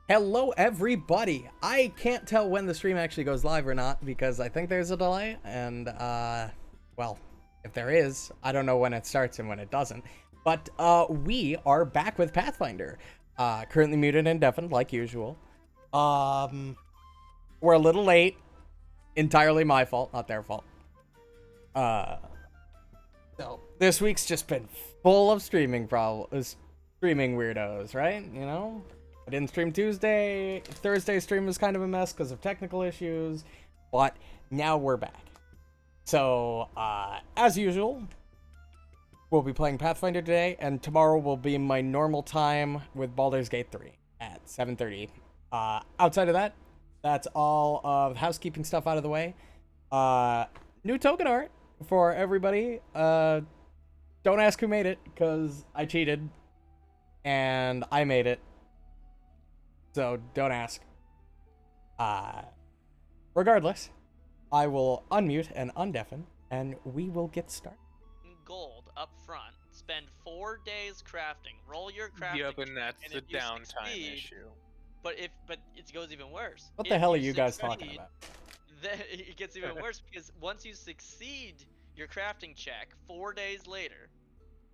Hello, everybody. I can't tell when the stream actually goes live or not because I think there's a delay. And, well, if there is, I don't know when it starts and when it doesn't. But, we are back with Pathfinder. Currently muted and deafened, like usual. We're a little late. Entirely my fault, not their fault. So, this week's just been full of streaming problems. Streaming weirdos, right? You know? I didn't stream Tuesday. Thursday's stream was kind of a mess because of technical issues, but now we're back. So, as usual, we'll be playing Pathfinder today, and tomorrow will be my normal time with Baldur's Gate 3 at 7:30. Outside of that, that's all of the housekeeping stuff out of the way. New token art for everybody. Don't ask who made it, because I cheated, and I made it. So don't ask. Regardless, I will unmute and undeafen, and we will get started. Gold up front. Spend 4 days crafting. Roll your crafting. Yep, and that's the downtime succeed, issue. But it goes even worse. What the hell are you guys talking about? Then it gets even worse because once you succeed your crafting check 4 days later,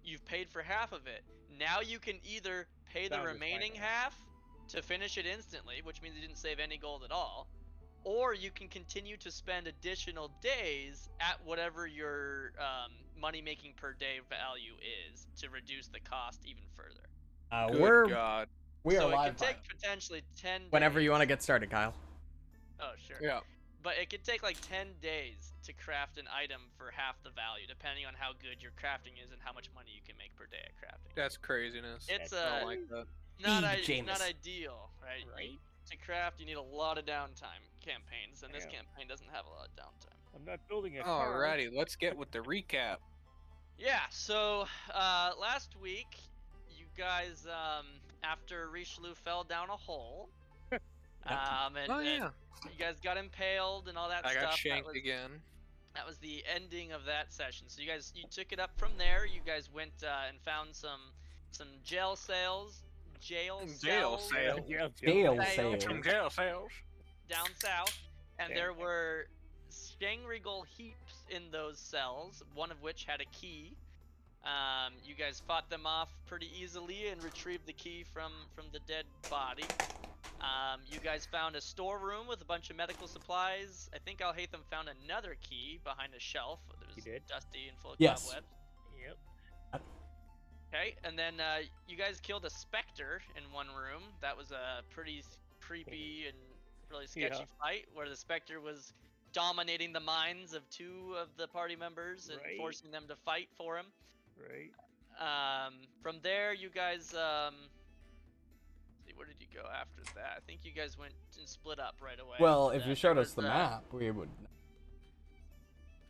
you've paid for half of it. Now you can either pay the remaining half to finish it instantly, which means you didn't save any gold at all, or you can continue to spend additional days at whatever your money making per day value is to reduce the cost even further. Good God. We are so live. It can take potentially 10 days. Whenever you want to get started, Kyle. Oh, sure. Yeah. But it could take like 10 days to craft an item for half the value, depending on how good your crafting is and how much money you can make per day at crafting. That's craziness. It's I don't like that. not ideal, right? Right? To craft, you need a lot of downtime campaigns, and this campaign doesn't have a lot of downtime. I'm not building a car. Alrighty, let's get with the recap. Yeah, so last week, you guys, after Richelieu fell down a hole, and you guys got impaled and all that stuff. I got shanked again. That was the ending of that session. So you took it up from there. You guys went and found some jail cells. Jail cells down south, and there were Skangregal heaps in those cells, one of which had a key. You guys fought them off pretty easily and retrieved the key from the dead body. You guys found a storeroom with a bunch of medical supplies. I think Alhaitham found another key behind a shelf. It was dusty and full of cobwebs. Yep. Okay, and then you guys killed a specter in one room. That was a pretty creepy and really sketchy fight where the specter was dominating the minds of 2 of the party members and forcing them to fight for him. Right. From there, you guys, see, where did you go after that? I think you guys went and split up right away. Well, if you showed us the map, we would.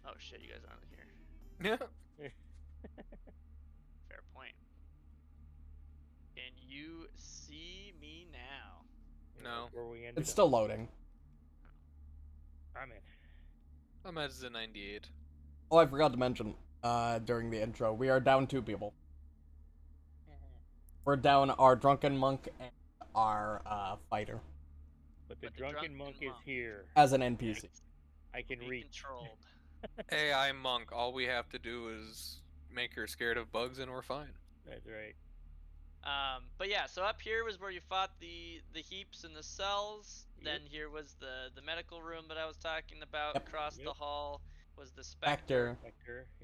Oh shit, you guys aren't here. Yeah. Fair point. Can you see me now? No. Where we ended It's still loading. I'm in. I'm at the 98. Oh, I forgot to mention during the intro, we are down 2 people. We're down our drunken monk and our fighter. But the drunken monk is here. As an NPC. I can reach. Controlled. AI monk, all we have to do is make her scared of bugs and we're fine. That's right. But yeah, so up here was where you fought the heaps and the cells. Then here was the medical room that I was talking about. Across the hall was the specter.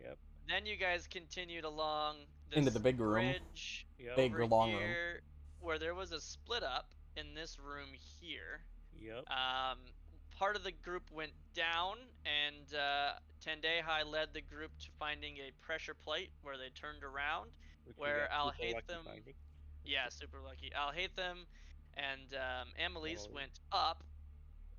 Yep. Then you guys continued along this into the big room. Bridge big over long here, room. Where there was a split up in this room here. Yep. Part of the group went down, and Tendehai led the group to finding a pressure plate where they turned around. Which where we got Alhaitham, super super lucky. Alhaitham and Amelise went up,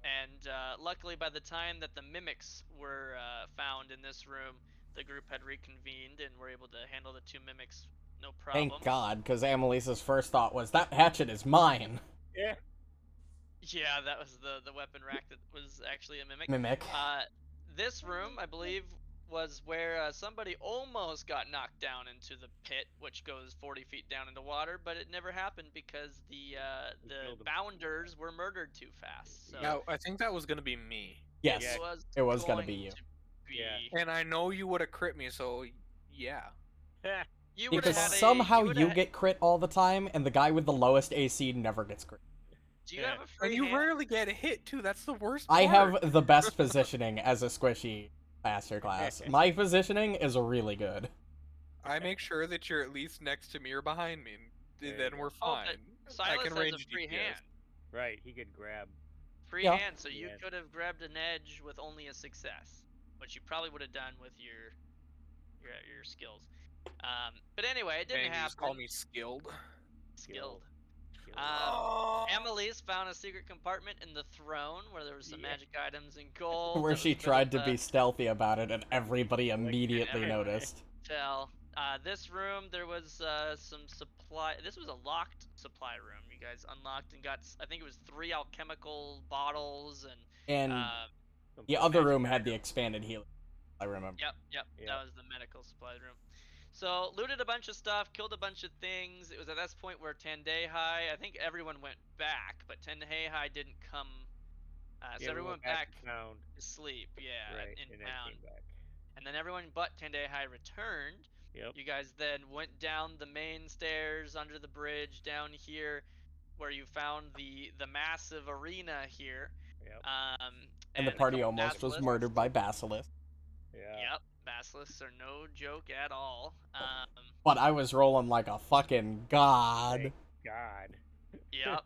and luckily by the time that the mimics were found in this room, the group had reconvened and were able to handle the 2 mimics no problem. Thank God, because Amelise's first thought was, that hatchet is mine. Yeah. Yeah, that was the weapon rack that was actually a mimic. Mimic. This room, I believe, was where somebody almost got knocked down into the pit, which goes 40 feet down into water, but it never happened because the killed 'em. bounders were murdered too fast. So Now, I think that was gonna be me. Yes, it was it was gonna going be you. to be. Yeah. And I know you would have crit me, so yeah. You would have Because had somehow you, you get crit all the time, and the guy with the lowest AC never gets crit. Do you Yeah. have a free And you hand? rarely get hit too. That's the worst I part. have the best positioning as a squishy master class. My positioning is really good. I make sure that you're at least next to me or behind me, and There you then go. we're Oh, but fine. I Silas can has range a free DPS. hand. Right, he could grab. Free Yeah. hand, so you Yeah. could have grabbed an edge with only a success, which you probably would have done with your skills. But anyway, it didn't And you happen. just call me skilled. Skilled. Skilled. Oh. Emily's found a secret compartment in the throne where there was some Yeah. magic items and gold. Where that she was tried to built, be stealthy about it, and everybody immediately everyone- noticed. Tell. This room, there was some supply. This was a locked supply room. You guys unlocked and got, I think it was 3 alchemical bottles and. And Some the other magic room had the item. expanded healing, I remember. Yep. Yep. That was the medical supply room. So looted a bunch of stuff, killed a bunch of things. It was at this point where Tandehai, I think everyone went back, but Tandehai didn't come. So Yeah, we everyone went went back to town. to sleep. Yeah, Right, in and then town. came back. And then everyone but Tandehai returned. Yep. You guys then went down the main stairs under the bridge down here, where you found the massive arena here. Yep. And the a party couple almost was basilisks. murdered by Basilisk. Yeah. Yep, basilisks are no joke at all. But I was rolling like a fucking god. Thank God. Yep.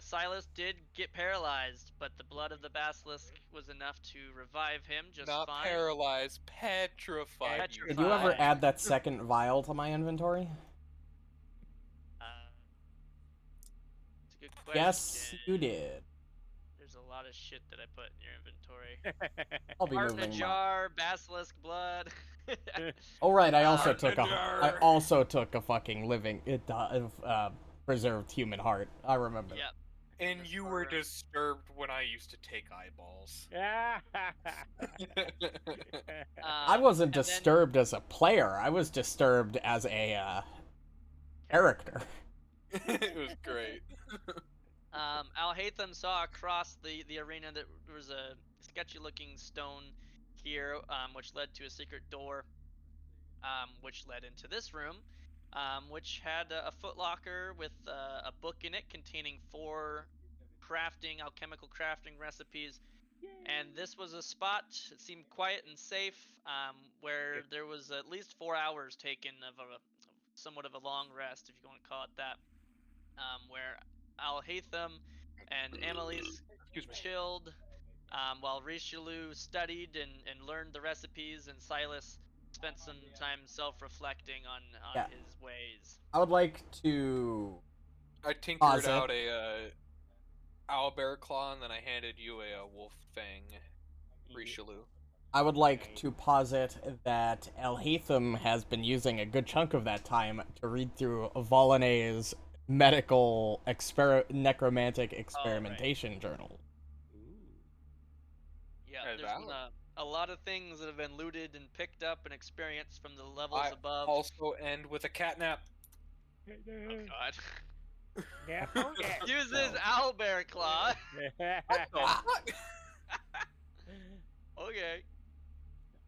Silas did get paralyzed, but the blood of the basilisk was enough to revive him just Not fine. paralyzed, petrified. Petrified. Did you ever Fine. add that second vial to my inventory? It's a good question. Yes, you did. There's a lot of shit that I put in your inventory. I'll be Heart in a moving my... jar, basilisk blood. Oh right, I also Heart in took a a... jar. I also took a fucking living... preserved human heart. I remember. Yep. And This you far were room. disturbed when I used to take eyeballs. I wasn't and then- disturbed as a player. I was disturbed as a character. It was great. Al-Haytham saw across the arena that there was a sketchy-looking stone here, which led to a secret door, which led into this room, which had a footlocker with a book in it containing 4 alchemical crafting recipes. And this was a spot that seemed quiet and safe, where there was at least 4 hours taken of somewhat of a long rest, if you want to call it that, where Al-Haytham and Annalise Excuse me. chilled, while Richelieu studied and learned the recipes, and Silas spent some time self-reflecting on Yeah. his ways. I would like to... I tinkered Pause it. out a owlbear claw, and then I handed you a wolf fang Richelieu. I would like to posit that Al-Haytham has been using a good chunk of that time to read through Volanay's medical necromantic experimentation journal. Yeah, Hey, there's been valid. a lot of things that have been looted and picked up and experienced from the levels I above. also end with a catnap. Oh God. Yeah, Use his owlbear claw. Okay.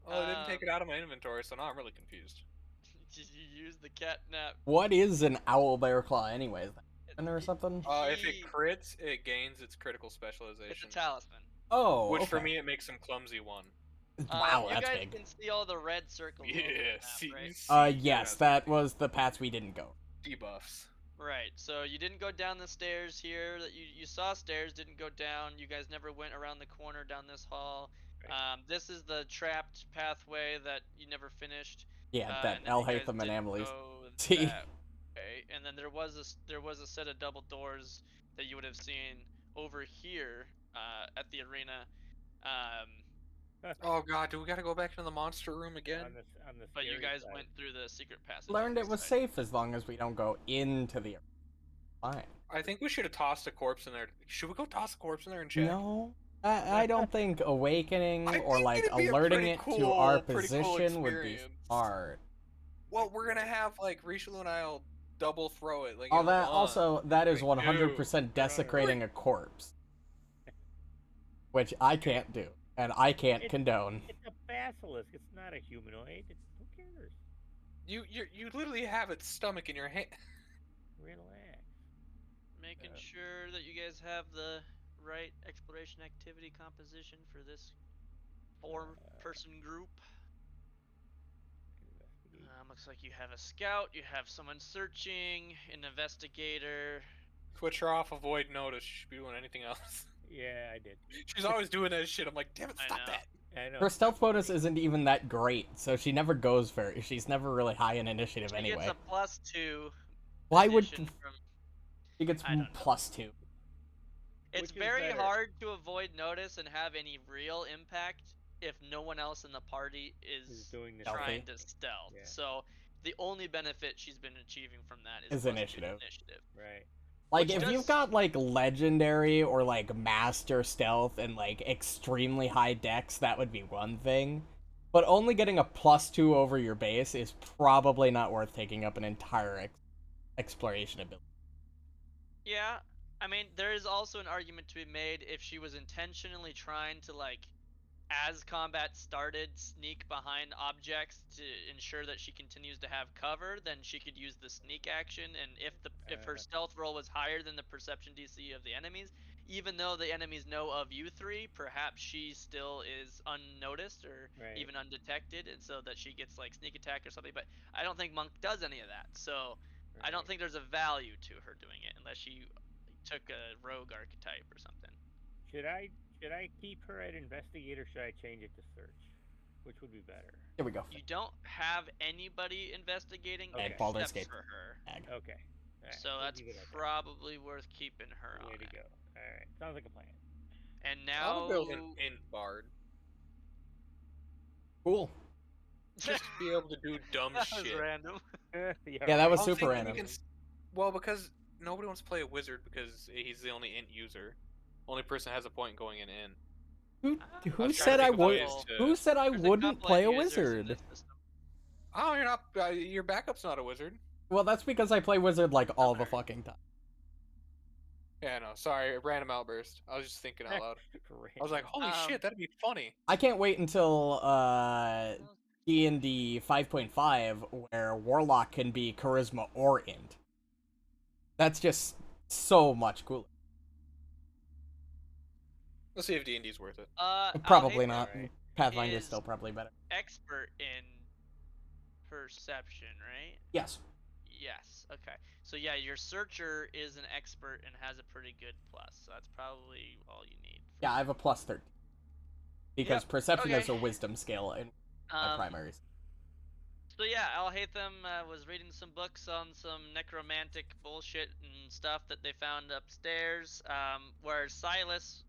Oh, I didn't take it out of my inventory, so now I'm really confused. Did you use the catnap? What is an owlbear claw anyways? Or something? If it He- crits, it gains its critical It's specialization. a talisman. Oh, Which for okay. me, it makes him clumsy 1. Wow, you that's guys big. can see all the red circles. over the Yeah, map, see, right? you see Yes, it that has was the paths we didn't go. debuffs. Right. So you didn't go down the stairs here. That you saw stairs, didn't go down. You guys never went around the corner down this hall. Right. This is the trapped pathway that you never finished. Yeah, and that then you guys Al-Haytham and didn't Annalise. go See. that way. And then there was a set of double doors that you would have seen over here at the arena. Oh god, do we gotta go back into the monster room again? on the But you scary guys side. went through the secret passage. Learned on it this was side. safe as long as we don't go into the... Fine. I think we should have tossed a corpse in there. Should we go toss a corpse in there and check? No, I don't think awakening I or think like it'd be a alerting pretty it to cool- our pretty cool position would be experience. hard. Well, we're gonna have like Richelieu and I'll double throw it. Like Oh, in that one, also that is like, 100% desecrating a corpse, which I can't do and I can't condone. It's a basilisk. It's not a humanoid. Who cares? You literally have its stomach in your hand. Relax. Making sure that you guys have the right exploration activity composition for this 4-person group. Investigate. Looks like you have a scout, you have someone searching, an investigator. Switch her off. Avoid notice. She should be doing anything else. Yeah, I did. She's always doing that shit. I'm like, damn it, I stop know. that. I know. Her stealth bonus isn't even that great, so she never goes very. She's never really high in initiative She anyway. gets a +2. Why would addition from... she gets I don't know. +2? It's Which is very better? hard to avoid notice and have any real impact if no one else in the party is doing this trying Stealthy. to stealth. Yeah. So the only benefit she's been achieving from that is Is +2 initiative. initiative. Right. Like, Which if does- you've got, like, legendary or, like, master stealth and, like, extremely high dex, that would be one thing. But only getting a +2 over your base is probably not worth taking up an entire exploration ability. Yeah, I mean, there is also an argument to be made if she was intentionally trying to, like, as combat started, sneak behind objects to ensure that she continues to have cover, then she could use the sneak action. And if her stealth roll was higher than the perception DC of the enemies, even though the enemies know of you three, perhaps she still is unnoticed or Right. even undetected, and so that she gets like sneak attack or something. But I don't think Monk does any of that, so I don't Right. think there's a value to her doing it unless she took a rogue archetype or something. Should I keep her at investigate or should I change it to search? Which would be better? Here we go. You don't have anybody investigating Okay. And Baldur's except Gate. for her, Ag. Okay. All right. so we'll that's leave it at that. probably worth keeping her Way on to it. go. All right. Sounds like a plan. And I now, want to build an int bard. Cool. Just to be able to do dumb that was shit. random. Yeah, that was I'm super thinking we random. can well, because nobody wants to play a wizard because he's the only int user. Only person has a point going in int. Who was trying said to I think of would? ways to- Who said I There's wouldn't couple play a end users in wizard? this system. Oh, you're not. Your backup's not a wizard. Well, that's because I play wizard like all the Okay. fucking time. Yeah, no, sorry, random outburst. I was just thinking out loud. I was like, holy shit, that'd be funny. I can't wait until D&D 5.5 where Warlock can be Charisma or Int. That's just so much cooler. Let's see if D&D's worth it. Probably not. Right. Pathfinder's Is- still probably better. Expert in perception, right? Yes. Yes. Okay. So yeah, your searcher is an expert and has a pretty good plus. So that's probably all you need. Yeah, I have a +13. Because Yep, perception is okay. a wisdom skill in my primaries. So yeah, Al Hatham was reading some books on some necromantic bullshit and stuff that they found upstairs, where Silas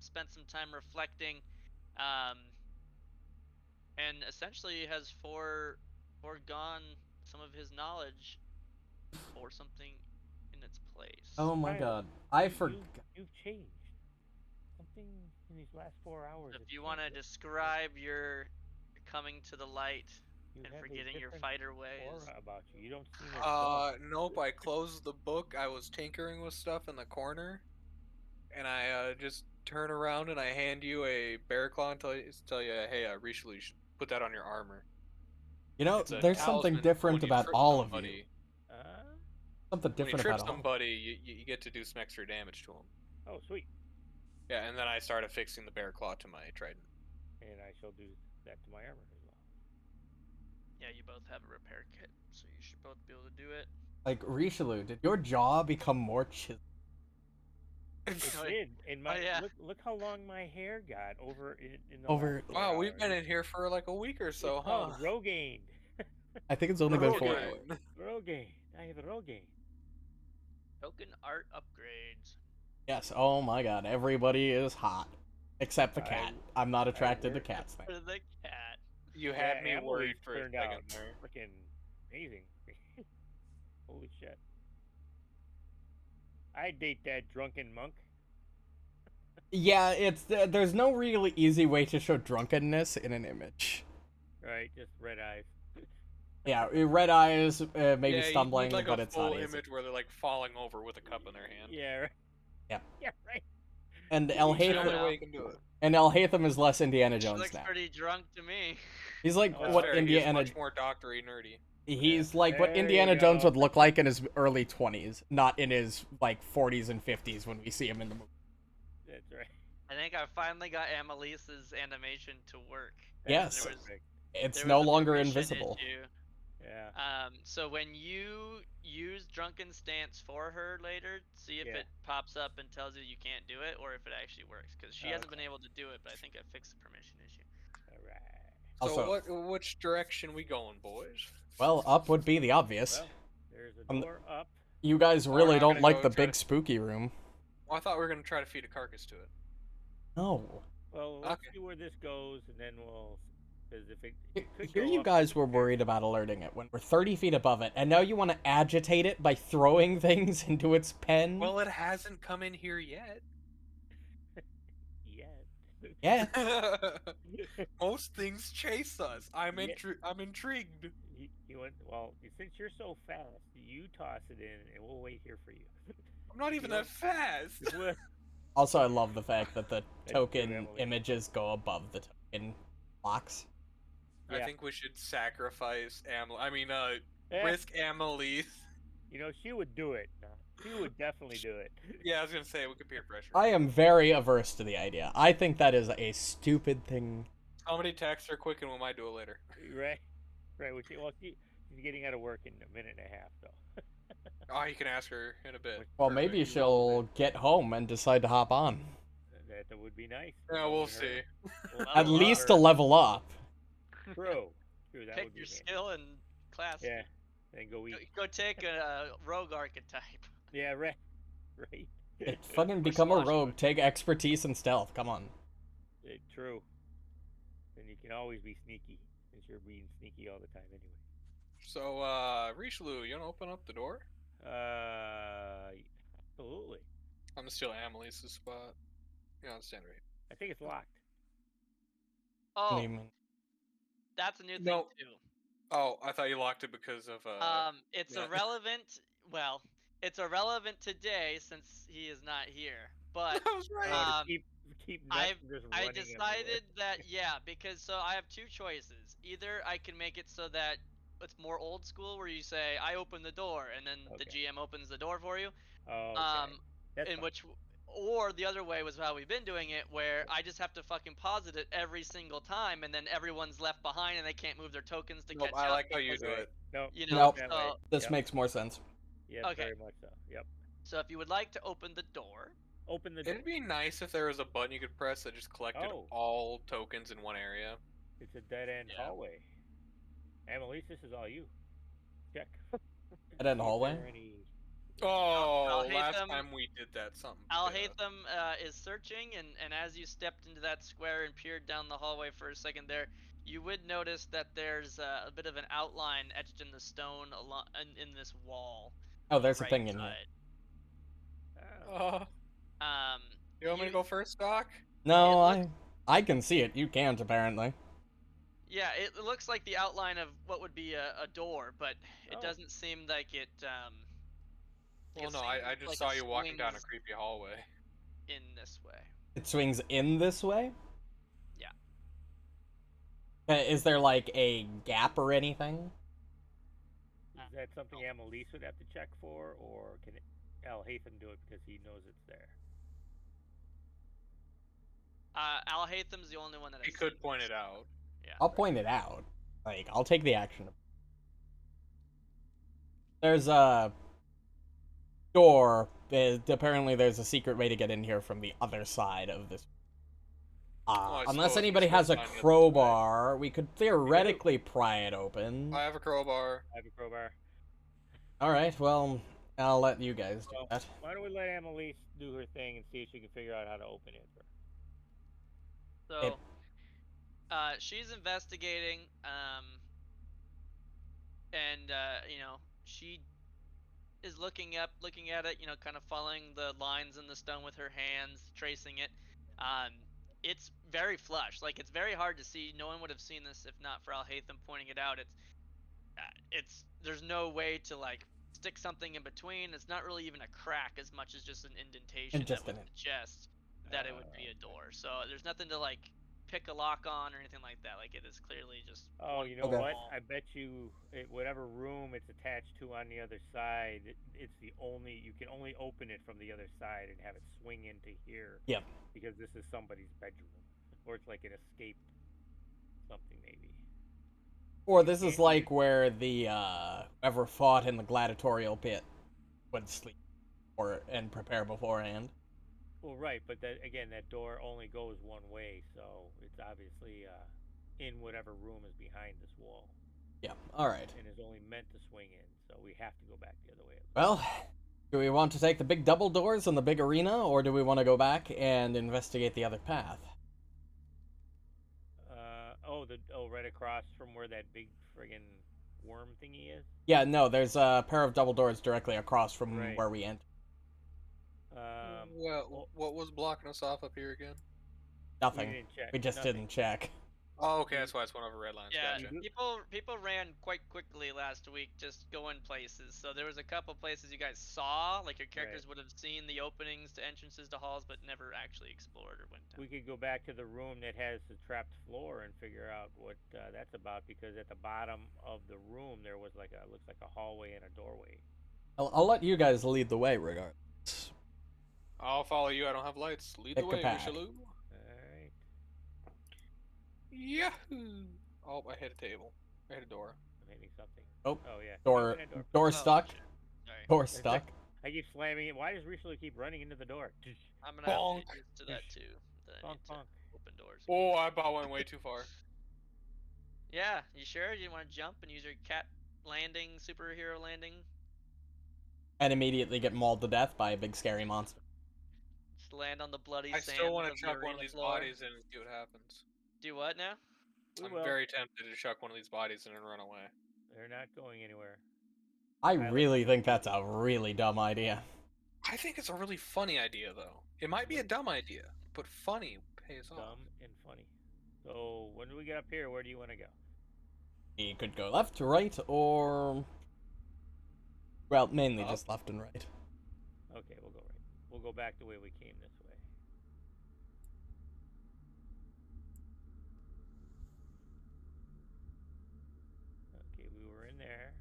spent some time reflecting, and essentially has foregone some of his knowledge for something in its place. Oh my Silas, god. I forgot. You've changed. Something in these last 4 hours. If has you want to changed. describe your coming to the light You and have a forgetting your different fighter ways. aura about you. You don't seem as dull. Nope, I closed the book. I was tinkering with stuff in the corner. And I just turn around and I hand you a bear claw and tell you, hey, Richelieu, you should put that on your armor. You know, It's a there's something talisman different when you about trip all of you. somebody. Something When you different trip about all. somebody, you get to do some extra damage to them. Oh, sweet. Yeah, and then I start affixing the bear claw to my trident. And I shall do that to my armor as well. Yeah, you both have a repair kit, so you should both be able to do it. Like, Richelieu, did your jaw become more chiseled? It did. And my yeah. look how long my hair got over in the Over- last 4 Wow, we've hours. been in here for like a week or so, It's huh? called Rogaine. I think it's only been 4 Rogaine. hours. Rogaine. I have a Rogaine. Token art upgrades. Yes, oh my god, everybody is hot. Except the cat. I'm not attracted to work- cats. For the cat. You had me Emily worried for a turned second out there. freaking amazing. Holy shit. I'd date that drunken monk. Yeah, it's there's no really easy way to show drunkenness in an image. Right, just red eyes. Yeah, red eyes, maybe Yeah, you need stumbling, like but a it's full not easy. image where they're like falling over with a cup in their hand. Yeah, right. Yeah. Yeah, right. And It's the only Hatham, way you can do it. and Hatham is less Indiana She Jones looks now. pretty drunk to me. He's like Oh, That's what fair. He is Indiana. much more doctory nerdy. He's Yeah. like what There Indiana you Jones go. would look like in his early 20s, not in his like 40s and 50s when we see him in the movie. That's right. I think I finally got Annalise's animation to work. Yes. There was Perfect. It's there no was a longer permission invisible. issue. Yeah. So when you use drunken stance for her later, see if Yeah. it pops up and tells you you can't do it, or if it actually works. Because she hasn't been Okay. able to do it, but I think I fixed the permission issue. All right. So Also, which direction we going, boys? well, up would be the obvious. Well, there's a door up. You guys We're really not don't gonna like go the try big to- spooky room. Well, I thought we were gonna try to feed a carcass to it. No. Well, let's Okay. see where this goes, and then we'll. Because if it could Here go you up guys to were the- worried about alerting it when we're 30 feet above it, and now you want to agitate it by throwing things into its pen? Well, it hasn't come in here yet. Yes. Yeah. Most things chase us. I'm Yeah. intrigued. You went well. Since you're so fast, you toss it in, and we'll wait here for you. I'm not even Yeah. that fast. Well, Also, I love the fact that the true, token Emily. images go above the token blocks. I Yeah. think we should sacrifice eh, risk Amelise. you know, she would do it. She would definitely do it. Yeah, I was gonna say we could peer pressure. I am very averse to the idea. I think that is a stupid thing. Somebody text her quick and we might do it later. Right. Right. Well, she's getting out of work in a minute and a half, though. Oh, you can ask her in a bit. Well, Perfect. maybe she'll get home and decide to hop on. That would be nice. Yeah, we'll see. We'll At Level least up. to level up. True. True. That Pick would be your nice. skill and class. Yeah. Then go eat. Go take a rogue archetype. Yeah. Right. Right. Fucking become a swashbuckler. rogue. Take expertise and stealth. Come on. True. Then you can always be sneaky, since you're being sneaky all the time anyway. So, Richelieu, you wanna open up the door? Absolutely. I'm gonna steal Amelise's spot. Yeah, I'll stand right here. I think it's locked. What do Oh, you mean? that's a new thing No. too. Oh, I thought you locked it because of It's yeah. irrelevant. Well, it's irrelevant today since he is not here. But I was right. Oh, Um, to keep I've- just I running decided that because so I have two choices. Either I can make it so that it's more old school, where you say I open the door and then the Okay. GM opens the door for you. everywhere. Oh, okay. That's In fine. which, or the other way was how we've been doing it, where I just have to fucking posit it every single time, and then everyone's left behind and they can't move their tokens to Nope, catch I up. like how you because- do it. No, You Nope. know, that so, way. This Yep. makes more sense. Yes, Okay. very much so. Yep. so if you would like to open the door, Open the door. It'd be nice if there was a button you could press that just collected Oh. all tokens in one area. It's a dead end Yeah. hallway. Annalise, this is all you. Check. Dead end See if hallway? there are any- Oh, hate last them. time we did that, something. Al bit Hatham is searching, and as you stepped into that square and peered down the hallway for a second there, you would notice that there's a bit of an outline etched in the stone in this wall. Oh, there's a right thing in here. side. Oh, You want me to go first, Doc? No, It I can see it. You can't apparently. Yeah, it looks like the outline of what would be a door, but it Oh. doesn't seem like it. Well, it no, I seems just like saw it you walking down a swings creepy hallway. in this way. It swings in this way. Yeah. Is there like a gap or anything? is that something Annalise would have to check for, or can Al Hatham do it because he knows it's there? Al Hatham's the only one that He has could seen point this. it out. Yeah. I'll point it out. Like, I'll take the action. There's a door. Apparently, there's a secret way to get in here from the other side of this. I Unless suppose anybody this has a goes on the other side. crowbar, we could theoretically pry it open. I have a crowbar. I have a crowbar. All right, well, I'll let you guys do Well, that. why don't we let Annalise do her thing and see if she can figure out how to open it? So, she's investigating, and she is looking at it, kind of following the lines in the stone with her hands, tracing it. It's very flush. Like, it's very hard to see. No one would have seen this if not for Alhaitham pointing it out. It's there's no way to like stick something in between. It's not really even a crack as much as just an indentation just that would an suggest that it would be a door. So there's nothing to like pick a lock on or anything like that. Like, it is clearly just Oh, one you know Okay. what? wall. I bet you whatever room it's attached to on the other side, it's the only you can only open it from the other side and have it swing into here. Yep. Because this is somebody's bedroom, or it's like an escape something maybe. Or this is like where the whoever fought in the gladiatorial pit would sleep and prepare beforehand. Well, right, but that again, that door only goes one way, so it's obviously in whatever room is behind this wall, Yeah. All right. and is only meant to swing in. So we have to go back the other way. Well, do we want to take the big double doors in the big arena, or do we want to go back and investigate the other path? Right across from where that big friggin' worm thingy is. Yeah, no, there's a pair of double doors directly across from Right. where we entered. Well, what was blocking us off up here again? Nothing. We didn't check. We just Nothing. didn't check. Oh, okay, that's why it's one over red lines. Yeah, Gotcha. people ran quite quickly last week, just going places. So there was a couple places you guys saw, like your characters would have seen the openings to entrances to halls, but never actually explored or went down. We could go back to the room that has the trapped floor and figure out what that's about, because at the bottom of the room there was looks like a hallway and a doorway. I'll let you guys lead the way, regardless. I'll follow you. I don't have lights. Lead Pick the a way, path. Richelieu. Alright. Yahoo! Oh, I hit a table. I hit a door. I'm hitting something. Oh, yeah. Door Oh, stuck. shit. Sorry. Door It's stuck. I keep slamming it. Why does Richelieu keep running into the door? I'm gonna have Bonk. to get used to that too. That I Bonk, need to bonk. open doors. Oh, I bought one way too far. Yeah, you sure? You want to jump and use your cat landing, superhero landing? And immediately get mauled to death by a big scary monster. Just land on the bloody I sand still want to of the chuck one arena of these floor? bodies in and see what happens. Do what now? I'm very tempted to chuck one of these bodies in and run away. They're not going anywhere. I really think that's a really dumb idea. I think it's a really funny idea, though. It might be a dumb idea, but funny pays off. Dumb and funny. So when do we get up here? Where do you want to go? We could go left, right, or... Well, mainly Up? just left and right. Okay, we'll go right. We'll go back the way we came this way. Okay, we were in there.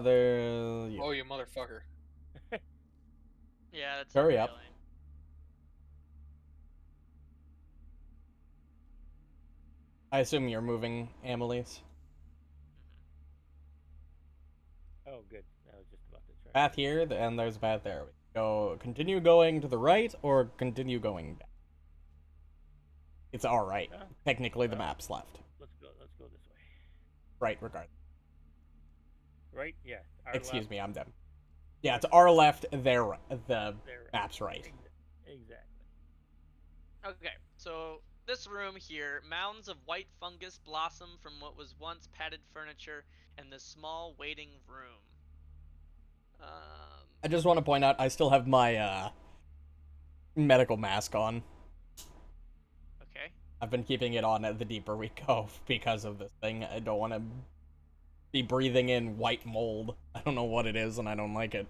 There... Yeah. Oh, you motherfucker. Yeah, that's Hurry really up. lame. I assume you're moving, Amelise. Oh, good. I was just about to try. Path here, and there's a path there. We go continue going to the right, or continue going back. It's our right. Oh, Technically, the oh. map's left. Let's go this way. Right, regardless. Right? Yeah. Our Excuse left, me, I'm dumb. Yeah, it's our left, their right. The their map's right. Exactly. Okay, so this room here, mounds of white fungus blossom from what was once padded furniture and this small waiting room. I just want to point out, I still have my medical mask on. Okay. I've been keeping it on the deeper we go because of this thing. I don't want to be breathing in white mold. I don't know what it is, and I don't like it.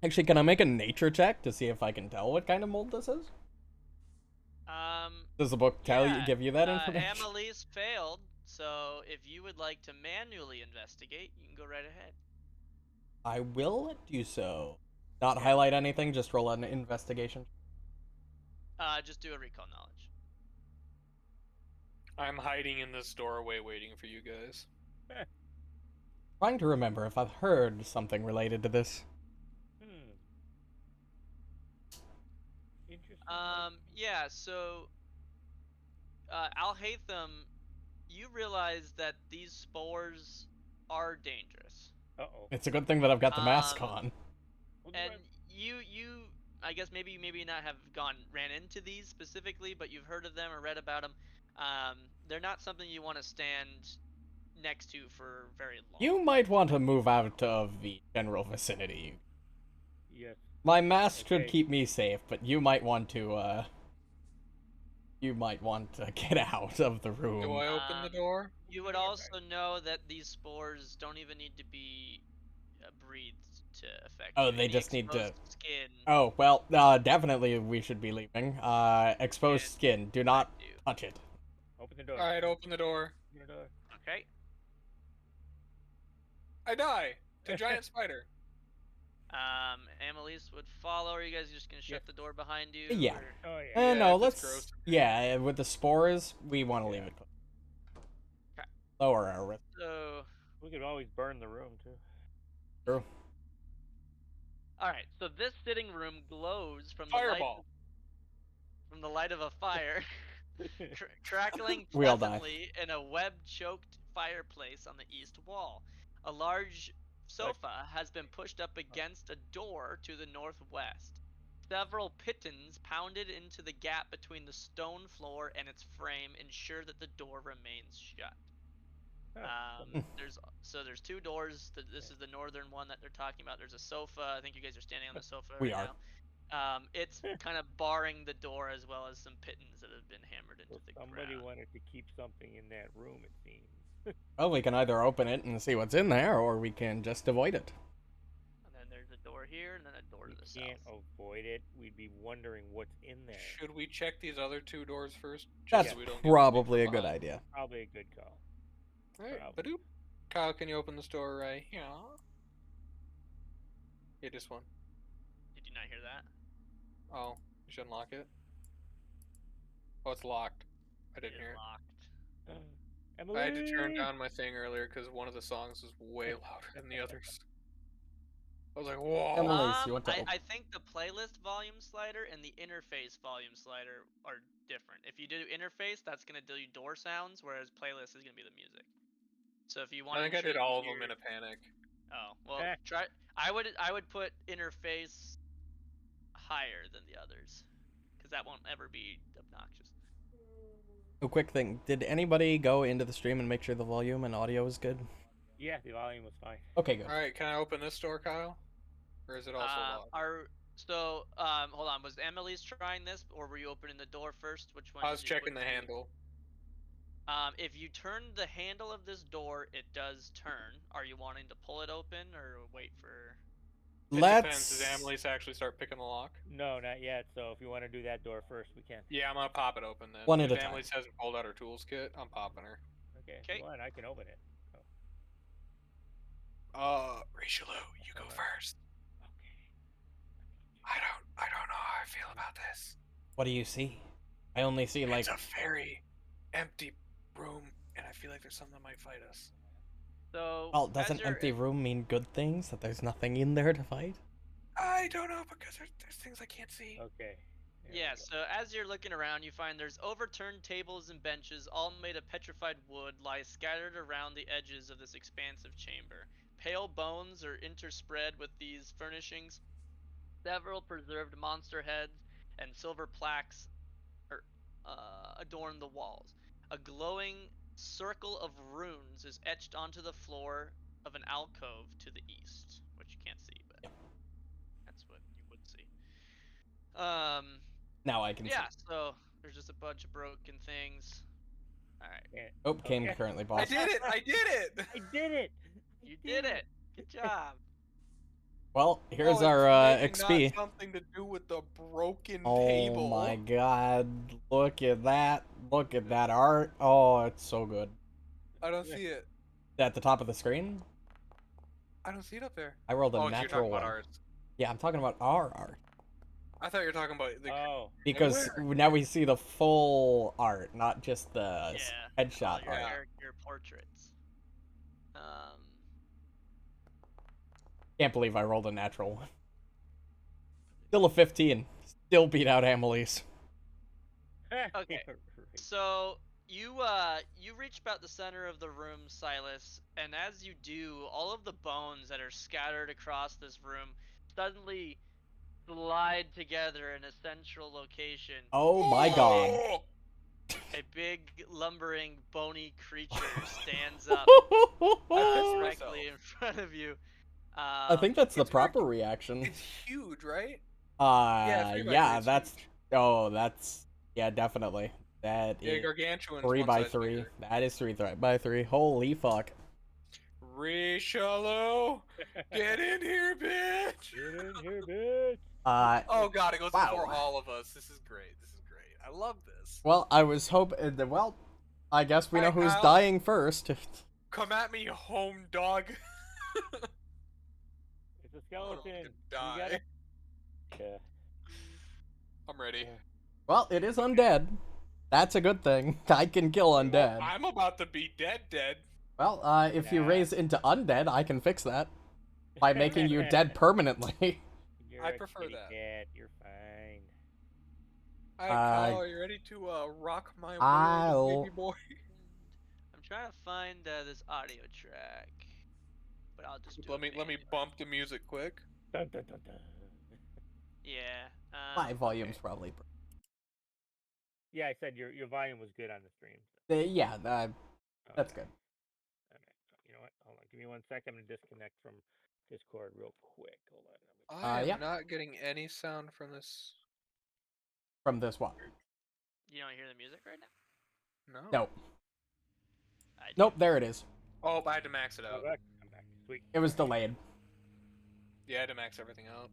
Actually, can I make a nature check to see if I can tell what kind of mold this is? Does the book give you that information? Amelise failed, so if you would like to manually investigate, you can go right ahead. I will do so. Not highlight anything, just roll an investigation. Just do a recall knowledge. I'm hiding in this doorway waiting for you guys. Trying to remember if I've heard something related to this. Interesting. Yeah, so Alhaitham, you realize that these spores are dangerous. Uh-oh. It's a good thing that I've got the mask on. And you I guess maybe not have ran into these specifically, but you've heard of them or read about them. They're not something you want to stand next to for very long. You might want to move out of the general vicinity. Yes. My mask should Okay. keep me safe, but you might want to get out of the room. Do I open the door? You would also know that these spores don't even need to be breathed to affect Oh, you. they Any just need to- exposed skin. Oh, well, definitely we should be leaving. Exposed skin. Do not touch it. Open the door. Alright, open the door. Open the door. Okay. I die to giant spider. Annalise would follow. Or are you guys just gonna shut Yes. the door behind you? Yeah. or- Oh yeah. Yeah, No, if it's let's. gross. Yeah, with the spores, we want to leave it. Okay. Lower our risk. So, We could always burn the room too. True. all right. So this sitting room glows from Fireball. from the light of a fire, crackling We all die. pleasantly in a web-choked fireplace on the east wall. A large sofa has been pushed up against a door to the northwest. Several pitons pounded into the gap between the stone floor and its frame ensure that the door remains shut. Oh, There's two doors. This is the northern one that they're talking about. There's a sofa. I think you guys are standing on the sofa We right are. now. It's kind of barring the door as well as some pitons that have been hammered into so the somebody ground. wanted to keep something in that room. It seems. Well, we can either open it and see what's in there, or we can just avoid it. And then there's a door here, and then a door We to the can't south. avoid it. We'd be wondering what's in there. Should we check these other two doors first? just That's so we don't get probably a picked good behind? idea. Probably a good call. Alright, Probably. Badoop. Kyle, can you open this door right here? Yeah, this one. Did you not hear that? Oh, you should unlock it. Oh, it's locked. I It didn't is hear it. locked. Emily. I had to turn down my thing earlier because one of the songs was way louder than the others. I was like, whoa. Emily, you want to I think the playlist volume slider and the interface volume slider are different. If you do interface, that's gonna do door sounds, whereas playlist is gonna be the music. So if you want, I think I did all of them in a panic. Oh well, Eh. try. I would put interface higher than the others, because that won't ever be obnoxious. A quick thing. Did anybody go into the stream and make sure the volume and audio is good? Yeah, the volume was fine. Okay, good. Alright, can I open this door, Kyle? Or is it also locked? Hold on. Was Emily's trying this, or were you opening the door first? Which one? I was did you- checking which the one? handle. If you turn the handle of this door, it does turn. Are you wanting to pull it open or wait for? It depends. Does Annalise actually start picking the lock? No, not yet. So if you want to do that door first, we can. Yeah, I'm gonna pop it open then. One at if a time. Annalise hasn't pulled out her tools kit, I'm popping her. Okay. Okay. Come on, I can open it. Richelieu, you go Alright. first. Okay. I don't know how I feel about this. What do you see? I only see like. It's a very empty room, and I feel like there's something that might fight us. So. Well, does as an you're- empty room mean good things? That there's nothing in there to fight? I don't know because there's things I can't see. Okay. There we Yeah, go. so as you're looking around, you find there's overturned tables and benches, all made of petrified wood, lie scattered around the edges of this expansive chamber. Pale bones are interspread with these furnishings. Several preserved monster heads and silver plaques adorn the walls. A glowing circle of runes is etched onto the floor of an alcove to the east, which you can't see, but that's what you would see. Now I can Yeah, see. so there's just a bunch of broken things. Alright. Yeah. Oh, came Okay. currently, I boss. did it! I did it! I did it. I You did it! Good job! Well, here's Oh, our it's XP. Not something to do with the broken Oh table. my god, look at that. Look at that art. Oh, it's so good. I don't see it. At the top of the screen, I don't see it up there. I rolled a Oh, so you're natural talking one. about ours. Yeah, I'm talking about our art. I thought you were talking about the. Oh. Because now we see the full art, not just the Yeah. headshot all your, art. your portraits. Can't believe I rolled a natural one. Still a 15. Still beat out Amelie's. Okay. Right. So you reach about the center of the room, Silas, and as you do, all of the bones that are scattered across this room suddenly slide together in a central location. Oh my god. Oh! A big, lumbering, bony creature stands up I pissed directly in front of you. I think that's the It's proper freaking- reaction. It's huge, right? Yeah, 3x3 Yeah, is that's. huge. Oh, that's. Yeah, definitely. That Yeah, is gargantuan's 3 one by size 3. bigger. That is 3 by 3. Holy fuck. Richelieu, get in here, bitch! Get in here, bitch. Oh god, it goes Wow. before all of us. This is great. This is great. I love this. Well, I was hoping. Well, I guess we know Alright, who's Kyle. dying first. Come at me, home dog. It's a skeleton. You Die. gotta. Yeah. I'm ready. Well, it is undead. That's a good thing. I can kill undead. Well, I'm about to be dead. Well, if you Nah. raise into undead, I can fix that by making you dead permanently. You're I a prefer kitty that. cat. You're fine. Alright, Kyle, are you ready to rock my I'll- world, baby boy? I'm trying to find this audio track, but I'll just do Let it me manually. bump the music quick. Dun, dun, dun, dun. Yeah. My volume's okay. probably. Yeah, I said your volume was good on the stream. Yeah, that's Okay. good. Okay. You know what? Hold on. Give me 1 second. I'm gonna disconnect from Discord real quick. Hold on. I am yeah. not getting any sound from this. From this one. You don't hear the music right now? No. Nope. I do. Nope, there it is. Oh, I had to max it I'm out. back. I'm back. Sweet. It was delayed. Yeah, I had to max everything out.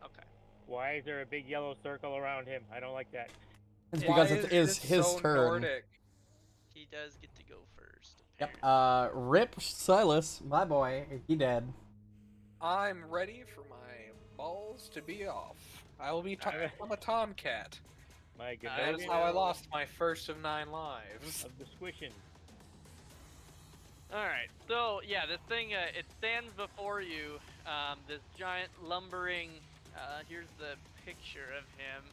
Okay. Why is there a big yellow circle around him? I don't like that. It's Why because it is is this his so turn. Nordic? He does get to go first. Yep. apparently. Rip Silas, my boy, he dead. I'm ready for my balls to be off. I will be. I'm a tomcat. My good That is how I lost my first of 9 lives. of the squishing. Alright, so yeah, this thing, it stands before you. This giant lumbering, here's the picture of him.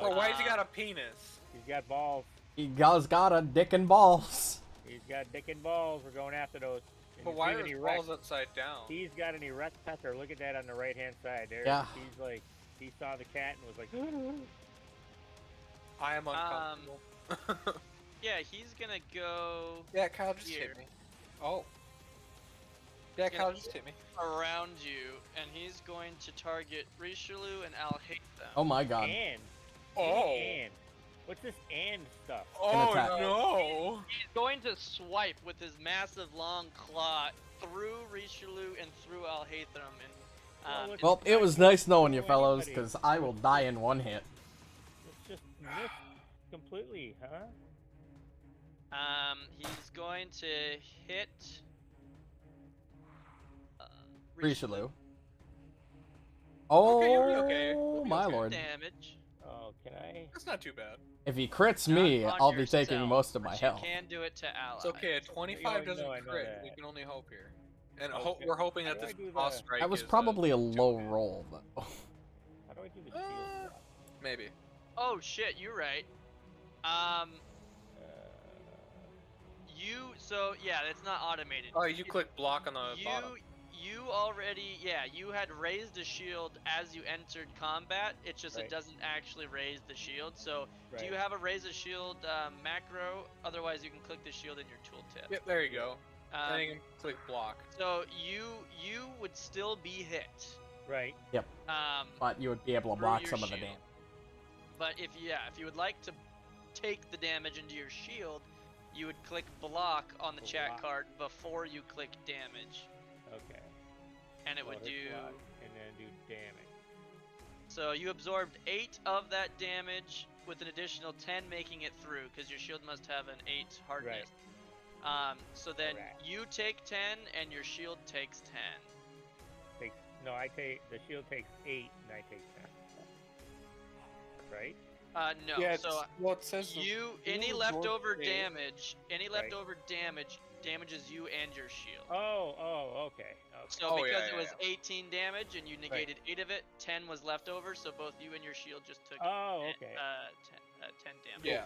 Bro, why has he got a penis? He's got balls. He got a dick and balls. He's got dick and balls. We're going after those. And But he's why got are an his erect- balls upside down? He's got an erect pecker. Look at that on the right hand side there. Yeah. He's like, he saw the cat and was like, I am uncomfortable. Yeah, he's gonna go Yeah, Kyle just here. hit me. Oh. Yeah, Yeah. Kyle just hit me. around you, and he's going to target Richelieu and Al Haytham. Oh my god. and. Oh. And. What's this and stuff? Oh attack. no. He's going to swipe with his massive long claw through Richelieu and through Al Haytham, and Well, it was nice knowing you fellows, because I will die in one hit. It's just missed completely, huh? he's going to hit Richelieu. Oh, Okay, you'll be okay. You'll be my okay. lord. damage. Oh, can I? That's not too bad. If he crits Not me, on I'll be taking yourself, most of my but health. You can do it to allies. It's okay. A 25 doesn't I know crit. that. We can only hope here. And Okay. we're hoping How that do I this do boss the- strike That was is, probably a low two-hit. roll, though. How do I do the shield? drop? Maybe. Oh shit, you're right. So yeah, it's not automated. Oh, you click block on the bottom. You already, yeah, you had raised a shield as you entered combat. It's just Right. it doesn't actually raise the shield. So do you Right. have a raise a shield macro? Otherwise, you can click the shield in your tooltip. Yep, there you go. And then you Um, can click block. so you would still be hit. Right. But you would be able to Through block your some of the shield. damage. But if you would like to take the damage into your shield, you would click block on the chat Block. card before you click damage, Okay. and it So would hit do. block and then do damage. So you absorbed 8 of that damage with an additional 10 making it through, because your shield must have an 8 hardness. So then Correct. you take 10 and your shield takes 10. No, I take the shield takes 8 and I take 10. Right? No. Yeah, So well, it says any shield leftover absorbs 8. damage, damages you and your shield. Oh, okay. So Oh, because yeah, it was yeah. 18 damage and you negated 8 of it, 10 was left over, so both you and your shield just took Oh, 10, okay. 10 damage. Yeah.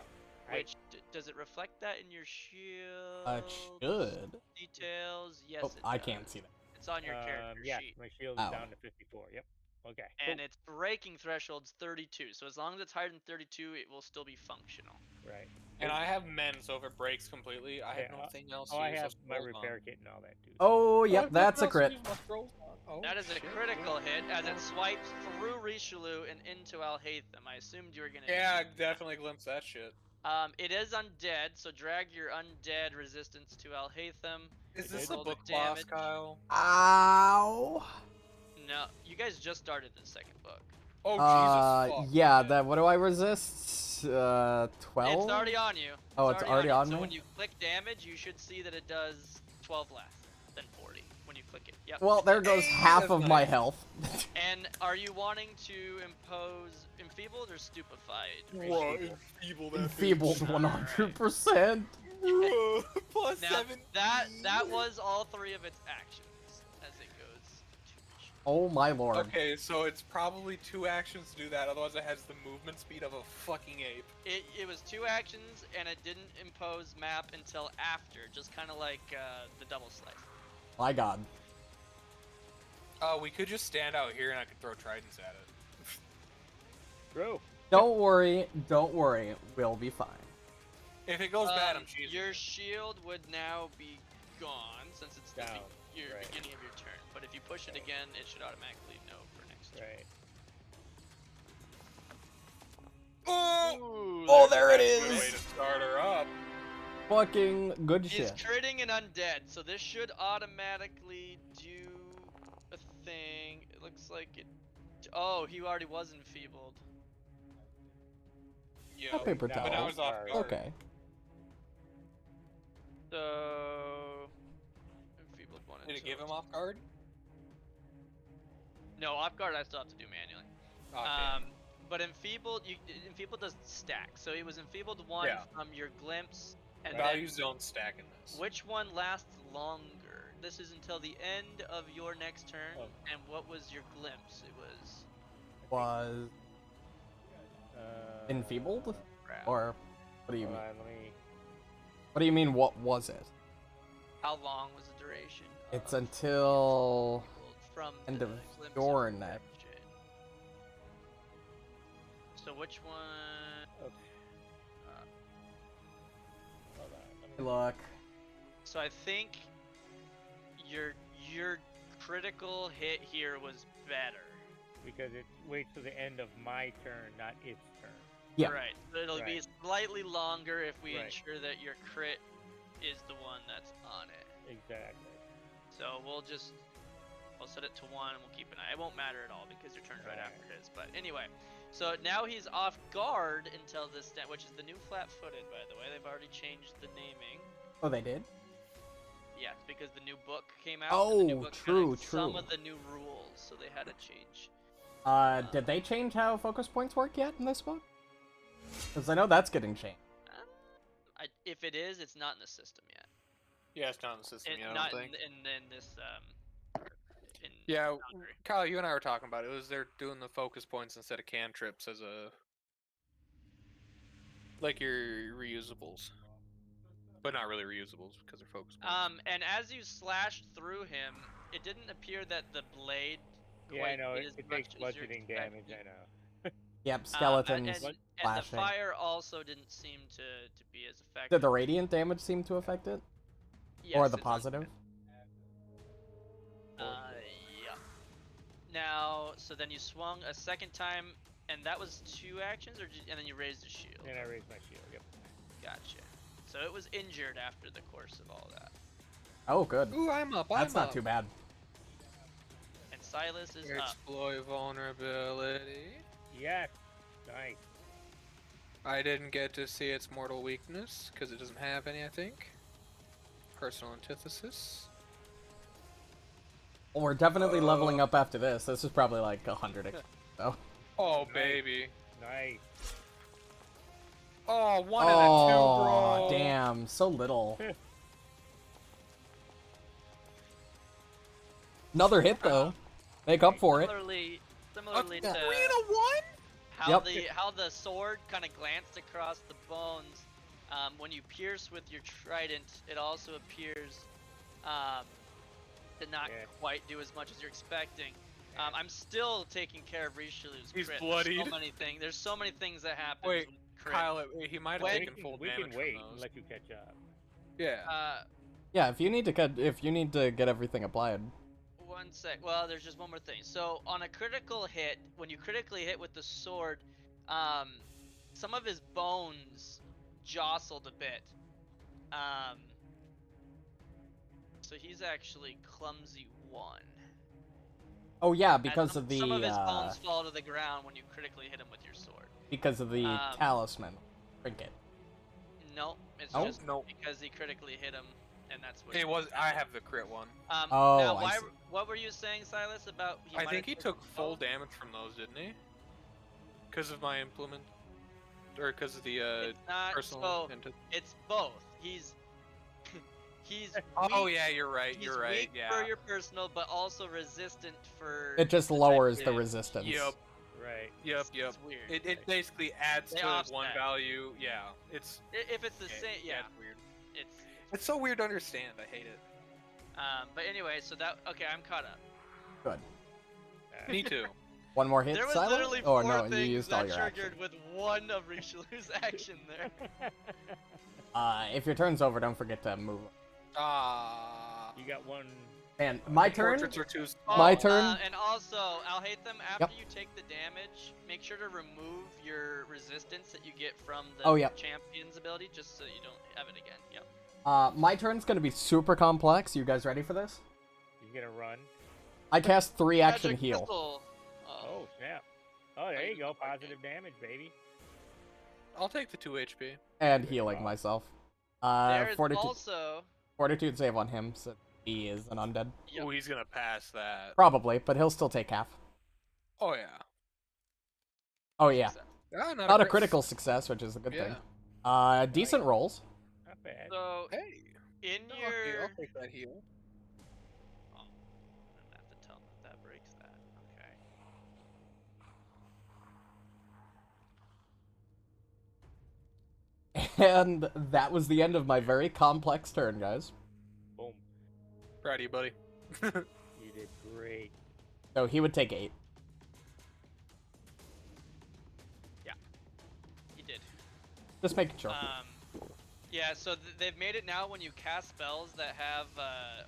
Which does it reflect that in your shield? It should. Details? Yes. Oh, it I does. can't see that. It's on your character Yeah, sheet. my shield is Ow. down to 54. Yep. Okay. And its breaking threshold's 32. So as long as it's higher than 32, it will still be functional. Right. And I have men, so if it breaks completely, I have Yeah, nothing else Oh, to I use have those my scrolls on. repair kit and all that too. Oh, I yep, have that's a nothing else to crit. use my scrolls on. Oh, That is a shit. critical hit as it swipes through Richelieu and into Alhaitham. I assumed you were gonna. Yeah, I definitely glimpsed that shit. It is undead, so drag your undead resistance to Alhaitham. Is It this did? the Roll the book boss, damage. Kyle? Ow. No, you guys just started the second book. Oh, Jesus fuck. Yeah, okay. that, what do I resist? 12? It's already on you. Oh, it's already on So me? when you click damage, you should see that it does 12 less than 40 when you click it. Yep. Well, there goes Hey, half that's of my nice. health. And are you wanting to impose enfeebled or stupefied? Bro, enfeebled that Enfeebled bitch. 100%. Bro, plus Now 17. that was all three of its actions as it goes to Oh my lord. Okay, so it's probably 2 actions to do that, otherwise it has the movement speed of a fucking ape. It was 2 actions and it didn't impose map until after, just kind of like the double slice. My god. We could just stand out here and I could throw tridents at it. True. Don't worry, we'll be fine. If it goes bad, I'm cheesing. Your shield would now be gone since it's the Down, right. beginning of your turn. But if you push it again, it should automatically know for next turn. Right. Oh! Oh, there it That's a good is. way to start her up. Fucking good He's shit. critting an undead, so this should automatically do a thing. It looks like it. Oh, he already was enfeebled. Yeah, A paper Now but towel. now he's off Sorry. guard. Okay. So enfeebled one. Did it until give him off guard? No, off guard I still have to do manually. Oh, damn. But enfeebled, enfeebled does stack. So it was enfeebled 1 Yeah. from your glimpse, and Values don't stack in this. then which one lasts longer? This is until the end of your next turn. Oh. And what was your glimpse? It was Was enfeebled? crap. Or what do you Hold mean? on, let me. What do you mean, what was it? How long was the duration? It's of until enfeebled from end the of glimpse your infection? next. So which one? Okay. Hold on. Let me. Look. So I think your critical hit here was better. Because it waits to the end of my turn, not its turn. Yeah. Right. So it'll be Right. slightly longer if we Right. ensure that your crit is the one that's on it. Exactly. So we'll set it to 1 and we'll keep an eye. It won't matter at all because your turn's right Alright. after his. But anyway, so now he's off guard until this which is the new flat-footed, by the way. They've already changed the naming. Oh, they did? Yes, because the new book came out. and the new Oh, book true, had some true. of the new rules, so they had to change. Did they change how focus points work yet in this book? Because I know that's getting changed. If it is, it's not in the system yet. Yeah, it's not in the system yet, I Not don't think. in this in Yeah, Boundary. Kyle, you and I were talking about it. It was they're doing the focus points instead of cantrips as a like your reusables, but not really reusables because they're focus points. And as you slashed through him, it didn't appear that the blade Yeah, I quite know. did It, as it much takes as you're bludgeoning damage. expecting. I know. Yep, skeletons And the flashing. fire also didn't seem to be as effective. Did the radiant damage seem to affect it? Or Yes, the it- positive? Yeah. Now, so then you swung a second time, and that was 2 actions, and then you raised the shield. Then I raise my shield. Yep. Gotcha. So it was injured after the course of all that. Oh, good. Ooh, I'm up. That's not too bad. And Silas is up. Exploit vulnerability. Yes. Nice. I didn't get to see its mortal weakness because it doesn't have any, I think. Personal antithesis. Well, we're definitely leveling up after this. This is probably like 100 so. Oh, Nice. baby. Nice. Oh, 1 and a 2, Oh, bro. damn. So little. Another hit, though. Make up for it. Similarly A 3 to and a 1? how Yep. how the sword kind of glanced across the bones. When you pierce with your trident, it also appears to not Yeah. quite do as much as you're expecting. I'm still taking care of Richelieu's He's crit. bloodied. There's so many things that happen Wait. when crit. Kyle, he might have When- taken full we damage can wait from and those. let you catch up. Yeah. Yeah, if you need to get everything applied. One sec. Well, there's just one more thing. So on a critical hit, when you critically hit with the sword, some of his bones jostled a bit. So he's actually clumsy 1. Oh yeah, And because of the some of his bones fall to the ground when you critically hit him with your sword. because of the talisman trinket. No, it's Oh, just no. because he critically hit him, and that's what. It was. I have the crit one. Oh, now, I see. what were you saying, Silas? About I might think have he took taken full both? damage from those, didn't he? Because of my implement, or because of the It's not. personal. So intent. it's both. He's he's. Oh weak- yeah, you're right. He's You're right. weak Yeah. for your personal, but also resistant for. It just the lowers the type of- resistance. Yep. Right. Yep. Yep. It's weird. It basically adds They to offset. one value. Yeah. It's. If it's the same, yeah, It's weird. it's. It's so weird to understand. I hate it. But anyway, so that okay, I'm caught up. Good. Me too. One more hit, There was Silas? literally Oh 4 no, you things used all that your triggered action. with one of Richelieu's action there. If your turn's over, don't forget to move. Ah. You got one. And my turn. Portraits are too small. My turn? And also, I'll hate them after Yep. you take the damage. Make sure to remove your resistance that you get from the Oh, yep. champion's ability, just so you don't have it again. Yep. My turn's gonna be super complex. You guys ready for this? You gonna run? I cast 3 action Magic heal. Missile. Oh snap! Oh, there you you go. look like it. Positive damage, baby. I'll take the 2 HP. And healing myself. There's Fortitude, also. fortitude save on him, so he is an undead. Yep. Oh, he's gonna pass that. Probably, but he'll still take half. Oh yeah. Oh yeah. Ah, Not a crit. critical success, which is a good Yeah. thing. Decent rolls. Not bad. So Hey. in No, your. I'll take that heal. Oh, I have to tell them that breaks that. Okay. And that was the end of my very complex turn, guys. Boom. Proud of you, buddy. You did great. So he would take 8. You did. Just making sure. Yeah, so they've made it now when you cast spells that have.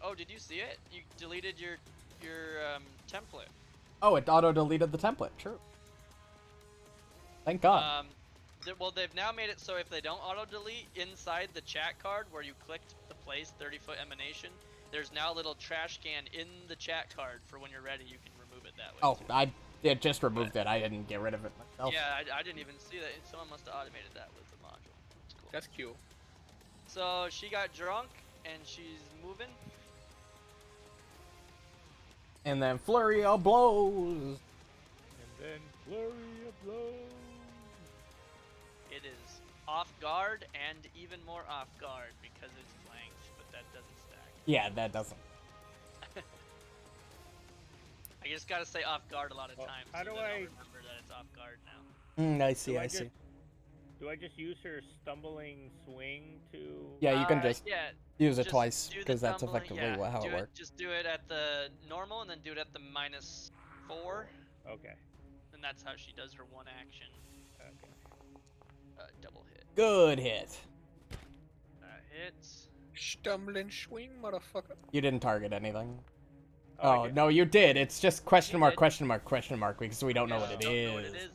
Oh, did you see it? You deleted your template. Oh, it auto-deleted the template. True. Thank God. Well, they've now made it so if they don't auto-delete inside the chat card where you clicked the place 30-foot emanation, there's now a little trash can in the chat card for when you're ready. You can remove it that way. Oh, too. it just removed it. I didn't get rid of it myself. Yeah, I didn't even see that. Someone must have automated that with the module. It's cool. That's cute. So she got drunk and she's moving. And then flurry of blows. And then flurry of blows. It is off guard and even more off guard because it's flanked, but that doesn't stack. Yeah, that doesn't. I just gotta say off guard a lot of Well, times. how so do that I'll I- remember that it's off guard now. I see. Do I I just- see. Do I just use her stumbling swing to? Yeah, you can just yeah, use it just twice do the because that's tumbling, effectively yeah, how do it works. Just do it at the normal and then do it at the -4, Okay. and that's how she does her one action Okay. double hit. Good hit. That hits. Stumbling swing, motherfucker. You didn't target anything. I Oh did. no, you did. It's just question You mark, did. question mark, question mark because we don't know what it Don't know what is. it is.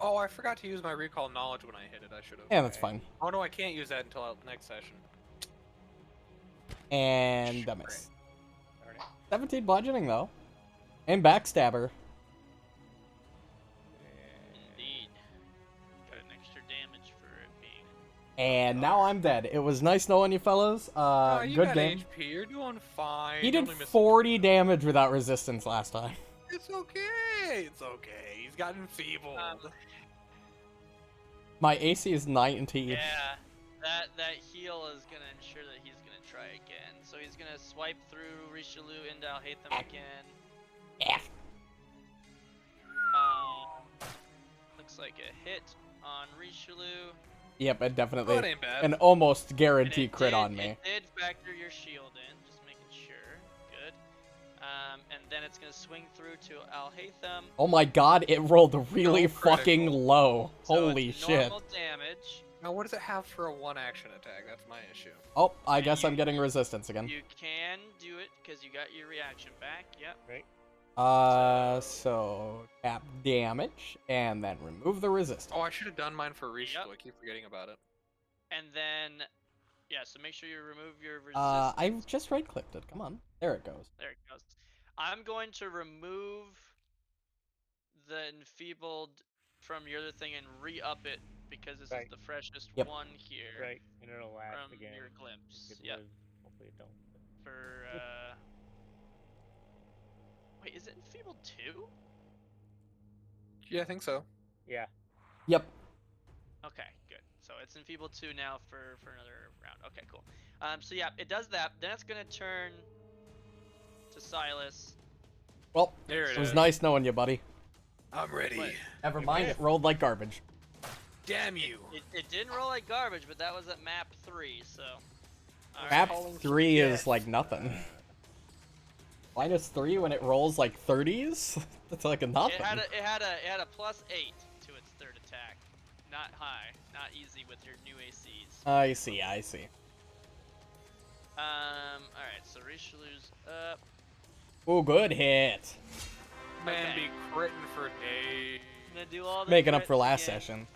Oh, I forgot to use my recall knowledge when I hit it. I should have. Yeah, that's fine. Oh no, I can't use that until next session. And a Shit. miss. Darn it. 17 bludgeoning though, and backstabber. Indeed. Got an extra damage for it being. And now I'm dead. It was nice knowing you fellas. Oh, you Good got game. HP. You're doing fine. He You did only missed- 40 damage without resistance last time. It's okay. It's okay. He's got enfeebled. My AC is 19. Yeah, that heal is gonna ensure that he's gonna try again. So he's gonna swipe through Richelieu into I'll hate them again. Yeah. Looks like a hit on Richelieu. Yep, it Oh, it definitely ain't bad. an almost And guarantee it crit did- on me. It did factor your shield in, just making sure. Good. And then it's gonna swing through to Alhaitham. Oh my god, it rolled really No fucking critical. low. So Holy it's shit. normal damage. Now, what does it have for a 1-action attack? That's my issue. Oh, I guess you- I'm getting resistance again. You can do it because you got your reaction back. Yep. Right. So cap damage and then remove the resistance. Oh, I should have done mine for Rishu. Yep. I keep forgetting about it. And then, yeah. So make sure you remove your resistance. I just right clicked it. Come on. There it goes. There it goes. I'm going to remove the enfeebled from your other thing and re-up it because this Right. is the freshest Yep. one here. Right, and it'll last From again. your glimpse. If it Yep. lives. Hopefully it don't. For wait, is it enfeebled 2? Yeah, I think so. Yeah. Yep. Okay, good. So it's enfeebled 2 now for another round. Okay, cool. So yeah, it does that. Then it's gonna turn to Silas. Well, There it it was is. nice knowing you, buddy. I'm ready. What? Never mind, it rolled like garbage. Damn you. It didn't roll like garbage, but that was at map 3, so. Alright. Map calling 3 for is death. like nothing. -3 when it rolls like 30s? That's like a nothing. It had a +8 to its third attack. Not high, not easy with your new ACs. I see, I see. Alright, so Richelieu's up. Ooh, good hit. Man, Okay. be critting for days. I'm gonna do all the Making up for crits last again. session.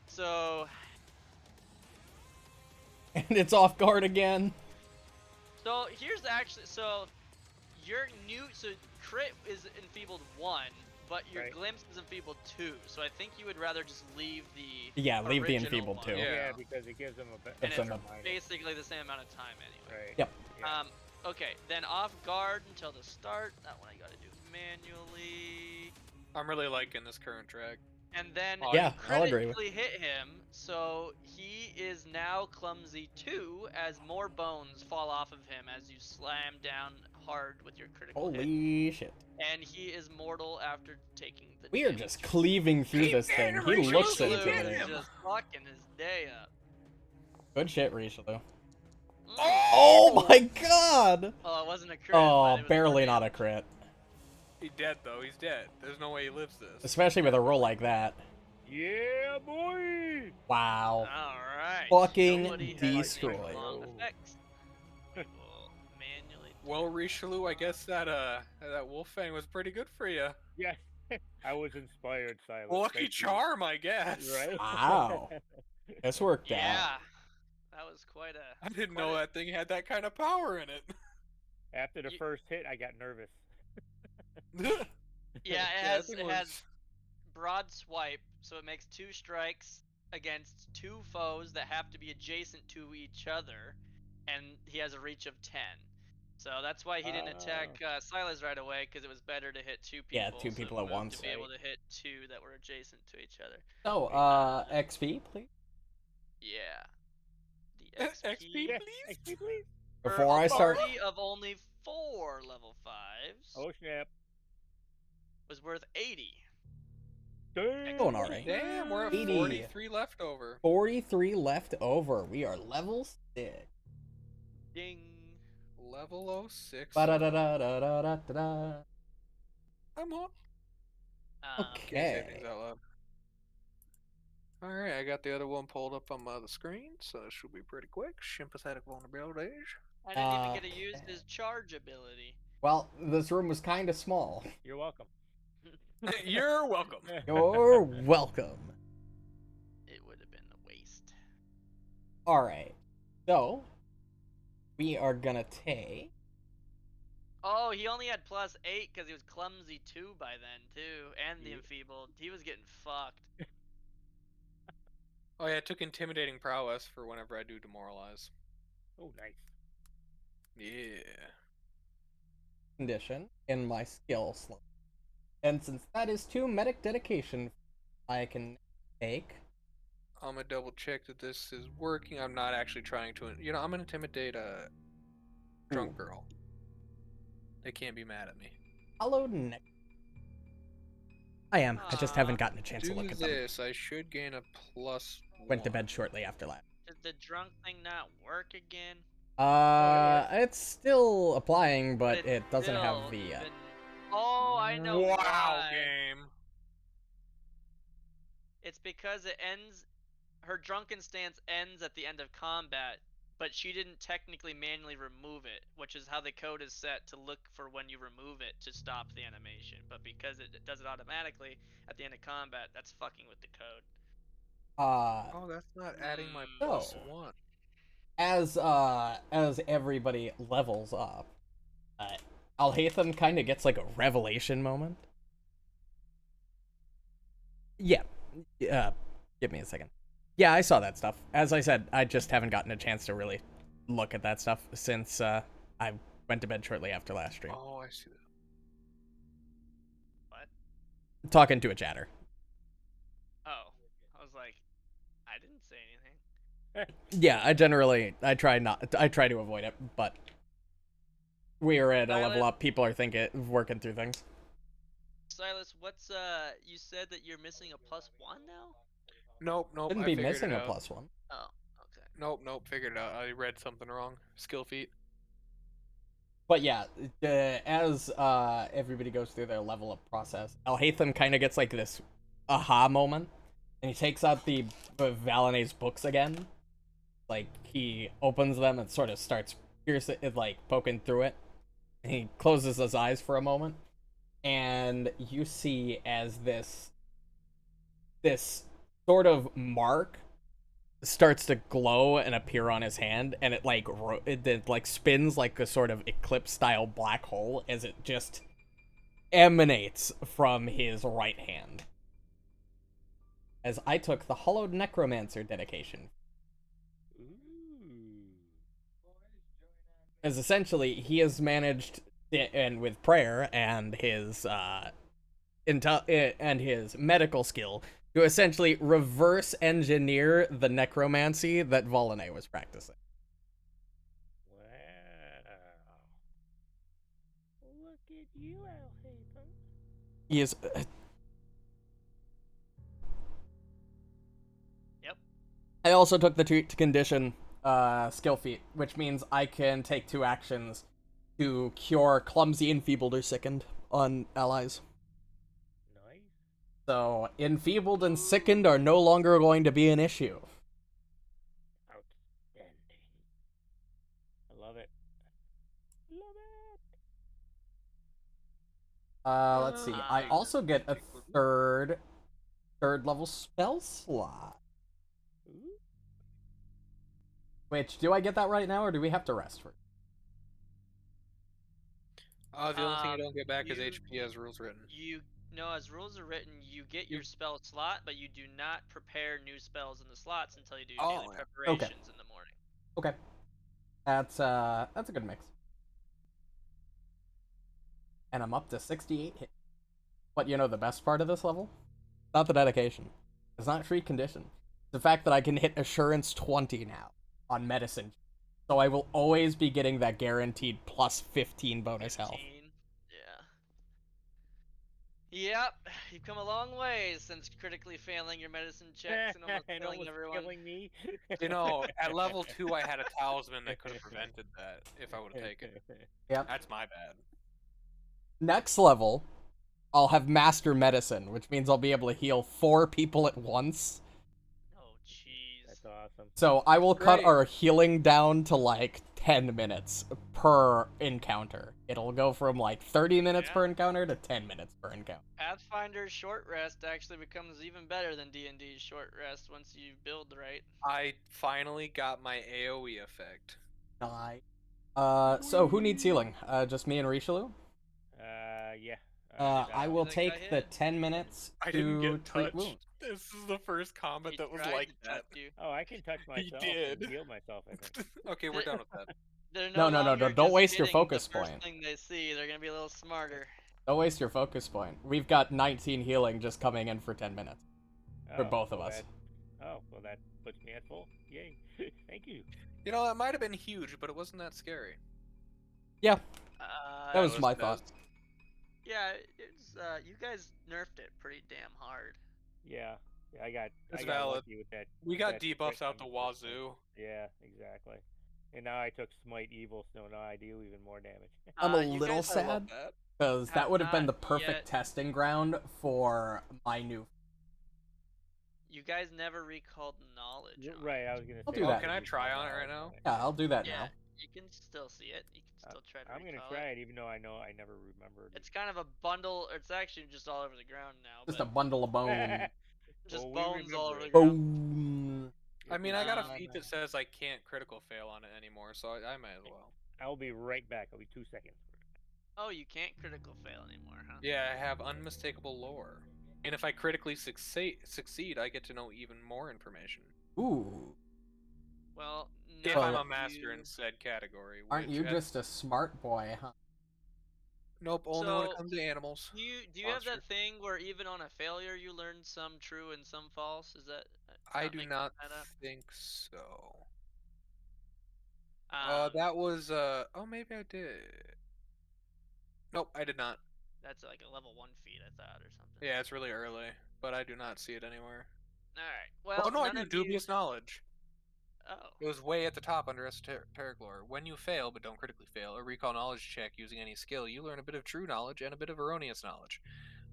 So And it's off guard again. here's actually your new crit is enfeebled 1, but your Right. glimpse is enfeebled 2. So I think you would rather just leave the Yeah, leave the original enfeebled one. too. Yeah. Yeah, because it gives them a better And Gives it's them basically the same amount of time anyway. Right. Yep. Yeah. Okay, then off guard until the start. That one I gotta do manually. I'm really liking this current track. And then Yeah, you I'll agree with- critically hit him, so he is now clumsy 2 as more bones fall off of him as you slam down hard with your critical hit. Holy shit. And he is mortal after taking the We are damage. just cleaving through this thing. He looks Richelieu intimidating. is just fucking his day up. Good shit, Richelieu. Mm. Oh my god! Oh, it wasn't a crit. but Oh, it was barely more not a crit. He's dead though. He's dead. There's no way he lives this. Especially with a roll like that. Yeah, boy. Wow. Alright. Fucking Nobody has any destroyed. long effects. We'll manually Well, Richelieu, I guess that wolf fang was pretty good for you. Yeah. I was inspired, Silas. Lucky Thank you. charm, I guess. Right? Wow. This worked out. Yeah. That was quite a I didn't Quite know a- that thing had that kind of power in it. After the You- first hit, I got nervous. Yeah, that it thing has was- broad swipe, so it makes 2 strikes against 2 foes that have to be adjacent to each other, and he has a reach of 10. So that's why he didn't attack Silas right away, because it was better to hit 2 people. Yeah, 2 so people it at moved once. To be able to hit 2 that were adjacent to each other. So, XP, please? Yeah. The XP. XP, Yeah, please. XP, please. for Before a I start... party of only 4 level 5s Oh, snap. was worth 80. Damn. Going alright. Damn, we're at 80. 43 left over. 43 left over. We are level 6. Ding. Level 06. Ba-da-da-da-da-da-da-da. I'm on. Okay. Can't say things out loud. Alright, I got the other one pulled up on the screen, so it should be pretty quick. Sympathetic vulnerabilities. I didn't even get to use Okay. his charge ability. Well, this room was kind of small. You're welcome. You're welcome. You're welcome. It would have been a waste. Alright. So, we are gonna take... Oh, he only had +8 because he was clumsy 2 by then too, and the Yep. enfeebled. He was getting fucked. Oh yeah, I took intimidating prowess for whenever I do demoralize. Oh, nice. Yeah. condition in my skill slot. And since that is 2 medic dedication, I can take... I'm gonna double check that this is working. I'm not actually trying to. I'm gonna intimidate a drunk girl. They can't be mad at me. Hello, Nick. I am. I just haven't Aw. gotten a chance to Do look at them. this. I should gain a +1. Went to bed shortly after that. Did the drunk thing not work again? It's still applying, but it's it doesn't have still V even. yet. Oh, I know Wow, why. game. It's because it ends. Her drunken stance ends at the end of combat, but she didn't technically manually remove it, which is how the code is set to look for when you remove it to stop the animation. But because it does it automatically at the end of combat, that's fucking with the code. Oh, that's not adding my So, +1. as everybody levels up, Alhaitham kind of gets like a revelation moment. Yeah. Give me a second. Yeah, I saw that stuff. As I said, I just haven't gotten a chance to really look at that stuff since I went to bed shortly after last stream. Oh, I see that. What? Talking to a chatter. Oh, I was like, I didn't say anything. Yeah, I try to avoid it, but we are at a level up. People are working through things. Silas, what's you said that you're missing a +1 now? Nope, Shouldn't I be figured missing it a out. +1. Oh, okay. Nope, figured it out. I read something wrong. Skill feat. But yeah, as everybody goes through their level up process, Alhaitham kind of gets like this aha moment, and he takes out the Valinay's books again. Like he opens them and sort of starts piercing it, like poking through it. And he closes his eyes for a moment, and you see as this sort of mark starts to glow and appear on his hand, and it like spins like a sort of eclipse style black hole as it just emanates from his right hand. As I took the Hollowed Necromancer dedication. Ooh. As essentially he has managed, and with prayer and his and his medical skill, to essentially reverse engineer the necromancy that Volanay was practicing. Wow. Look at you, Alhaitham. He is. Yep. I also took the treat to condition skill feat, which means I can take 2 actions to cure clumsy, enfeebled, or sickened on allies. Nice. So enfeebled and sickened are no longer going to be an issue. Outstanding. I love it. Love it. Let's see. I also get a third level spell slot. Ooh. Which, do I get that right now, or do we have to rest first? The only thing you don't get back is you- HP as rules written. As rules are written, you get your spell slot, but you do not prepare new spells in the slots until you do daily Oh, preparations in the morning. Okay. That's a good mix. And I'm up to 68 hit. But you know the best part of this level? Not the dedication. It's not treat condition. It's the fact that I can hit Assurance 20 now on medicine. So I will always be getting that guaranteed plus 15 bonus health. 15. Yep, you've come a long way since critically failing your medicine checks and almost killing everyone. Killing me. You know, at level 2, I had a talisman that could have prevented that if I would have taken it. Yep. That's my bad. Next level, I'll have Master Medicine, which means I'll be able to heal 4 people at once. Oh, jeez. That's awesome. So I will cut Great. our healing down to like 10 minutes per encounter. It'll go from like 30 minutes per encounter to 10 minutes per encounter. Pathfinder's short rest actually becomes even better than D&D's short rest once you build right. I finally got my AoE effect. Nice. So who needs healing? Just me and Richelieu? Yeah. I will think I take the hit. 10 minutes I didn't to get treat touched. wounds. This is the first combat He that was tried like to that. touch you. Oh, I can touch myself did. and heal myself, I think. Okay, we're done with that. They're No, longer don't just waste your hitting focus the first point. thing they see. They're gonna be a little smarter. Don't waste your focus point. We've got 19 healing just coming in for 10 minutes. For both of us. Well, that puts me at full. Yay. Thank you. You know, that might have been huge, but it wasn't that scary. Yeah, that was was my the thought. best. Yeah, it's you guys nerfed it pretty damn hard. Yeah. I got It's I got valid. lucky with that. We with got that debuffs crit out the on the first one. wazoo. Yeah, exactly. And now I took Smite Evil, so now I deal even more damage. I'm a You little guys I love sad that. because that have would have been not the perfect yet- testing ground for my new. You guys never recalled knowledge. On Right, it. I was gonna I'll say. do that. Can I you try call on it right knowledge now? Yeah, I'll do that Yeah, now. you can still see it. You can still try to I'm gonna recall try it. it, even though I know I never remembered. It's kind of a bundle. It's actually just all over the ground now. Just but a bundle of bone. just Well, we bones all over remember the it. ground. Boom. I mean, I got a Um, feat that says I can't critical fail on it anymore, so I might as well. I'll be right back. I'll be 2 seconds. Oh, you can't critical fail anymore, huh? Yeah, I have unmistakable lore. And if I critically succeed, I get to know even more information. Ooh. Well, If now I'm Well, a master you... in said category. Aren't which you at- just a smart boy, huh? Nope, only when it So, comes to animals. do you have that Monsters. thing where even on a failure you learn some true and some false? Is that I not do making not that up? think so. Um, That was oh, maybe I did. Nope, I did not. that's like a level 1 feat, I thought, or something. Yeah, it's really early, but I do not see it anywhere. All right. Well, Oh no, I none do. of you. Dubious knowledge. Oh. It was way at the top under esoteric lore. When you fail, but don't critically fail, a recall knowledge check using any skill, you learn a bit of true knowledge and a bit of erroneous knowledge.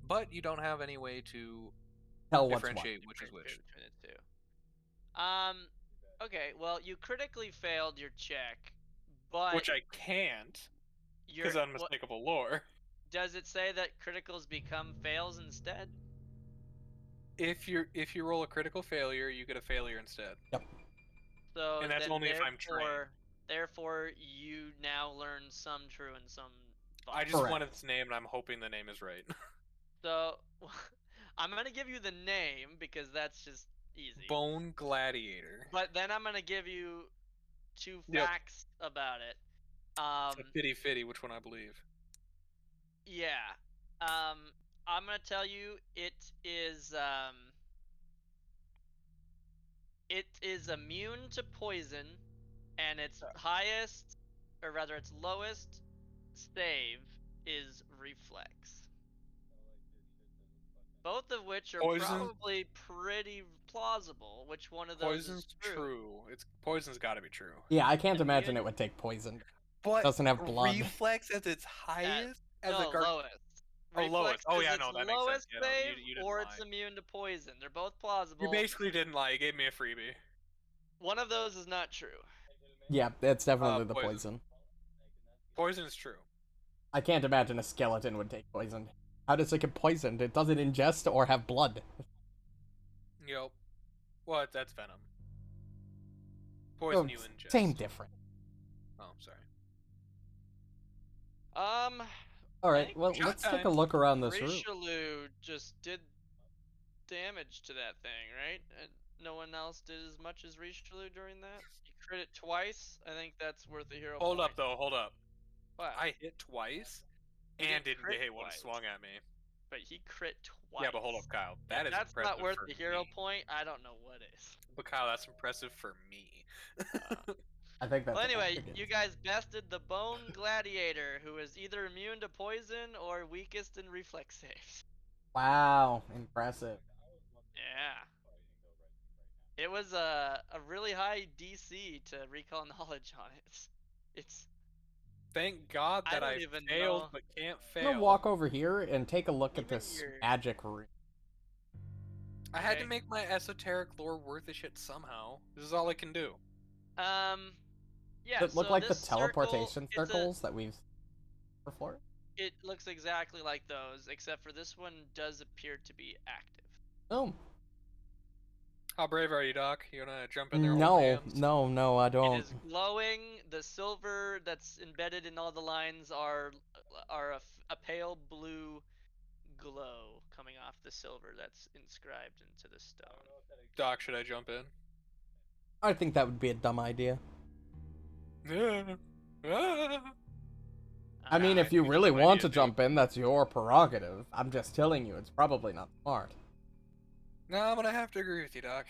But you don't have any way to Tell what's what. differentiate which is which. Between the two. Okay. Well, you critically failed your check, but Which I can't, because your unmistakable lore. does it say that criticals become fails instead? If you roll a critical failure, you get a failure instead. Yep. So And that's then only if I'm trained. Therefore, you now learn some true and some false. I just Correct. wanted its name, and I'm hoping the name is right. So I'm gonna give you the name because that's just easy. Bone Gladiator. But then I'm gonna give you 2 Yep. facts about it. It's a fitty fitty, which one I believe. Yeah. I'm gonna tell you it is immune to poison, and its highest, or rather its lowest save is reflex. Both of which are Poison- probably pretty plausible. Which one of those Poison's is true? Poison's got to be true. Yeah, I can't Immune? imagine it would take poison. But Doesn't have blood. reflex as its highest as No, a guard. lowest. Oh, lowest. Oh, is yeah, its no, that makes sense. lowest Yeah, no, save, you didn't or lie. it's immune to poison. They're both plausible. You basically didn't lie. You gave me a freebie. One of those is not true. Yeah, it's definitely the poison. poison. Poison is true. I can't imagine a skeleton would take poison. How does it get poisoned? It doesn't ingest or have blood. Yep. Well, that's venom. Poison Oh, you ingest. same difference. Oh, sorry. All right, think well, shot let's take a time. look around this room. Richelieu just did damage to that thing, right? And no one else did as much as Richelieu during that. He crit it twice. I think that's worth a hero Hold point. up, though. Hold up. What? I hit twice He and didn't didn't get crit hit when twice. swung at me. But he crit twice. Yeah, but hold up, Kyle. If That is that's impressive not worth for the hero me. point. I don't know what is. But Kyle, that's impressive for me. I think that's. Well, anyway, significant. you guys bested the Bone Gladiator, who is either immune to poison or weakest in reflex saves. Wow, impressive. Yeah. It was a really high DC to recall knowledge on it. It's Thank God I that don't I even failed know. but can't I'm gonna fail. walk over here and take a look at Even this your- magic room. I had to Okay. make my esoteric lore worth a shit somehow. This is all I can do. Yeah. Does it look so like the this circle, teleportation it's a- circles that we've before? It looks exactly like those, except for this one does appear to be active. Oh, How brave are you, Doc? You wanna jump in there? hold no, hands? no, I It don't. is glowing. The silver that's embedded in all the lines are a pale blue glow coming off the silver that's inscribed into the stone. Doc, should I jump in? I think that would be a dumb idea. I mean, I if you think it's a really good want idea, to jump in, that's your prerogative. I'm just telling you, it's probably not smart. No, I'm gonna have to agree with you, Doc.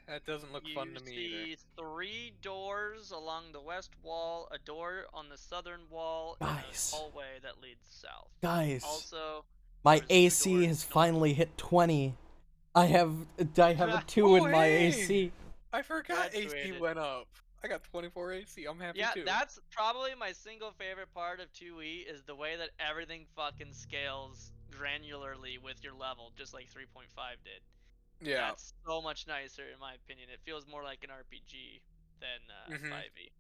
That doesn't look fun to me see either. 3 doors along the west wall, a door on the southern wall, Guys. and a hallway that leads south. Guys, Also, my there's 2 AC doors has north. finally hit 20. I have a 2 Oh, in my hey! AC. I forgot AC Graduated. went up. I got 24 AC. I'm happy Yeah, too. that's probably my single favorite part of 2E is the way that everything fucking scales granularly with your level, just like 3.5 did. Yeah. That's so much nicer in my opinion. It feels more like an RPG than Mhm. 5E.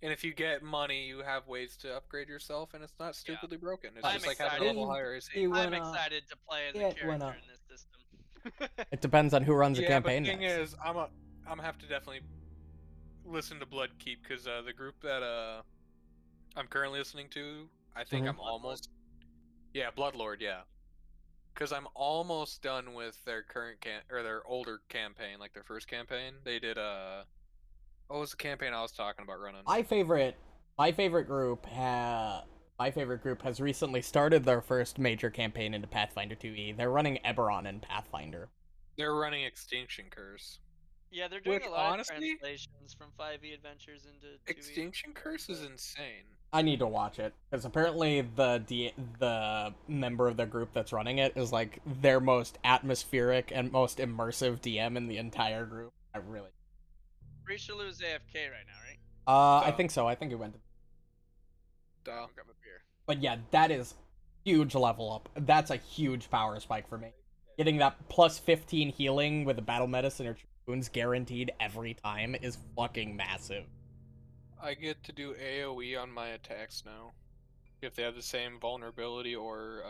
And if you get money, you have ways to upgrade yourself, and it's not stupidly broken. It's I'm just like having a level excited. higher AC. You I'm wanna excited to play as a get one character up. in this system. It depends on who runs the Yeah, but campaign thing next. is, I'm gonna have to definitely listen to Bloodkeep because the group that I'm currently listening to, I think Mhm. I'm almost. Yeah, Bloodlord. Yeah. Because I'm almost done with their current or their older campaign, like their first campaign. They did what was the campaign I was talking about running? My favorite group has recently started their first major campaign into Pathfinder 2e. They're running Eberron in Pathfinder. They're running Extinction Curse. Yeah, they're doing Which a lot of honestly, translations from 5e adventures into 2e. Extinction Curse is insane. I need to watch it because apparently the member of the group that's running it is like their most atmospheric and most immersive DM in the entire group. I really. Richelieu's AFK right now, right? I Duh. think so. I think it went. Duh. I'll grab a beer. But yeah, that is huge level up. That's a huge power spike for me. Getting that plus 15 healing with a battle medicine or wounds guaranteed every time is fucking massive. I get to do AoE on my attacks now. If they have the same vulnerability or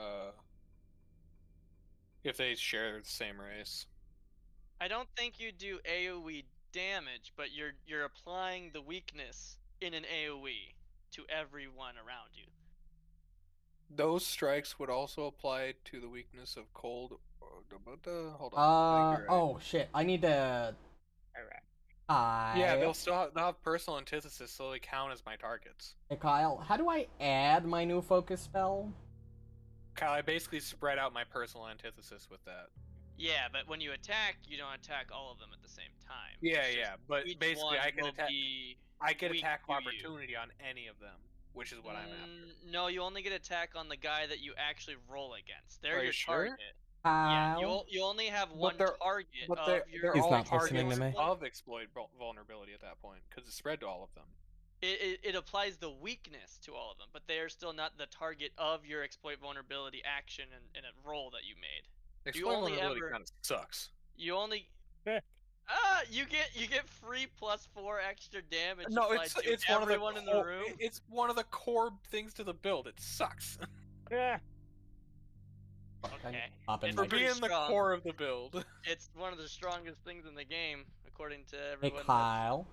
if they share the same race. I don't think you do AoE damage, but you're applying the weakness in an AoE to everyone around you. Those strikes would also apply to the weakness of cold. Hold on. I think you're right. Oh shit. I need to. Alright. Yeah, they'll have personal antithesis, so they count as my targets. Hey Kyle, how do I add my new focus spell? Kyle, I basically spread out my personal antithesis with that. Yeah, but when you attack, you don't attack all of them at the same time. Yeah, It's just yeah, but each basically one I can will attack. be I get weak attack to you. opportunity on any of them, which is what I'm after. No, you only get attack on the guy that you actually roll against. They're Are you your sure? target. Yeah, you only have one target But of your. they're He's all not listening to targets me. of exploit vulnerability at that point because it's spread to all of them. It applies the weakness to all of them, but they are still not the target of your exploit vulnerability action and a roll that you made. Exploit vulnerability kind of sucks. You only you get free +4 extra damage No, applied to it's everyone in the room. It's one of the core things to the build. It sucks. Yeah. Okay. It's For pretty being the strong. core of the build. It's one of the strongest things in the game, according to Hey everyone. Kyle,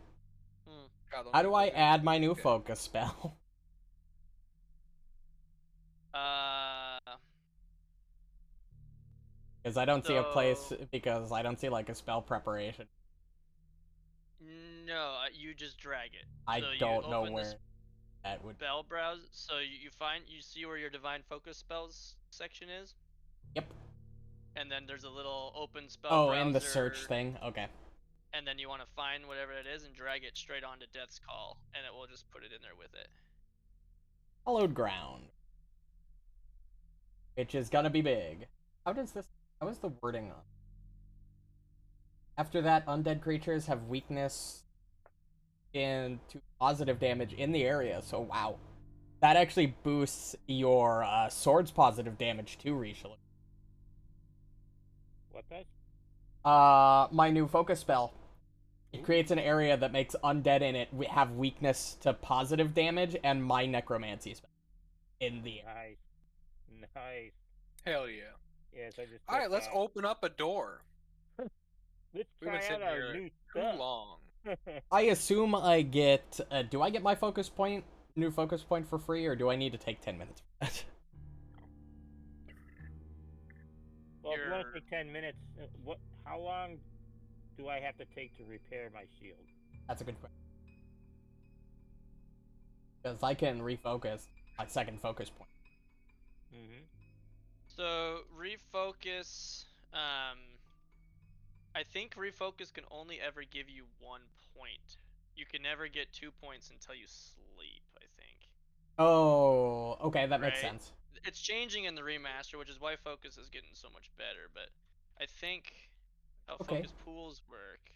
God, how do I add my new focus spell? Because I don't see a place. Because I don't see like a spell preparation. No, you just drag it. I So you don't know open the where that would. spell browser. So you see where your divine focus spells section is. Yep. And then there's a little open spell Oh, browser. in the search thing. Okay. And then you want to find whatever it is and drag it straight onto Death's Call, and it will just put it in there with it. Hallowed ground. Which is gonna be big. How is the wording on? After that, undead creatures have weakness to positive damage in the area, so wow. That actually boosts your sword's positive damage too, Richelieu. What does? My new focus spell. It creates an area that makes undead in it have weakness to positive damage and my necromancy spell in the area. Nice. Hell yeah. Yes, I just. All right, let's open up a door. Let's We've been try out sitting our here new too stuff. long. I assume I get. Do I get my new focus point for free, or do I need to take 10 minutes for that? Well, if you want to take 10 minutes, how long do I have to take to repair my shield? That's a good question. Because I can refocus my second focus point. Mm-hmm. So refocus. I think refocus can only ever give you 1 point. You can never get 2 points until you sleep, I think. Oh, okay, that makes Right? sense. It's changing in the remaster, which is why focus is getting so much better, but I think how Okay. focus pools work.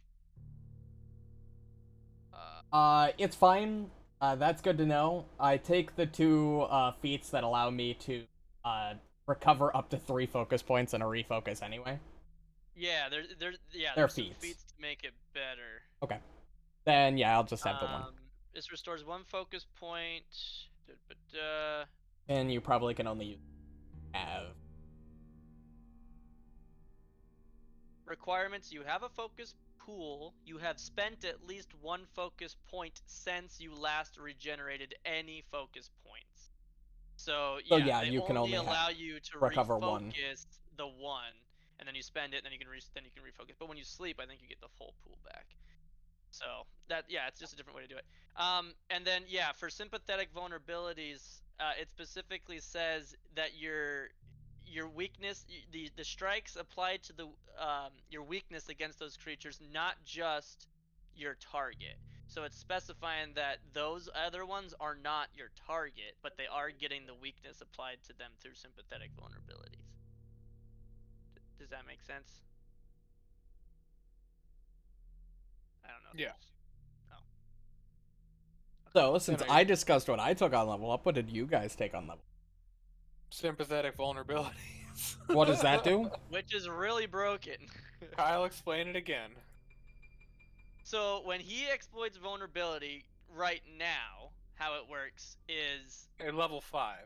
It's fine. That's good to know. I take the two feats that allow me to recover up to 3 focus points and a refocus anyway. Yeah, They're there's some feats. feats to make it better. Okay. Then yeah, I'll just have the one. This restores 1 focus point. And you probably can only have Requirements: you have a focus pool. You have spent at least 1 focus point since you last regenerated any focus points. So So yeah, yeah, they you can only only allow you to recover 1. refocus the 1, and then you spend it, and then you can refocus. But when you sleep, I think you get the full pool back. So it's just a different way to do it. And then yeah, for sympathetic vulnerabilities, it specifically says that your weakness, the strikes applied to the your weakness against those creatures, not just your target. So it's specifying that those other ones are not your target, but they are getting the weakness applied to them through sympathetic vulnerabilities. Does that make sense? I don't know. Yeah. So, since no, I discussed what I took on level up, what did you guys take on level? Sympathetic vulnerabilities. What does that do? Which is really broken. Kyle, explain it again. So when he exploits vulnerability right now, how it works is At level 5.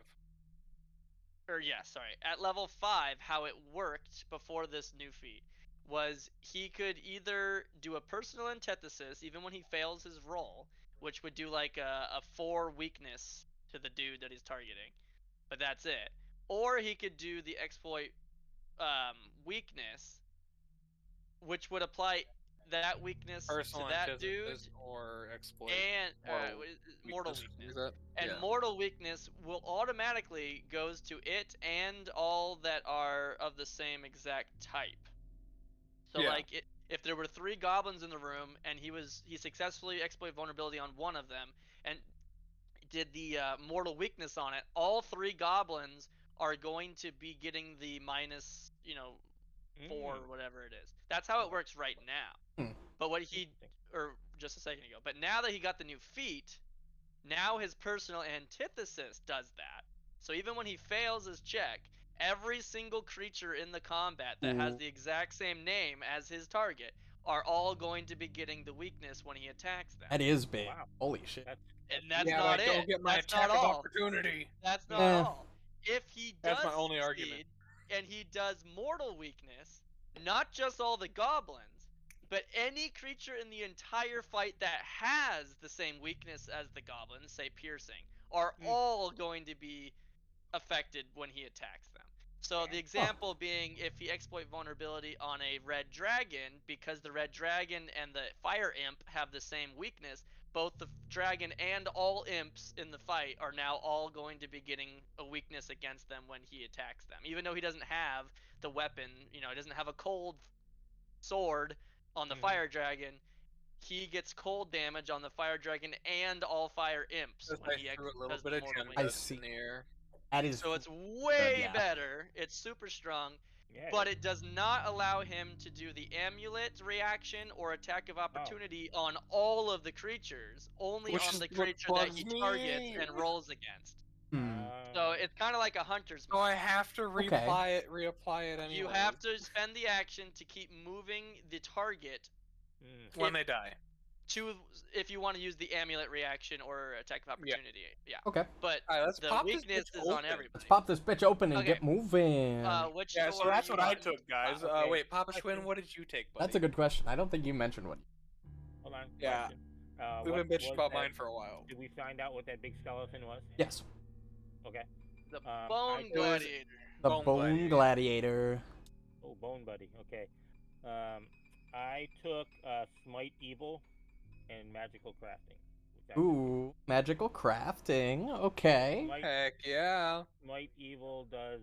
at level 5, how it worked before this new feat was he could either do a personal antithesis even when he fails his roll, which would do like a 4 weakness to the dude that he's targeting, but that's it. Or he could do the exploit weakness, which would apply that weakness Personal to that dude antithesis or exploit. and mortal weakness. And mortal weakness will automatically goes to it and all that are of the same exact type. So like if there were 3 goblins in the room and he successfully exploited vulnerability on one of them and did the mortal weakness on it, all 3 goblins are going to be getting the minus 4 or whatever it is. That's how it works right now. But what he, or just a second ago, but now that he got the new feat, now his personal antithesis does that. So even when he fails his check, every single creature in the combat that has the exact same name as his target are all going to be getting the weakness when he attacks them. That is big. Wow. Holy shit. And that's not it. Don't get my That's attack not of all. opportunity. That's not all. If he does That's my only succeed, argument. and he does mortal weakness, not just all the goblins, but any creature in the entire fight that has the same weakness as the goblins, say piercing, are all going to be affected when he attacks them. So the example being if he exploit vulnerability on a red dragon, because the red dragon and the fire imp have the same weakness, both the dragon and all imps in the fight are now all going to be getting a weakness against them when he attacks them. Even though he doesn't have the weapon, he doesn't have a cold sword on the fire dragon, he gets cold damage on the fire dragon and all fire imps when he threw a little does bit the of mortal gem weakness. dust in the air. That is So it's way yeah. better. It's super strong. Yeah, But it does not allow him to do the amulet reaction or attack of opportunity on all of the creatures, only on the creature that he targets and rolls against. So it's kind of like a hunter's So mark. I have to reapply it anyway. You have to spend the action to keep moving the target when they die. If you want to use the amulet reaction or attack of opportunity. Yeah. Okay. But the weakness is on everybody. Let's pop this bitch open and get moving. So that's what I took, guys. Wait, Papa Schwinn, what did you take, buddy? That's a good question. I don't think you mentioned what. Hold on. Yeah. We've been bitching about mine for a while. Did we find out what that big skeleton was? Yes. Okay. The Bone Gladiator. The Bone Gladiator. Oh, Bone Buddy. Okay. I took Smite Evil and Magical Crafting. Ooh, magical crafting. Okay. Heck yeah. Smite Evil does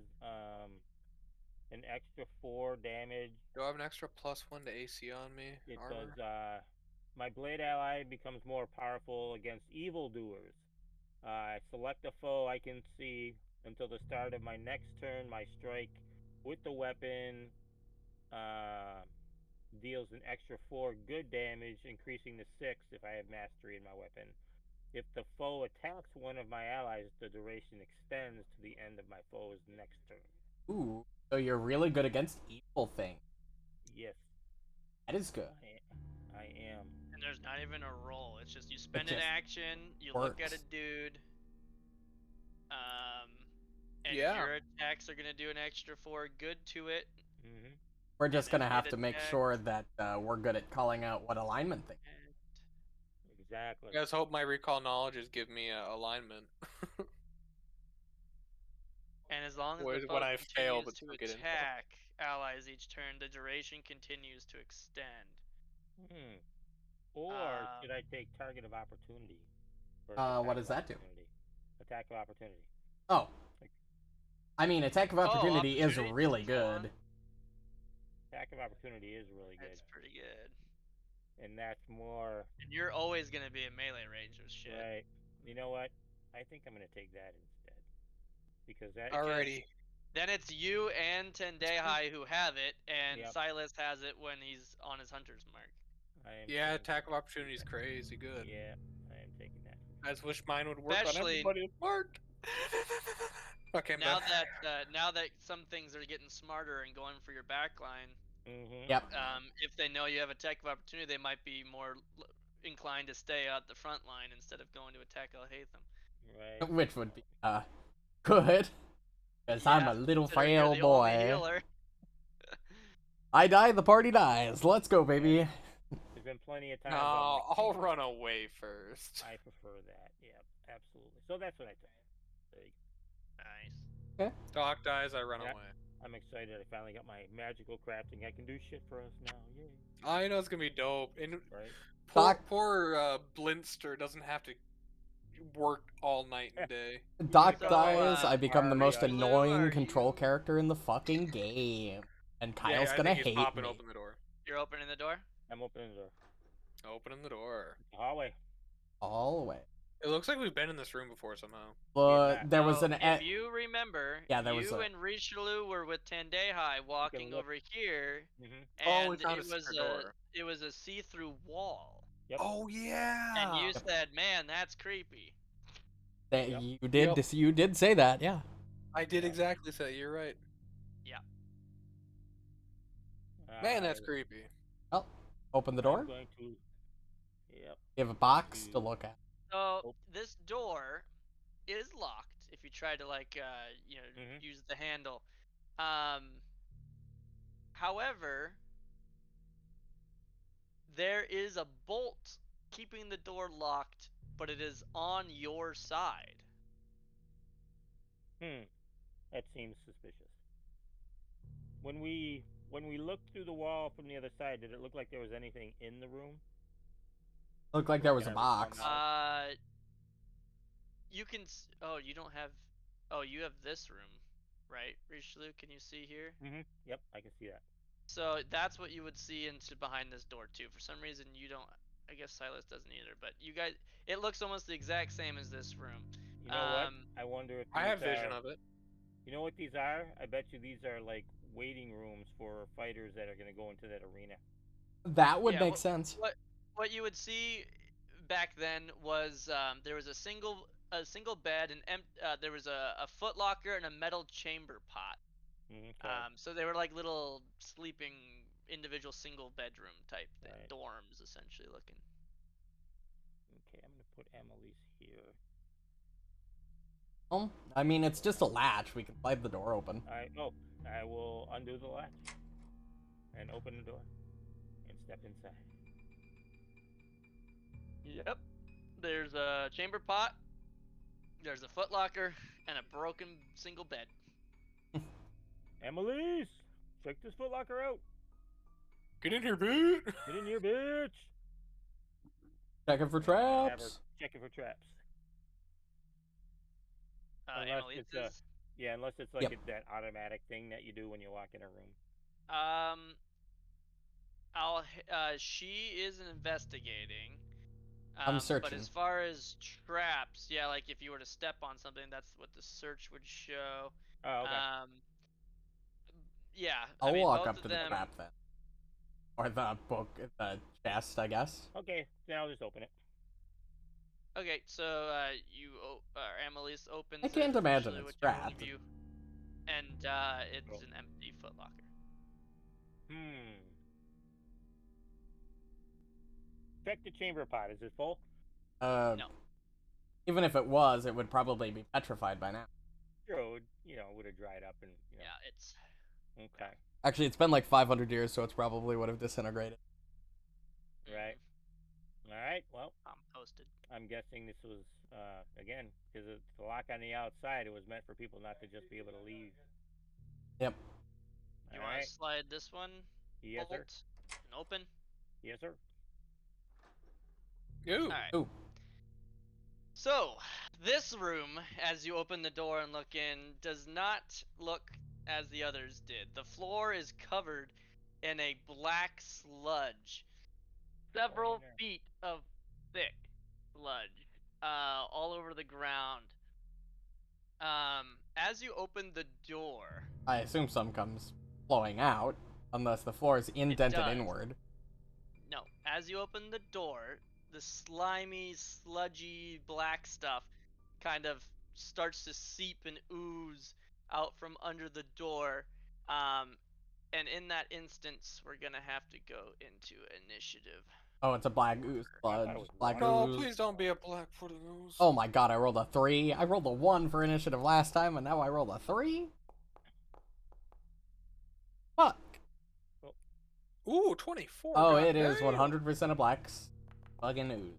an extra 4 damage. Do I have an extra +1 to AC on me? It does. My blade ally becomes more powerful against evildoers. I select a foe I can see until the start of my next turn. My strike with the weapon deals an extra 4 good damage, increasing to 6 if I have mastery in my weapon. If the foe attacks one of my allies, the duration extends to the end of my foe's next turn. Ooh, so you're really good against evil things. Yes, That is good. I am. And there's not even a roll. It's just you spend an just action, you look at a works. dude, and Yeah. your attacks are gonna do an extra 4 good to it. Mm-hmm. We're just And gonna if have it to make attacks- sure that we're good at calling out what alignment thing. Exactly. I just hope my recall knowledge give me alignment. And as long as When the foe I fail, continues but to still get info. attack allies each turn, the duration continues to extend. Or should I take target of opportunity? What does that do? Attack of opportunity. Oh. I mean, attack of opportunity is opportunity really turns on. good. Attack of opportunity is really good. That's pretty good. And that's more. And you're always gonna be in melee range with shit. Right. You know what? I think I'm gonna take that instead. Because that. Alrighty. Then it's you and Tendehai who have it, and Yep. Silas has it when he's on his hunter's mark. Yeah, attack of opportunity is crazy good. Yeah, I am taking that. I just wish mine would work Especially- on everybody at work. Okay, Now that some things are getting smarter and going for your backline, Mm-hmm. Yep. if they know you have attack of opportunity, they might be more inclined to stay at the front line instead of going to attack Al-Haytham. Right. Which would be good. Because I'm a little considering you're frail the only boy. healer. I die, the party dies. Let's go, baby. There's been plenty of times. No, I'll run away first. I prefer that. Yep, absolutely. So that's what I took. There you Nice. Okay. Doc dies, I run Yeah. away. I'm excited. I finally got my magical crafting. I can do shit for us now. Yay! I know it's gonna be dope. And Right. poor Blinster doesn't have to work all night and day. Doc So, dies, I become the most Lou, annoying are control you- character in the fucking game. And Yeah, Kyle's I gonna think he's hate popping me. open the door. You're opening the door? I'm opening the door. Opening the door. Hallway. All the way. It looks like we've been in this room before somehow. But there was So, an... if you remember, Yeah, there was you a- and Richelieu were with Tendehai walking look. over here, Mm-hmm. Oh, we and found a it was secret door. it was a see-through wall. Yep. Oh yeah. And you said, "Man, that's creepy." That Yep. you did say that, yeah. I did exactly say. You're right. Man, that's creepy. Well, open the door. I'm going to. Yep. You have a box to look at. So Oh. this door is locked. If you try to Mhm. use the handle. However, there is a bolt keeping the door locked, but it is on your side. That seems suspicious. When we looked through the wall from the other side, did it look like there was anything in the room? Looked like there was a Yeah, box. You can. Oh, you don't have. Oh, you have this room, right, Richelieu? Can you see here? Mm-hmm. Yep, I can see that. So that's what you would see into behind this door too. For some reason, you don't. I guess Silas doesn't either. But you guys, it looks almost the exact same as this room. You know what? I wonder if I have these vision are- of it. You know what these are? I bet you these are like waiting rooms for fighters that are going to go into that arena. That would Yeah, make sense. What you would see back then was there was a single bed and there was a foot locker and a metal chamber pot. Mm-hmm. So they were like little sleeping individual single bedroom type thing, Right. dorms essentially looking. Okay, I'm going to put Emily's here. Well, I mean, it's just a latch. We can slide the door open. I will undo the latch and open the door and step inside. Yep. There's a chamber pot. There's a foot locker and a broken single bed. Emily's, check this foot locker out. Get in here, bitch. Get in here, bitch. Checking for Have her traps. checking for traps. Unless it's unless it's like Yep. that automatic thing that you do when you walk in a room. She is investigating. I'm But searching. as far as traps, yeah, like if you were to step on something, that's what the search would show. Oh, okay. Yeah. I'll I mean, walk both up of to the them, trap then. Or the book, the chest, I guess. Okay, then I'll just open it. Okay, so Amelise opens I can't it, imagine officially, it's whichever one of strapped. you, and it's Cool. an empty footlocker. Check the chamber pot. Is it full? No. Even if it was, it would probably be petrified by now. Sure, it would, would have dried up and, Yeah, it's Okay. Actually, it's been like 500 years, so it's probably would have disintegrated. Right. All right. Well, composted. I'm guessing this was, again, because it's the lock on the outside. It was meant for people not to just be able to leave. Yep. You All want right. to slide this one? Yes, sir. Bolt and open. Yes, sir. Ooh. All right. Ooh. So, this room, as you open the door and look in, does not look as the others did. The floor is covered in a black sludge. Several feet of thick sludge all over the ground. As you open the door... I assume some comes flowing out, unless the floor is indented inward. No, as you open the door, the slimy, sludgy, black stuff kind of starts to seep and ooze out from under the door. And in that instance, we're gonna have to go into initiative. Oh, it's a black ooze sludge. Black No, ooze. please don't be a black pudding ooze. Oh my god, I rolled a 3. I rolled a 1 for initiative last time, and now I rolled a 3? Fuck. Ooh, 24. Oh, God it is damn. 100% a black fucking ooze.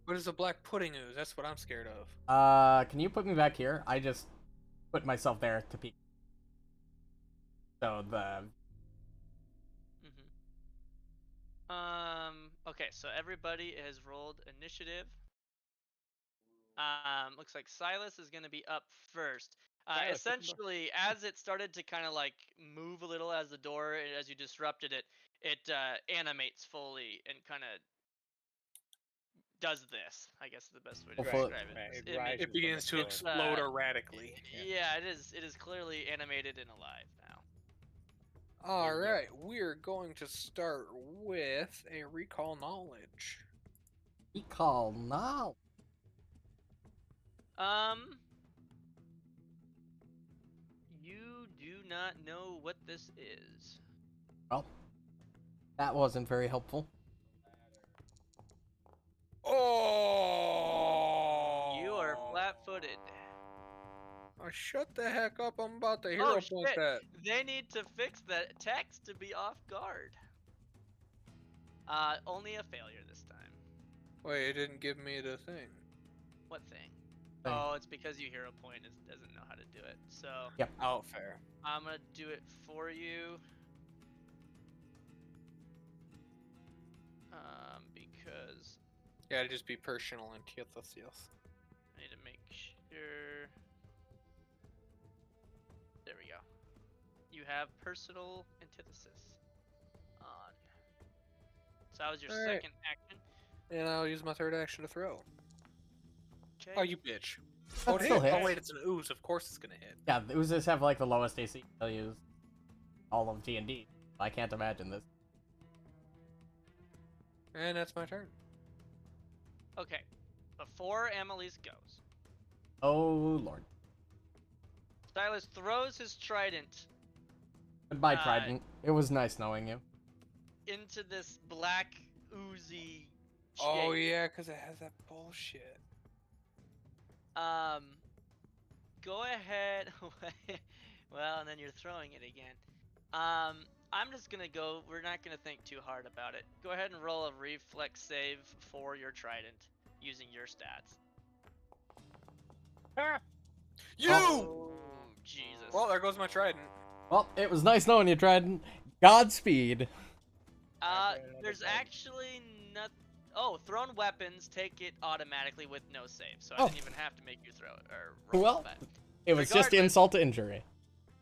What is a black pudding ooze? That's what I'm scared of. Can you put me back here? I just put myself there to peek. So the... Okay, so everybody has rolled initiative. Looks like Silas is gonna be up first. Silas, Essentially, as it started to kind of like move a little as the door, as you disrupted it, it animates fully and kind of does this. I guess is the best way to Right, describe it. right, It makes- It begins to it's, explode erratically. Yeah, it is. It is clearly animated and alive now. Alright, we're going to start with a recall knowledge. Recall now. You do not know what this is. Well, that wasn't very helpful. Oh! You are flat-footed. Oh, shut the heck up! I'm about to hero point shit. that. They need to fix that text to be off guard. Only a failure this time. Wait, it didn't give me the thing. What thing? Thing. Oh, it's because you hero point doesn't know how to do it. So Yep. Oh, fair. I'm gonna do it for you. Because Yeah, it'd just be personal antithesis. I need to make sure. There we go. You have personal antithesis on. So that was your Alright. second action. And I'll use my third action to throw. Okay. Oh, you bitch. That Oh, it still hit. Oh, hits. wait, it's an ooze. Of course it's gonna hit. Yeah, the oozes have like the lowest AC values all of D&D. I can't imagine this. And that's my turn. Okay. Before Amelise goes, Oh lord. Silas throws his trident Goodbye, Trident. It was nice knowing you. into this black oozy Oh, shape. yeah, because it has that bullshit. Go ahead. Well, and then you're throwing it again. I'm just gonna go. We're not gonna think too hard about it. Go ahead and roll a reflex save for your trident using your stats. You! Oh, Jesus. Well, there goes my trident. Well, it was nice knowing you, Trident. Godspeed. There's actually not. Oh, thrown weapons take it automatically with no save, so I Oh. didn't even have to make you throw it or roll Well, that. it was just Regardless- insult to injury.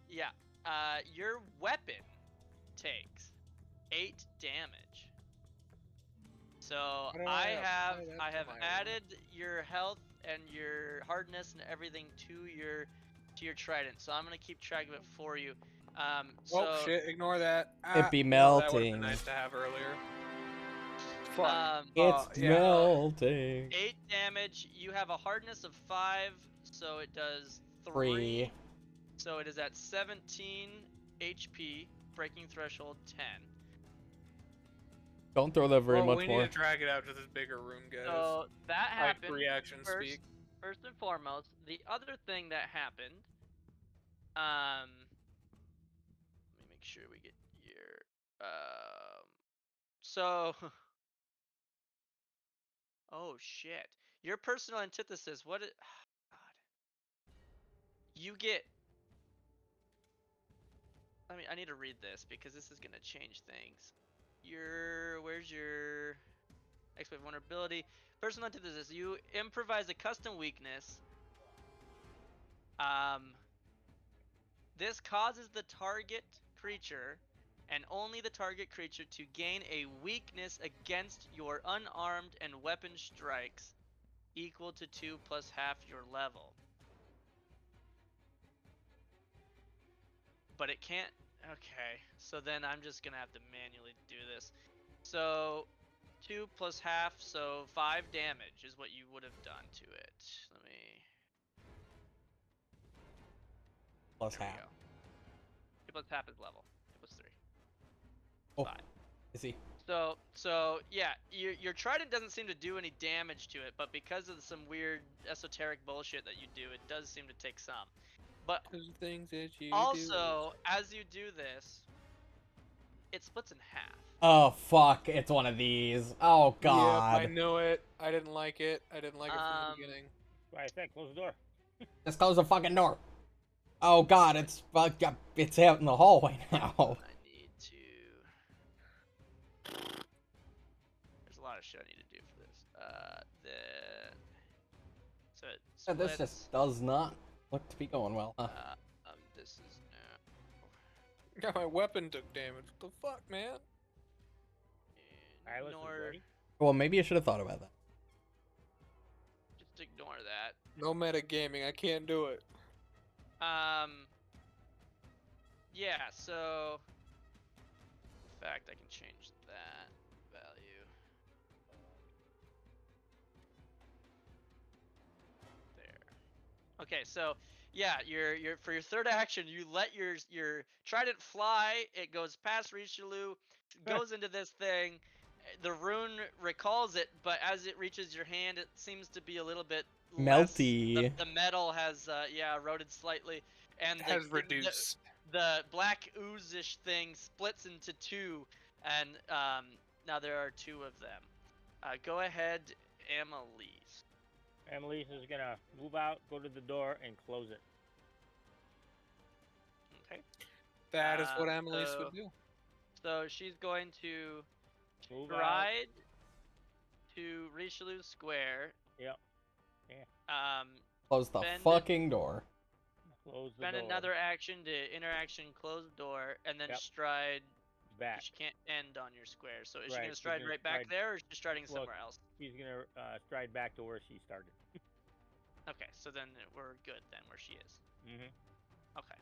Yeah. Your weapon takes 8 damage. So Why don't I I have apply that to my added your health and your hardness and everything to your trident. So I'm gonna keep track of it for you. So Oh shit! Ignore that. It be Well, that would have been melting. nice to have earlier. Fuck. It's Yeah. melting. 8 damage. You have a hardness of 5, so it does 3. 3. So it is at 17 HP, breaking threshold 10. Don't throw that very Well, much we more. need to drag it out to this bigger room, guys. So that Like happened. reaction speak. First and foremost, the other thing that happened, let me make sure we get here. So, oh shit, your personal antithesis. What? God, you get. I need to read this because this is gonna change things. Where's your expert vulnerability? Personal antithesis. You improvise a custom weakness. This causes the target creature, and only the target creature, to gain a weakness against your unarmed and weapon strikes equal to 2 plus half your level. But it can't. Okay, so then I'm just gonna have to manually do this. So 2 plus half, so 5 damage is what you would have done to it. Let me. Plus There we half. go. 2 plus half is level. 2 plus 3. Oh, 5. is he? So yeah, your trident doesn't seem to do any damage to it, but because of some weird esoteric bullshit that you do, it does seem to take some. But Things that you also, as you do this, it splits in half. Oh, fuck. It's one of these. Oh, God. Yep, I knew it. I didn't like it. I didn't like it from the beginning. Why I said close the door. Just close the fucking door. Oh, God. It's out in the hallway now. I need to. There's a lot of shit I need to do for this. So it splits. This just does not look to be going well. Huh? This is Yeah, my weapon took damage. What the fuck, man? ignore. Well, maybe you should have thought about that. Just ignore that. No metagaming. I can't do it. Yeah, so in fact I can change that value. There. Okay, so yeah, your for your third action, you let your trident fly, it goes past Richelieu, goes into this thing. The rune recalls it, but as it reaches your hand, it seems to be a little bit Melty. The metal has eroded slightly, and It has reduced. The black ooze-ish thing splits into 2, and now there are 2 of them. Go ahead, Annalise. Annalise is gonna move out, go to the door, and close it. Okay. That is what Annalise would do. So she's going to Move out. stride to Richelieu Square. Yep. Close the Bend it. fucking door. Close the Spend door. another action to interaction, close the door, and then Yep. stride. Back. She can't end on your square, so is she Right, gonna she's stride gonna right back stride- there, or is she striding Well, somewhere else? She's gonna stride back to where she started. Okay, so then we're good then where she is. Mm-hmm. Okay.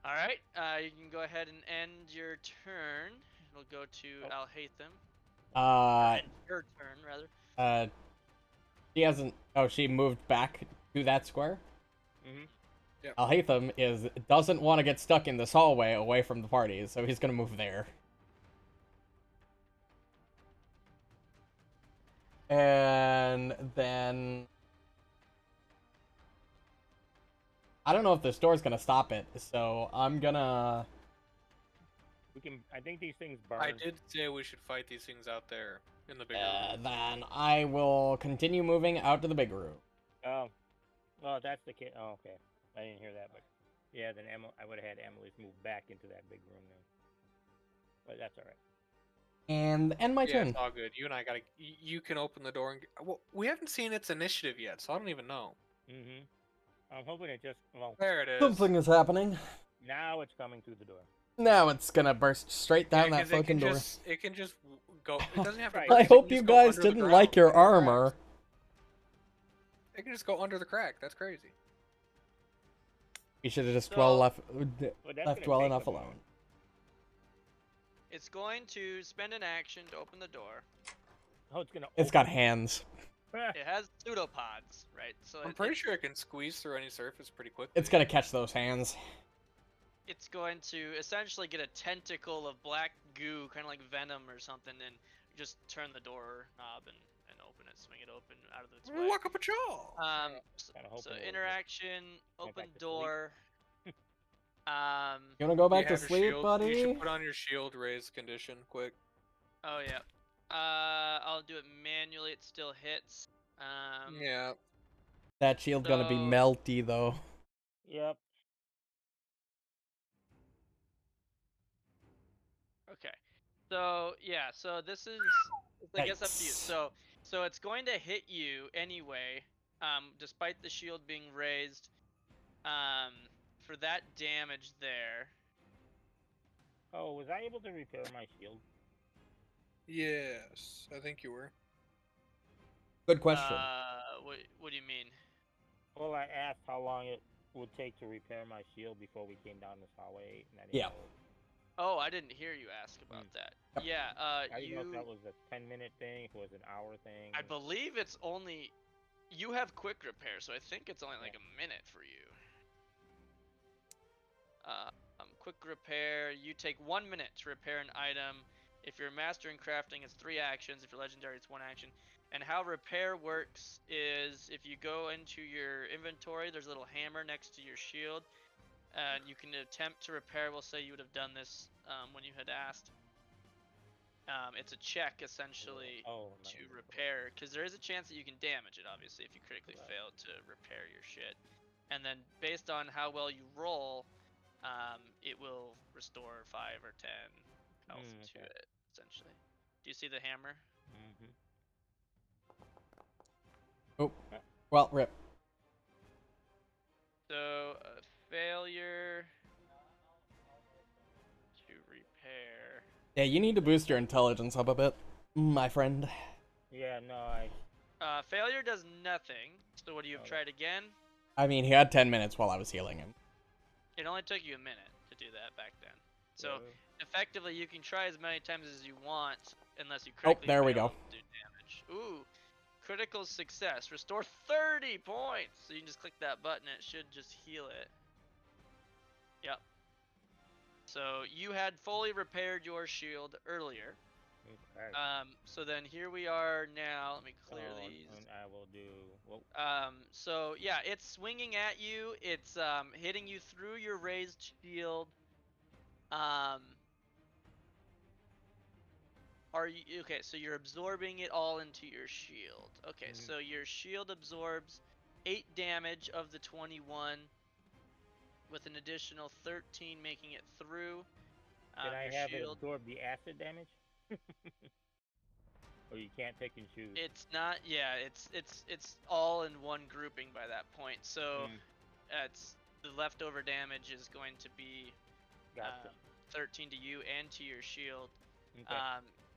All right, you can go ahead and end your turn. It'll go to Alhaitham. Her turn, rather. She hasn't. Oh, she moved back to that square. Mm-hmm. Yep. Alhaitham doesn't want to get stuck in this hallway away from the party, so he's gonna move there. And then I don't know if this door's gonna stop it, so I'm gonna. We can. I think these things burn. I did say we should fight these things out there in the bigger room. Then I will continue moving out to the big room. Oh, well, that's the kid. Oh, okay. I didn't hear that, but yeah, then I would have had Emily's move back into that big room then. But that's all right. And end my Yeah, turn. it's all good. You and I gotta. You can open the door and. Well, we haven't seen its initiative yet, so I don't even know. Mm-hmm. I'm hoping it just. Well, There it is. Something is happening. now it's coming through the door. Now it's gonna burst straight down that 'cause fucking door. It can just go. It doesn't have to. Right. burst, I it can hope you just go guys under the didn't ground, like your under the cracks. armor. It can just go under the crack. That's crazy. We should have just So- left Well, that's well gonna enough take a alone. It's going to spend an action to open the door. Oh, it's gonna. It's got open? hands. It has pseudopods, right? So I'm pretty sure it can squeeze through any surface pretty quickly. It's gonna catch those hands. it's going to essentially get a tentacle of black goo, kind of like venom or something, and just turn the door knob and open it, swing it open out of its way. Waka patrol! Kinda hoping So it'll interaction, Go open back to sleep. door. You wanna go back You to have your sleep, shield- buddy? You should put on your shield raise condition quick. Oh yeah. I'll do it manually. It still hits. Yeah. That shield's gonna be So- melty though. Yep. Okay. So yeah. So this is, I guess, up to you. Yikes. So it's going to hit you anyway, despite the shield being raised. For that damage there. Oh, was I able to repair my shield? Yes, I think you were. Good question. What do you mean? Well, I asked how long it would take to repair my shield before we came down this hallway, and I didn't Yeah. know. Oh, I didn't hear you ask about that. Yep. Yeah. I didn't know if that was a 10-minute thing, if it was an hour thing. I believe it's only. You have quick repair, so I think it's only like a minute for you. Quick repair. You take 1 minute to repair an item. If you're mastering crafting, it's 3 actions. If you're legendary, it's 1 action. And how repair works is if you go into your inventory, there's a little hammer next to your shield, and you can attempt to repair. We'll say you would have done this when you had asked. It's a check essentially to repair, because there is a chance that you can damage it, obviously, if you critically fail to repair your shit. And then based on how well you roll, it will restore 5 or 10 health to it, essentially. Do you see the hammer? Mm-hmm. Oh, well, rip. So, a failure to repair. Yeah, you need to boost your intelligence up a bit, my friend. Yeah, no, Failure does nothing. So what do you have tried again? I mean, he had 10 minutes while I was healing him. It only took you a minute to do that back then. So effectively, you can try as many times as you want, unless you critically there we fail go. to do damage. Ooh, critical success. Restore 30 points. So you can just click that button. It should just heal it. Yep. So you had fully repaired your shield earlier. Okay. So then here we are now. Let me clear these. And I will do. So yeah, it's swinging at you. It's hitting you through your raised shield. Are you okay? So you're absorbing it all into your shield. Okay, so your shield absorbs 8 damage of the 21, with an additional 13 making it through. Can I your have it shield. absorb the acid damage? Or you can't pick and choose? It's not. Yeah, it's all in one grouping by that point. So it's the leftover damage is going to be Gotcha. 13 to you and to your shield. Okay.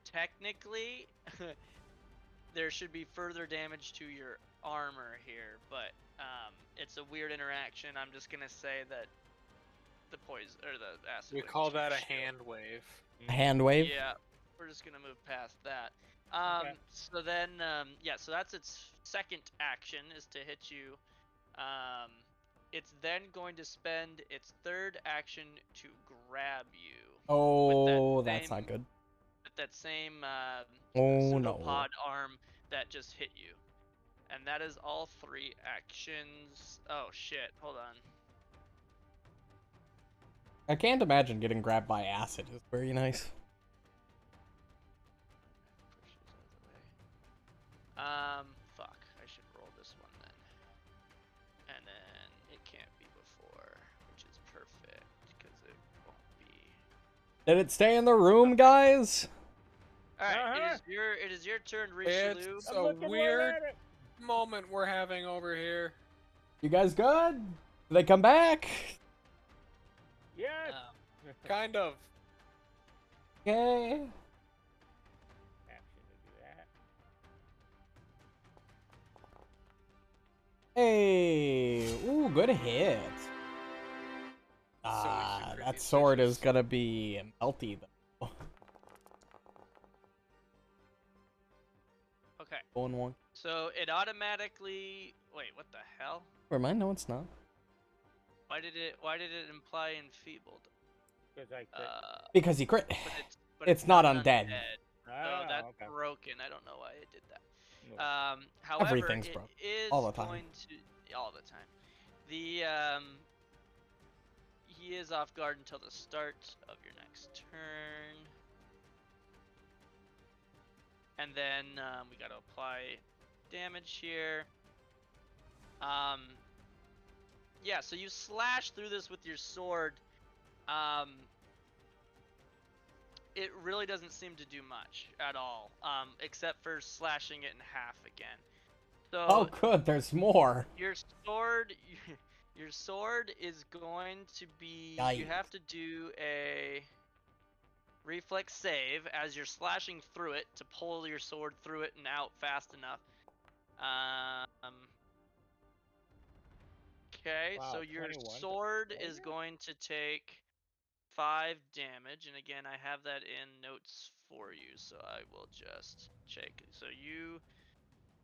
Technically, there should be further damage to your armor here, but it's a weird interaction. I'm just gonna say that the poison or the acid. We went call into your that a shield. hand wave. A hand wave? Yeah, we're just gonna move past that. Okay. So then, yeah, so that's its second action, is to hit you. It's then going to spend its third action to grab you. Oh, that's same- not good. With that same Oh, no. pseudopod arm that just hit you. And that is all 3 actions. Oh shit, hold on. I can't imagine getting grabbed by acid. It's very nice. Fuck. I should roll this one then. And then it can't be before, which is perfect, because it won't be. Did it stay in the room, guys? Alright, it is your turn, Richelieu. It's I'm a looking right weird at it. moment we're having over here. You guys good? Did they come back? Yes. Kind of. Okay. Action to do that. Hey. Ooh, good hit. That these sword bitches. is gonna be melty though. Okay. Going one. So it automatically. Wait, what the hell? Never mind. No, it's not. Why did it imply enfeebled? Because I crit. Because he crit. But It's not an undead. Oh, that's okay. broken. I don't know why it did that. No. However, Everything's it broken. is All the time. going to all the time. The he is off guard until the start of your next turn, and then we got to apply damage here. Yeah. So you slash through this with your sword. It really doesn't seem to do much at all, except for slashing it in half again. So Oh, good. There's more. your sword, your sword is going to be. You Yikes. have to do a reflex save as you're slashing through it to pull your sword through it and out fast enough. Okay, Wow, so your 21 to sword is 20? going to take 5 damage, and again, I have that in notes for you, so I will just check. So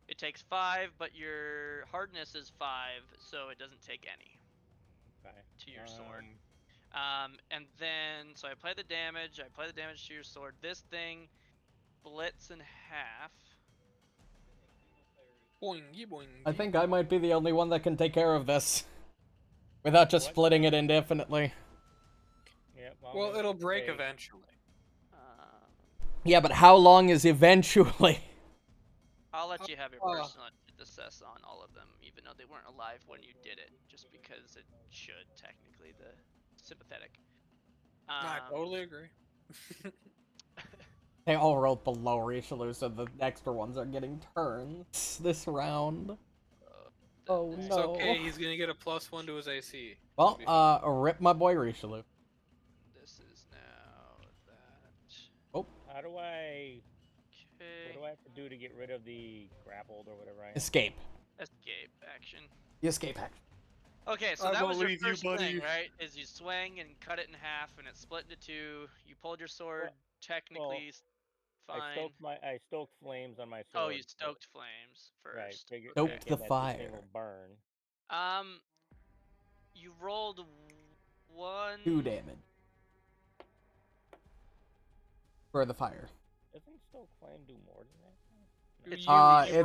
it takes 5, but your hardness is 5, so it doesn't take any Okay. to your sword. And then, so I apply the damage. To your sword. This thing splits in half. Boingy, boingy. I think I might be the only one that can take care of this. Without just What? splitting it indefinitely. Yep. Well, it'll break save. eventually. Yeah, but how long is eventually? I'll let you have your personal assess on all of them, even though they weren't alive when you did it, just because it should technically the sympathetic. I totally agree. They all rolled below Richelieu, so the extra ones are getting turns this round. Oh this- It's no. okay, he's gonna get a +1 to his AC. Well, It'll be fine. rip my boy Richelieu. This is now that. How do I? Okay. What do I have to do to get rid of the grappled or whatever I am? Escape. Escape action. The escape action. Okay, so I that was your believe you, first thing, buddy. right? Is you swing and cut it in half, and it split into 2. You pulled your sword, technically fine. I stoked flames on my sword. Oh, you stoked flames Right. first. Figure, Stoked Okay. the thinking that fire. This thing will burn. You rolled 1. 2 damage. For the fire. Doesn't stoke flame do more than that? It's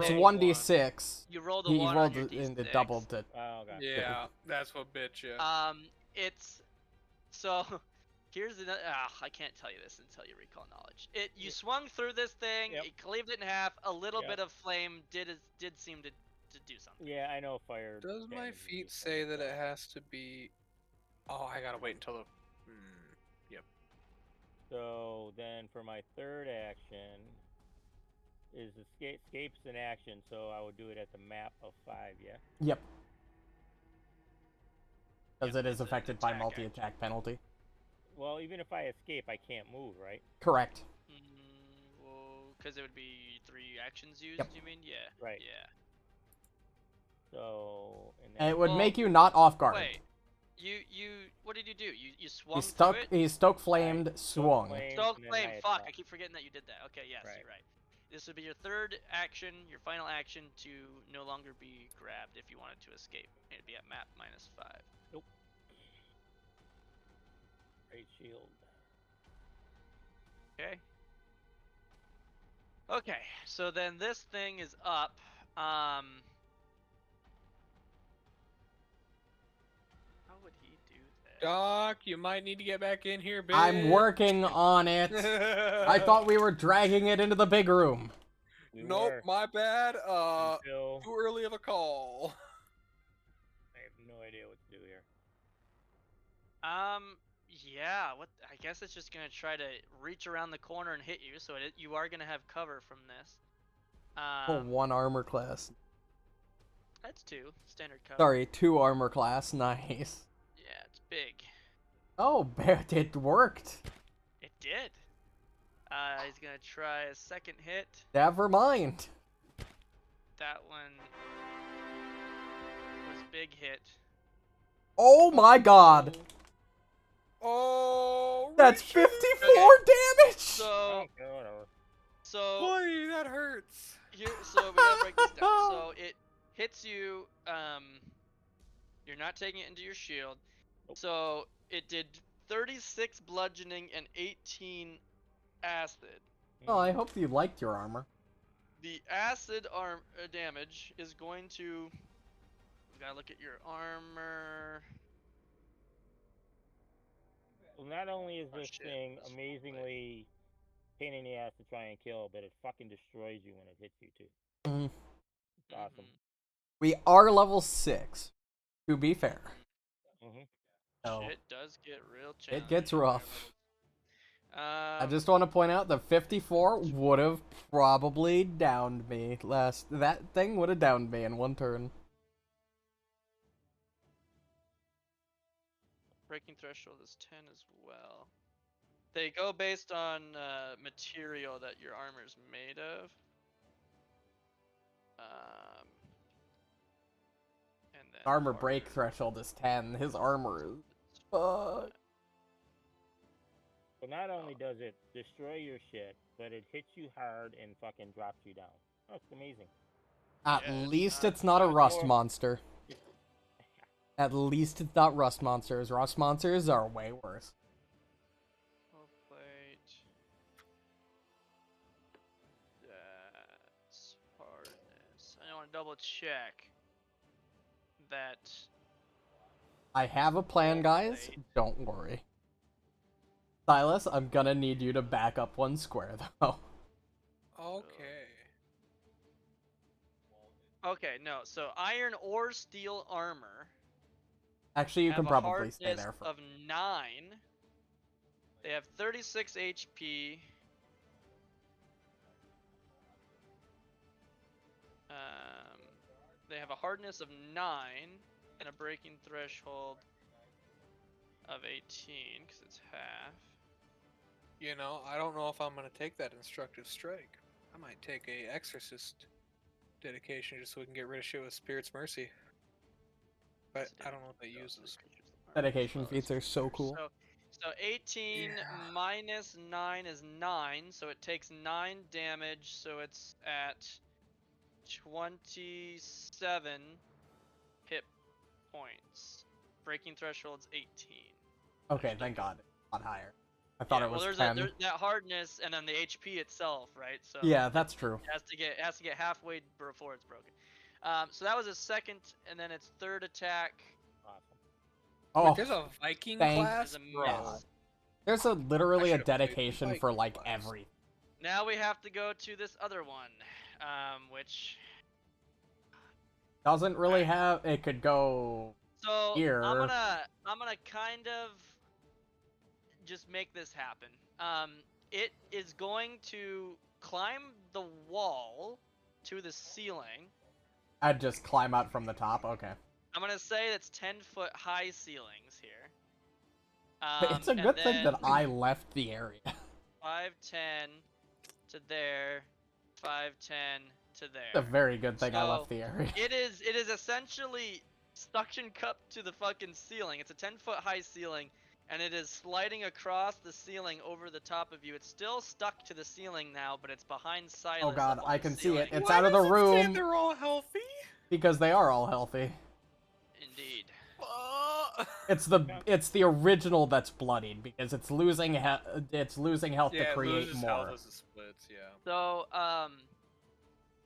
It's rolled 1d6. You rolled a He 1 rolled on your it D6. and it doubled it. Oh, okay. Yeah, that's what bit you. It's so. Here's the. I can't tell you this until you recall knowledge. You swung through this thing. Yep. It cleaved it in half. A little Yep. bit of flame did seem to do something. Yeah, I know fire. Does my damage feet is say that so- it has to be? Oh, I gotta wait until the. Yep. So then, for my third action, is escape's an action, so I would do it at the map of 5. Yeah. Yep. Because Yep, it is it's an affected by attack multi-attack penalty. Well, even if I escape, I can't move, right? Correct. Well, because it would be 3 actions used. Yep. You mean? Yeah. Right. Yeah. So. And it would Well, make you not off guard. Wait. What did you do? You swung through it? He stoke flamed, swung. Stoke and then flame. I Fuck! attack. I keep forgetting that you did that. Okay, yes, Right. you're right. This would be your third action, your final action to no longer be grabbed if you wanted to escape. It'd be at map -5. Nope. Great shield. Okay. Okay, so then this thing is up. How would he do that? Doc, you might need to get back in here, bitch. I'm working on it. I thought we were dragging it into the big room. Nope, my bad. Until Too early of a call. I have no idea what to do here. Yeah. What? I guess it's just gonna try to reach around the corner and hit you. So you are gonna have cover from this. Oh, 1 armor class. That's 2 standard cover. Sorry, 2 armor class. Nice. Yeah, it's big. Oh, it worked. It did. He's gonna try a second hit. Never mind. That one was big hit. Oh my god. Oh That's sure. 54 damage! So, Okay, whatever. so Boy, that hurts. so we gotta break this down. So it hits you. You're not taking it into your shield. So it did 36 bludgeoning and 18 acid. Oh, I hope you liked your armor. The acid damage is going to. You gotta look at your armor. Well, not only is Oh, this shit, thing that's amazingly pain in the ass to try and kill, but it fucking destroys you when it hits you too. Mhm. It's awesome. We are level 6, to be fair. Mm-hmm. So, Shit does get real challenging. it gets rough. I I just want to point out that 54 would have probably downed me That thing would have downed me in one turn. breaking threshold is 10 as well. They go based on material that your armor is made of. And then Armor break harder. threshold is 10. His armor is. Fuck. So not only does it destroy your shit, but it hits you hard and fucking drops you down. That's amazing. At Yeah, least it's not a Not rust more- monster. At least it's not rust monsters. Rust monsters are way worse. Full plate. That's hardness. I want to double check that. I have a plan, guys. Don't worry. Silas, I'm gonna need you to back up one square, though. Okay. Okay, no. So iron or steel armor. Actually, you have can a probably stay hardness there for. of 9. They have 36 HP. They have a hardness of 9 and a breaking threshold of 18 because it's half. You know, I don't know if I'm gonna take that instructive strike. I might take a exorcist dedication just so we can get rid of shit with Spirit's Mercy. But I don't know what that uses. Dedication feats are so cool. So 18 Yeah. minus 9 is 9, so it takes 9 damage, so it's at 27 hit points. Breaking threshold's 18. Okay, thank God. It's not higher. I thought it was there's 10. there's that hardness and then the HP itself, right? So Yeah, that's true. it has to get halfway before it's broken. So that was its second, and then its third attack Awesome. Oh, Wait, there's a Viking thank class? is a Bro. miss. there's a literally a should've played the dedication Viking for like class. every. Now we have to go to this other one, which. Doesn't really have. It could go. So Here. I'm gonna kind of just make this happen. It is going to climb the wall to the ceiling. I'd just climb out from the top. Okay. I'm gonna say it's 10-foot high ceilings here. It's a good thing that I left the area. 5, 10 to there, 5, 10 to there. It's a very good thing I So, left the area. It is essentially suction cupped to the fucking ceiling. It's a 10-foot high ceiling, and it is sliding across the ceiling over the top of you. It's still stuck to the ceiling now, but it's behind Silas. Oh God, up on I the can see ceiling. it. It's Why out of the does it say room they're all healthy? because they are all healthy. Indeed. It's the original that's bloodied because it's losing health to Yeah, create loses more. health as it splits, yeah. So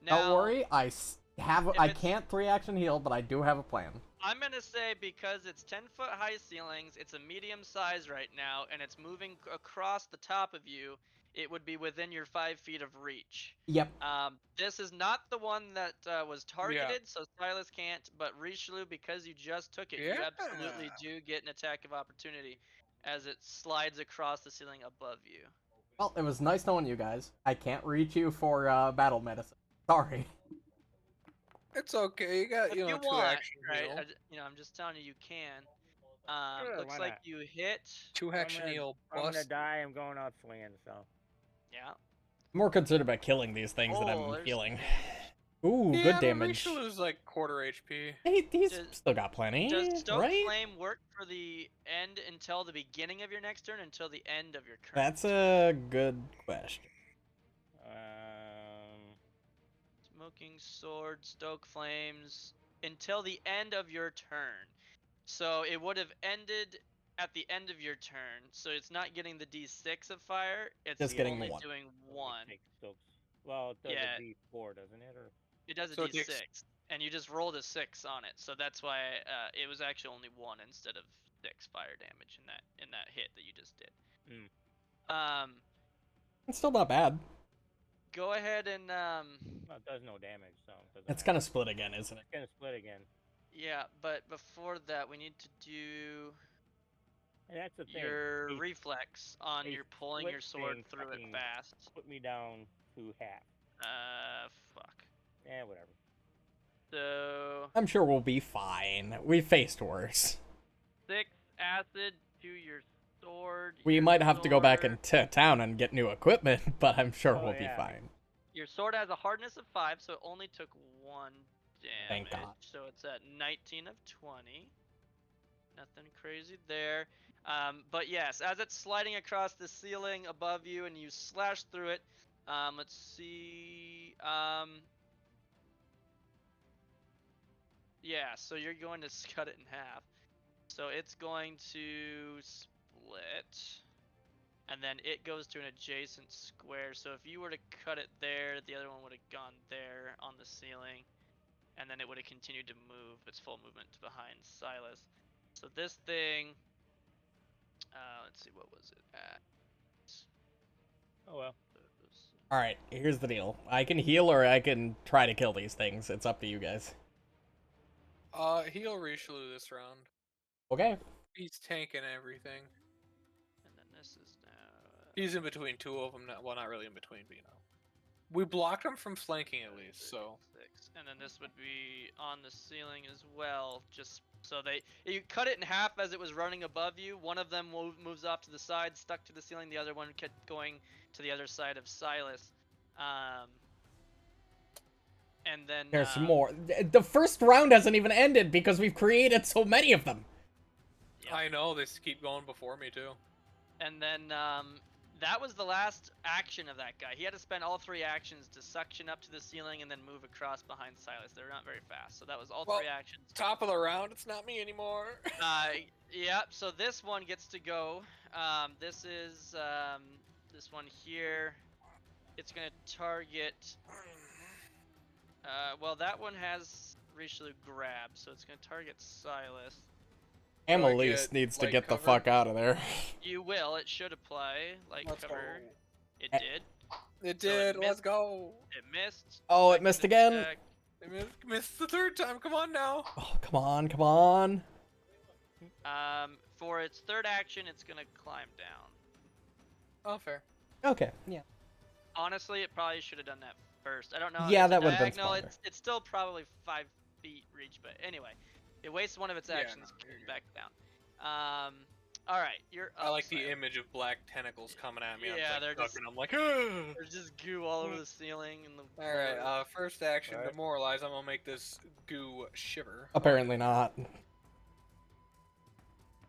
now. Don't worry, I it's- can't 3-action heal, but I do have a plan. I'm gonna say because it's 10-foot high ceilings, it's a medium size right now, and it's moving across the top of you. It would be within your 5 feet of reach. Yep. This is not the one that was targeted, so Silas can't. But Richelieu, because you just took it, you absolutely do get an attack of opportunity as it slides across the ceiling above you. Well, it was nice knowing you guys. I can't reach you for battle medicine. Sorry. It's okay, you got, If you know, you 2 want, action right? heal. I'm just telling you, you can. Sure, Looks why like not? you hit. 2 action heal I'm gonna bust. die. I'm going out swinging. So. Yeah. I'm more concerned about killing these things than Oh, I'm there's healing. some damage. Ooh, Yeah, good but damage. Richelieu's like quarter HP. He's Does- still got plenty, Does Stoke right? Flame work for the end until the beginning of your next turn, until the end of your current? That's a good question. Smoking Sword, Stoke Flames, until the end of your turn. So it would have ended at the end of your turn. So it's not getting the D6 of fire. It's Just getting the only one. doing one. Well, it does Yeah. a D4, doesn't it? Or It does a So it D6, takes- and you just rolled a 6 on it. So that's why it was actually only 1 instead of 6 fire damage in that hit that you just did. It's still not bad. Go ahead and well, it does no damage, so it doesn't It's matter. gonna split again, isn't it? It's gonna split again. Yeah, but before that, we need to do And that's the thing. your a- reflex on a your pulling split your sword thing through it fucking fast. Put me down to half. Fuck. Whatever. So I'm sure we'll be fine. We faced worse. 6 acid to your sword. We your might have to go back sword- into town and get new equipment, but I'm sure Oh, we'll be yeah. fine. Your sword has a hardness of 5, so it only took 1 damage. Thank God. So it's at 19 of 20. Nothing crazy there. But yes, as it's sliding across the ceiling above you and you slash through it, let's see. Yeah, so you're going to cut it in half. So it's going to split. And then it goes to an adjacent square. So if you were to cut it there, the other one would have gone there on the ceiling. And then it would have continued to move its full movement to behind Silas. So this thing, let's see, what was it at? Oh well. Alright, here's the deal. I can heal or I can try to kill these things. It's up to you guys. Heal Richelieu this round. Okay. He's tanking everything. And then this is now. He's in between two of them. Well, not really in between, but you know. We blocked him from flanking at least, so. 6. And then this would be on the ceiling as well. Just so you cut it in half as it was running above you. One of them moves off to the side, stuck to the ceiling. The other one kept going to the other side of Silas. And then There's some more. The first round hasn't even ended because we've created so many of them. Yep. I know, they keep going before me too. And then that was the last action of that guy. He had to spend all 3 actions to suction up to the ceiling and then move across behind Silas. They're not very fast, so that was all 3 actions. Top of the round, it's not me anymore. Yep. So this one gets to go. This is this one here. It's gonna target. Well, that one has Richelieu grab, so it's gonna target Silas. Amelise needs to get the fuck out of there. You will. It should apply light cover. It Eh. did. It So did. it Let's go. It missed. Oh, it Second missed again. attack. It missed the 3rd time. Come on now. Oh, come on, come on. For its 3rd action, it's gonna climb down. Oh, fair. Okay, yeah. Honestly, it probably should have done that first. I don't know. Yeah, It's a that would've been diagonal. smarter. It's still probably 5 feet reach, but anyway, it wastes one of its actions. no, you're Back down. All right, you're up. I like the Silas. image of black tentacles coming at me. Yeah, I'm they're like, just- ducking. I'm like, ugh. There's just goo all over the ceiling and the. All right. First action, Alright. demoralize. I'm gonna make this goo shiver. Apparently not.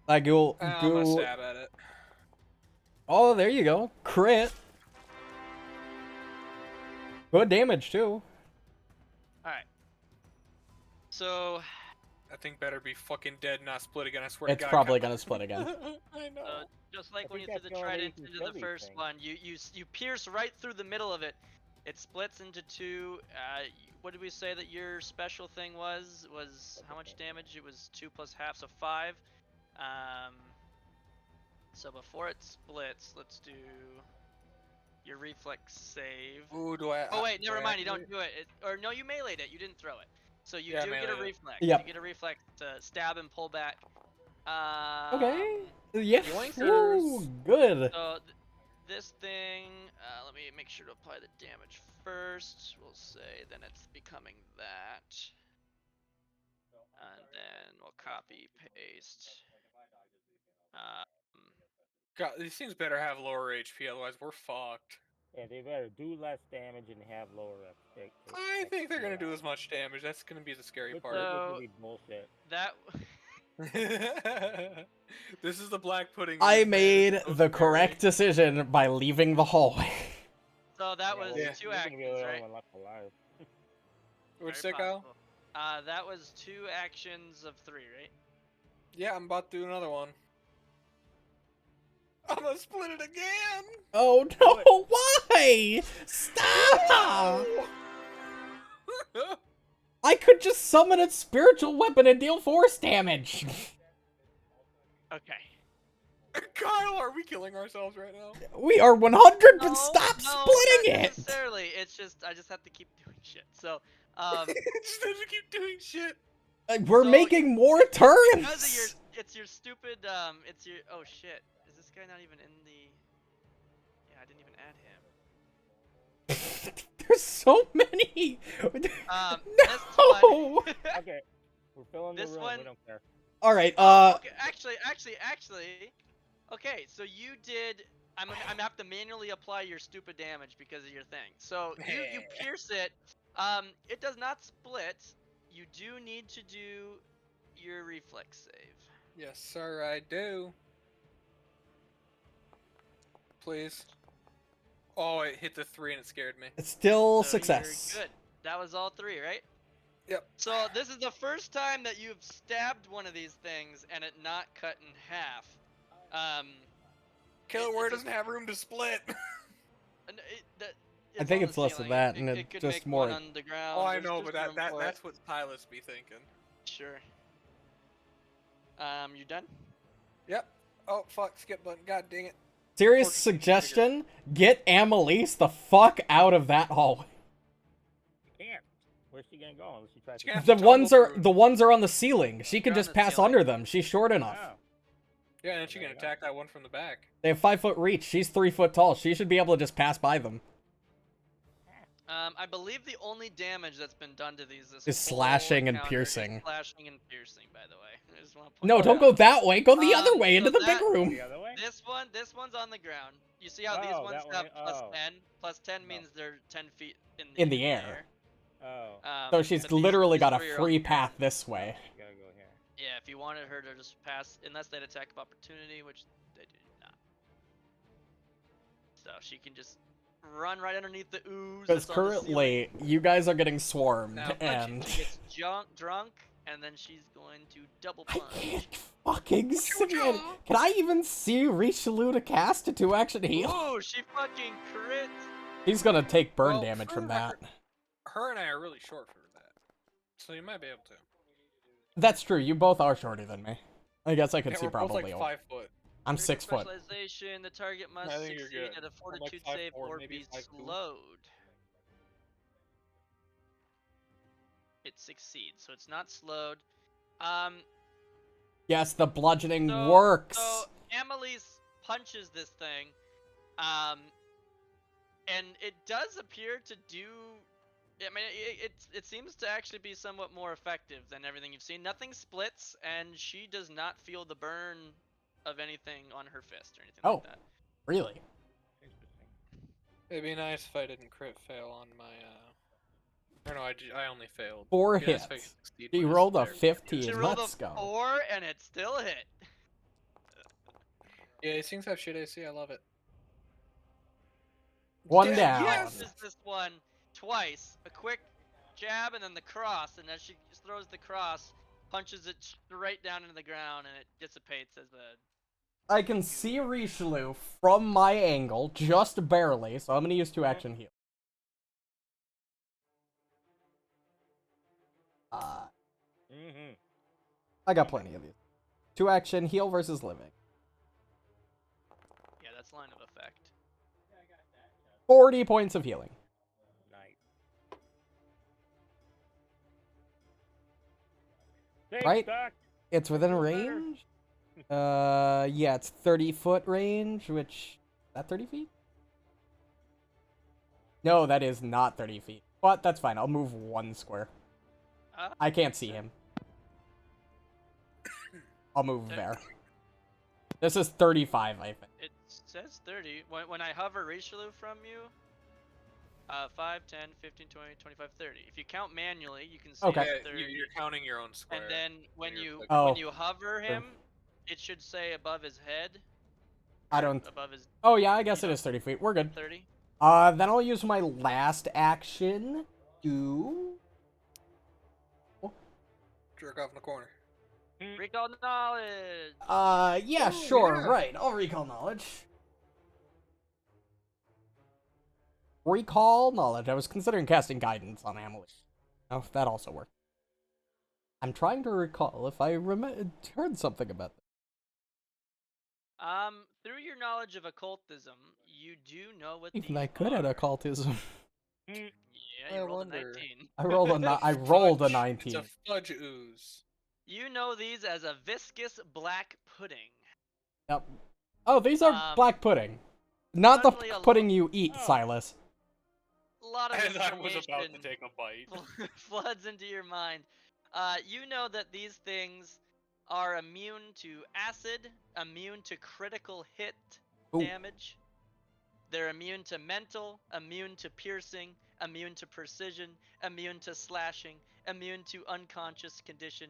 I go. I'm gonna stab at it. Oh, there you go. Crit. Good damage, too. Alright. So, That thing better be fucking dead, not split again. I swear to It's God. probably gonna split again. I know. just like I when you think threw the that's the only way trident you can into kill the these first things. one, you pierce right through the middle of it. It splits into 2. What did we say that your special thing was? Was how much damage? It was 2 plus half, so 5. So before it splits, let's do your reflex save. Ooh, do I? Oh wait, do never I mind. You activate? don't do it. Or no, you meleeed it. You didn't throw it. So you Yeah, do get a meleeed it. reflex. Yep. You get a reflex to stab and pull back. Okay. Yeah. Yoinkers. Ooh, good. So this thing, let me make sure to apply the damage first. We'll say then it's becoming that. And then we'll copy paste. God, these things better have lower HP, otherwise we're fucked. Yeah, they better do less damage and have lower XP. I think they're gonna do as much damage. That's gonna be the scary Which part. is So- gonna be bullshit. That This is the black pudding. I news, man. made It's so the scary. correct decision by leaving the hallway. so that was Yeah. 2 You're gonna be the actions, only right? one left alive. What'd you Very say, Kyle? possible. That was 2 actions of 3, right? Yeah, I'm about to do another one. I'm gonna split it again. Oh no, why? Stop! I could just summon a spiritual weapon and deal force damage. Okay. Kyle, are we killing ourselves right now? We are 100, but No, stop no, splitting not it! necessarily. It's just I just have to keep doing shit. So, Just have to keep doing shit. We're So, making more because of turns! it's your stupid it's your oh shit. Is this guy not even in the? Yeah, I didn't even add him. There's so many! This No! one. Okay, we're filling the This room. one- We don't care. Alright, Okay, actually. Okay, so you did. I'm gonna have to manually apply your stupid damage because of your thing. So you pierce it. It does not split. You do need to do your reflex save. Yes, sir, I do. Please. Oh, it hit the 3 and it scared me. it's still So success. You're good. That was all 3, right? Yep. So this is the first time that you've stabbed one of these things and it not cut in half. Killer It- Word it's a- doesn't have room to split. I think on it's the less than ceiling. that, and it it's could just make more- one on the ground. Oh, I There's- know, there's but room for it. that's what Silas be thinking. Sure. You done? Yep. Oh, fuck, skip button. God dang it. Serious Porky suggestion, get Annalise the fuck out of that hallway. You can't. Where's she gonna go unless she tries She to? can't- The tumble ones are on the ceiling. She can They're on just the pass ceiling. under them. She's short enough. Oh. Yeah, and then she There can you go. attack that one from the back. They have 5-foot reach. She's 3 foot tall. She should be able to just pass by them. I believe the only damage that's been done to these Is whole slashing and encounter is piercing. Slashing and piercing, by the way. I just wanna point No, that don't out. go that way. Go the other way so into the big that- room. The other way? This one's on the ground. You see how these Oh, ones that have way? plus Oh. 10? Plus 10 No. means they're 10 feet In the air. Oh. So she's but these- literally these got a three are on free the path ground. this way. You gotta go here. Yeah, if you wanted her to just pass, unless they'd attack of opportunity, which they do not. So she can just run right underneath the ooze. Because that's on the ceiling. currently, you guys are getting swarmed, Now, and She gets drunk, and then she's going to double I punch. can't fucking see it. Can I even see Richelieu to cast a 2-action heal? Ooh, she fucking crit. He's gonna take burn Well, damage for from the that. record- Her and I are really short for that. So you might be able to. That's true. You both are shorter than me. I guess I could Yeah, see we're both probably. like 5 foot. I'm Critical 6 foot. Specialization, the target must I think you're succeed good. at a I'm like fortitude 5'4", save or maybe be 5'2". slowed. It succeeds, so it's not slowed. Yes, the bludgeoning So, works. So Annalise punches this thing, and it does appear to do. I mean, it seems to actually be somewhat more effective than everything you've seen. Nothing splits, and she does not feel the burn of anything on her fist or anything Oh. like that. Really? Interesting. It'd be nice if I didn't crit fail on my, Or no, I only failed. 4 It'd be nice if I hits. could succeed He with rolled a there. 15. She rolled Let's a go. 4, and it still hit. Yeah, these things have shit AC, I love it. One Yeah, down. yes! Punches this one twice. A quick jab, and then the cross, and as she just throws the cross, punches it straight down into the ground, and it dissipates as a. I can see Richelieu from my angle, just barely, so I'm gonna use 2-action heal. Mm-hmm. I got plenty of these. 2-action heal versus living. Yeah, that's line of effect. 40 points of healing. Nice. Take Right? stock. It's within Feels better. range? Yeah, it's 30-foot range, which... Is that 30 feet? No, that is not 30 feet. But that's fine, I'll move 1 square. I can't see him. I'll move there. This is 35, I think. It says 30. When I hover Richelieu from you, 5, 10, 15, 20, 25, 30. If you count manually, you can see Okay. it's Yeah, 30. you're counting your own square. And then when you're you clicking. Oh. when you hover True. him, it should say above his head. I or don't. Above his Oh yeah, I guess you it know, is 30 feet. We're good. 30. Then I'll use my last action to. Jerk off in the corner. Recall knowledge. Yeah, Oh, sure, yeah. right. I'll recall knowledge. Recall knowledge. I was considering casting guidance on Emily. Oh, that also worked. I'm trying to recall if I heard something about that. Through your knowledge of occultism, you do know what Even these I good at are. occultism. Yeah, I you rolled wonder. a 19. I rolled a Fudge. 19. It's a fudge ooze. You know these as a viscous black pudding. Yep. Oh, these are black pudding. Not the suddenly a pudding you eat, Oh. Silas. A lot of And I was information about to take a bite. floods into your mind. You know that these things are immune to acid, immune to critical hit Ooh. damage. They're immune to mental, immune to piercing, immune to precision, immune to slashing, immune to unconscious condition,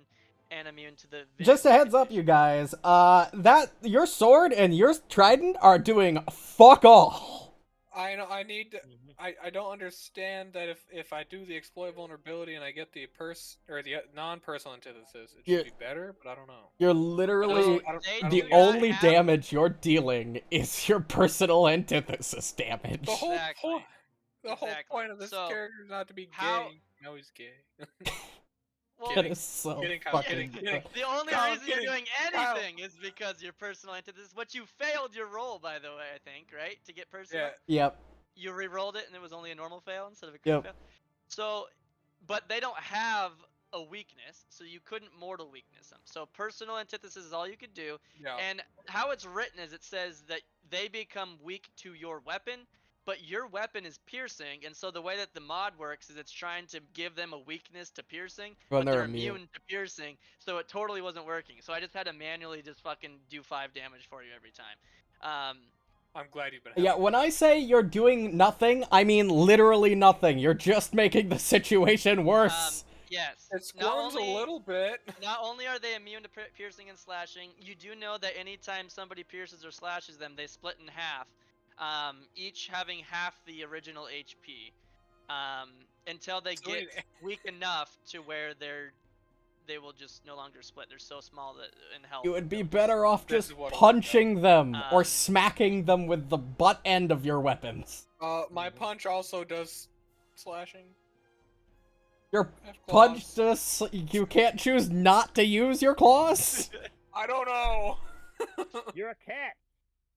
and immune to the Just a visual heads up, condition. you guys. That your sword and your trident are doing fuck all. I know. I need to. I don't understand that if I do the exploit vulnerability and I get the non-personal antithesis, it should be better. But I don't know. You're literally They the do not only have- damage you're dealing is your personal antithesis damage. The whole Exactly. point. The whole Exactly. point of this So, character is not to be how- gay. Now he's gay. Well, That is so Kidding, Kyle, fucking. kidding. the only Kyle, reason you're kidding. doing Kyle. anything is because your personal antithesis. What you failed your roll, by the way, I think, right? To get personal. Yeah. Yep. You re-rolled it and it was only a normal fail instead of a crit Yep. fail. So, but they don't have a weakness, so you couldn't mortal weakness them. So personal antithesis is all you could do. Yeah. And how it's written is it says that they become weak to your weapon, but your weapon is piercing, and so the way that the mod works is it's trying to give them a weakness to piercing, When but they're they're immune. immune to piercing, so it totally wasn't working. So I just had to manually just fucking do 5 damage for you every time. I'm glad you've been. Yeah, having when fun. I say you're doing nothing, I mean literally nothing. You're just making the situation worse. Yes. It squirms a little bit. Not only are they immune to piercing and slashing, you do know that anytime somebody pierces or slashes them, they split in half, each having half the original HP, until they So get it- weak enough to where they will just no longer split. They're so small that in health. You would be they'll just- better off This just is what it punching them or Um, smacking them with the butt end of your weapons. My punch also does slashing. Your I have punch claws. you can't choose not to use your claws? I don't know. You're a cat.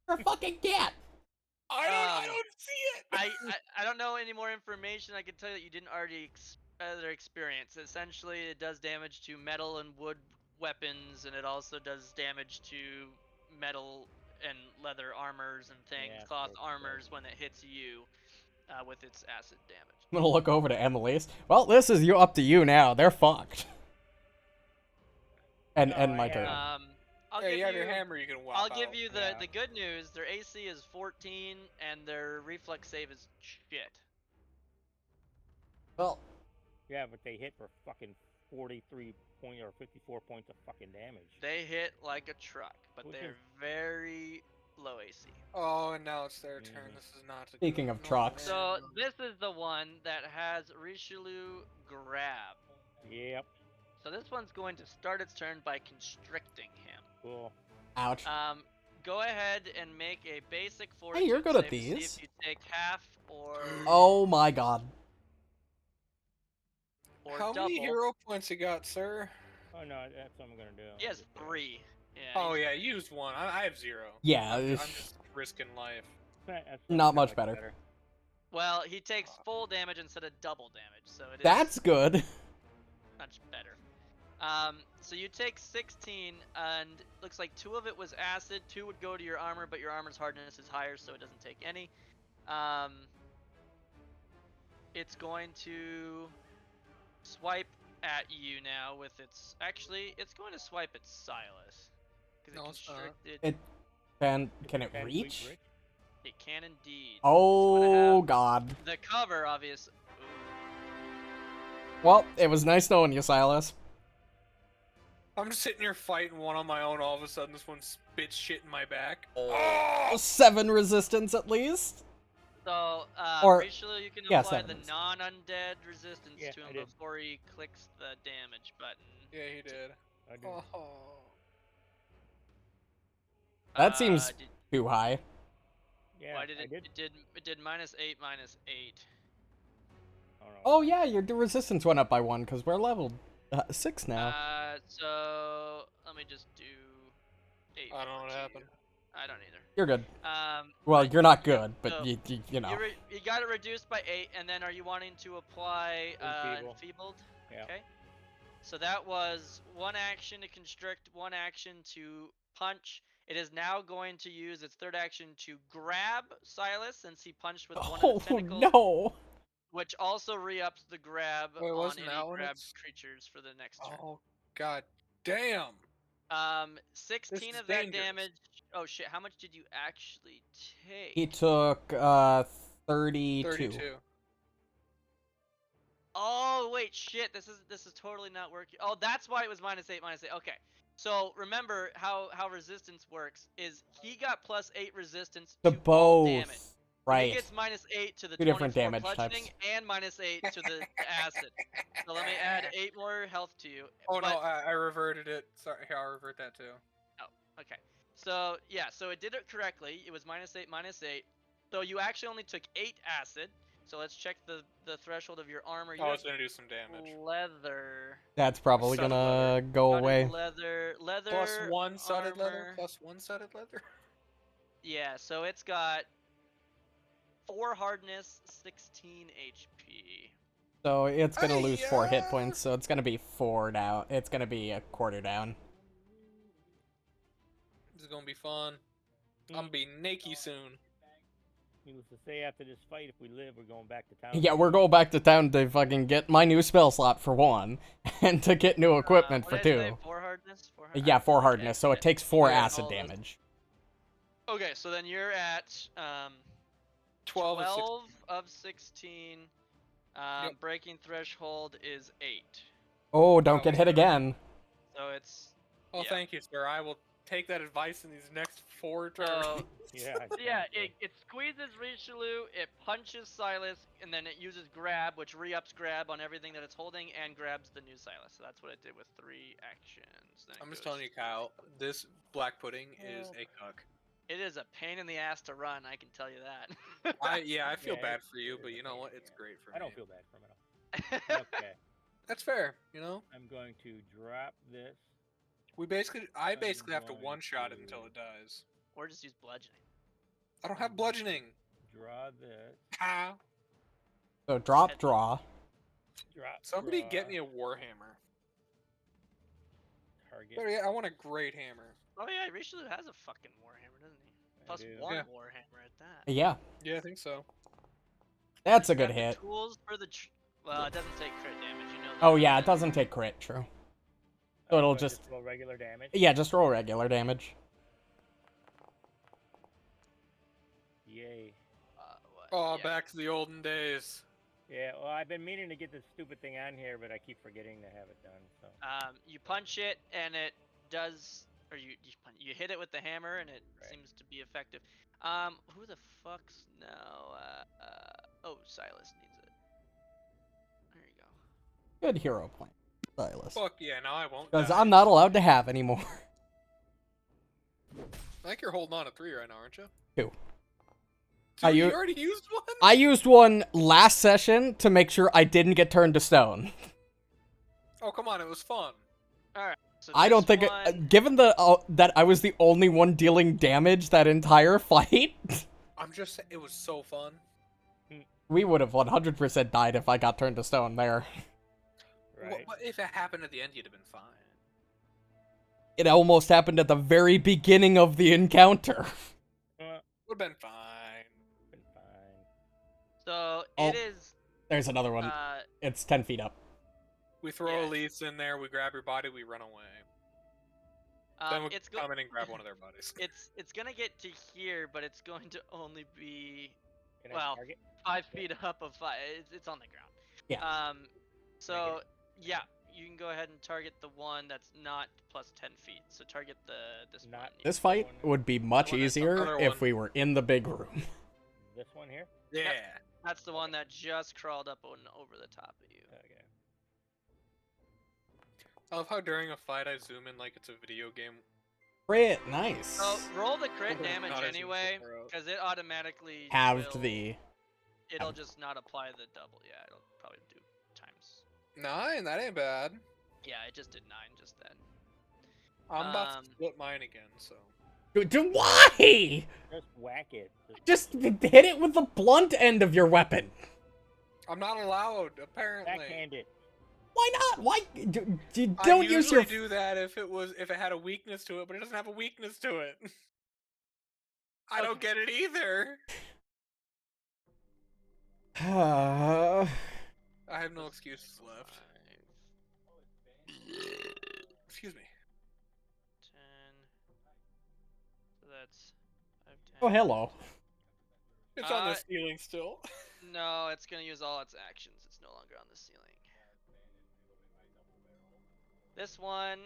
You're a fucking cat. I don't see it. I don't know any more information. I can tell you that you didn't already experience. Essentially, it does damage to metal and wood weapons, and it also does damage to metal and leather armors and things, Yeah, cloth that's armors when it hits you with its acid damage. I'm gonna look over to Emily's. Well, this is up to you now. They're fucked. And No, my yeah. turn. I'll Hey, give you have you. your hammer. You can whop I'll out. give you the Yeah. good news. Their AC is 14, and their reflex save is shit. Well, Yeah, but they hit for fucking 43 point or 54 points of fucking damage. They hit like a truck, but Which they're is- very low AC. Oh, and now it's their turn. Mhm. This is not. Speaking of trucks. So this is the one that has Richelieu grab. Yep. So this one's going to start its turn by constricting him. Cool. ouch. Go ahead and make a basic fortitude you're good at save to see these. if you take half or Oh my god. How double. many hero points you got, sir? Oh no, that's what I'm gonna do. He has 3. Yeah. Oh yeah, use one. I have 0. Yeah, I'm it's- just risking life. That's Not kinda much like better. Well, he takes full damage instead of double damage, so it is That's good. much better. So you take 16, and looks like 2 of it was acid, 2 would go to your armor, but your armor's hardness is higher, so it doesn't take any. It's going to swipe at you now with its. Actually, it's going to swipe at Silas. Because No, it it's not. constricted. It can it 10 feet reach? rich. It can indeed. Oh God. The cover, obvious. Well, it was nice knowing you, Silas. I'm just sitting here fighting one on my own. All of a sudden, this one spits shit in my back. Oh, 7 resistance at least. So, Or- Richelieu, you can yeah, apply 7 the is. non-undead resistance Yeah, to I him did. before he clicks the damage button. Yeah, he did. I do. Oh. That seems Did, too high. Yeah, why did I it? did. It did -8, -8. I don't know. Oh yeah, your resistance went up by 1 because we're leveled 6 now. So let me just do 8. I don't know what for happened. you. I don't either. You're good. but Well, you're not yep, good, but so you know. you got it reduced by 8, and then are you wanting to apply Enfeeble. enfeebled? Yeah. Okay. So that was 1 action to constrict, 1 action to punch. It is now going to use its 3rd action to grab Silas since he punched with one of Oh its tentacles, no! which also re-ups the grab Wait, on wasn't any that one grabbed it's- creatures for the next turn. Oh, god damn. 16 is of that dangerous. damage. Oh shit! How much did you actually take? He took 32. 32. Oh wait, shit! This is totally not working. Oh, that's why it was -8, -8. Okay. So remember how resistance works is he got +8 resistance To to all damage. both. But he Right. gets -8 to the 2 different 24 damage bludgeoning types. and -8 to the acid. So let me add 8 more health to you. Oh but, no, I reverted it. Sorry, here, I'll revert that too. Okay. So yeah, so it did it correctly. It was -8, -8. So you actually only took 8 acid. So let's check the threshold of your armor. You Oh, have it's gonna do some damage. leather. That's probably Sudded gonna go How did away. leather +1 sudded leather. armor. +1 sudded leather. Yeah, so it's got 4 hardness, 16 HP. So it's gonna lose 4 hit Hi-ya! points, so it's gonna be 4 down. It's gonna be a quarter down. This is gonna be fun. I'm gonna be naked soon. Needless to say, after this fight, if we live, we're going back to town. Yeah, we're going back to town to fucking get my new spell slot for 1, and to get new equipment for What did I say? 2. 4 hardness? 4 Yeah, 4 Okay, hardness, so yeah. it takes 4 Yeah, acid all this- damage. Okay, so then you're at 12 of 16. 12 of 16. Yep. Breaking threshold is 8. Oh, don't Oh, get hit again. So it's Oh, yeah. thank you, sir. I will take that advice in these next 4 turns. So Yeah. yeah, it squeezes Richelieu, it punches Silas, and then it uses grab, which re-ups grab on everything that it's holding, and grabs the new Silas. So that's what it did with 3 actions. Then it I'm just goes telling you, Kyle, this black pudding is Oh. a cuck. It is a pain in the ass to run, I can tell you that. I feel Yeah, bad it- for you, it but is you a know pain what? in the It's ass. great for me. I don't feel bad for him at all. Okay. That's fair, you know? I'm going to drop this. I basically have to going one-shot it to- until it dies. Or just use bludgeoning. I don't have bludgeoning. Draw this. Ha! So drop, draw. Drop. Somebody draw, get me a warhammer. target. Better yet, I want a great hammer. Oh yeah, Richelieu has a fucking warhammer, doesn't he? Plus do. 1 Yeah. warhammer at that. Yeah, Yeah, I think so. that's a He's got good the hit. Tools for the well, it doesn't take crit damage, you know that. Oh yeah, right? it doesn't take crit, true. So it'll I just... roll regular damage. Yeah, just roll regular damage. Yay. What? Oh, Yeah. back to the olden days. Yeah, well, I've been meaning to get this stupid thing on here, but I keep forgetting to have it done. So. You punch it and it does, or you hit it with the hammer and it Right. seems to be effective. Who the fuck's no? Oh, Silas needs it. There you go. Good hero point, Silas. Fuck yeah, now I won't Because die. I'm not allowed to have anymore. I think you're holding on to 3 right now, aren't you? 2. Dude, you u- already used one? I used one last session to make sure I didn't get turned to stone. Oh, come on, it was fun. Alright. So I don't this think, one, given the that I was the only one dealing damage that entire fight, I'm just saying, it was so fun. we would have 100% died if I got turned to stone there. Right. What if it happened at the end, you'd have been fine. It almost happened at the very beginning of the encounter. Would have been fine. Been fine. so Oh. it is. There's another one. It's 10 feet up. We throw Yeah. Elise in there, we grab your body, we run away. Then we'll It's come in and grab one of their buddies. it's gonna get to here, but it's going to only be Can I well target? 5 feet up of 5. It's on the ground. Yeah. So yeah, you can go ahead and target the one that's not plus 10 feet. So target this one. Not- This fight would be much one that's the easier other if one. we were in the big room. This one here? Yeah. That's the one that just crawled up on over the top of you. Okay. I love how during a fight I zoom in like it's a video game. Crit, nice. So roll the crit Not damage as easy anyway, for out. because it automatically Halved will- the. It'll just not apply the double. Yeah, it'll probably do times. 9, that ain't bad. Yeah, it just did 9 just then. I'm about Um, to split mine again, so. Why? Just whack it. Just hit it with the blunt end of your weapon. I'm not allowed, apparently. backhand it. Why not? Why? You I don't use usually your. do that if it had a weakness to it, but it doesn't have a weakness to it. I don't get it either. I have no excuses left. 5, Excuse me. 10. So that's 5, 10. Oh, hello. It's on the ceiling still. No, it's gonna use all its actions. It's no longer on the ceiling. This one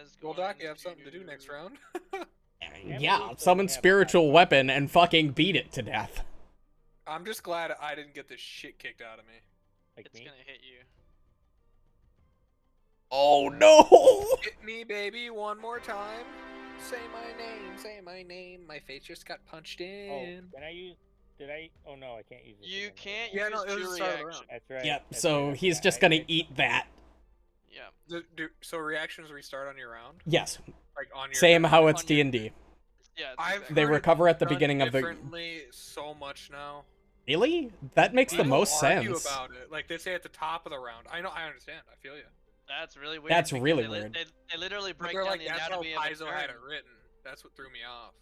is going Goldock, you have something to do next round? Yeah, summon spiritual weapon and fucking beat it to death. I'm just glad I didn't get the shit kicked out of me. Like It's me? gonna hit you. Oh no! Hit me, baby, one more time. Say my name, say my name. My face just got punched Oh, in. can I use... Did I... Oh, no, I can't use this You again. can't Yeah, use no, it was two the start of the reactions. round. That's right. Yep, that's so right, he's yeah, just gonna eat that. Yeah. So reactions restart on your round? Yes, Like on your same how it's on your- D&D. Yeah. it's I've exactly- They heard it recover at the done beginning of the... differently so much now. Really? That makes the People most argue sense. about it. Like they say at the top of the round. I know, I understand. I feel you. That's really weird. That's because really they li- weird. They literally But break they're down like, the that's how anatomy of a Paizo had turn. it written. That's what threw me off.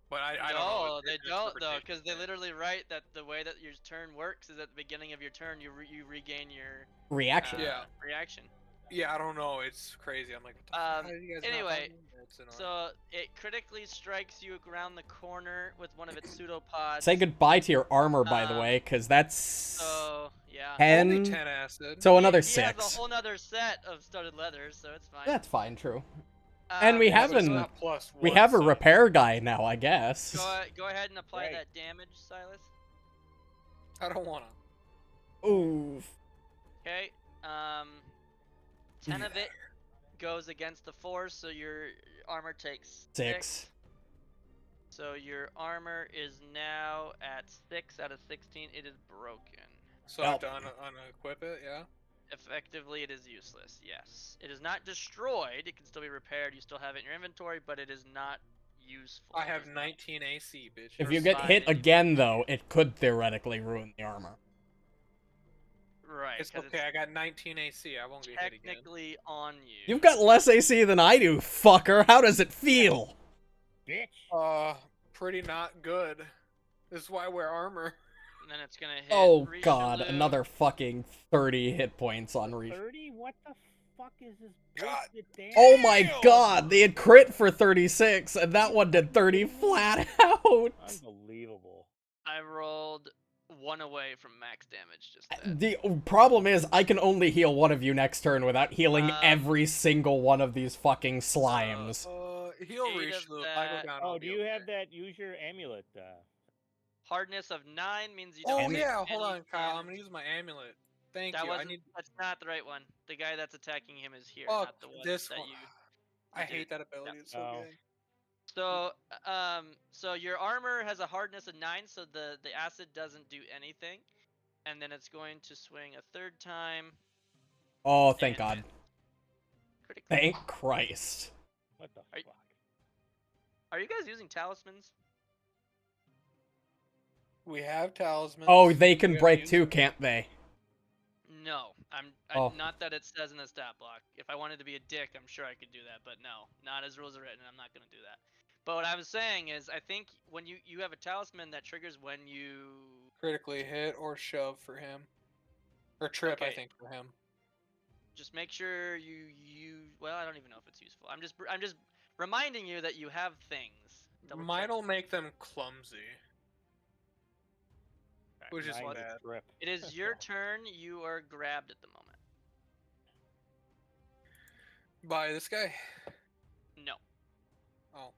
But I don't know. No, It's they an don't though, interpretation because they thing. literally write that the way that your turn works is at the beginning of your turn you regain your Reaction. Yeah. reaction. Yeah, I don't know. It's crazy. I'm like, what the fuck? How did you guys not anyway, find me? It's annoying. So it critically strikes you around the corner with one of its pseudopods. Say goodbye to your armor, by the way, because that's So yeah. 10. Only 10 acid. So another He has 6. a whole nother set of studded leathers, so it's fine. That's fine, true. And we Yeah, have but it's an- not plus We one, have a so- repair guy now, I guess. Go ahead and apply Right. that damage, Silas. I don't wanna. Ooh. Okay. 10 of it goes against the force, so your armor takes 6. So your armor is now at 6 out of 16. It is broken. So I have Well- to unequip it, yeah? Effectively, it is useless. Yes, it is not destroyed. It can still be repaired. You still have it in your inventory, but it is not useful. I have It is 19 AC, bitch. If Or you get slide hit it, you again, though, it could theoretically ruin the armor. not- right. It's 'cause okay, I got 19 AC. I won't get hit again. technically on you. You've got less AC than I do, fucker. How does it feel? Bitch! Pretty not good. This is why I wear armor. And then it's gonna hit. Oh god, Richelieu. another fucking 30 hit points on Reach. 30? What the fuck is this God bullshit damage? Oh my Damn! god, they had crit for 36, and that one did 30 flat out. Unbelievable. I rolled 1 away from max damage just then. The problem is, I can only heal one of you next turn without healing Um, every single one of these fucking slimes. He'll 8 reach of the. If I go that- down. Oh, I'll do be you okay. have that? Use your amulet. Hardness of 9 means you Oh don't. take yeah, hold any on, Kyle. I'm damage. gonna use my amulet. Thank That you. I wasn't. need. That's not the right one. The guy that's attacking him is here, Fuck not the one this that one. you. I did. hate that ability. It's so Oh. good. So your armor has a hardness of 9, so the acid doesn't do anything, and then it's going to swing a third time. Oh, thank and god. hit critically. Thank Christ. What the Are you- fuck? Are you guys using talismans? We have talismans. Oh, they can We gotta break use too, them. can't they? No, Oh. not that it says in the stat block. If I wanted to be a dick, I'm sure I could do that, but no, not as rules are written. I'm not gonna do that. But what I was saying is, I think when you have a talisman that triggers when you Critically hit or shove for him, or trip. I Okay. think for him. just make sure you use. Well, I don't even know if it's useful. I'm just reminding you that you have things. Double check. Mine'll make them clumsy. Which is Mine's a bad. trip. It is your turn. You are grabbed at the moment. By this guy? No. Oh.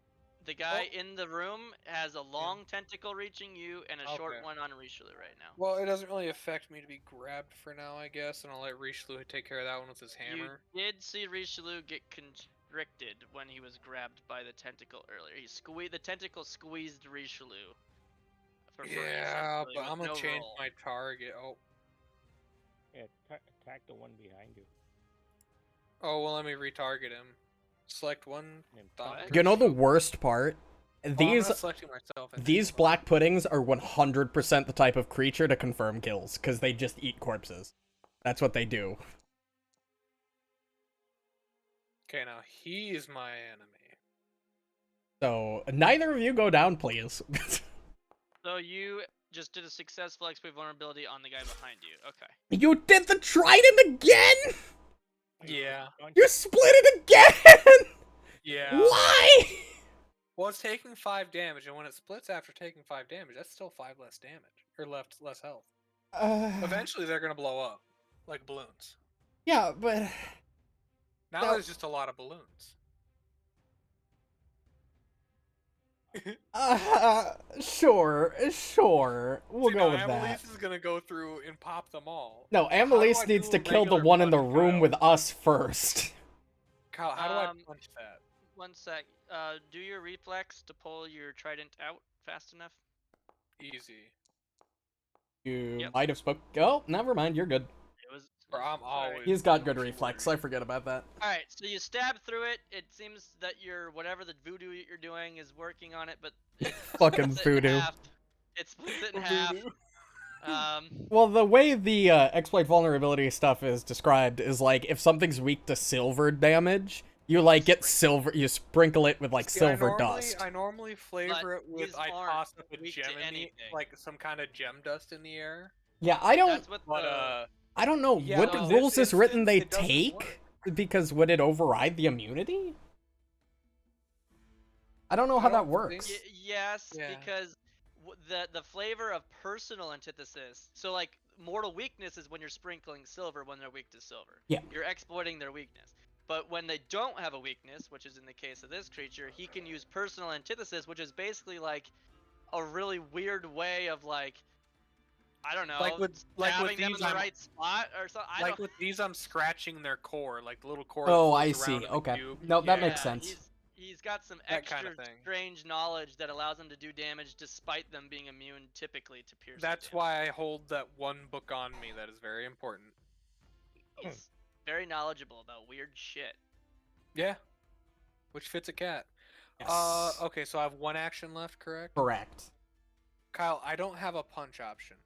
The guy in the room has a long tentacle reaching you and a short Okay. one on Richelieu right now. Well, it doesn't really affect me to be grabbed for now, I guess, and I'll let Richelieu take care of that one with his hammer. You did see Richelieu get constricted when he was grabbed by the tentacle earlier. The tentacle squeezed Richelieu. For free, Yeah, essentially, but with I'm gonna no change roll. my target. Oh. Yeah, attack the one behind you. Oh, well, let me retarget him. Select one. And Dot What? person. You know the worst part? Oh, I'm These not selecting myself. I think. these black puddings are 100% the type of creature to confirm kills, because they just eat corpses. That's what they do. Okay, now he's my enemy. So, neither of you go down, please. So you just did a successful exploit vulnerability on the guy behind you. Okay. You did the trident again? Yeah. You split it again? Yeah. Why? Well, it's taking 5 damage, and when it splits after taking 5 damage, that's still 5 less damage. Or less health. Eventually, they're gonna blow up. Like balloons. Yeah, but... Now No. there's just a lot of balloons. Sure. We'll See, go now with Annalise that. is gonna go through and pop them all. No, How do Annalise I needs do to a kill the regular one in the punch, room Kyle? with us first. Kyle, how do I Um, punch that? 1 sec. Do your reflex to pull your trident out fast enough. Easy. You Yep. might have spoke. Oh, never mind. You're good. It was. Bro, I'm Sorry. always. He's got good don't you reflex. worry. I forget about that. All right, so you stab through it. It seems that your whatever the voodoo you're doing is working on it, but it Fucking splits it in voodoo. half. It splits it in half. Voodoo. Well, the way the exploit vulnerability stuff is described is like if something's weak to silver damage, you like get silver. You sprinkle it with like See, silver dust. I normally flavor it with these I aren't toss up a weak to gem in the, anything. like some kind of gem dust in the air. Yeah, I don't. That's what But the. I don't know yeah, what but the rules this is written they instance, it doesn't take work. because would it override the immunity? I don't know how I that don't works. think- Yes, Yeah. because the flavor of personal antithesis. So like mortal weakness is when you're sprinkling silver when they're weak to silver. Yeah. You're exploiting their weakness. But when they don't have a weakness, which is in the case of this creature, he can use personal antithesis, which is basically like a really weird way of like, I don't know, Like with stabbing them in these, the I'm right spot or something. I like don't. with these, I'm scratching their core, like the little core. that Oh, I floats around see. in the Okay. cube. No, that Yeah. makes sense. He's got some That extra kinda thing. strange knowledge that allows him to do damage despite them being immune typically to piercing. That's damage. why I hold that one book on me. That is very important. He's very knowledgeable about weird shit. Yeah. Which fits a cat. Yes. Okay, so I have one action left, correct? Correct. Kyle, I don't have a punch option.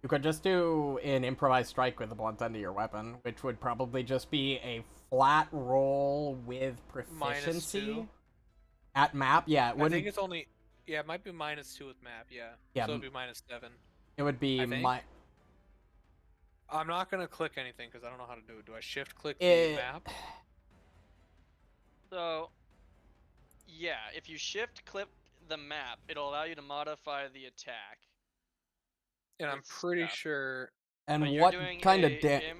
You could just do an improvised strike with the blunt end of your weapon, which would probably just be a flat roll with proficiency -2. at map. Yeah, it I wouldn't. think it's only. Yeah, it might be -2 with map. Yeah. Yeah, So it'd be -7. It would be I think. my. I'm not gonna click anything because I don't know how to do it. Do I shift click Eh, the map? So, yeah, if you shift click the map, it'll allow you to modify the attack. And I'm with pretty stuff. sure. But And you're what doing kind of a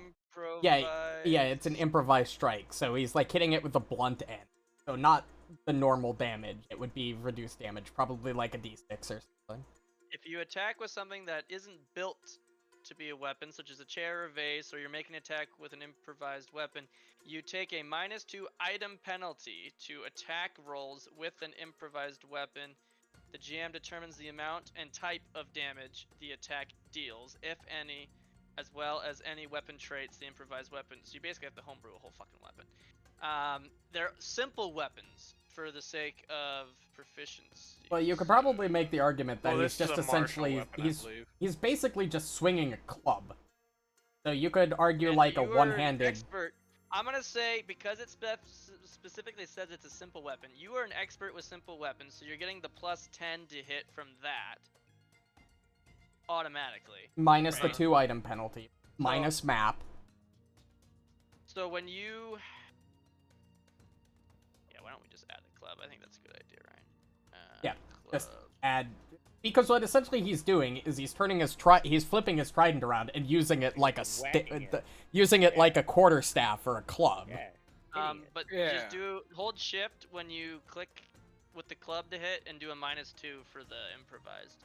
Yeah, it's an improvised strike, so he's like hitting it with the blunt end. So not the normal damage. It would be reduced damage, probably like a d6 or something. If you attack with something that isn't built to be a weapon, such as a chair or vase, or you're making an attack with an improvised weapon, you take a -2 item penalty to attack rolls with an improvised weapon. The GM determines the amount and type of damage the attack deals, if any, as well as any weapon traits the improvised weapon. So you basically have to homebrew a whole fucking weapon. They're simple weapons for the sake of proficiency. Well, you could probably make the argument that Well, he's this is just a martial essentially weapon, I believe. he's basically just swinging a club. So you could argue And like a you are an one-handed. expert. I'm gonna say because it specifically says it's a simple weapon. You are an expert with simple weapons, so you're getting the +10 to hit from that automatically. Minus the Right. 2 item penalty. Minus map. So when you I think that's a good idea, Ryan. Yeah, just Club. add, because what essentially he's doing is he's turning his he's flipping his trident around and using it like a Whacking it. using it like a quarterstaff or a club. Yeah. But Yeah. just hold shift when you click with the club to hit and do a -2 for the improvised.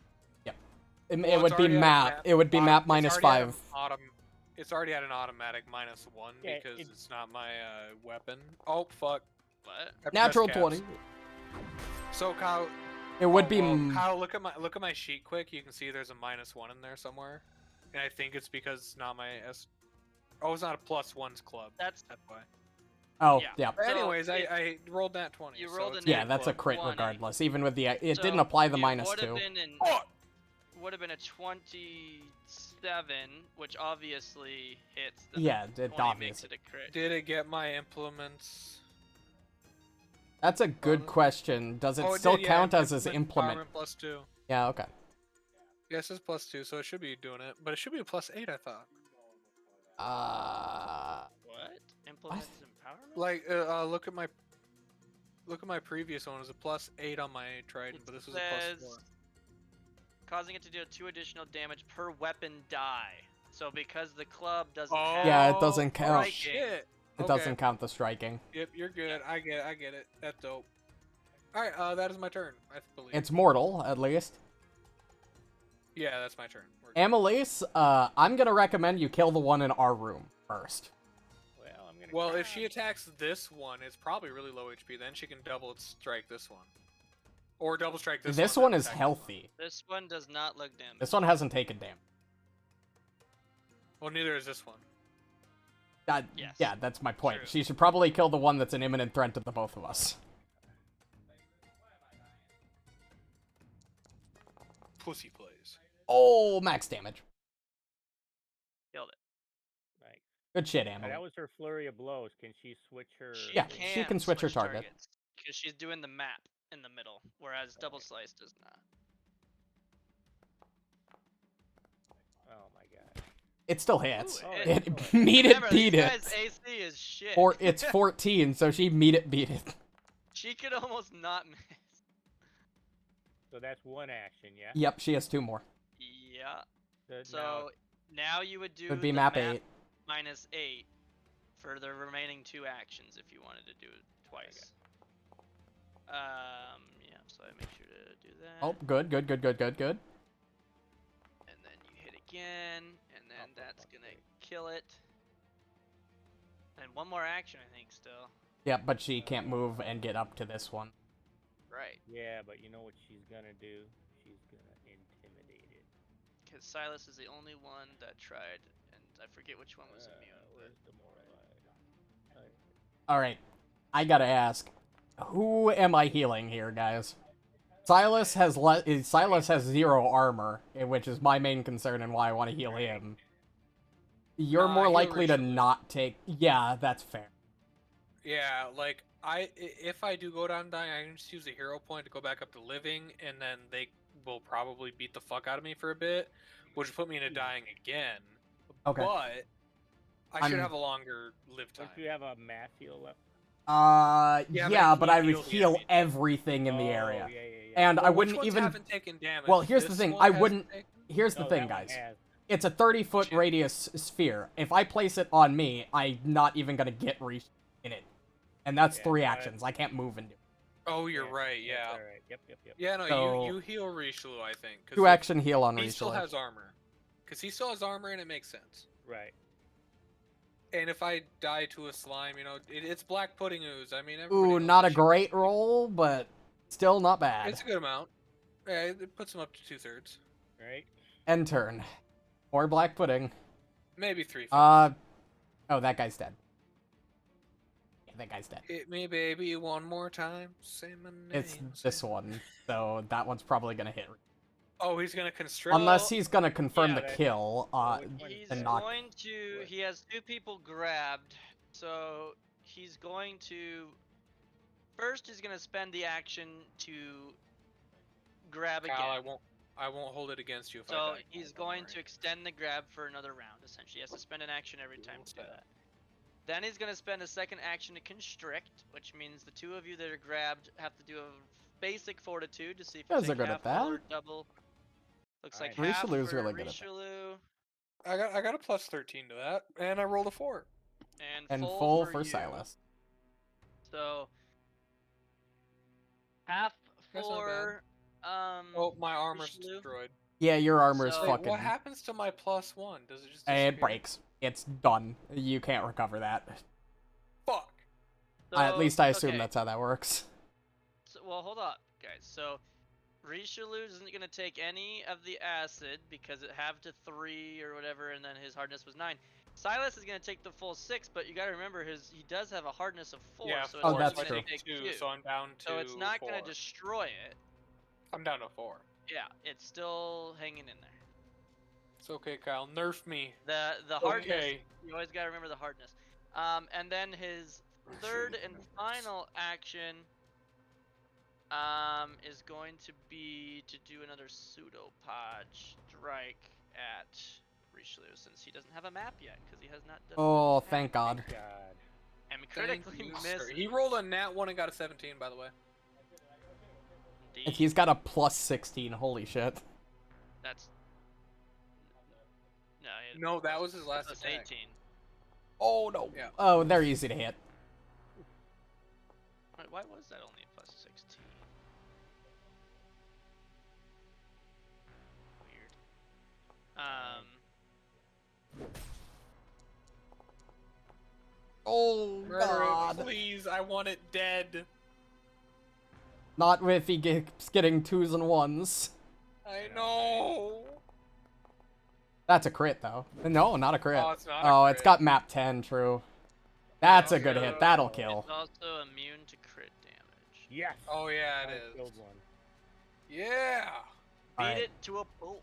It Well, would it's be already at map. It would be map it's already at -5. It's already at an automatic -1 Yeah, because it- it's not my weapon. Oh fuck! What? I pressed Natural caps. 20. So Kyle, It would oh, be. well, Kyle, look at my sheet quick. You can see there's a -1 in there somewhere, and I think it's because it's not my S. Oh, it's not a +1's club. That's why. Oh, yeah. yeah. But So anyways, it- I rolled that 20. You so rolled it's a Yeah, nat that's a club crit 20. regardless. Even with the it So didn't apply the it -2. Would have been a 27, which obviously hits. The Yeah, it 20 makes obviously. it a crit. Did it get my implements? That's a good bonus? question. Does it Oh, still did, yeah, count as his implement implement? +2. Yeah, okay. Yes, it's +2, so it should be doing it. But it should be a +8, I thought. What? Implements empowerment? Like, look at my previous one. It was a +8 on my trident, It but this was says, a +4. causing it to deal 2 additional damage per weapon die. So because the club doesn't Oh, have Yeah, it doesn't count. striking, Shit. It Okay. doesn't count the striking. Yep, you're good. I get it. That's dope. All right, that is my turn. I believe. It's mortal, at least. Yeah, that's my turn. We're good. Amelise, I'm gonna recommend you kill the one in our room first. Well, I'm gonna. Well, try. if she attacks this one, it's probably really low HP. Then she can double strike this one, or double strike this one. This one then is attack healthy. this one does not look damaged. This one hasn't taken damage. Well, neither is this one. Yes. Yeah, that's my point. True. She should probably kill the one that's an imminent threat to the both of us. Pussy plays. Oh, max damage. Killed it. Right. Good shit, Now, Amelie. that was her flurry of blows. Can she switch her? Yeah, she can switch her target. Because she's doing the map in the middle, whereas double slice does not. Oh my god. It still hits. Ooh, It it- meet it, Remember, beat these it. guys' AC is shit. Or it's 14, so she meet it, beat it. She could almost not miss. So that's one action, yeah. Yep, she has 2 more. Yeah. The- So now you would do It would be the map 8. -8 for the remaining 2 actions if you wanted to do it twice. Yeah, so I make sure to do that. Oh, good. And then you hit again, and then that's gonna kill it. And one more action, I think, still. Yep, but she can't move and get up to this one. Right. Yeah, but you know what she's gonna do? She's gonna intimidate it. Because Silas is the only one that tried, and I forget which one was immune. Where's the morale? Alright, I gotta ask. Who am I healing here, guys? Silas has 0 armor, which is my main concern and why I want to heal him. You're more heal likely to Richelieu. not take... Yeah, that's fair. Yeah, like if I do go down dying, I can just use a hero point to go back up to living, and then they will probably beat the fuck out of me for a bit, which will put me into dying again. Okay. But I should have a longer live time. Don't you have a mass heal left? Yeah, but but he I would heals the heal enemy. everything in the Oh, area. Yeah. And Well, I which wouldn't ones even... haven't taken damage? Well, here's the This thing, one I hasn't wouldn't- taken- Here's the No, thing, that one guys. has. It's a 30-foot Shit. radius sphere. If I place it on me, I'm not even gonna get reach in it. And that's Yeah, 3 no, actions. I can't move into it. Oh, you're right. That's Yeah. alright. Yep. Yeah, no, So- you heal Richelieu, I think. 'cause 2 action heal on he still Richelieu. has armor. Because he still has armor, and it makes sense. Right. And if I die to a slime, you know, it's black pudding ooze. I mean, everybody Ooh, knows not that a shit. great roll, but still not bad. It's a good amount. Yeah, it puts him up to 2/3. Right. End turn. More black pudding. Maybe 3/5. Oh, that guy's dead. Yeah, that guy's dead. Hit me, baby, one more time. Say my name. It's this one, so that one's probably gonna hit. Oh, he's gonna constrict. Unless he's gonna confirm yeah, the that- kill, which one He's and not... going to. He has 2 people grabbed, so he's going to. First, he's going to spend the action to grab Kyle, again. I won't hold it against you if I So die. he's Don't going worry. to extend the grab for another round. Essentially, he has to spend an action every time to do that. Then he's gonna spend a second action to constrict, which means the two of you that are grabbed have to do a basic fortitude to see if you Guys are take good half at full that. or double. Looks like Alright. half Richelieu's for really good at that. Richelieu, I got a plus 13 to that, and I rolled a 4. and full for for you. Silas. So half That's not for Oh, my armor's Richelieu. destroyed. Yeah, your armor's So- Wait, fucking. what happens to my plus 1? Does it just disappear? It breaks. It's done. You can't recover that. Fuck. At least I assume okay. that's how that works. So, well, hold up, guys. So Richelieu isn't gonna take any of the acid because it halved to 3 or whatever, and then his hardness was 9. Silas is gonna take the full 6, but you gotta remember he does have a hardness of 4, Yeah, so it's 4, only that's gonna true. take 2, 2. so I'm down to So it's not 4. gonna destroy it. I'm down to 4. Yeah, it's still hanging in there. It's okay, Kyle. Nerf me. The hardness. Okay. You always gotta remember the hardness. And then his third and final action is going to be to do another pseudopod strike at Richelieu, since he doesn't have a map yet because he has not done. Oh, his thank map. God. God. And Thank critically you, miss. sir. He rolled a nat 1 and got a 17, by the way. Indeed. He's got a plus 16. Holy shit. That's. No, he had No, that was his last plus attack. 18. Oh no. Yeah. Oh, they're easy to hit. Wait, why was that only a plus 16? Weird. Oh Murder God. it, please. I want it dead. Not if he keeps getting 2s and 1s. I know. That's a crit though. No, not a crit. Oh, it's not a Oh, crit. it's got map 10. True. That's a good Also- hit. That'll kill. It's also immune to crit damage. Yes. Oh, yeah, I it is. killed one. Yeah. Beat Alright. it to a pulp.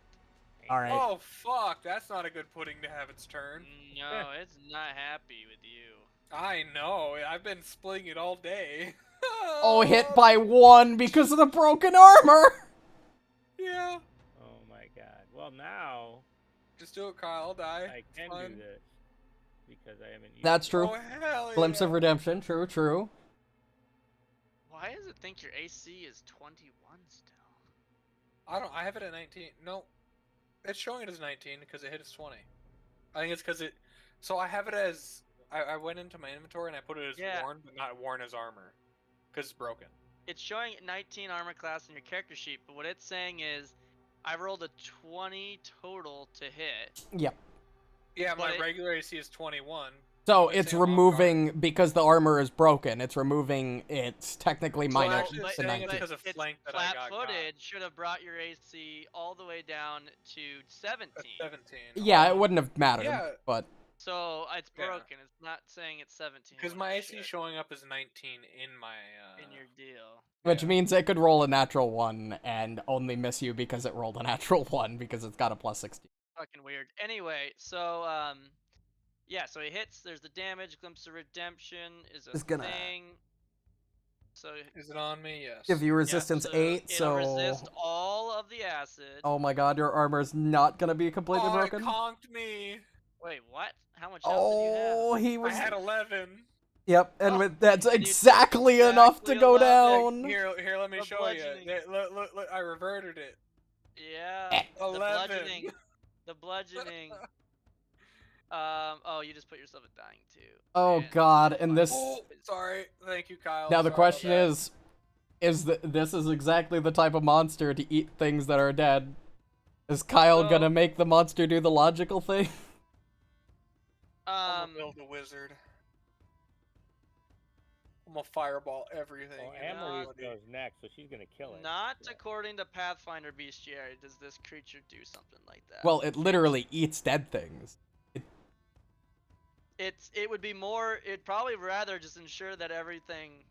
All right. Oh, fuck. That's not a good pudding to have its turn. No, it's not happy with you. I know. I've been splitting it all day. Oh, hit by 1 because of the broken armor. Yeah. Oh my God. Well, now Just do it, Kyle. I'll die. I can fine. do this because I haven't used. That's it. true. Oh, hell Glimpse of yeah. redemption. True, true. Why does it think your AC is 21 still? I have it at 19. No. It's showing it as 19 because it hit as 20. I think it's because it... So I have it as... I went into my inventory and I put it as Yeah. worn, but not worn as armor. Because it's broken. It's showing 19 armor class in your character sheet, but what it's saying is, I rolled a 20 total to hit. Yep. Yeah, But my it- regular AC is 21. So Let's it's say I'm off removing because the armor is broken. It's removing. It's technically So minus actually the it's saying it's 19. because of It's flank that I got. flat-footed should have brought your AC all the way down to 17. That's 17. Yeah, it wouldn't have mattered. Yeah. But So it's Yeah. broken. It's not saying it's 17. Because when my it AC should showing up as 19 in my... in your deal. which yeah. means it could roll a natural 1 and only miss you because it rolled a natural 1 because it's got a plus 16. Fucking weird. Anyway, so yeah, so he hits. There's the damage. Glimpse of redemption is a It's gonna- thing. So Is it on me? Yes. Give you resistance so 8, it'll so resist all of the acid. oh my God, your armor's not gonna be completely Oh, broken. it conked me. Wait, what? How much health did you have? Oh, he I was. had 11. Yep, and Oh, with that's and you did exactly enough to exactly go 11. down. Here, let me The show you. bludgeoning. Look, I reverted it. Yeah. The 11. bludgeoning. The bludgeoning. Oh, you just put yourself at dying too. Oh Man, God, that's and fine. this. Oh, sorry. Thank you, Kyle. Now the Sorry question about that. is that this is exactly the type of monster to eat things that are dead. Is Kyle So- gonna make the monster do the logical thing? I'm gonna build a wizard. I'm gonna fireball everything. Well, and Amory everybody. goes next, so she's gonna kill it. Not Yeah. according to Pathfinder Bestiary does this creature do something like that. Well, it literally eats dead things. it would be more. It'd probably rather just ensure that everything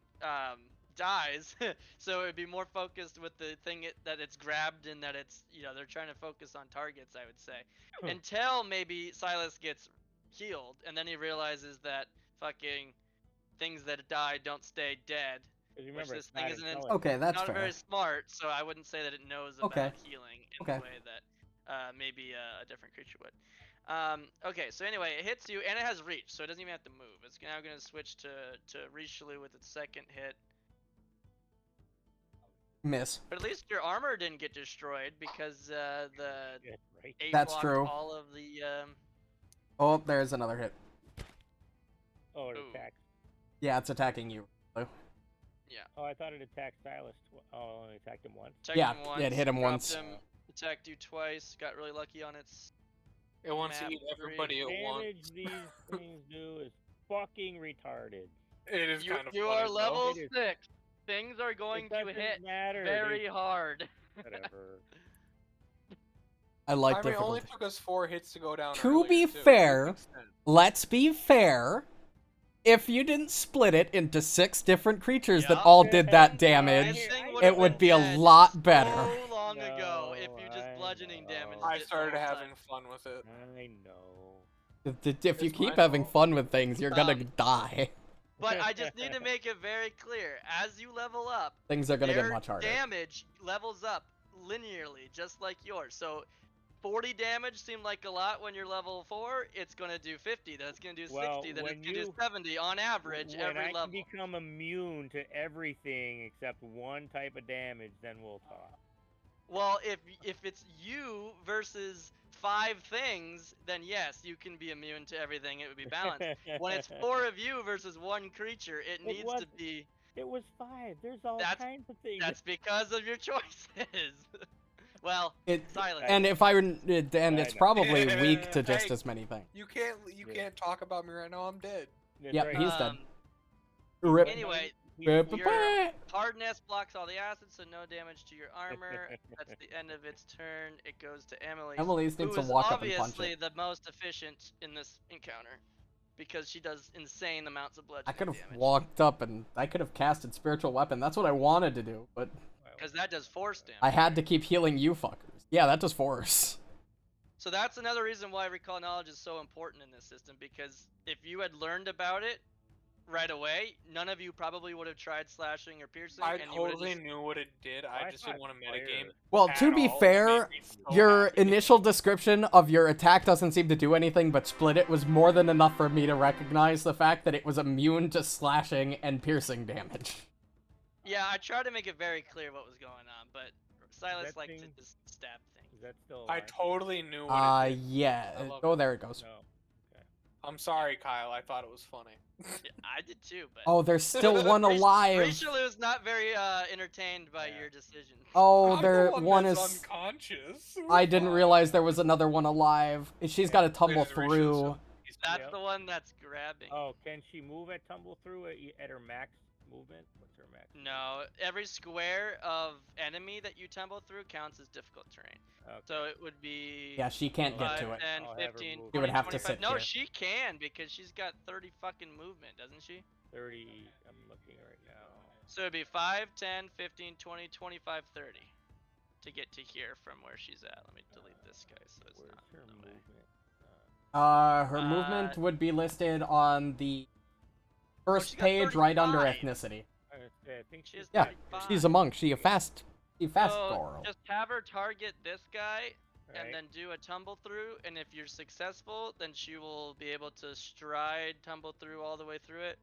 dies. So it'd be more focused with the thing that it's grabbed and that it's they're trying to focus on targets. I would say until maybe Silas gets healed and then he realizes that fucking things that die don't stay dead. 'Cause remember, this it's thing not isn't in- intelligent. Okay, that's Not fair. very smart, so I wouldn't say that it knows Okay. about healing in Okay. the way that maybe a different creature would. Okay, so anyway, it hits you, and it has reach, so it doesn't even have to move. It's now going to switch to Richelieu with its second hit. Miss. But at least your armor didn't get destroyed, because the Yeah, right. 8 That's blocked true. all of the... Oh, there's another hit. Oh, it Ooh. attacks. Yeah, it's attacking you. Oh, I thought it attacked Silas. Oh, it only attacked him once. Attacked Yeah, him once, it hit him dropped once. Him, attacked you twice, got really lucky on its... It wants to Map eat three. everybody at once. Damage these things do is fucking retarded. It is kind of You funny, are though. level It is. 6. Things are going It to doesn't hit matter. very hard. Whatever. I like I mean, it only difficulty. took us 4 hits to go down. To earlier, be too. fair, Makes sense. Let's be fair. If you didn't split it into 6 different creatures that Yeah. all did that This damage, thing it would've would been be a dead lot better. So long ago, if No, you just I bludgeoning damage. know. I it the started whole having time. fun with it. I know. If you It's keep my having fault. fun with things, you're gonna Um, die. But I just need to make it very clear: as you level up, Things are gonna get their much harder. damage levels up linearly, just like yours. So 40 damage seemed like a lot when you're level 4. It's gonna do 50. Then it's gonna do 60. Well, Then it's when gonna do you- 70 on average When every I level. can become immune to everything except one type of damage, then we'll talk. Well, if it's you versus 5 things, then yes, you can be immune to everything. It would be balanced. When it's 4 of you versus 1 creature, it needs to wasn't- be. It was 5. There's all That's- kinds of things. That's because of your choices. Well, It, silence. and if I were, and it's know. probably weak to just Hey. as many things. You can't talk about me right now. I'm dead. That's Yep, right. he's dead. Um, Rip. Anyway, Rip. your hardness blocks all the acid, so no damage to your armor. That's the end of its turn. It goes to Emily. Emily's needs Who to is walk up and punch obviously it. the most efficient in this encounter, because she does insane amounts of bludgeoning I could have damage. walked up and I could have casted spiritual weapon. That's what I wanted to do, but Because that does force damage. I had to keep healing you fuckers. Yeah, that does force. So that's another reason why recall knowledge is so important in this system, because if you had learned about it right away, none of you probably would have tried slashing or piercing. I and you would've totally just... knew what it did. I just didn't thought want to metagame. fire- Well, at to be all. It fair, made me so your happy. initial description of your attack doesn't seem to do anything but split it was more than enough for me to recognize the fact that it was immune to slashing and piercing damage. Yeah, I tried to make it very clear what was going on, but Silas that liked to thing- just stab things. Is that still I alive? totally knew what it did. Yeah. I love Oh, it. there it goes. No. I'm sorry, Kyle. I thought it was funny. Yeah, I did too, but... Oh, there's still one alive. Richelieu's not very entertained by Yeah. your decision. Oh, I'm there the one that's is. unconscious. I didn't realize there was another one alive. She's got to tumble There's Richelieu, through. so he's That's Yep. the one that's grabbing. Oh, can she move at tumble through at her max movement? What's her max? No, every square of enemy that you tumble through counts as difficult terrain. Okay. So it would be Yeah, she can't get 5, to it. 10, I'll have her 15, move. 20, You would have to 25. sit No, here. she can, because she's got 30 fucking movement, doesn't she? 30. I'm looking right now. So it'd be 5, 10, 15, 20, 25, 30 to get to here from where she's at. Let me delete this guy so it's Where's not her in the way. movement? Her movement would be listed on the first she's got page right under 35. ethnicity. I think She has Yeah, 35. she's a monk. She a fast So girl. just have her target this guy Right. and then do a tumble through, and if you're successful, then she will be able to stride tumble through all the way through it.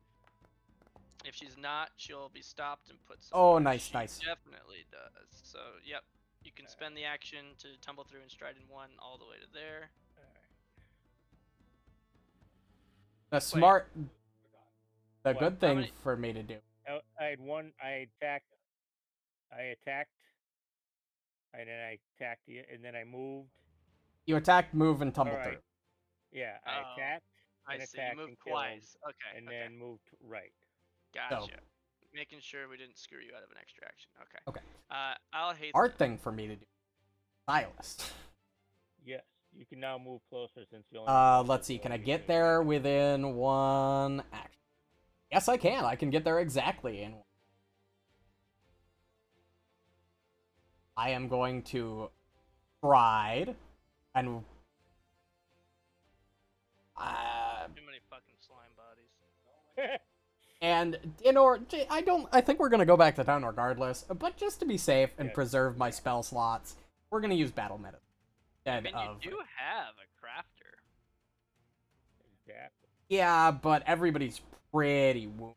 If she's not, she'll be stopped and put somewhere. Oh, nice, She nice. definitely does. So, yep. You can spend the action to tumble through and stride in one all the way to there. The smart, the What? good How thing many- for me to do. I had one. I attacked, and then I attacked you, and then I moved. You attack, move, and tumble Alright. through. Yeah, Oh, I attacked, I and see. You attacked moved and killed, twice. Okay. and okay. then moved right. Gotcha. Making sure we didn't screw you out of an extra action. Okay. Okay. I'll hate Art thing for me to do. Stylist. Yes, you can now move closer since you only. moved Let's see. before Can I you get did. there within one action? Yes, I can. I can get there exactly in. I am going to stride and. Too many fucking slime bodies. And I think we're gonna go back to town regardless. But just to be safe and Yeah. preserve my spell slots, we're gonna use battle meta I instead mean, of. you do have a crafter. Exactly. Yeah, but everybody's pretty wounded.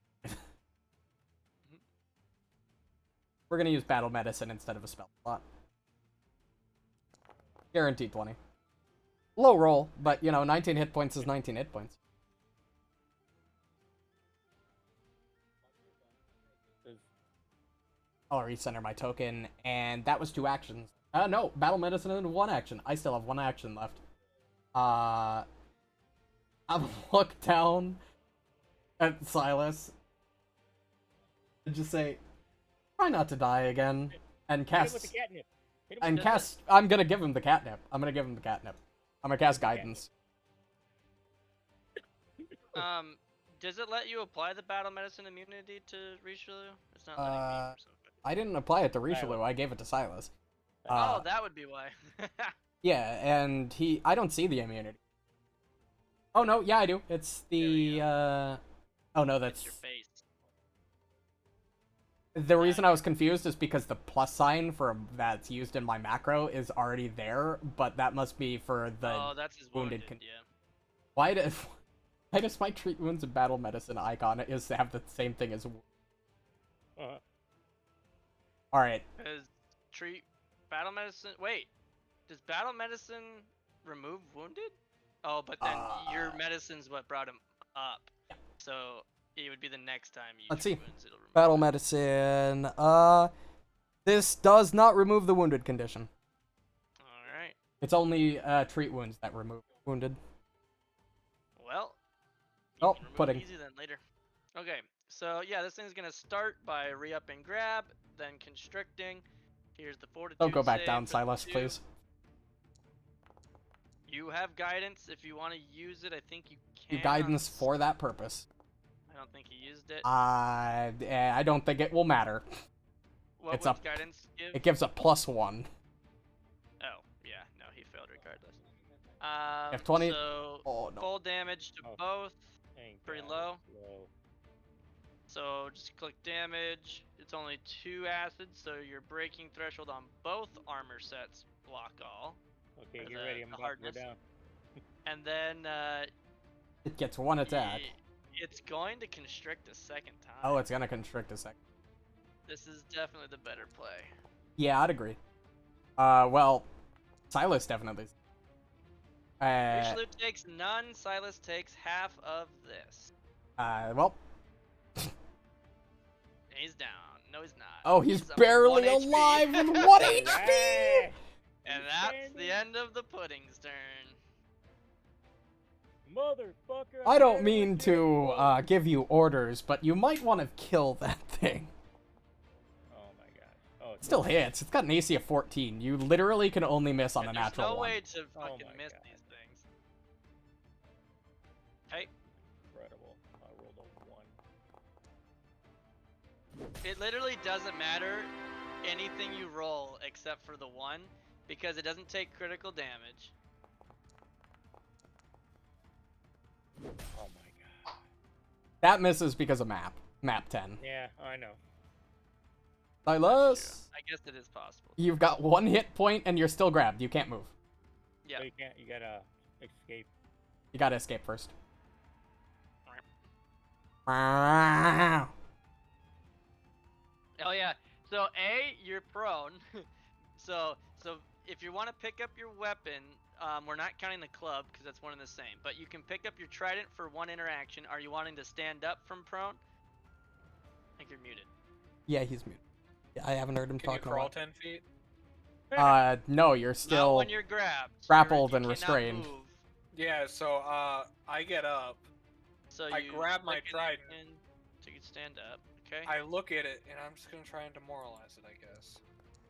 We're gonna use battle medicine instead of a spell slot. Guaranteed 20. Low roll, but you know, 19 hit points is 19 hit points. I'll recenter my token, and that was 2 actions. No, battle medicine and 1 action. I still have 1 action left. I'll look down at Silas and just say, try not to die again, and Hit him cast... with the catnip. Hit him And with cast... I'm gonna give him the catnip. I'm gonna give him the catnip. I'm gonna cast guidance. Does it let you apply the battle medicine immunity to Richelieu? It's not letting me. For some reason. I didn't apply it to Richelieu, I gave it to Silas. Oh, that would be why. Yeah, and I don't see the immunity. Oh no, yeah I do. It's the, oh no, that's... It's your face. The reason I was confused is because the plus sign for that's used in my macro is already there, but that must be for the Oh, that's his wounded, yeah. Why does my treat wounds and battle medicine icon is to have the same thing as Alright. Because treat battle medicine. Wait, does battle medicine remove wounded? Oh, but then your medicine's what brought him up. So it would be the next time you Let's treat see. wounds, it'll remove Battle it. medicine. This does not remove the wounded condition. All right. It's only treat wounds that remove wounded. Well. Oh, can remove pudding. it easy then later. Okay, so yeah, this thing's gonna start by re-up and grab, then constricting. Here's the fortitude. Don't go back save down, for the Silas, 2. please. You have guidance if you want to use it. I think you can. Your guidance for that purpose. I don't think he used it. I don't think it will matter. What it's would up. guidance give? It gives a +1. Oh, yeah, no, he failed regardless. F20. So Oh no. full damage to both. Thank Pretty God, low. it's low. So just click damage. It's only 2 acids, so your breaking threshold on both armor sets block all. Okay, Or get ready. I'm the about hardness. to go down. And then It gets 1 attack. it's going to constrict a second time. Oh, it's gonna constrict a second. This is definitely the better play. Yeah, I'd agree. Well, Silas definitely. Richelieu takes none. Silas takes half of this. Well. And he's down. No, he's not. Oh, he's up barely 1 HP. alive with 1 HP! Hey! And that's the end of the pudding's turn. Motherfucker! I don't mean to give you orders, but you might want to kill that thing. Oh my gosh. Oh, It still hits. It's got an AC of 14. You literally can only miss on a There's natural no 1. way to fucking my miss God. these things. Hey, incredible. I rolled a 1. it literally doesn't matter anything you roll except for the 1 because it doesn't take critical damage. Oh my god. That misses because of map. Map 10. Yeah, I know. Silas! I guess it is possible. You've got 1 hit point and you're still grabbed. You can't move. Yeah. So you can't. You gotta escape. You gotta escape first. Oh yeah. So A, you're prone. so if you want to pick up your weapon, we're not counting the club because that's one and the same. But you can pick up your trident for 1 interaction. Are you wanting to stand up from prone? I think you're muted. Yeah, he's muted. I haven't heard him Can you talking crawl about 10 feet? No, you're Not still when you're grabbed. grappled You and cannot restrained. move. Yeah, so I get up. So I you grab my click it trident. in so you can stand up. Okay. I look at it and I'm just gonna try and demoralize it, I guess.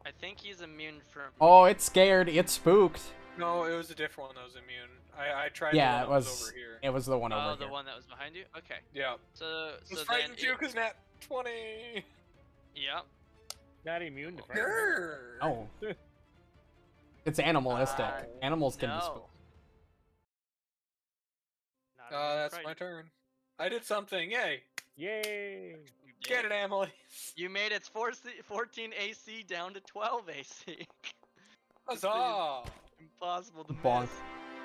I think he's immune from. Oh, it's scared. It's spooked. No, it was a different one that was immune. I tried Yeah, the it one that was. over here. It was the one Oh, over the here. one that was behind you. Okay. Yeah. So It's then. frightened too, cause nat 20. Yeah. Not immune to fright. Grrr. Oh. It's animalistic. Animals can be No. spooked. Not immune to That's my fright. turn. I did something. Yay! Yay! You did. Get it, Emily. You made its 14 AC down to 12 AC. Huzzah! Impossible to Bonk. miss.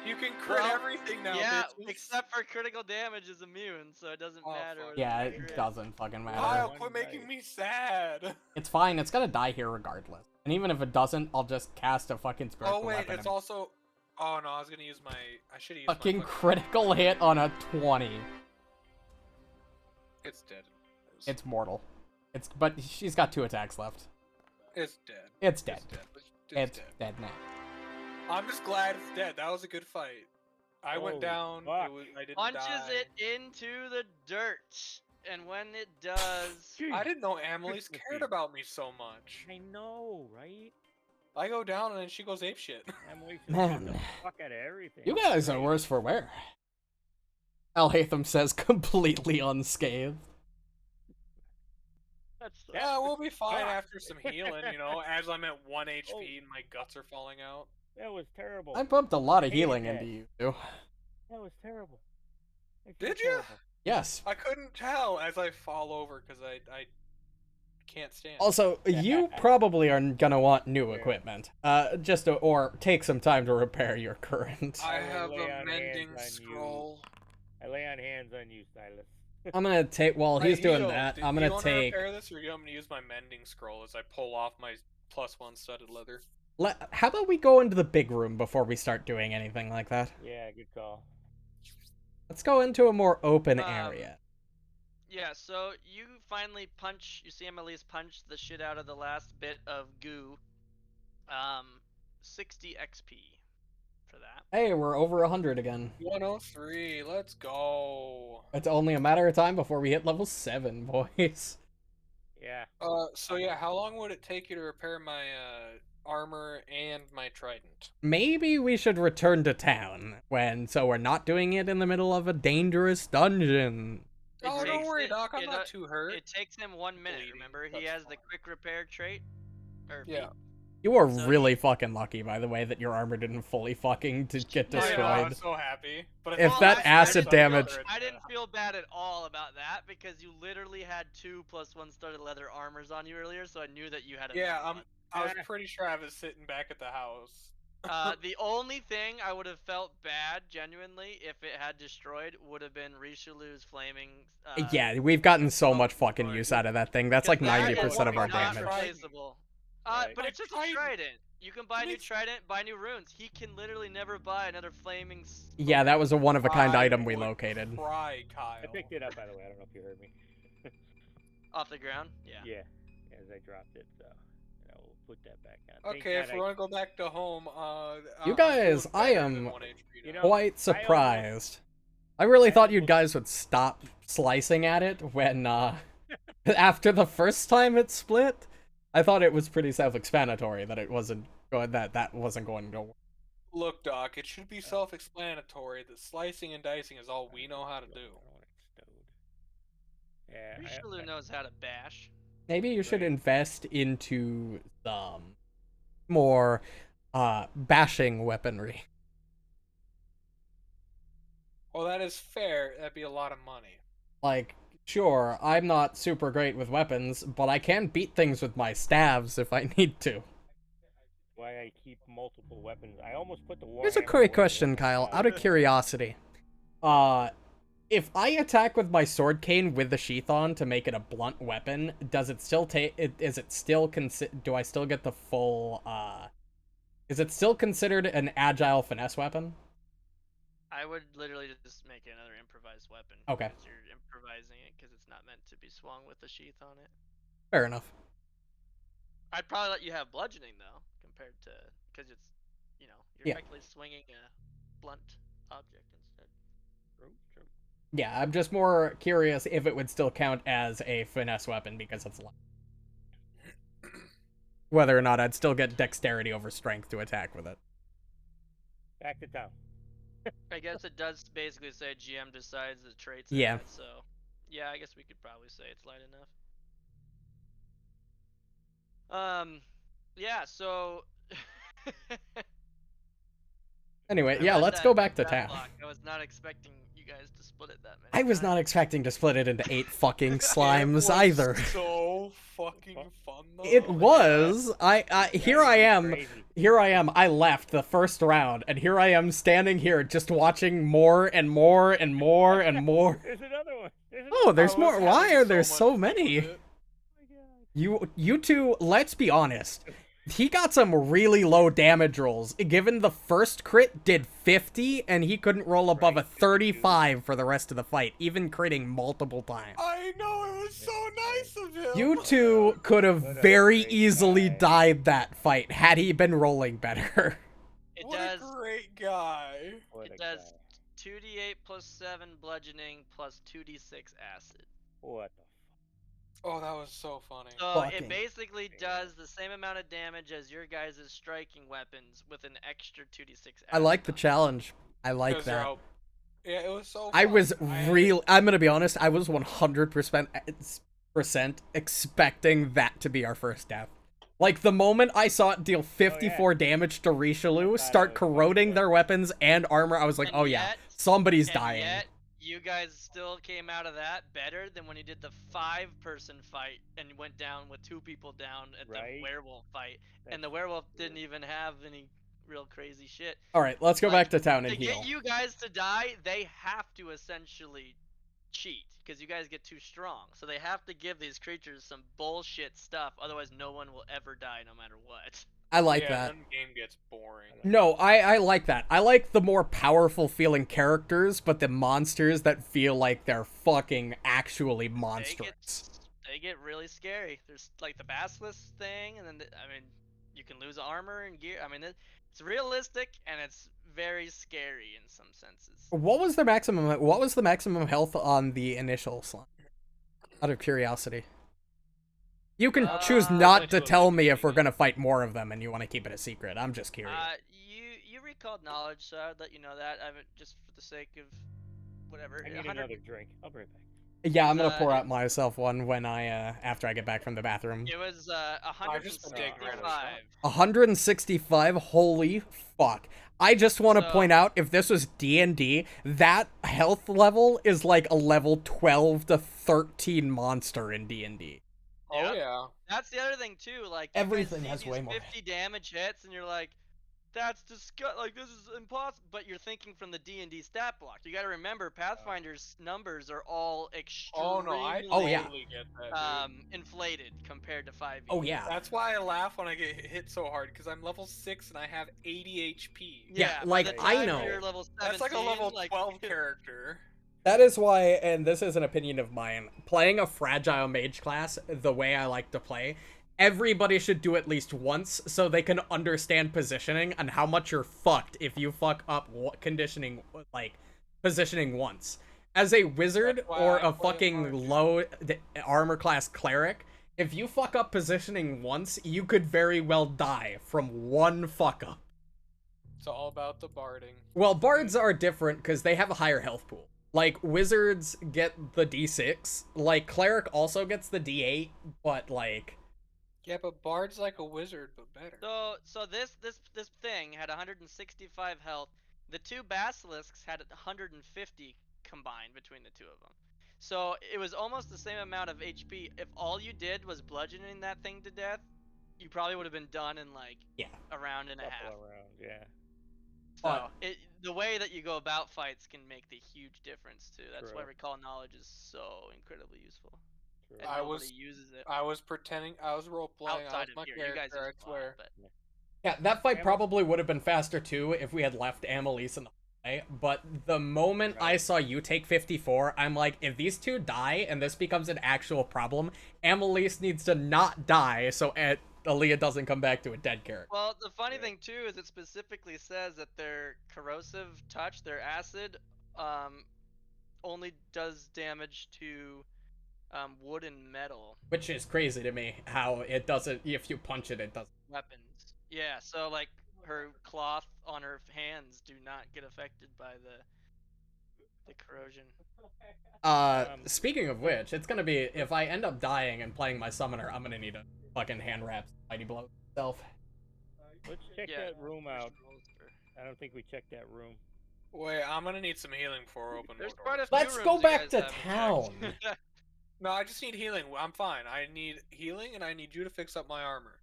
You can crit Well, everything now, yeah, bitches. except for critical damage is immune, so it doesn't Oh, matter. fuck. whether Yeah, you it crit. doesn't fucking matter. Kyle, One quit making dice. me sad. It's fine. It's gonna die here regardless. And even if it doesn't, I'll just cast a fucking spiritual Oh wait, weapon. it's also. Oh no, I was gonna use my. I should have used Fucking my critical hit on a 20. It's dead. It's mortal. But she's got 2 attacks left. It's dead. It's dead. It's dead. It's dead now. I'm just glad it's dead. That was a good fight. I went Holy down. fuck. I didn't Punches die. it into the dirt, and when it does, I didn't know Amelie's Christmas cared Eve. about me so much. I know, right? I go down and then she goes apeshit. Emily just Man. the fuck out of everything. You guys are Right? worse for wear. Alhatham says completely unscathed. that's Yeah, we'll be fine Fuck. after some healing, you know, as I'm at 1 HP Oh. and my guts are falling out. That was terrible. I pumped a lot of Hated healing that. into you two. That was terrible. I feel Did you? terrible. Yes. I couldn't tell as I fall over because I can't stand. Also, you probably are gonna want new Yeah. equipment. Or take some time to repair your current. I will have lay a on mending hands on you. scroll. I lay on hands on you, Silas. I'm gonna take, while he's I doing healed. that, Do I'm you gonna wanna take, repair this, or do you want me to use my mending scroll as I pull off my +1 studded leather? how about we go into the big room before we start doing anything like that? Yeah, good call. Let's go into a more open Um, area. yeah. So you finally you see Emily's punch the shit out of the last bit of goo. 60 XP for that. Hey, we're over 100 again. 103, let's go. It's only a matter of time before we hit level 7, boys. Yeah. So yeah, how long would it take you to repair my armor and my trident? Maybe we should return to town so we're not doing it in the middle of a dangerous dungeon. It Oh, don't takes worry, it- Doc. I'm it, not too hurt. It takes him 1 minute. Bleeding, Remember, he that's has the fine. quick repair trait. Or Yeah. You are So really fucking lucky, by the way, that your armor didn't fully fucking get I know, I destroyed. was so happy. But If that actually, acid I damage- feel I didn't feel bad at all about that because you literally had 2 +1 studded leather armors on you earlier, so I knew that you had a Yeah, one. I was pretty sure I was sitting back at the house. The only thing I would have felt bad, genuinely, if it had destroyed, would have been Richelieu's flaming. Yeah, we've gotten so oh, much fucking Lord. use out of that thing. That's like 'Cause that 90% of is our not damage. replaceable. Right. But it's just a Trident. trident. You can buy But new it's- trident, buy new runes. He can literally never buy another flaming. Yeah, that was a one-of-a-kind I item we would located. Cry, Kyle. I picked it up, by the way. I don't know if you heard me. Off the ground. Yeah. Yeah, as I dropped it, so I will put that back on. Thank Okay, God if we want to go back to home, You I'm guys, feeling I better am- than 1 HP You now. know- Quite surprised. I really thought you guys would stop slicing at it when, after the first time it split. I thought it was pretty self-explanatory that it wasn't that wasn't going to work. Look, Doc, it should be self-explanatory that slicing and dicing is all we know how to do. Yeah, Richelieu knows how to bash. Maybe you should Right. invest into some more bashing weaponry. Well, that is fair. That'd be a lot of money. Like, sure, I'm not super great with weapons, but I can beat things with my staves if I need to. why I keep multiple weapons. I almost put the war. Here's a quick question, Kyle, out of curiosity. If I attack with my sword cane with the sheath on to make it a blunt weapon, does it still is it still do I still get the full, is it still considered an agile finesse weapon? I would literally just make it another improvised weapon. Okay. Because you're improvising it because it's not meant to be swung with a sheath on it. Fair enough. I'd probably let you have bludgeoning though, compared to because it's, you're Yeah. effectively swinging a blunt object instead. True. Yeah, I'm just more curious if it would still count as a finesse weapon because it's light. Whether or not I'd still get dexterity over strength to attack with it. Back to town. I guess it does basically say GM decides the traits. in Yeah. it, so yeah, I guess we could probably say it's light enough. Yeah. So. Anyway, I yeah, read let's that go back to stat town. block. I was not expecting you guys to split it that many I was not times. expecting to split it into 8 fucking It slimes was either. so fucking fun though. It was. Here I am. Crazy. Here I am. I left the first round, and here I am standing here just watching more and more and more and more. There's another one. Oh, there's I more. was Why having are there much so fun many? with it. Oh my god. You two, let's be honest. He got some really low damage rolls. Given the first crit did 50, and he couldn't roll above a 35 for the rest of the fight, even critting multiple times. I know, it was so nice of him. You two could have What a very great easily guy. died that fight had he been rolling better. It What does. a great guy. What It a does guy. 2d8 plus 7 bludgeoning plus 2d6 acid. What the Oh, that was so funny. So Fucking- it basically does the same amount of damage as your guys' striking weapons with an extra 2d6 acid. I like the on it. challenge. I like 'Cause they're that. out- Yeah, it was so fun. I was had- real. I'm gonna be honest. I was 100% expecting that to be our first death. Like the moment I saw it deal 54 damage to Richelieu, thought start it was corroding funny, their weapons and armor, I was like, And oh yeah, yet- somebody's And dying. yet, you guys still came out of that better than when you did the 5-person fight and went down with 2 people down at the Right. werewolf fight. And That's the werewolf true. didn't even have any real crazy shit. All right, let's go Like, back to town and To heal. get you guys to die, they have to essentially cheat because you guys get too strong. So they have to give these creatures some bullshit stuff, otherwise no one will ever die no matter what. I like yeah, that. Then the game gets boring. No, I like that. I like the more powerful feeling characters, but the monsters that feel like they're fucking actually monstrous. They get really scary. There's like the basilisk thing, and then I mean, you can lose armor and gear. I mean, it's realistic and it's very scary in some senses. What was the maximum health on the initial slime? Out of curiosity. You can choose not to tell me if we're gonna fight more of them and you want to keep it a secret. I'm just curious. You recalled knowledge, so I'd let you know that. I haven't just for the sake of whatever. I need 100 another drink. I'll be right back. Yeah, I'm gonna uh, pour out myself one when after I get back from the bathroom. It was just been taking right 165. 165. Holy fuck! I just want to So- point out, if this was D&D, that health level is like a level 12 to 13 monster in D&D. Oh Yep. yeah. That's the other thing too. Like you guys Everything see has these way more. 50 damage hits, and you're like, "That's like this is impossible." But you're thinking from the D&D stat block. You got to remember, Pathfinder's numbers are all extremely Oh no, I Oh, yeah. totally get that. Dude. Inflated compared to 5e. Oh yeah. That's why I laugh when I get hit so hard because I'm level 6 and I have 80 HP. Yeah, by like, the I time know. You're level 17, That's like a level like, 12 character. That is why, and this is an opinion of mine, playing a fragile mage class the way I like to play, everybody should do at least once so they can understand positioning and how much you're fucked if you fuck up positioning once. As a wizard That's why or I a play fucking hard. low armor class cleric, if you fuck up positioning once, you could very well die from one fuck up. It's all about the barding. Well, bards are different because they have a higher health pool. Like, wizards get the D6. Like, cleric also gets the D8, but, like... Yeah, but bard's like a wizard, but better. So this thing had 165 health. The 2 basilisks had 150 combined between the 2 of them. So it was almost the same amount of HP. If all you did was bludgeoning that thing to death, you probably would have been done in like Yeah. a round and a half. Couple around, yeah. So the way that you go about fights can make the huge difference too. That's why True. recall knowledge is so incredibly useful. True. And I nobody was- uses it I was pretending, I was role playing, I outside was of my here. You guys character, I use a lot, swear. but Yeah, that fight Am- probably would have been faster, too, if we had left Annalise in the way. But the moment I Right. saw you take 54, I'm like, if these two die and this becomes an actual problem, Annalise needs to not die so Aaliyah doesn't come back to a dead character. well, the funny Yeah. thing too is it specifically says that their corrosive touch, their acid, only does damage to wood and metal Which is crazy to me, how it doesn't, if you punch it, it doesn't. weapons. Yeah, so like her cloth on her hands do not get affected by the corrosion. Speaking of which, it's gonna be, if I end up dying and playing my summoner, I'm gonna need a fucking hand wrap mighty blow myself. Let's check Yeah, that room first out. rolls for- I don't think we checked that room. Wait, I'm gonna need some healing before I open There's more quite a doors. few Let's rooms go you back guys to haven't town. checked. No, I just need healing. I'm fine. I need healing, and I need you to fix up my armor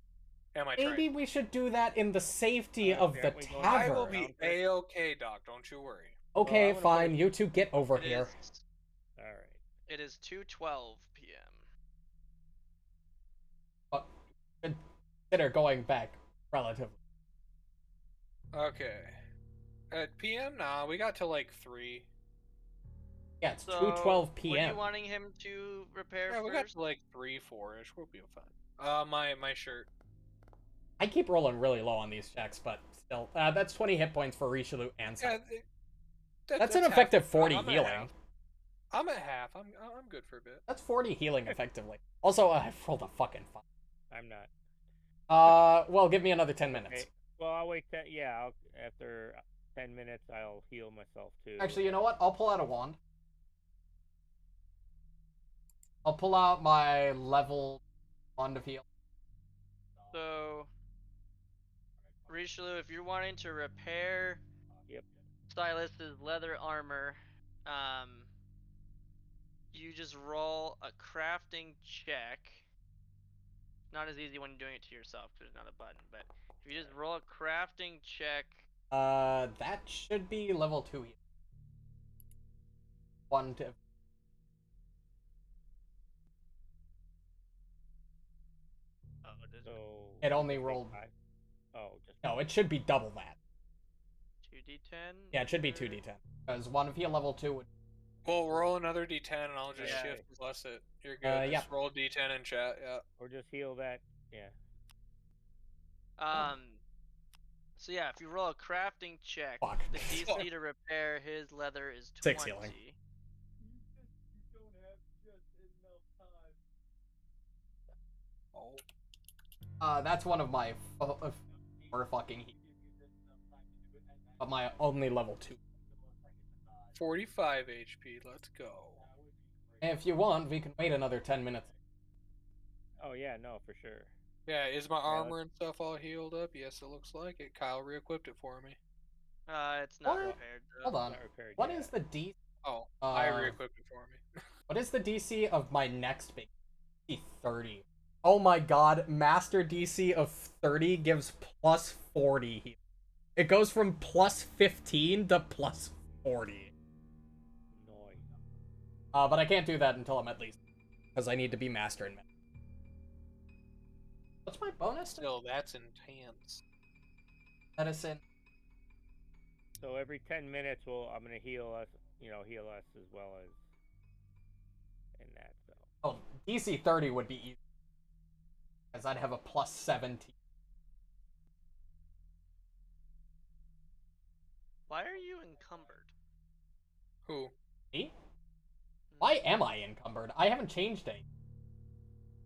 and my Maybe trident. we should do that in the safety of the aren't we going I will tavern. be a-okay, Doc. Don't you worry. Okay, I'm gonna fine. put- You two get over It here. is. All right. It is 2:12 p.m. Consider going back relatively. Okay. At PM? Nah, we got till like 3. Yeah, it's So, 2:12 What are p.m. you wanting him to repair Yeah, we got first? to like 3, 4-ish. We'll be fine. My shirt. I keep rolling really low on these checks, but still, that's 20 hit points for Richelieu and Yeah, Simon. that's That's an half. effective 40 I'm at healing. half. I'm at half. I'm good for a bit. That's 40 healing effectively. Also, I've rolled a fucking 5. I'm not. Well, give me another 10 minutes. Okay. Well, I'll wait. After 10 minutes, I'll heal myself too. Actually, you know what? I'll pull out a wand. I'll pull out my level wand of heal. So, Richelieu, if you're wanting to repair Yep. Silas's leather armor, you just roll a crafting check. Not as easy when you're doing it to yourself because there's not a button, but if you just roll a crafting check. That should be level 2 heal. 1 to... Oh, does So It only take rolled... 5? Oh, just No, it should be double that. 2d10? Yeah, it should be or- 2d10. Because 1 of heal level 2 would... Well, roll another D10 and I'll just Yeah. shift plus it. You're good. yeah. Just roll D10 in chat. Yeah. or just heal that. Yeah. So yeah, if you roll a crafting check, Fuck. the DC to repair his leather is 6 20. healing. That's one of my 4 fucking heal. But my only level 2. 45 HP. Let's go. If you want, we can wait another 10 minutes. Oh yeah, no, for sure. Yeah, is my armor and stuff all healed up? Yes, it looks like it. Kyle re-equipped it for me. It's not What? repaired though. Hold on. Not repaired What yet. is the DC? Oh, I re-equipped it for me. What is the DC of my next big? 30. Oh my god, master DC of 30 gives plus 40 heal. It goes from plus 15 to plus 40. Noise. But I can't do that until I'm at least. Because I need to be master in medicine. What's my bonus? Still, that's intense. Medicine. So every 10 minutes, I'm gonna heal us. Heal us as well as in that. So. Oh, DC 30 would be easy. Because I'd have a plus 17. Why are you encumbered? Who? Me? Why am I encumbered? I haven't changed anything.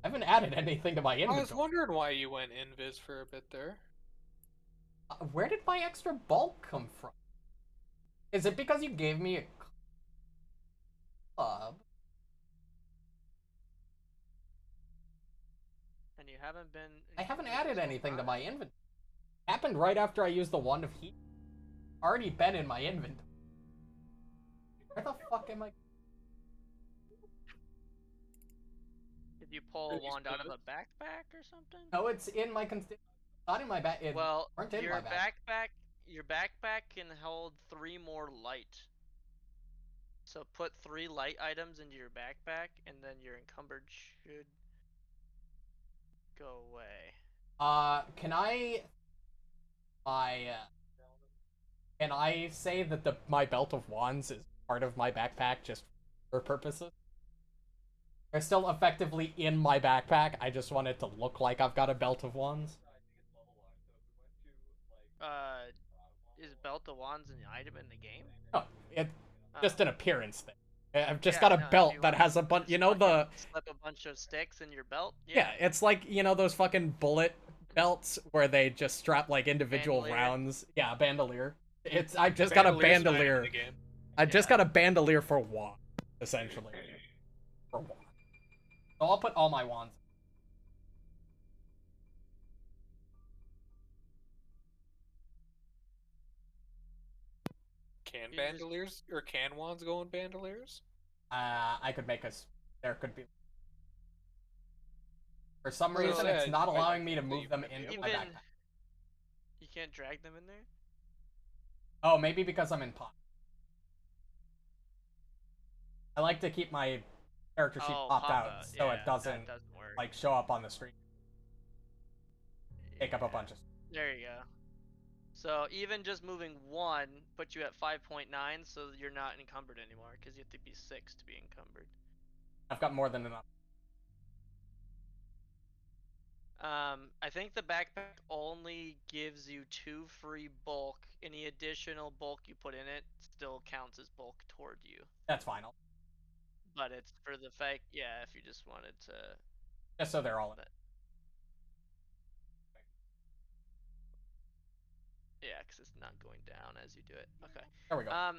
I haven't added anything to my inventory. I was wondering why you went invis for a bit there. Where did my extra bulk come from? Is it because you gave me a club? And you haven't been. I haven't encumbered added this whole anything to time? my inventory. Happened right after I used the Wand of Heat. Already been in my inventory. Where the fuck am I? Did you pull a wand out of a backpack or something? No, it's in my not in my bag. Well, weren't in your my bag. your backpack can hold 3 more light. So put 3 light items into your backpack, and then your encumbered should go away. Can I say that my belt of wands is part of my backpack just for purposes? They're still effectively in my backpack. I just want it to look like I've got a belt of wands. Is belt of wands an item in the game? No, it's just an appearance thing. I've just Yeah, got a no, if belt you that want has a to bunch. just You know the slip a bunch of sticks in your belt. yeah, it's like those fucking bullet belts where they just strap like individual Bandolier. rounds. Yeah, bandolier. I've just got a Bandelier's not in bandolier. the game. I just got a bandolier for wand, essentially. For wand. So I'll put all my wands. Can You just- bandoliers or can wands go in bandoliers? I could make us. There could be. For some Well, reason, yeah, it's not I allowing me to think move you them might be into able my Even backpack. you can't drag them in there. Oh, maybe because I'm in pot. I like to keep my character sheet Oh, popped out Papa. so Yeah, it doesn't that doesn't work. like show up on the screen. Take up a Yeah. bunch of. There you go. So even just moving one puts you at 5.9, so you're not encumbered anymore because you have to be 6 to be encumbered. I've got more than enough. I think the backpack only gives you 2 free bulk. Any additional bulk you put in it still counts as bulk toward you. That's fine. But it's for the fact, yeah, if you just wanted to. Just so they're all in. Yeah, because it's not going down as you do it. Okay. There we go.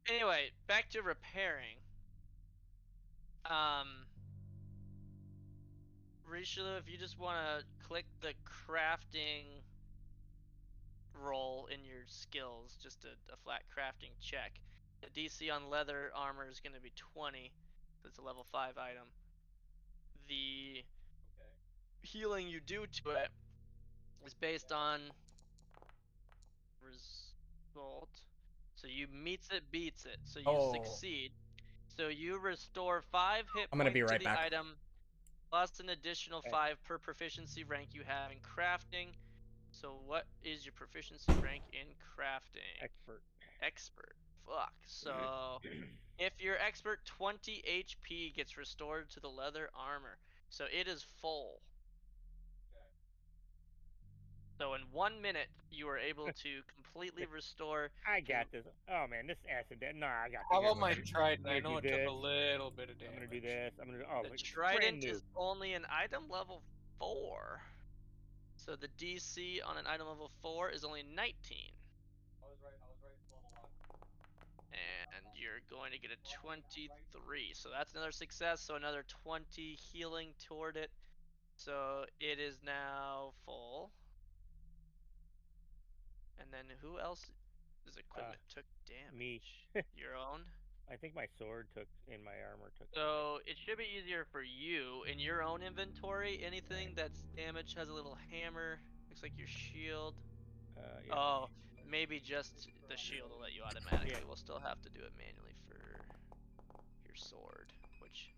Anyway, back to repairing. Richelieu, if you just want to click the crafting roll in your skills, just a flat crafting check. The DC on leather armor is going to be 20. It's a level 5 item. The healing you do to it is based on result. So you meets it, beats it. So you succeed. So you restore 5 hit I'm gonna be points right to the back. item, plus an additional Okay. 5 per proficiency rank you have in crafting. So what is your proficiency rank in crafting? Expert. Expert. Fuck. So if you're expert, 20 HP gets restored to the leather armor. So it is full. So in 1 minute, you are able to completely restore. I got this. Oh man, this acid. No, I got How this. about my trident? I'm I gonna know do it took a this. little bit of damage. I'm gonna do this. I'm gonna do. Oh, The it's trident brand new. is only an item level 4. So the DC on an item level 4 is only 19. I was right. And you're going to get a 23. So that's another success. So another 20 healing toward it. So it is now full. And then who else? His equipment took damage. Me. Your own? I think my sword took in my armor took. So it should be easier for you in your own inventory. Anything that's damaged has a little hammer. Looks like your shield. Yeah. Oh, maybe just the shield will let you automatically. Yeah. We'll still have to do it manually for your sword, which.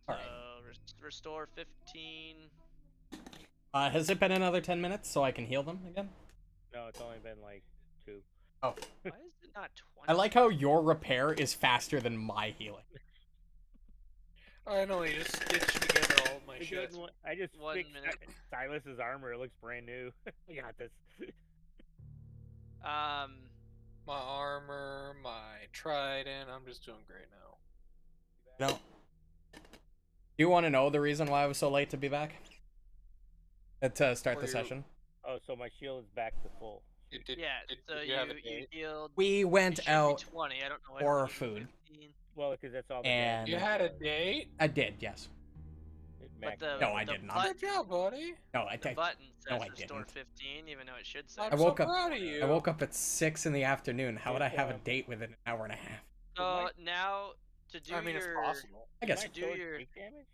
So restore 15. Has it been another 10 minutes so I can heal them again? No, it's only been like 2. Oh. Why is it not 20? I like how your repair is faster than my healing. I know, you just stitched together all of my shit. I just 1 fixed minute. Silas's armor. It looks brand new. I got this. My armor, my trident, I'm just doing great now. No. Do you want to know the reason why I was so late to be back? To start the session? Oh, so my shield is back to full. So you have a you date? healed. We went it should out be 20. I don't know. for I think food. 15. Well, because that's all the And- damage You had a was. date? I did, yes. But the, No, I the did not. Good job, buddy. No, I The did. button says No, I restore didn't. 15, even though it should say. I'm I woke so up- proud of you. I woke up at 6 in the afternoon. How would I have a date within an hour and a half? So now to do I mean, your. it's possible. I guess. My do sword your- take damage?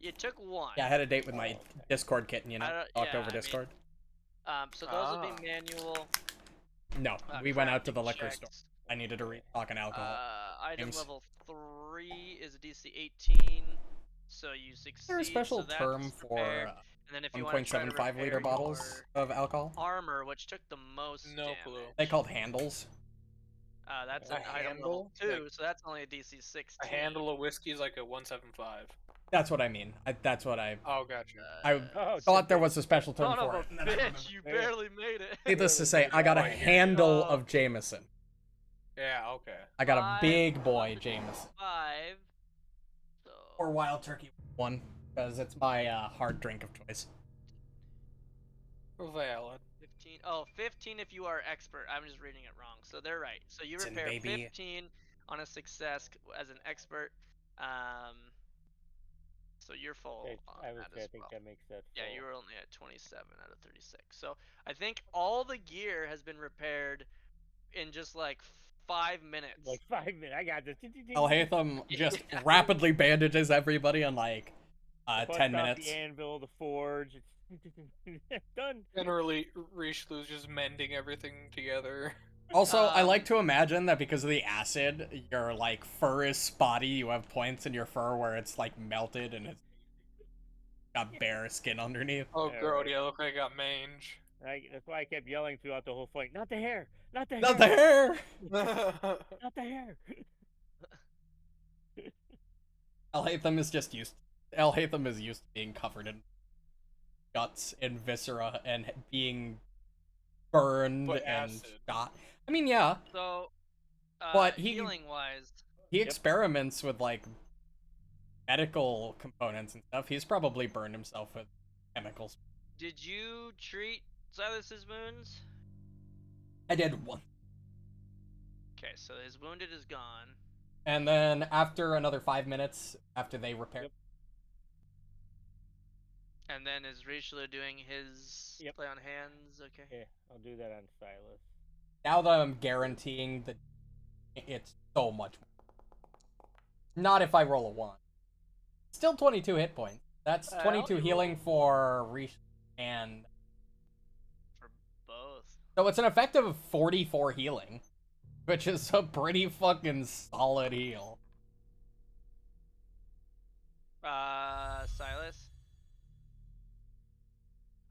You took 1. Yeah, I had a date with my Oh, okay. Discord kitten, you know? I don't- Talked yeah, over I mean, Discord. So those would be manual. No, we went out to the crafting liquor store. checks. I needed to restock an alcohol. Item Games. level 3 is a DC 18, so you succeed. Is there a special so that's term for repaired. And then if you want to try to 1.75 liter repair bottles your of alcohol? armor, which took the most No damage. clue. They called handles. That's A an item level handle? 2, so that's only a DC 16. A handle of whiskey is like a 175. That's what I mean. That's what I Oh, gotcha. I Oh, thought there was a special term Son for of it. a and then I remembered. bitch, you barely made it. Needless to say, I got a Right. handle Oh. of Jameson. Yeah, okay. I got a 5 big boy plus Jameson. 5. So Or Wild Turkey 1, because it's my hard drink of choice. Valid. 15. Oh, 15 if you are expert. I'm just reading it wrong. So they're right. So you Listen, repair baby. 15 on a success as an expert. So you're full on I would that say I as think well. that makes that. Yeah, full. you were only at 27 out of 36. So I think all the gear has been repaired in just like 5 minutes. Like 5 minutes. I got this. Alhaitham just Yeah. rapidly bandages everybody in like Bust 10 out minutes. the anvil, the forge. It's done. Generally, Richelieu's just mending everything together. Also, I like to imagine that because of the acid, your like fur is spotty. You have points in your fur where it's like melted and it's got bare skin underneath. Oh, Yeah, girl, right. yeah, look like I got mange. That's why I kept yelling throughout the whole fight. Not the hair. Not the hair. Not the hair. Not the hair. Alhaitham is just used. Alhaitham is used to being covered in guts and viscera and being burned But and acid. shot. I mean, yeah, So, But he- healing wise, he Yep. experiments with like medical components and stuff. He's probably burned himself with chemicals. did you treat Silas's wounds? I did one. Okay, so his wounded is gone. And then after another 5 minutes, after they repair, Yep. And then is Richelieu doing his Yep. play on hands? Okay. Yeah, I'll do that on Silas. now that I'm guaranteeing that it's so much more. Not if I roll a 1. Still 22 hit points. That's Well, 22 you healing for Rish and... For both. So it's an effective 44 healing, which is a pretty fucking solid heal. Silas?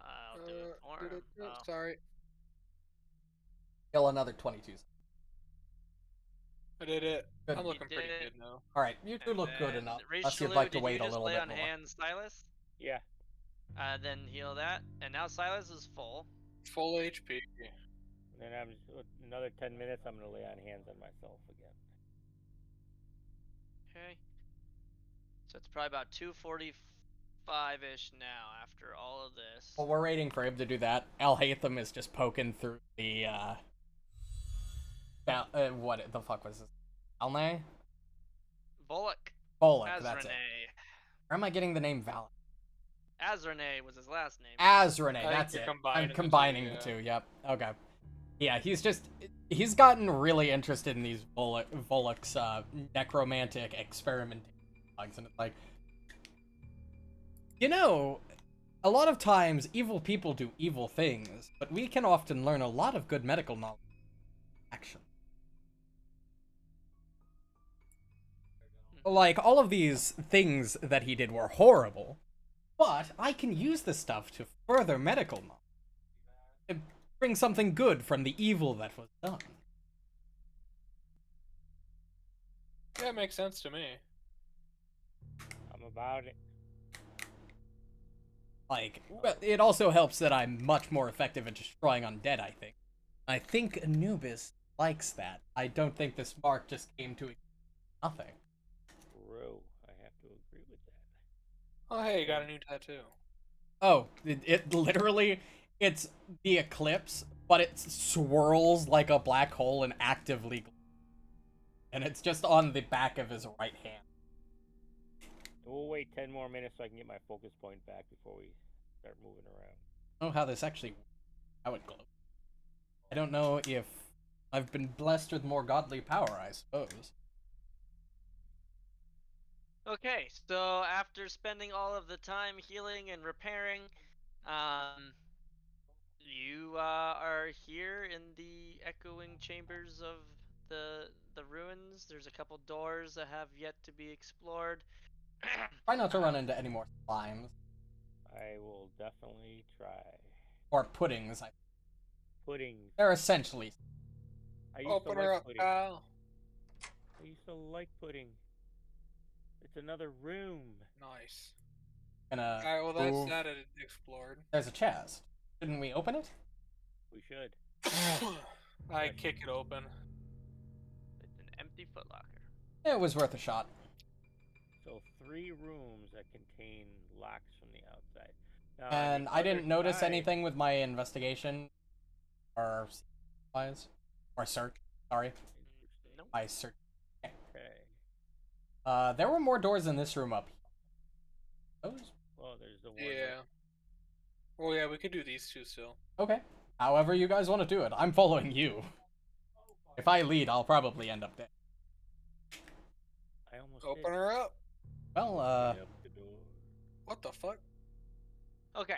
I'll do it for him. Oh. Sorry. Heal another 22. I did it. Good. I'm looking pretty did. good now. Alright, you two And look good then enough. Unless Richelieu, you'd like to did wait you a just little lay bit on more. hands, Silas? Yeah. Then heal that. And now Silas is full. Full HP. And then I'm just, with another 10 minutes. I'm gonna lay on hands on myself again. Okay. So it's probably about 2:45-ish now after all of this. Well, we're waiting for him to do that. Alhaitham is just poking through the, what the fuck was this? Alnay? Volok. Bolek, that's it. Azrene. Where am I getting the name Val? Azrene was his last name. Azrene, think that's you're it. combining I'm the two, combining the yeah. two, yep. Okay. Yeah, he's gotten really interested in these Volok's, necromantic experimentation bugs, and it's like, you know, a lot of times evil people do evil things, but we can often learn a lot of good medical knowledge. Action. Like, all of these things that he did were horrible, but I can use this stuff to further medical knowledge. To bring something good from the evil that was done. Yeah, it makes sense to me. I'm about it. Like, well, it also helps that I'm much more effective at destroying undead, I think. I think Anubis likes that. I don't think this mark just came to nothing. True. I have to agree with that. Oh, hey, you got a new tattoo. Oh, it literally, it's the eclipse, but it swirls like a black hole and actively glows. And it's just on the back of his right hand. We'll wait 10 more minutes so I can get my focus point back before we start moving around. I don't know how this actually, how it glows. I don't know if I've been blessed with more godly power, I suppose. Okay, so after spending all of the time healing and repairing, you are here in the echoing chambers of the ruins. There's a couple doors that have yet to be explored. Try not to run into any more slimes. I will definitely try. Or puddings. Puddings. They're essentially. I used Open to her like up, pudding. pal. I used to like pudding. It's another room. Nice. Gonna Alright, well, that's move. that explored. There's a chest. Shouldn't we open it? We should. I kick it open. It's an empty footlocker. It was worth a shot. So 3 rooms that contain locks from the outside. Now, on And the I didn't other notice side- anything with my investigation. Or supplies. Or search. Sorry. Nope. My search. Okay. There were more doors in this room up here. Those? Well, there's the one. Yeah. Well, yeah, we could do these two still. Okay. However you guys want to do it. I'm following you. If I lead, I'll probably end up dead. I almost Open did. her up. Well, Open up the door. What the fuck? Okay.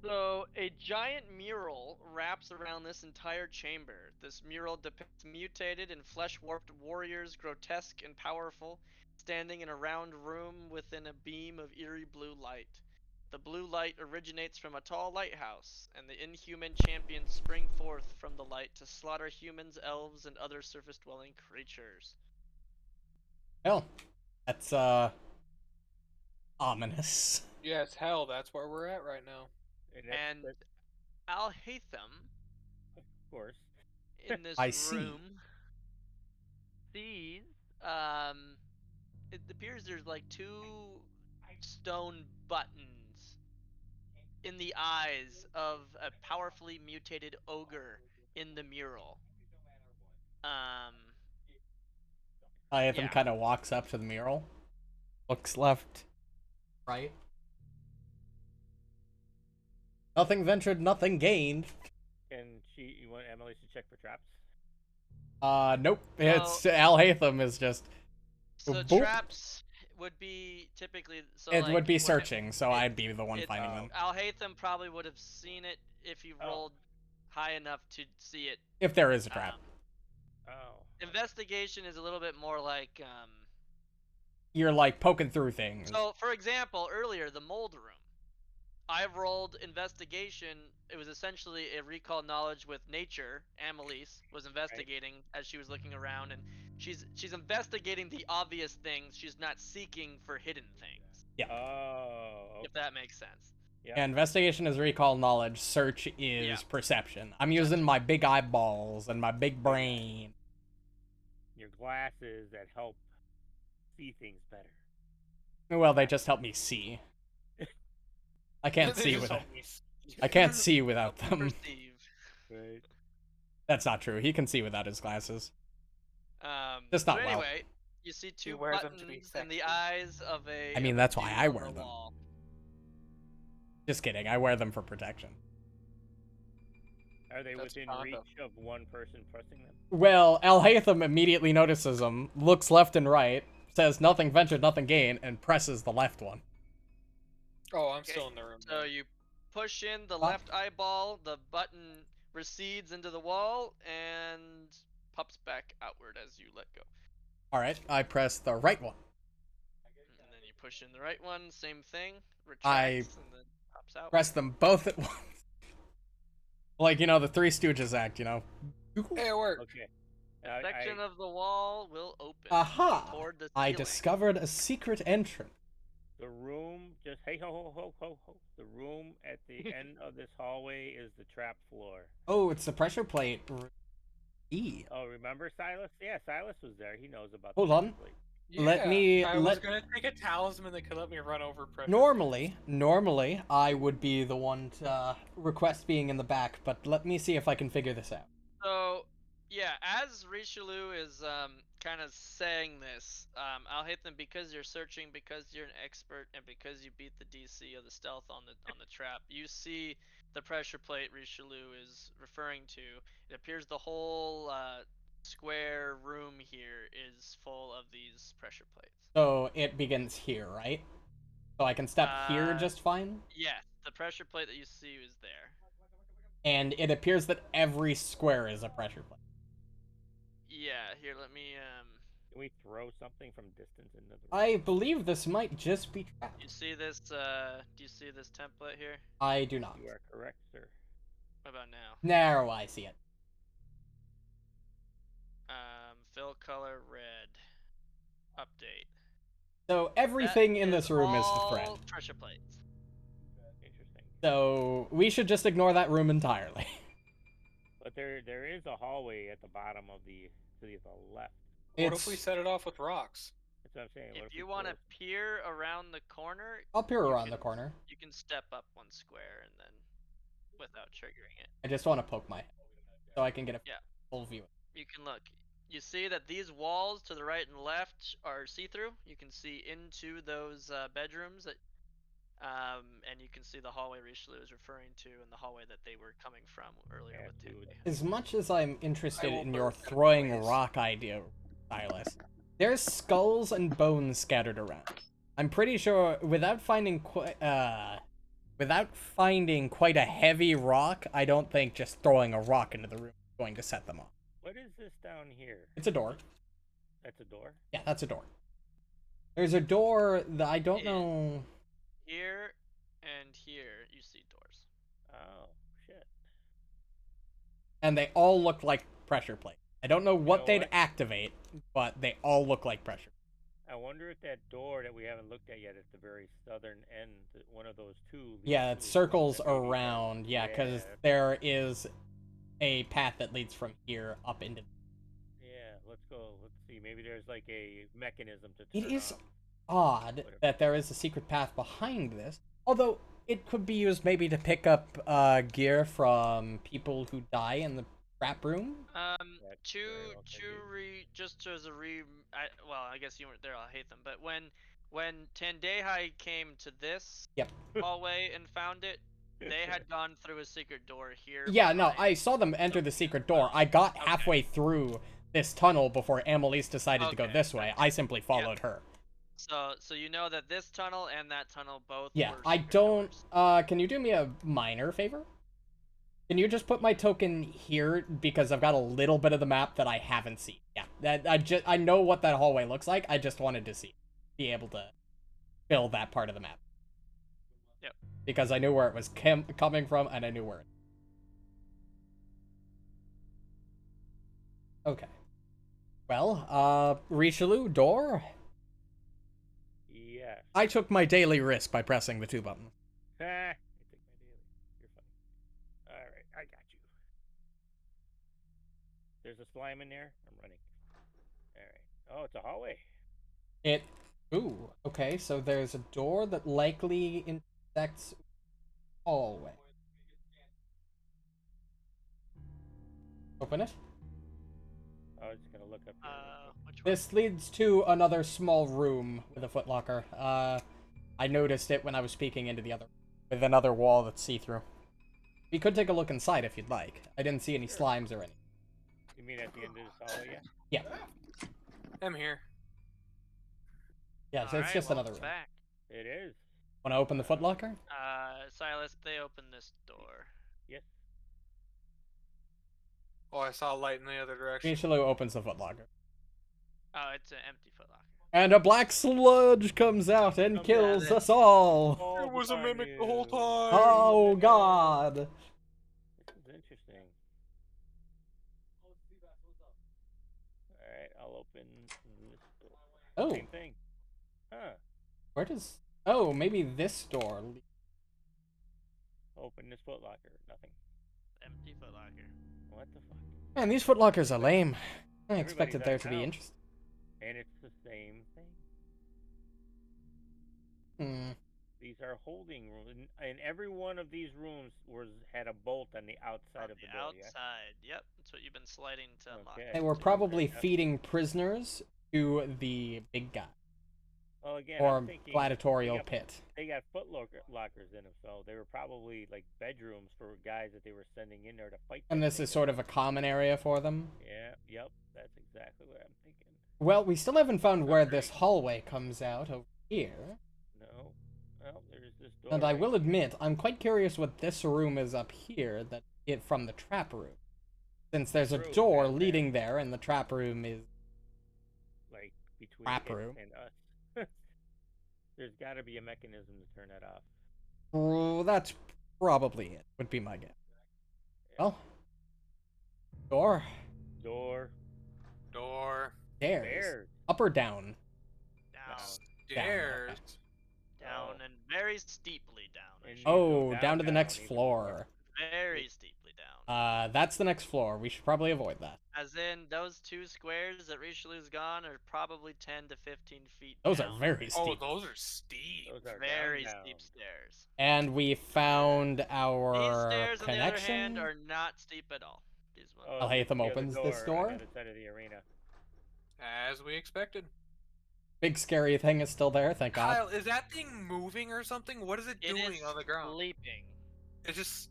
So, a giant mural wraps around this entire chamber. This mural depicts mutated and flesh-warped warriors, grotesque and powerful, standing in a round room within a beam of eerie blue light. The blue light originates from a tall lighthouse, and the inhuman champions spring forth from the light to slaughter humans, elves, and other surface-dwelling creatures. hell, that's ominous. Yes, hell, that's where we're at right now. And Alhaitham, of course. in this I see. room, sees, it appears there's like two stone buttons in the eyes of a powerfully mutated ogre in the mural. Iatham Yeah. kind of walks up to the mural, looks left, right. Nothing ventured, nothing gained. You want Emily to check for traps? Nope. It's Alhaitham is just. So boop. traps would be typically It like would be what searching, so I'd be the one finding them. Alhaitham probably would have seen it if you rolled high enough to see it. If there is a trap. Investigation is a little bit more like You're like poking through things. So, for example, earlier the mold room. I rolled investigation. It was essentially a recall knowledge with nature. Amelise was investigating as she was looking around, and she's investigating the obvious things. She's not seeking for hidden things. Yeah. Oh. Okay. If that makes sense. Yeah, investigation is recall knowledge. Search is perception. I'm using my big eyeballs and my big brain. Your glasses that help see things better. Well, they just help me see. I can't see without. I can't see without them. Perceive. Right. That's not true. He can see without his glasses. Just So not well. anyway, you see two wears them buttons to be in the sexy. eyes of a. I mean, that's why I wear them. Wall. Just kidding. I wear them for protection. Are they That's within Tonto. reach of one person pressing them? Well, Alhaitham immediately notices them, looks left and right, says nothing ventured, nothing gained, and presses the left one. Oh, I'm still in the room. So you push in the left eyeball, the button recedes into the wall, and pops back outward as you let go. Alright, I press the right one. And then you push in the right one, same thing, retracts, and then pops out. Press them both at once. Like, you know, the Three Stooges act, you know. Hey, it worked. Okay. A section of the wall will open Aha! toward the ceiling. I discovered a secret entrance. The room just hey ho ho ho ho. The room at the end of this hallway is the trap floor. Oh, it's the pressure plate. Oh, remember Silas? Yeah, Silas was there. He knows about. Hold the on. pressure plate. I was gonna take a talisman that could let me run over pressure. Normally, I would be the one to request being in the back, but let me see if I can figure this out. So, yeah, as Richelieu is kind of saying this, Alhaitham, because you're searching, because you're an expert, and because you beat the DC of the stealth on the trap, you see the pressure plate Richelieu is referring to. It appears the whole square room here is full of these pressure plates. So it begins here, right? So I can step here just fine? Yes, the pressure plate that you see is there. And it appears that every square is a pressure plate. Yeah, here, let me, Can we throw something from distance into the room? I believe this might just be trapped. you see this, do you see this template here? I do not. You are correct, sir. What about now? Now I see it. Fill color red. Update. So everything That in this room is the all thread. pressure plates. Interesting. So we should just ignore that room entirely. But there is a hallway at the bottom of the to the left. What if we set it off with rocks? That's what I'm saying. What If we you want to throw- peer around the corner, I'll peer you around can- the corner. you can step up one square and then, without triggering it. I just want to poke my head so I can get a Yeah. full view. You can look. You see that these walls to the right and left are see-through. You can see into those bedrooms. And you can see the hallway Richelieu is referring to, and the hallway that they were coming from earlier Yeah, with dude. Tuesday. As much as I'm interested will in your burn that throwing place. rock idea, Silas, there's skulls and bones scattered around. I'm pretty sure without finding quite a heavy rock, I don't think just throwing a rock into the room is going to set them off. What is this down here? It's a door. That's a door? Yeah, that's a door. There's a door that I don't know. Here and here, you see doors. Oh, shit. And they all look like pressure plates. I don't know what know they'd what? activate, but they all look like pressure. I wonder if that door that we haven't looked at yet at the very southern end, one of those two. leads Yeah, it to circles that maybe around. Yeah, because Yeah. there is a path that leads from here up into. Yeah, let's go. Let's see. Maybe there's like a mechanism to It turn is off. odd Whatever. that there is a secret path behind this, although it could be used maybe to pick up gear from people who die in the trap room. That's very well could be. Just as a well, I guess you weren't there. I'll hate them. But when Tandehai came to this Yep. hallway and found it, they had gone through a secret door here. Yeah, no, behind. I saw them enter the secret door. I got halfway through this tunnel before Amelise decided to go this way. I simply followed her. So you know that this tunnel and that tunnel both. Yeah, were I secret don't. doors. Can you do me a minor favor? Can you just put my token here because I've got a little bit of the map that I haven't seen. Yeah, I know what that hallway looks like. I just wanted to be able to fill that part of the map. Yep. Because I knew where it was coming from, and I knew where. Okay. Well, Richelieu door. Yes. I took my daily risk by pressing the 2 buttons. I took my daily. You're funny. Alright, I got you. There's a slime in there. I'm running. Alright. Oh, it's a hallway. Ooh, okay, so there's a door that likely intersects hallway. Open it. I was just gonna look up here. Which one? This leads to another small room with a footlocker. I noticed it when I was speaking into the other, with another wall that's see-through. We could take a look inside if you'd like. I didn't see any slimes or anything. You mean at the end of this hallway? Yeah. I'm here. Yeah, so it's just another room. Back. It is. Want to open the footlocker? Silas, they opened this door. Yes. Oh, I saw a light in the other direction. Richelieu opens the footlocker. Oh, it's an empty footlocker. And a black sludge comes out and kills us all! It was a mimic the whole time! Oh god! This is interesting. Alright, I'll open this door. Oh, Same thing. Huh. where does... Oh, maybe this door... Open this footlocker. Nothing. Empty footlocker. What the fuck? Man, these footlockers are lame. I expected Everybody's there out to of be town. interesting. And it's the same thing. Hmm. These are holding rooms, and every one of these rooms had a bolt on the outside of the door. Outside. Yep, that's what you've been sliding to unlock. Okay. They were probably feeding prisoners to the big guy. Well, again, Or I'm thinking gladiatorial pit. They got lockers in them, so they were probably like bedrooms for guys that they were sending in there to fight. And this is sort of a common area for them. Yeah. Yep. That's exactly what I'm thinking. Well, we still haven't found where this hallway comes out over here. No. Well, there's this door. And I right will admit, I'm quite curious what this room is up here from the trap room. Since there's a True, door yeah, leading there, and the trap room is... like between Trap it room. and us. There's got to be a mechanism to turn that off. Oh, that's probably it, would be my guess. Well, door. Door. Stairs. Stairs. Up or down? Down. Stairs. Down and very steeply down. And you Oh, go down to the next even floor. Very steeply down. That's the next floor. We should probably avoid that. As in, those 2 squares that Richelieu's gone are probably 10 to 15 feet Those down. are very steep. Oh, those are steep. Those are Very down. steep stairs. And we found our These stairs, on the other connection. hand, are not steep at all. These ones. Oh, Alhaitham the other opens this door. On the other side of the arena. As we expected. Big scary thing is still there, thank God. Kyle, is that thing moving or something? What is it It doing is on the ground? sleeping. It's just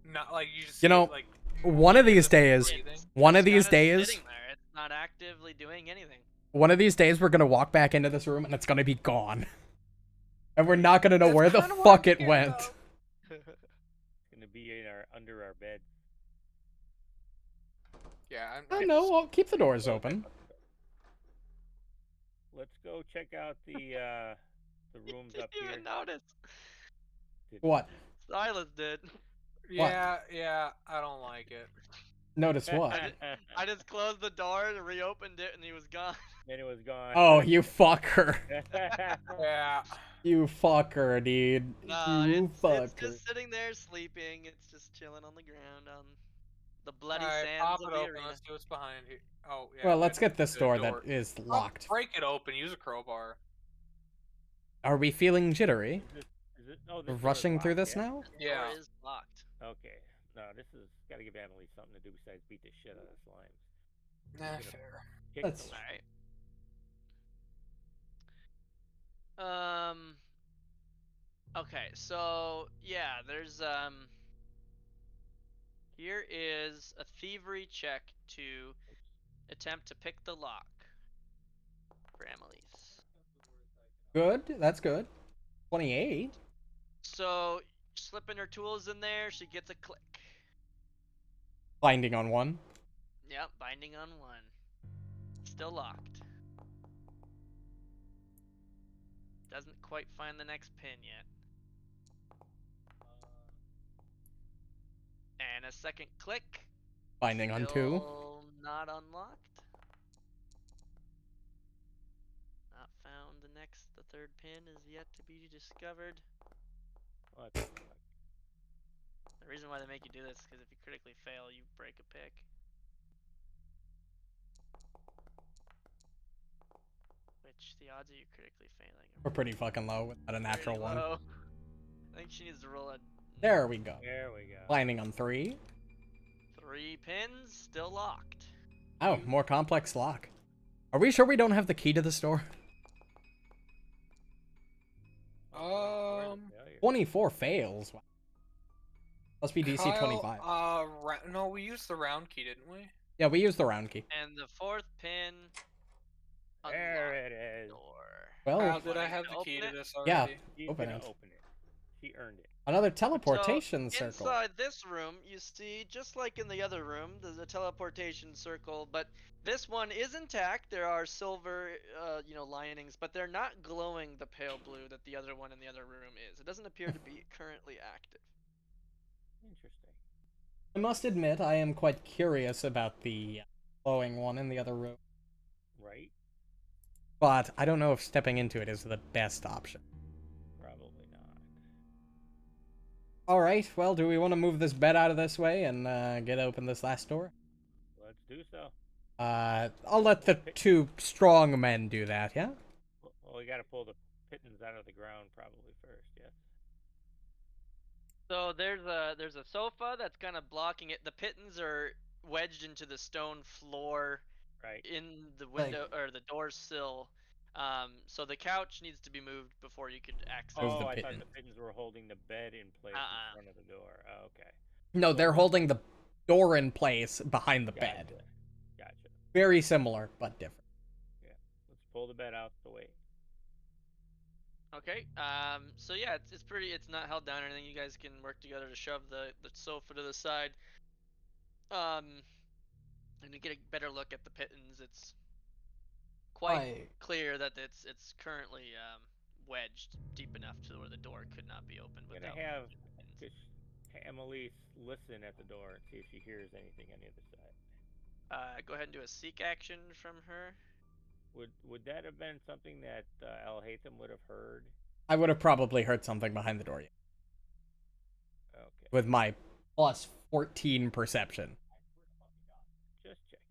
not like you just You see know, it, like one of moving these as if it's days, breathing. one of Just these kinda days, sitting there. It's not actively doing anything. one of these days, we're gonna walk back into this room and it's gonna be gone. And we're not gonna know That's where the kinda what I'm fuck it scared went. about. It's gonna be in under our bed. Yeah, I know, I'll keep the doors open. Let's go check out the rooms up Didn't here. even notice. What? Silas did. yeah, I don't like it. Notice what? I just closed the door and reopened it, and he was gone. Then it was gone. Oh, you fucker. Yeah. You fucker, dude. No, You it's fucker. just sitting there sleeping. It's just chilling on the ground on the bloody Alright, sands pop of it the open. arena. Let's see what's behind here. Oh, yeah. Well, let's good- get this good door that is Oh, locked. break it open. Use a crowbar. Are we feeling jittery? Oh, We're this door is rushing through locked, this yeah? now? Yeah. Door is locked. Okay. No, this is gotta give Emily something to do besides beat the shit out of slimes. Nah, Get him. fair. Kick That's- the- Alright. Okay, so yeah, there's here is a thievery check to attempt to pick the lock for Emily's. Good, that's good. 28. So slipping her tools in there, she gets a click. Binding on one. Yep, binding on one. Still locked. Doesn't quite find the next pin yet. And a second click. Binding on two. Still not unlocked. Not found. The third pin is yet to be discovered. What the fuck? The reason why they make you do this is because if you critically fail, you break a pick. Which the odds of you critically failing We're pretty fucking low without a natural pretty one. low. I think she needs to roll a There we go. There we go. Binding on 3. 3 pins, still locked. Oh, more complex lock. Are we sure we don't have the key to the store? Failure. 24 fails. Wow. Must be DC Kyle, 25. no, we used the round key, didn't we? Yeah, we used the round key. And the 4th pin. There unlocked it is. the door. Well, Kyle, did I Wanna have the key open to it? this Yeah. already? She's Open gonna it. open it. She earned it. another teleportation circle. Inside this room, you see, just like in the other room, there's a teleportation circle, but this one is intact. There are silver, linings, but they're not glowing the pale blue that the other one in the other room is. It doesn't appear to be currently active. Interesting. I must admit, I am quite curious about the glowing one in the other room. Right? But I don't know if stepping into it is the best option. Probably not. Alright, well, do we want to move this bed out of this way and get open this last door? Let's do so. I'll let the two strong men do that, yeah? Well, we gotta pull the pittance out of the ground probably first, yes? So there's a sofa that's kind of blocking it. The pittons are wedged into the stone floor Right. in the window or the door sill. So the couch needs to be moved before you could access. Move Oh, the I thought pittance. the pittance were holding the bed in place in front of the door. Oh, okay. No, they're holding the door in place behind the Gotcha. bed. Gotcha. Very similar, but different. Let's pull the bed out the way. Okay. So yeah, it's not held down or anything. You guys can work together to shove the sofa to the side. And to get a better look at the pittance, it's quite clear that it's currently wedged deep enough to where the door could not be opened I'm without. gonna have the pittance. just Emily listen at the door and see if she hears anything on the other side. Go ahead and do a seek action from her. Would that have been something that Al Hatham would have heard? I would have probably heard something behind the door Okay. with my plus 14 perception. Just checking.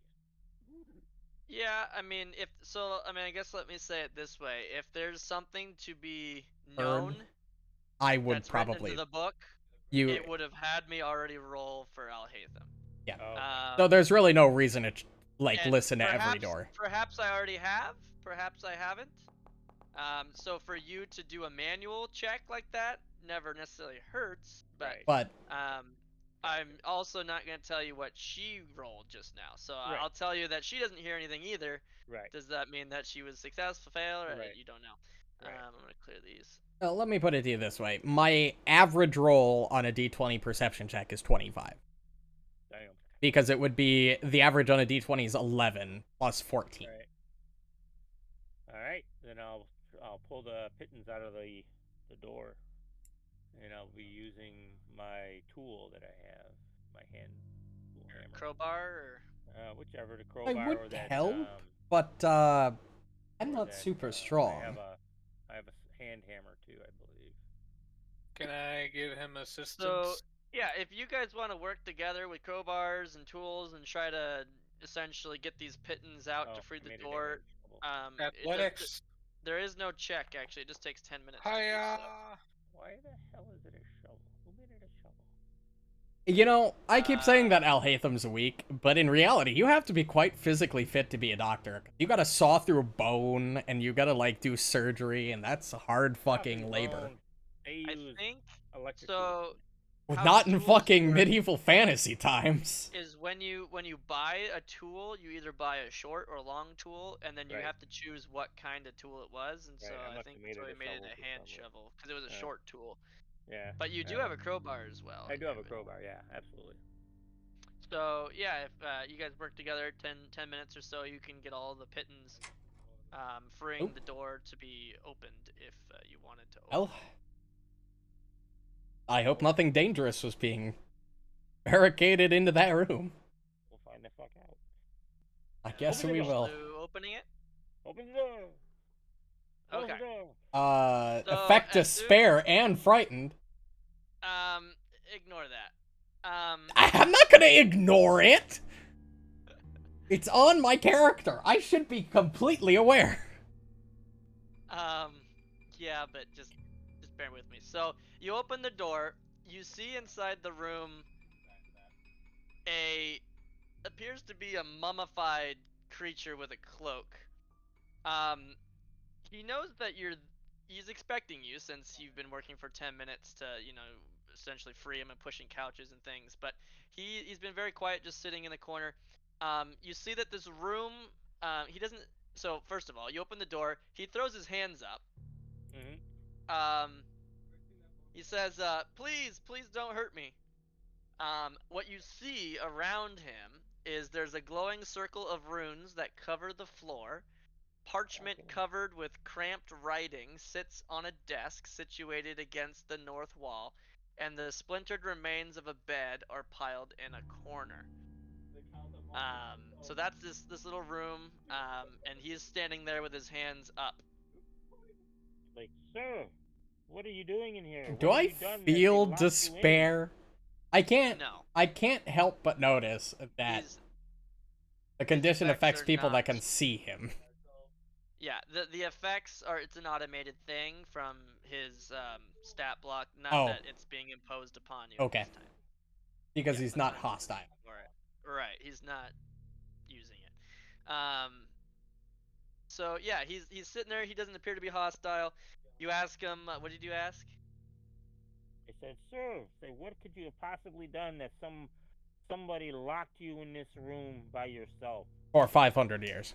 Yeah, I mean, I guess let me say it this way: if there's something to be Heard. known I would that's written probably into the book, you. it would have had me already roll for Al Hatham. Oh, So there's really no reason to and listen to every perhaps- door. Perhaps I already have. perhaps I haven't. So for you to do a manual check like that never necessarily hurts, but Right. But I'm also not going to tell you what she rolled just now. So Right. I'll tell you that she doesn't hear anything either. Right. Does that mean that she was successful, fail, or Right. you don't know? Right. I'm going to clear these. let me put it to you this way: my average roll on a D20 perception check is 25. Damn. Because it would be the average on a D20 is 11 plus 14. Right. All right. Then I'll pull the pittance out of the door, and I'll be using my tool that I have, my hand tool Your hammer. crowbar or Whichever, the I crowbar would or that. help, but I'm or not that, super strong. I have a hand hammer too, I believe. Can I give him so. assistance? Yeah, if you guys want to work together with crowbars and tools and try to essentially get these pittons out to free I the made it door, a Athletics. there is no check actually. It just takes 10 minutes to do Hiya! so. Why the hell is it a shovel? Who made it a shovel? You know, I keep saying that Alhatham's weak, but in reality, you have to be quite physically fit to be a doctor. You gotta saw through bone, and you gotta, like, do surgery, and that's hard fucking labor. They I use think electric. so. Well, How not the in tools fucking work medieval fantasy times. is when you buy a tool, you either buy a short or long tool, and then you Right. have to choose what kind of tool it was. And so Right, I I must think have that's made why it we a made it shovel a for hand some reason. shovel because it was a Yeah. short tool. Yeah. But you do have a crowbar as well. I in do your have a inventory. crowbar. Yeah, absolutely. So yeah, if you guys work together 10 minutes or so, you can get all the pittons, freeing Oh. the door to be opened if you wanted to open. Well, I hope nothing dangerous was being barricaded into that room. We'll find the fuck out. I guess Open the we door. will. To opening it. Open the door. Close Okay. the door. So, Affect as soon- despair and frightened. Ignore that. I'm not gonna ignore it. It's on my character. I should be completely aware. Yeah, but just bear with me. So you open the door. You see inside the room appears to be a mummified creature with a cloak. He knows that he's expecting you since you've been working for 10 minutes to, essentially free him and pushing couches and things, but he's been very quiet, just sitting in the corner. You see that this room, he doesn't. So first of all, you open the door. He throws his hands up. He says, "Please, please don't hurt me." What you see around him is there's a glowing circle of runes that cover the floor. Parchment covered with cramped writing sits on a desk situated against the north wall, and the splintered remains of a bed are piled in a corner. So that's this little room, and he's standing there with his hands up. Like, sir, what are you doing in here? Do What have I you done that they feel locked you in? despair? I can't. No. I can't help but notice that the condition effects affects are people that not- can see him. Yeah, the effects are, it's an automated thing from his stat block, not Oh. that it's being imposed upon you Okay. at this time. Because Yeah, he's that's not fine. hostile. Right, he's not using it. So yeah, he's sitting there. He doesn't appear to be hostile. You ask him, what did you ask? I said, sir, say, what could you have possibly done that somebody locked you in this room by yourself? For 500 years.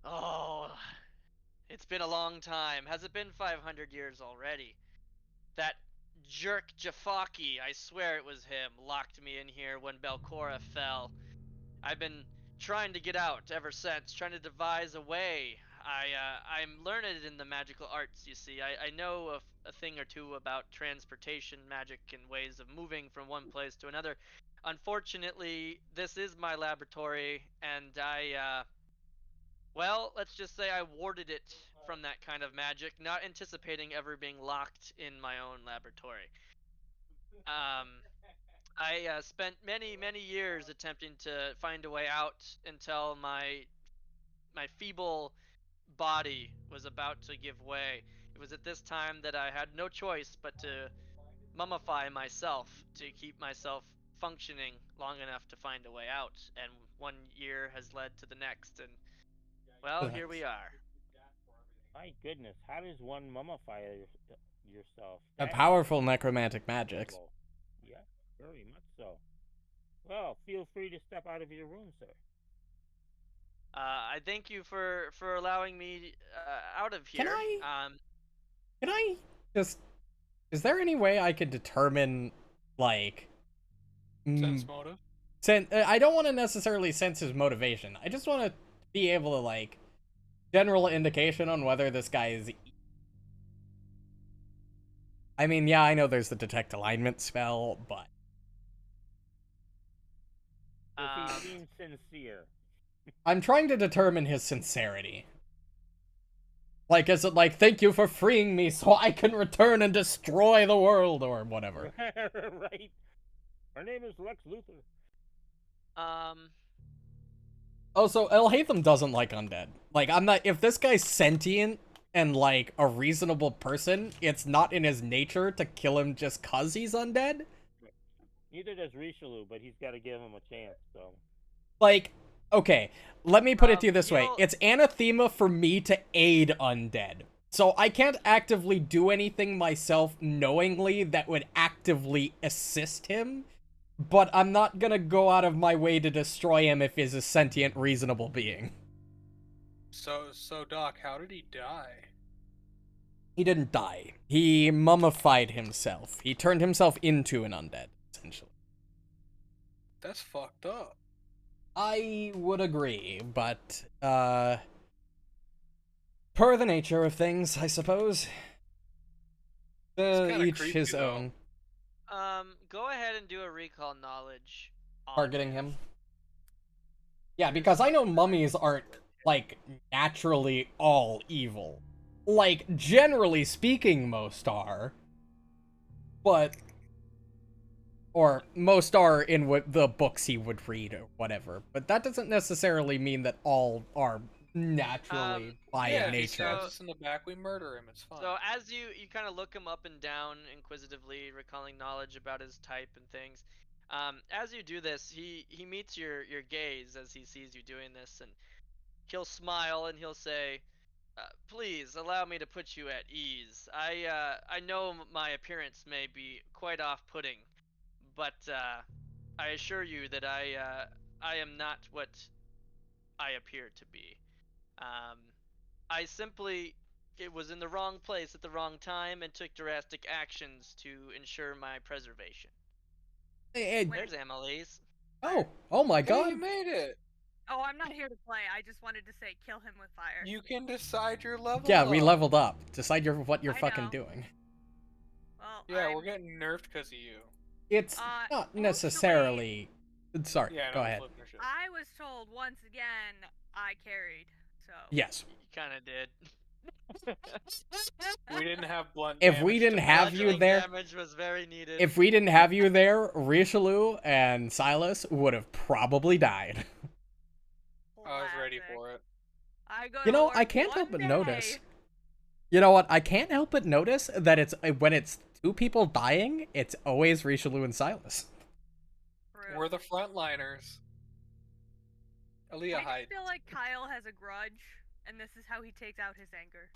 Oh, it's been a long time. Has it been 500 years already? That jerk Jafaki, I swear it was him, locked me in here when Belcora fell. I've been trying to get out ever since, trying to devise a way. I'm learned in the magical arts, you see. I know a thing or two about transportation magic and ways of moving from one place to another. Unfortunately, this is my laboratory, and well, let's just say I warded it from that kind of magic, not anticipating ever being locked in my own laboratory. I spent many years attempting to find a way out until my feeble body was about to give way. It was at this time that I had no choice but to mummify myself to keep myself functioning long enough to find a way out. And 1 year has led to the next, and Well, here we are. My goodness, how does one mummify yourself? A That's powerful necromantic magic. incredible. Yeah, very much so. Well, feel free to step out of your room, sir. I thank you for allowing me out of Can here. Can I just... Is there any way I could determine, like... Sense motive. I don't want to necessarily sense his motivation. I just want to be able to, like, general indication on whether this guy is... I mean, yeah, I know there's the detect alignment spell, but... Does he seem sincere? I'm trying to determine his sincerity. Like, is it like, thank you for freeing me so I can return and destroy the world, or whatever? Right. Her name is Lex Luthor. Also, Elhatham doesn't like undead. Like, I'm not... If this guy's sentient and, like, a reasonable person, it's not in his nature to kill him just cause he's undead. Neither does Richelieu, but he's got to give him a chance, so... Like, okay, let me put it to you this way. you'll- It's anathema for me to aid undead. So I can't actively do anything myself knowingly that would actively assist him, but I'm not gonna go out of my way to destroy him if he's a sentient, reasonable being. So Doc, how did he die? He didn't die. He mummified himself. He turned himself into an undead, essentially. That's fucked up. I would agree, but, per the nature of things, I suppose. kinda Each creepy, his though. own. Go ahead and do a recall knowledge. On Targeting him. Yeah, because I know mummies aren't, like, naturally all evil. Like, generally speaking, most are. But... Or, most are in what the books he would read or whatever. But that doesn't necessarily mean that all are naturally by Yeah, if he nature. stabs us in the back, we murder him. It's fine. So as you kind of look him up and down inquisitively, recalling knowledge about his type and things, as you do this, he meets your gaze as he sees you doing this, and he'll smile and he'll say, "Please allow me to put you at ease. I know my appearance may be quite off-putting, but I assure you that I am not what I appear to be. I simply it was in the wrong place at the wrong time and took drastic actions to ensure my preservation." Hey, There's Emily's. oh my Hey, god. you made it. Oh, I'm not here to play. I just wanted to say kill him with fire. You can decide your level. Yeah, we up. leveled up. Decide what you're I fucking know. doing. Well, Yeah, we're getting nerfed because of you. It's not actually, necessarily... Sorry, Yeah, go no, ahead. flipping your shit. I was told once again I carried, so. Yes. You kind of did. We didn't have blunt. If we damage didn't to have bludgeoning. you Bludgeoning there- damage was very needed. If we didn't have you there, Richelieu and Silas would have probably died. I was ready Classic. for it. I go You to know, work I can't one help but day. notice. You know what? I can't help but notice that it's when it's two people dying, it's always Richelieu and Silas. True. We're the frontliners. Aaliyah I just hide. feel like Kyle has a grudge, and this is how he takes out his anger.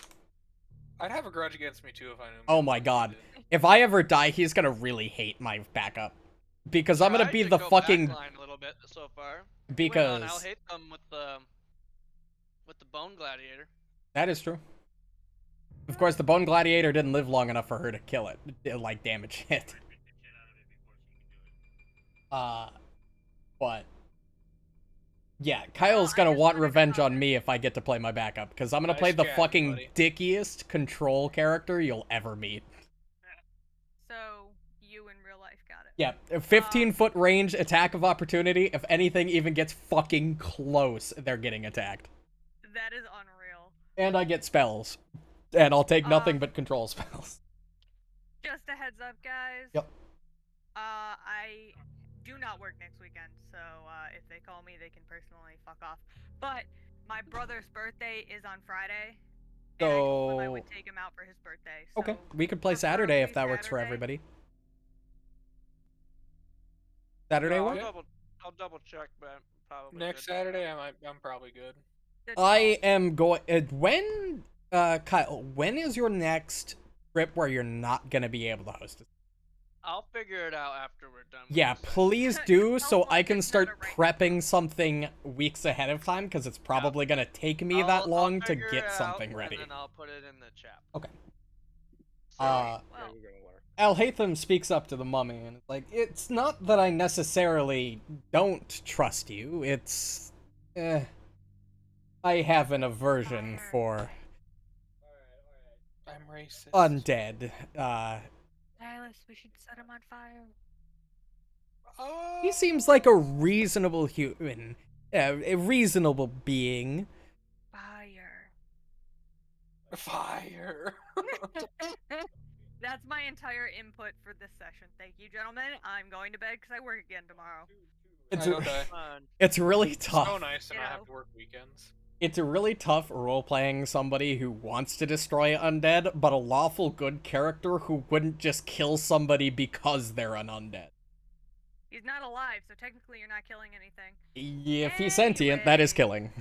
I'd have a grudge against me too if I knew. Oh my god. If I ever die, he's gonna really hate my backup. Because I'm gonna Tried be to the go fucking... backline a little bit so far. Because... Wait on, I'll hit them with the bone gladiator. That is true. Of course, the Bone Gladiator didn't live long enough for her to kill it. Like, damage it. But... Yeah, Kyle's I gonna just want wanted to revenge on comment. me if I get to play my backup. Because I'm gonna Nice play the chatting, fucking buddy. dickiest control character you'll ever meet. So, you in real life got it. Yeah, a 15-foot range, attack of opportunity. If anything even gets fucking close, they're getting attacked. That is unreal. And I get spells. And I'll take nothing but control spells. Just a heads up, guys. Yep. I do not work next weekend, so if they call me, they can personally fuck off. But my brother's birthday is on Friday, and I told him I would So- take him out for his birthday. Okay, So we could play Saturday if that preferably works for Saturday. everybody. Saturday I'll work? double check, but probably Next good. Saturday, I'm probably good. The I 12th. am going. When, Kyle, when is your next trip where you're not gonna be able to host it? I'll figure it out after we're done. With Yeah, this session. please It do, felt so I like can it's not start a right prepping something weeks ahead of time, because it's probably gonna take me that long to figure get it something out, ready. and then I'll put it in the chat. Okay. So, Uh, Well, We're gonna work. Alhaitham speaks up to the mummy, and it's like, it's not that I necessarily don't trust you, it's... I have an aversion for I'm racist. undead. Silas, we should set him on fire. He seems like a reasonable human, a reasonable being. Fire. Fire. That's my entire input for this session. Thank you, gentlemen. I'm going to bed because I work again tomorrow. It's I don't die. fun. it's really tough. So nice to not Ditto. have to work weekends. It's really tough role-playing somebody who wants to destroy undead, but a lawful good character who wouldn't just kill somebody because they're an undead. He's not alive, so technically you're not killing anything. If he's sentient, that is Anyway. killing.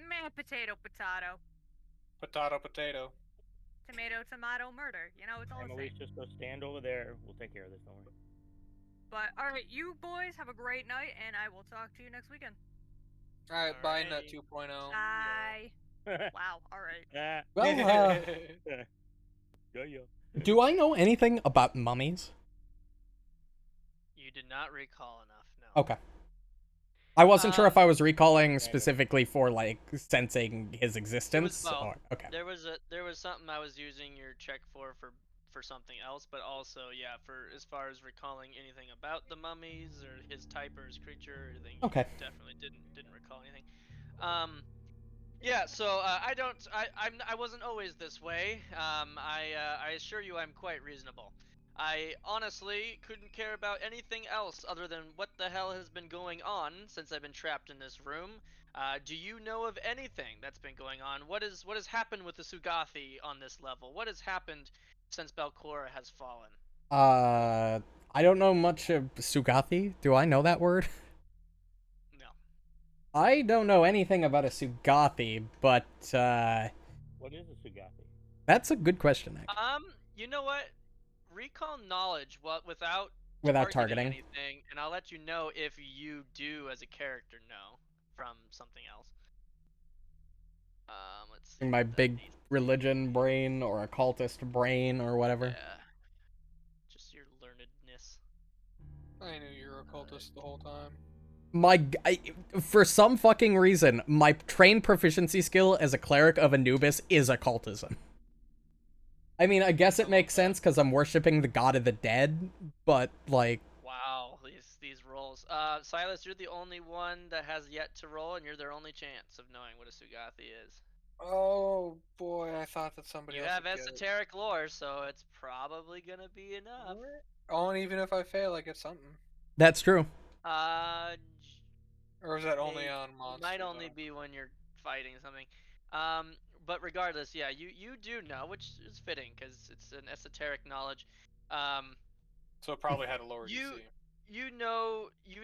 Meh, potato, potato. Potato, potato. Tomato, tomato, murder. You know, it's all the Emily's same. just go stand over there. We'll take care of this. Don't worry. But, alright, you boys have a great night, and I will talk to you next weekend. Alright, bye, Nut Alrighty. 2.0. Bye. Wow, alright. Ah, Well, yeah, yeah. do I know anything about mummies? You did not recall enough. No. Okay. I wasn't sure if I Um, was recalling specifically for, like, sensing his existence. both. Or, okay. There was something I was using your check for something else, but also yeah, for as far as recalling anything about the mummies or his type or his creature or anything. you Okay. Definitely didn't recall anything. Yeah, so I wasn't always this way. I assure you I'm quite reasonable. I honestly couldn't care about anything else other than what the hell has been going on since I've been trapped in this room. Do you know of anything that's been going on? What has happened with the Sugathi on this level? What has happened since Belcora has fallen? I don't know much of Sugathi. Do I know that word? No. I don't know anything about a Sugathi, but, What is a Sugathi? that's a good question, actually. You know what? Recall knowledge without Targeting. anything, and I'll let you know if you do as a character know from something else. Let's see. My what that big needs to be. religion brain or occultist brain or whatever. Yeah. Just your learnedness. I knew you were a cultist the whole time. For some fucking reason, my trained proficiency skill as a cleric of Anubis is occultism. I mean, I guess it makes sense because I'm worshipping the god of the dead, but, like... Wow, these rolls. Silas, you're the only one that has yet to roll, and you're their only chance of knowing what a Sugathi is. Oh boy, I thought that somebody You else have would get it. esoteric lore, so it's probably gonna be enough. Oh, and even if I fail, I get something. That's true. Or is that only It on monsters? might only be when you're fighting something. But regardless, yeah, you do know, which is fitting because it's an esoteric knowledge. So it probably had a lower you DC. you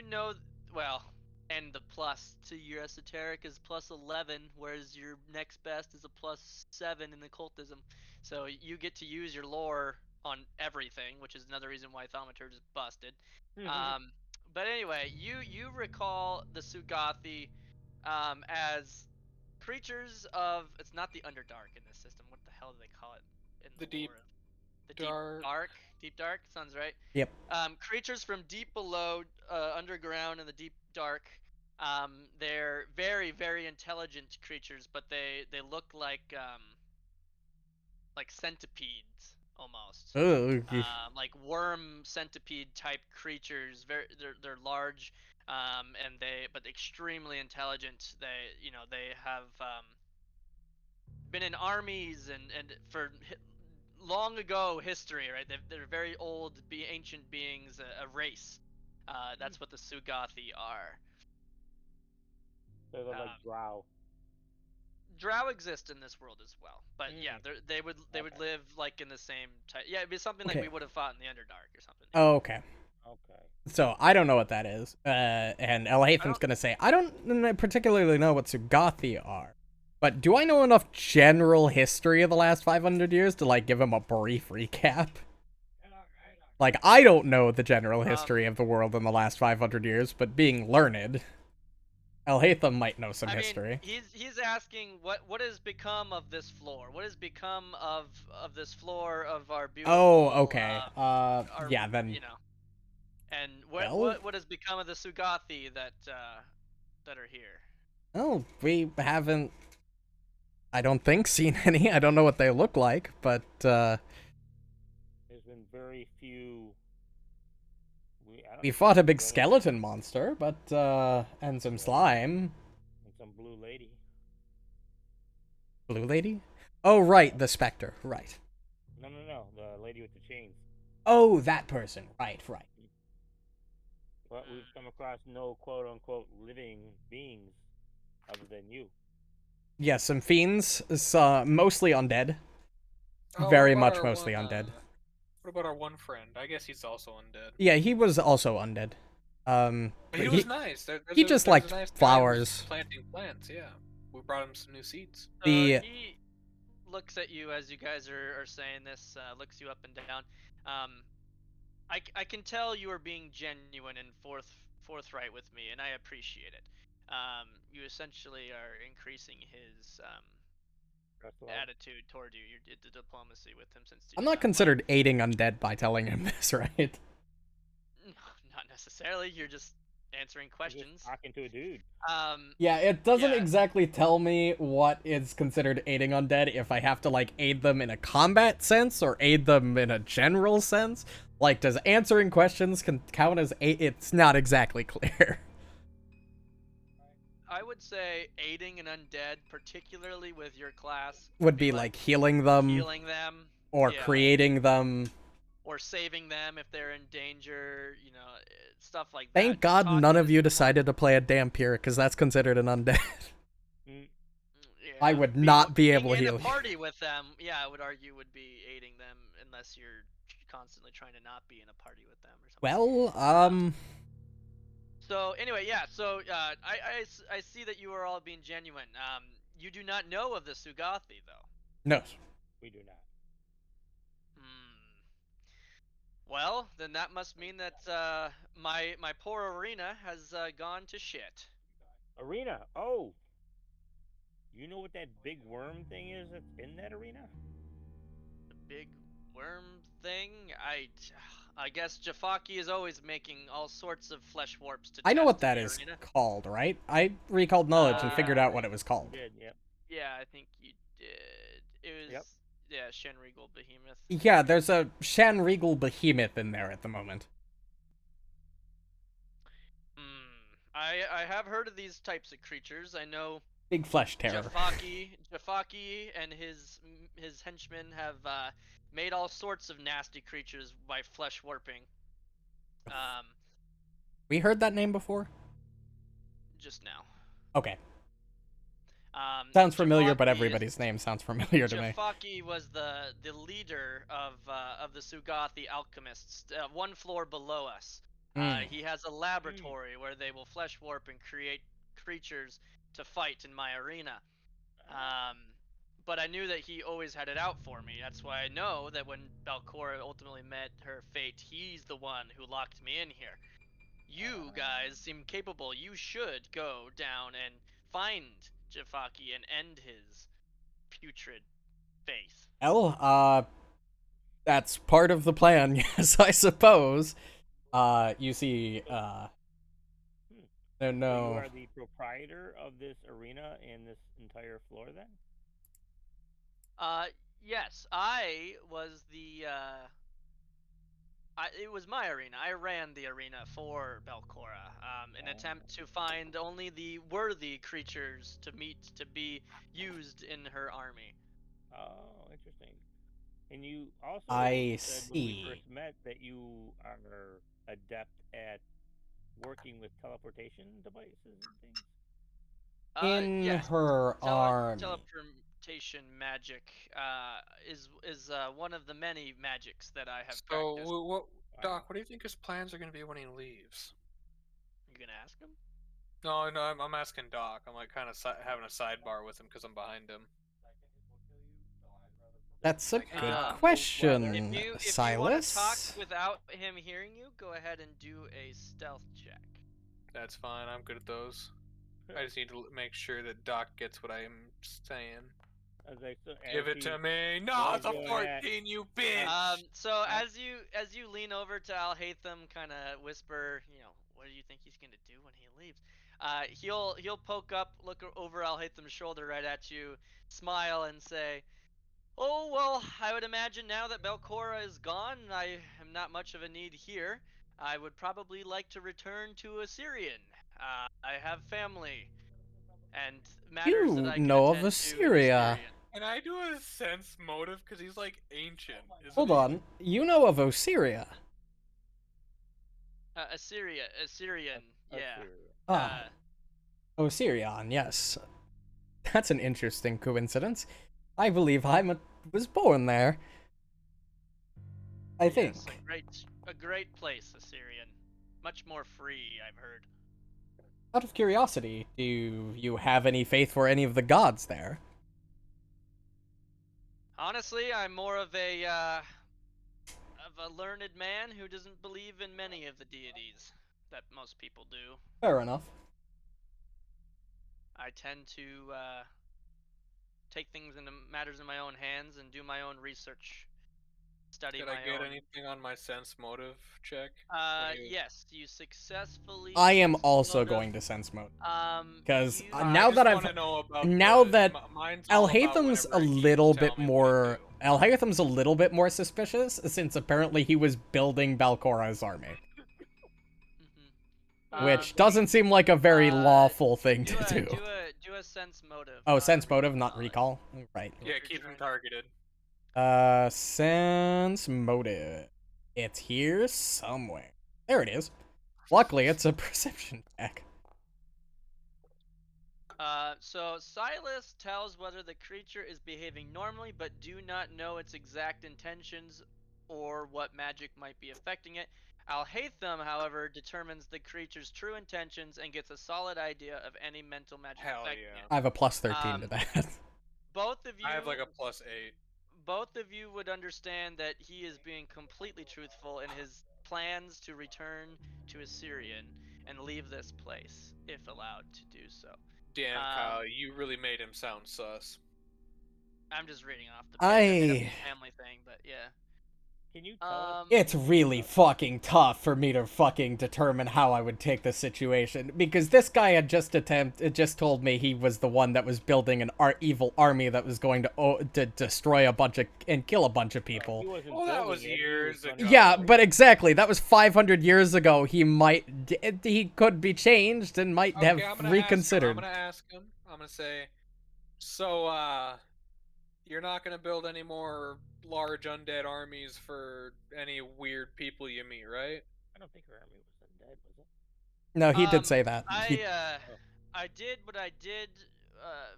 know well, and the plus to your esoteric is plus 11, whereas your next best is a plus 7 in occultism. So you get to use your lore on everything, which is another reason why Thaumaturge is busted. But anyway, you recall the Sugathi as creatures of, it's not the Underdark in this system. What the hell do they call it in The deep lore of the dark. Deep dark sounds right. Yep. Creatures from deep below, underground in the deep dark. They're very very intelligent creatures, but they look like centipedes almost. Ugh. Like worm centipede type creatures. They're large, and but extremely intelligent. They have been in armies and for long ago history, right? They're very old, ancient beings, a race. That's what the Sugathi are. So they're like drow. Drow exist in this world as well, but yeah, they would Okay. live like in the same type. Yeah, it'd be something like Okay. we would have fought in the Underdark or something. Oh, okay. Okay. So I don't know what that is. And Elhathan's gonna say, I don't particularly know what Sugathi are. But do I know enough general history of the last 500 years to, like, give him a brief recap? Like, I don't know the general history of the world in the last 500 years, but being learned, Elhatham might know some history. He's asking what has become of this floor? What has become of this floor of our beautiful? Oh, okay. Our, then. you know, and Well- what has become of the Sugathi that are here? Oh, we haven't. I don't think seen any. I don't know what they look like, but There's been very few. we fought a big skeleton monster, but and some slime. And some blue lady. Blue lady? Oh, right, the specter. Right. No, the lady with the chains. Oh, that person. Right. But we've come across no quote unquote living beings other than you. Yeah, some fiends. Mostly undead. Oh, Very what about much our mostly one, undead. What about our one friend? I guess he's also undead. Yeah, he was also undead. But But he was nice. he just liked nice guy who was flowers. planting plants, yeah. We brought him some new seeds. So The- he looks at you as you guys are saying this. Looks you up and down. I can tell you are being genuine and forthright with me, and I appreciate it. You essentially are increasing his attitude toward you. You did the diplomacy with him since. I'm not considered aiding undead by telling him this, right? No, not necessarily. You're just answering questions. Talking to a dude. Yeah, it doesn't Yeah. exactly tell me what is considered aiding undead if I have to, like, aid them in a combat sense or aid them in a general sense. Like, does answering questions count as aid? It's not exactly clear. I would say aiding an undead, particularly with your class, Would be like healing them healing them, or yeah, creating them. or saving them if they're in danger. You know, stuff like that. Thank God Talking none of to you someone- decided to play a Dhampir, because that's considered an undead. Yeah, I would not be able to being heal in you. a party with them, yeah, I would argue would be aiding them unless you're constantly trying to not be in a party with them or something. Well, So anyway, yeah. So I see that you are all being genuine. You do not know of the Sugathi though. no. We do not. Well, then that must mean that my poor arena has gone to shit. Arena. Oh. You know what that big worm thing is that's in that arena? The big worm thing. I guess Jafaki is always making all sorts of flesh warps to. I know test what in that the is arena. called, right? I recalled knowledge and figured Yeah. out what it was called. You did, yep. Yeah, I think you did. It was. Yep. Yeah, Shen Regal Behemoth. Yeah, there's a Shan Regal behemoth in there at the moment. I have heard of these types of creatures. I know Big flesh terror. Jafaki and his henchmen have made all sorts of nasty creatures by flesh warping. We heard that name before? Just now. Okay. Sounds familiar, but Jafaki everybody's name sounds familiar to me. Jafaki was the leader of the Sugathi alchemists, one floor below us. He has a laboratory where they will flesh warp and create creatures to fight in my arena. But I knew that he always had it out for me. That's why I know that when Balcora ultimately met her fate, he's the one who locked me in here. You guys seem capable. You should go down and find Jafaki and end his putrid faith. Well, that's part of the plan, yes, I suppose. You see, no. So you are the proprietor of this arena and this entire floor, then? Yes, I was the. It was my arena. I ran the arena for Belcora, in an attempt to find only the worthy creatures to be used in her army. Oh, interesting. And you also I said when we see. first met that you are adept at working with teleportation devices and things. In Yes, her army. teleportation magic is one of the many magics that I have So practiced. Doc, what do you think his plans are going to be when he leaves? You gonna ask him? No, I'm asking Doc. I'm like kind of having a sidebar with him because I'm behind him. That's a Like, good Um, question, If you want to talk Silas. without him hearing you, go ahead and do a stealth check. That's fine. I'm good at those. I just need to make sure that Doc gets what I'm saying. Give it to me. No, it's a 14, you bitch. So as you lean over to Al Hatham, kind of whisper, what do you think he's gonna do when he leaves? He'll poke up, look over Al Hatham's shoulder right at you, smile, and say, "Oh well, I would imagine now that Belcora is gone, I am not much of a need here. I would probably like to return to Assyrian. I have family and matters that You I can know of attend to in Assyria. Assyrian." Can I do a sense motive? Because he's like ancient, isn't Hold he? on. You know of Osiria. Assyrian, yeah. Ah, Osirion, yes. That's an interesting coincidence. I believe was born there. I think. Yes, a great place, Assyrian. Much more free, I've heard. Out of curiosity, do you have any faith for any of the gods there? Honestly, I'm more of a learned man who doesn't believe in many of the deities that most people do. Fair enough. I tend to take things into matters in my own hands and do my own research, study Did my I get own. anything on my sense motive check? Yes, you successfully. I am sense also motive. going to sense mode. Because You- now that I've now that Al Hatham's a little bit more suspicious since apparently he was building Balcora's army, which doesn't seem like a very lawful thing to do. Do a sense motive. Oh, not sense motive, recall not knowledge. recall. Right. Yeah, keep him targeted. Sense motive. It's here somewhere. There it is. Luckily, it's a perception check. So Silas tells whether the creature is behaving normally, but do not know its exact intentions or what magic might be affecting it. Al Hatham, however, determines the creature's true intentions and gets a solid idea of any mental magic affecting it. I have a plus 13 to that. Both of you. I have like a +8. Both of you would understand that he is being completely truthful in his plans to return to Assyrian and leave this place, if allowed to do so. Damn, Kyle, you really made him sound sus. I'm just reading off the family thing, but yeah. Can you tell It's really fucking tough for me to fucking determine how I would take the situation, because this guy had just told me he was the one that was building an evil army that was going to destroy a bunch of and kill a bunch of people. Well, that was years ago. Yeah, but exactly, that was 500 years ago. He could be changed and might have reconsidered. I'm gonna ask him. I'm gonna say, so you're not gonna build any more large undead armies for any weird people you meet, right? I don't think her army was undead, was it? No, he did say that. I did what I did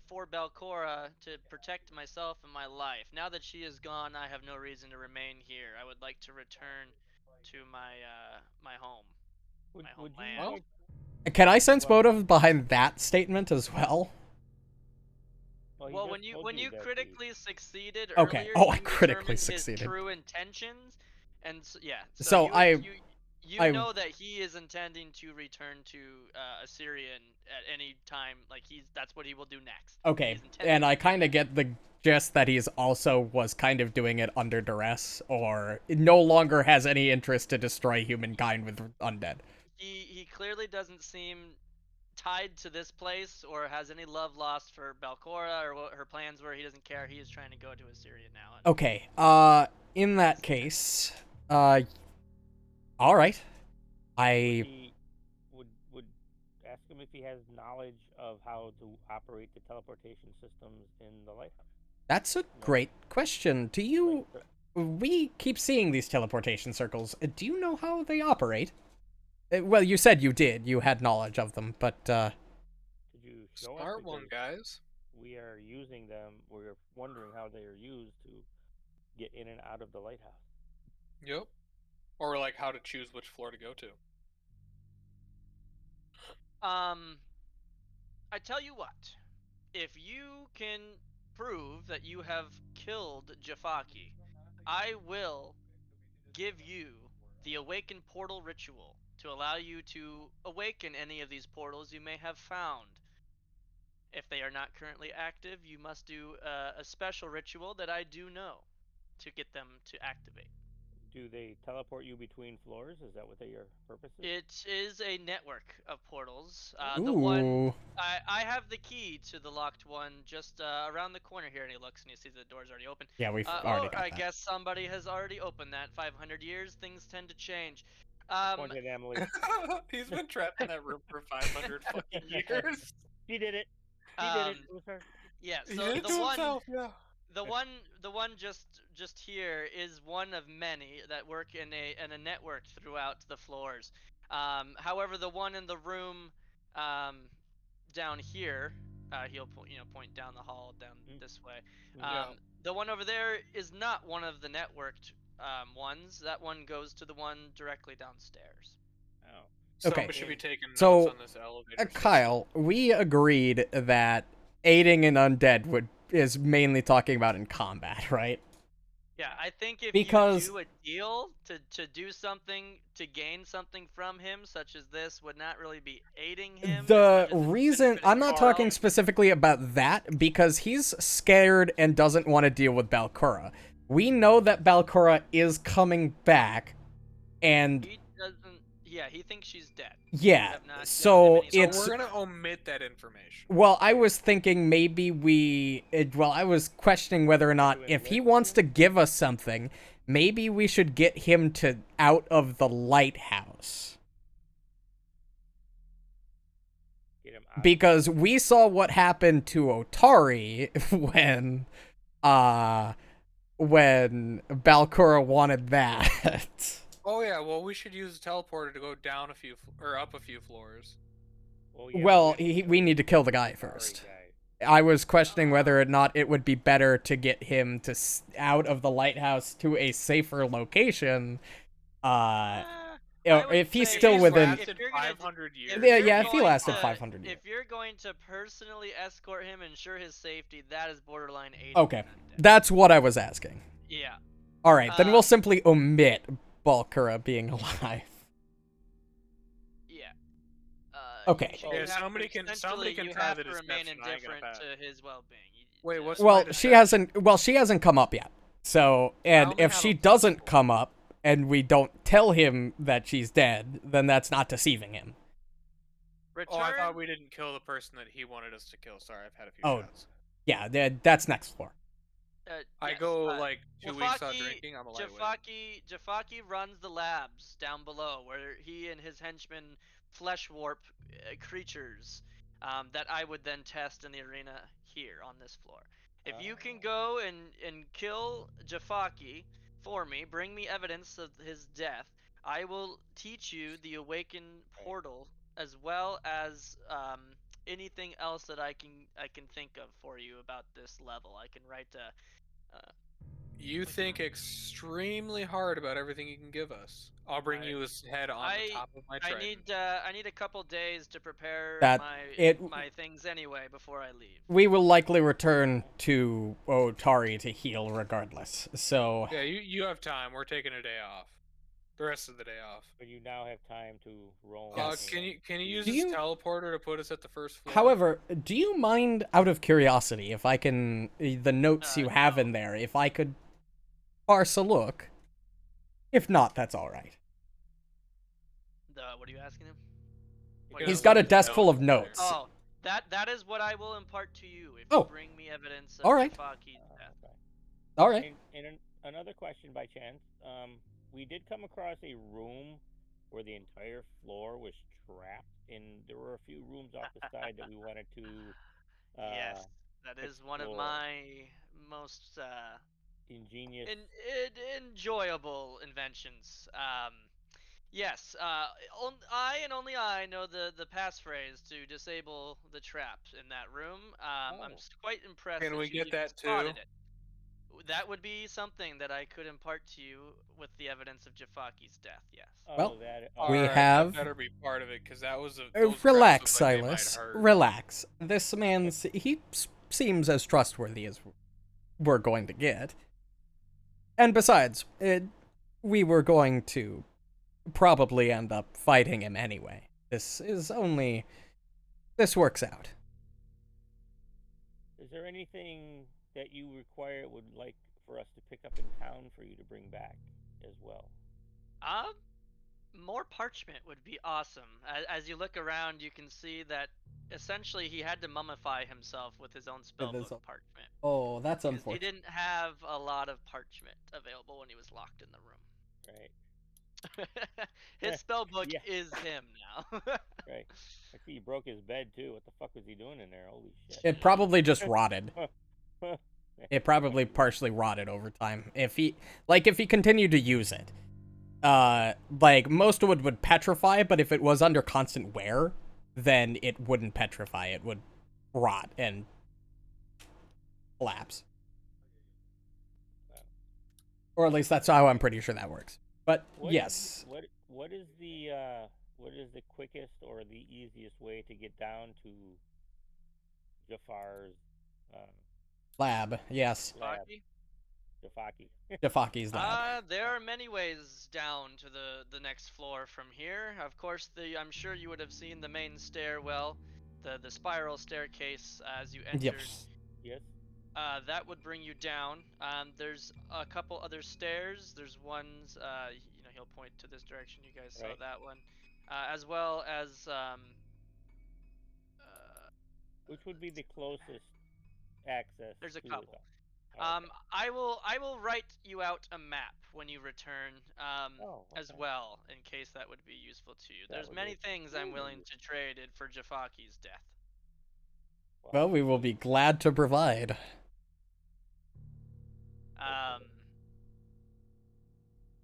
for Belcora to protect myself and my life. Now that she is gone, I have no reason to remain here. I would like to return to my home. My homeland. Can I sense motive behind that statement as well? Well, when you critically succeeded okay. earlier, I critically succeeded. His true intentions, and yeah. So you know that he is intending to return to Assyrian at any time. Like that's what he will do next. Okay, and I kind of get the gist that he's also was kind of doing it under duress, or no longer has any interest to destroy humankind with undead. He clearly doesn't seem tied to this place or has any love lost for Belcora or what her plans were. He doesn't care. He is trying to go to Assyria now. Okay. In that case, all right. I would ask him if he has knowledge of how to operate the teleportation systems in the lighthouse. That's a great question. Do you? We keep seeing these teleportation circles. Do you know how they operate? Well, you said you did. You had knowledge of them, but Could you show us? Smart one, guys. We are using them. We're wondering how they are used to get in and out of the lighthouse. Yep. or like how to choose which floor to go to. I tell you what, if you can prove that you have killed Jafaki, I will give you the Awaken Portal ritual to allow you to awaken any of these portals you may have found. If they are not currently active, you must do a special ritual that I do know to get them to activate. Do they teleport you between floors? Is that what their purpose is? It is a network of portals. Ooh. The one I have the key to the locked one just around the corner here, and he looks and he sees the door's already open. Yeah, we've already got I that. guess somebody has already opened that. 500 years, things tend to change. Point at Emily. He's been trapped in that room for 500 fucking years. She did it. She did it. It was her. Yeah. He So did it the to one. himself, yeah. The one just here is one of many that work in a network throughout the floors. However, the one in the room down here, he'll point down the hall down this way. Yeah. The one over there is not one of the networked ones. That one goes to the one directly downstairs. Oh. Someone Okay. should be taking notes So, on this elevator system. Kyle, we agreed that aiding an undead is mainly talking about in combat, right? Yeah, I think if Because- you do a deal to do something to gain something from him, such as this, would not really be aiding him. as The much as it's reason benefiting I'm not yourself. talking specifically about that because he's scared and doesn't want to deal with Balcura. We know that Balcura is coming back, and He doesn't. Yeah, he thinks she's dead. yeah, have not given so him any- So it's. we're gonna omit that information. Well, I was thinking maybe I was questioning whether or not To if he enlist wants him? to give us something, maybe we should get him to out of the lighthouse. Get him out. Because we saw what happened to Otari when Balcura wanted that. Oh yeah, well we should use the teleporter to go down or up a few floors. Well, yeah, Well, we have to we need to kill the kill guy the first. guy. I was questioning whether or not it would be better to get him to out of the lighthouse to a safer location. I would If he's say still He's within. lasted if you're gonna- 500 years. if Yeah, you're yeah, if he going lasted to- 500 years. If you're going to personally escort him, ensure his safety, that is borderline aiding. Okay, an undead. that's what I was asking. Yeah. All right, then we'll Um, simply omit Balcura being alive. Yeah. Okay. you Yeah, have to somebody can essentially, try you the have to remain deception, I ain't gonna indifferent bet. to his well-being. Wait, what's Well, my she deception? hasn't come up yet. So, and only if have she a doesn't possible. come up and we don't tell him that she's dead, then that's not deceiving him. Return. Oh, I thought we didn't kill the person that he wanted us to kill. Sorry, I've had a few Oh, shots. Yeah, that's next floor. I yes, go like 2 weeks without Jafaki- drinking. I'm a lightweight. Jafaki runs the labs down below, where he and his henchmen flesh warp creatures that I would then test in the arena here on this floor. If you can go and kill Jafaki for me, bring me evidence of his death, I will teach you the Awaken portal as well as anything else that I can think of for you about this level. I can write a You think extremely hard about everything you can give us. I'll bring you his head on the top of my I trident. need a couple days to prepare That- my things anyway before I leave. We will likely return to Otari to heal regardless. So, Yeah, you have time. We're taking a day off. The rest of the day off. But you now have time to roll. Yes. Can you use Do this you- teleporter to put us at the first floor? however, do you mind, out of curiosity, if I can, the notes you have No. in there, if I could parse a look? If not, that's all right. What are you asking him? You can He's also got a use desk full of there. notes. Oh, that is what I will impart to you if Oh. you bring me evidence of All right. Jafaki's death. Okay. All right. Another question by chance. We did come across a room where the entire floor was trapped, and there were a few rooms off the side that we wanted to. Yes, that is one of explore. my most Ingenious. enjoyable inventions. Yes, I and only I know the passphrase to disable the traps in that room. I'm Oh. quite impressed. Can that we you get even that too? spotted it. That would be something that I could impart to you with the evidence of Jafaki's death. Yes. Oh, Well, that. we Alright, have- that better be part of it, because that was those crabs relax, look like they might Silas. hurt. Relax. This he seems as trustworthy as we're going to get. And besides, we were going to probably end up fighting him anyway. This works out. Is there anything that you would like for us to pick up in town for you to bring back as well? More parchment would be awesome. As you look around, you can see that essentially he had to mummify himself with his own spellbook parchment. Oh, that's Because unfortunate. he didn't have a lot of parchment available when he was locked in the room. Right. His spellbook Yeah. is him now. Right. I see you broke his bed too. What the fuck was he doing in there? Holy shit. It probably just rotted. Huh. It probably partially rotted over time. If he continued to use it. Like most wood would petrify, but if it was under constant wear, then it wouldn't petrify. It would rot and collapse. Or at least that's how I'm pretty sure that works. But yes. What is the quickest or the easiest way to get down to Jafar's Lab, yes. lab? Jafaki? Jafaki. Jafaki's lab. There are many ways down to the next floor from here. Of course, I'm sure you would have seen the main stairwell, the spiral staircase as you entered. Yep. Yes. That would bring you down. There's a couple other stairs. There's ones, he'll point to this direction. You guys saw Right. that one, as well as Which would be the closest access? There's a to couple. it? Oh, okay. I will write you out a map when you return, as okay. well, in case that would be useful to you. That There's would many be things I'm willing cool. to trade it for Jafaki's death. Well, we will be glad to provide.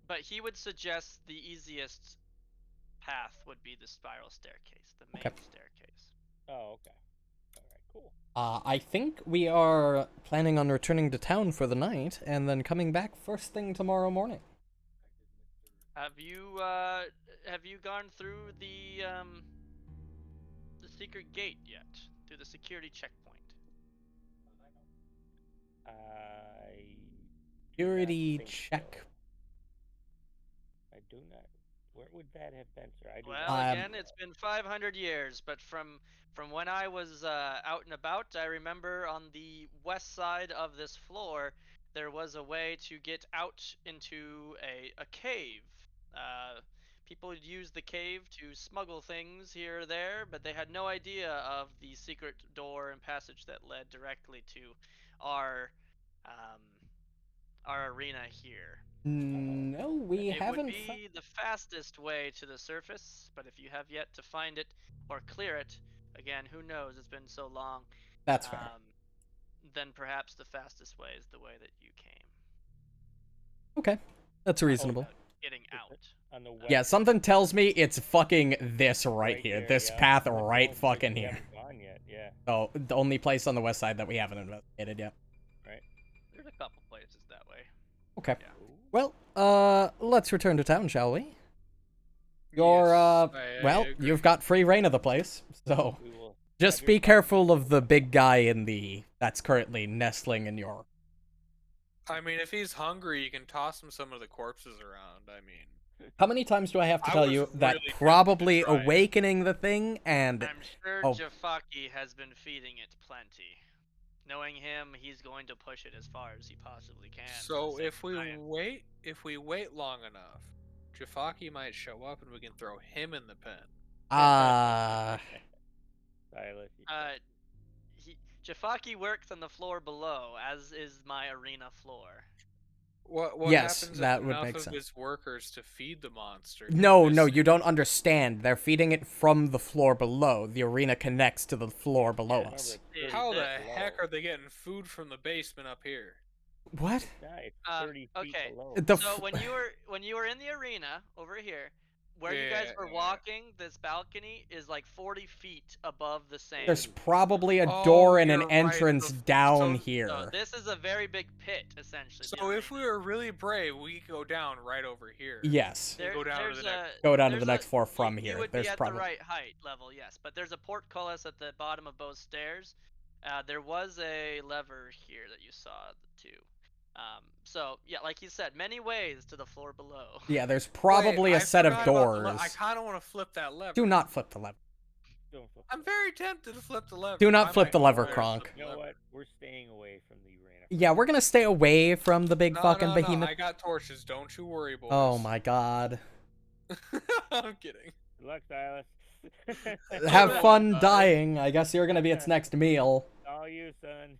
But he would suggest the easiest path would be the spiral staircase, the main staircase. Oh, okay. All right, cool. I think we are planning on returning to town for the night and then coming back first thing tomorrow morning. Have you gone through the secret gate yet? Through the security checkpoint? Security think check. so. I do not. Where would that have been, sir? I do Well, not again, know. it's been 500 years, but from when I was out and about, I remember on the west side of this floor, there was a way to get out into a cave. People would use the cave to smuggle things here or there, but they had no idea of the secret door and passage that led directly to our arena here. No, we It haven't. would be the fastest way to the surface, but if you have yet to find it or clear it, again, who knows? It's been so long. That's fair. Then perhaps the fastest way is the way that you came. Okay, that's reasonable. Getting out. On the west. Yeah, something tells me it's fucking this right here. there, This yeah. path That's right the only place fucking we here. haven't gone yet, yeah. So, the only place on the west side that we haven't investigated yet. Right. There's a couple places that way. Okay. Yeah. Well, let's return to town, shall we? You're, well, agree. you've got free reign of the place, so We will just have be your careful of the big guy that's currently nestling in your... I mean, if he's hungry, you can toss him some of the corpses around. I mean, How many times do I have to I tell was you that really tempted to probably try it. awakening the thing and... I'm sure Oh. Jafaki has been feeding it plenty. Knowing him, he's going to push it as far as he possibly can. for so the sake if of we science. wait long enough, Jafaki might show up and we can throw him in the pen. Ah... Silas, you Jafaki works on the floor below, as is my arena floor. What Yes, happens that if would enough make of sense. his workers to feed the monster? No, This- you don't understand. They're feeding it from the floor below. The arena connects to the floor below remember us. it's How 30 the feet heck below. are they getting food from the basement up here? What? Yeah, it's Um, 30 feet okay. below. The So when you were in the arena over here, where you guys were Yeah. walking, this balcony is like 40 feet above the sand. There's probably a Oh, door and an you're right, entrance so- down so- here. So this is a very big pit, essentially. the So if we arena. were really brave, we could go down right over here. Yes. Go down to the next. Go down to there's the next floor from you here. would There's be at probably the right height level, yes. But there's a portcullis at the bottom of both stairs. There was a lever here that you saw too. So yeah, like you said, many ways to the floor below. Yeah, there's probably Wait, a I set of forgot about the doors. I kind of want to flip that lever. Do not flip the lever. Don't flip I'm very tempted to flip the lever. Do not I flip might the go lever, there and Kronk. flip the You know lever. what? We're staying away from the arena. Yeah, we're gonna stay away from the big No, fucking no, behemoth. No, I got torches. Don't you worry, boys. Oh my god. I'm kidding. Good luck, Silas. Have Oh, fun God. dying. I guess you're gonna be its next meal. All you, son.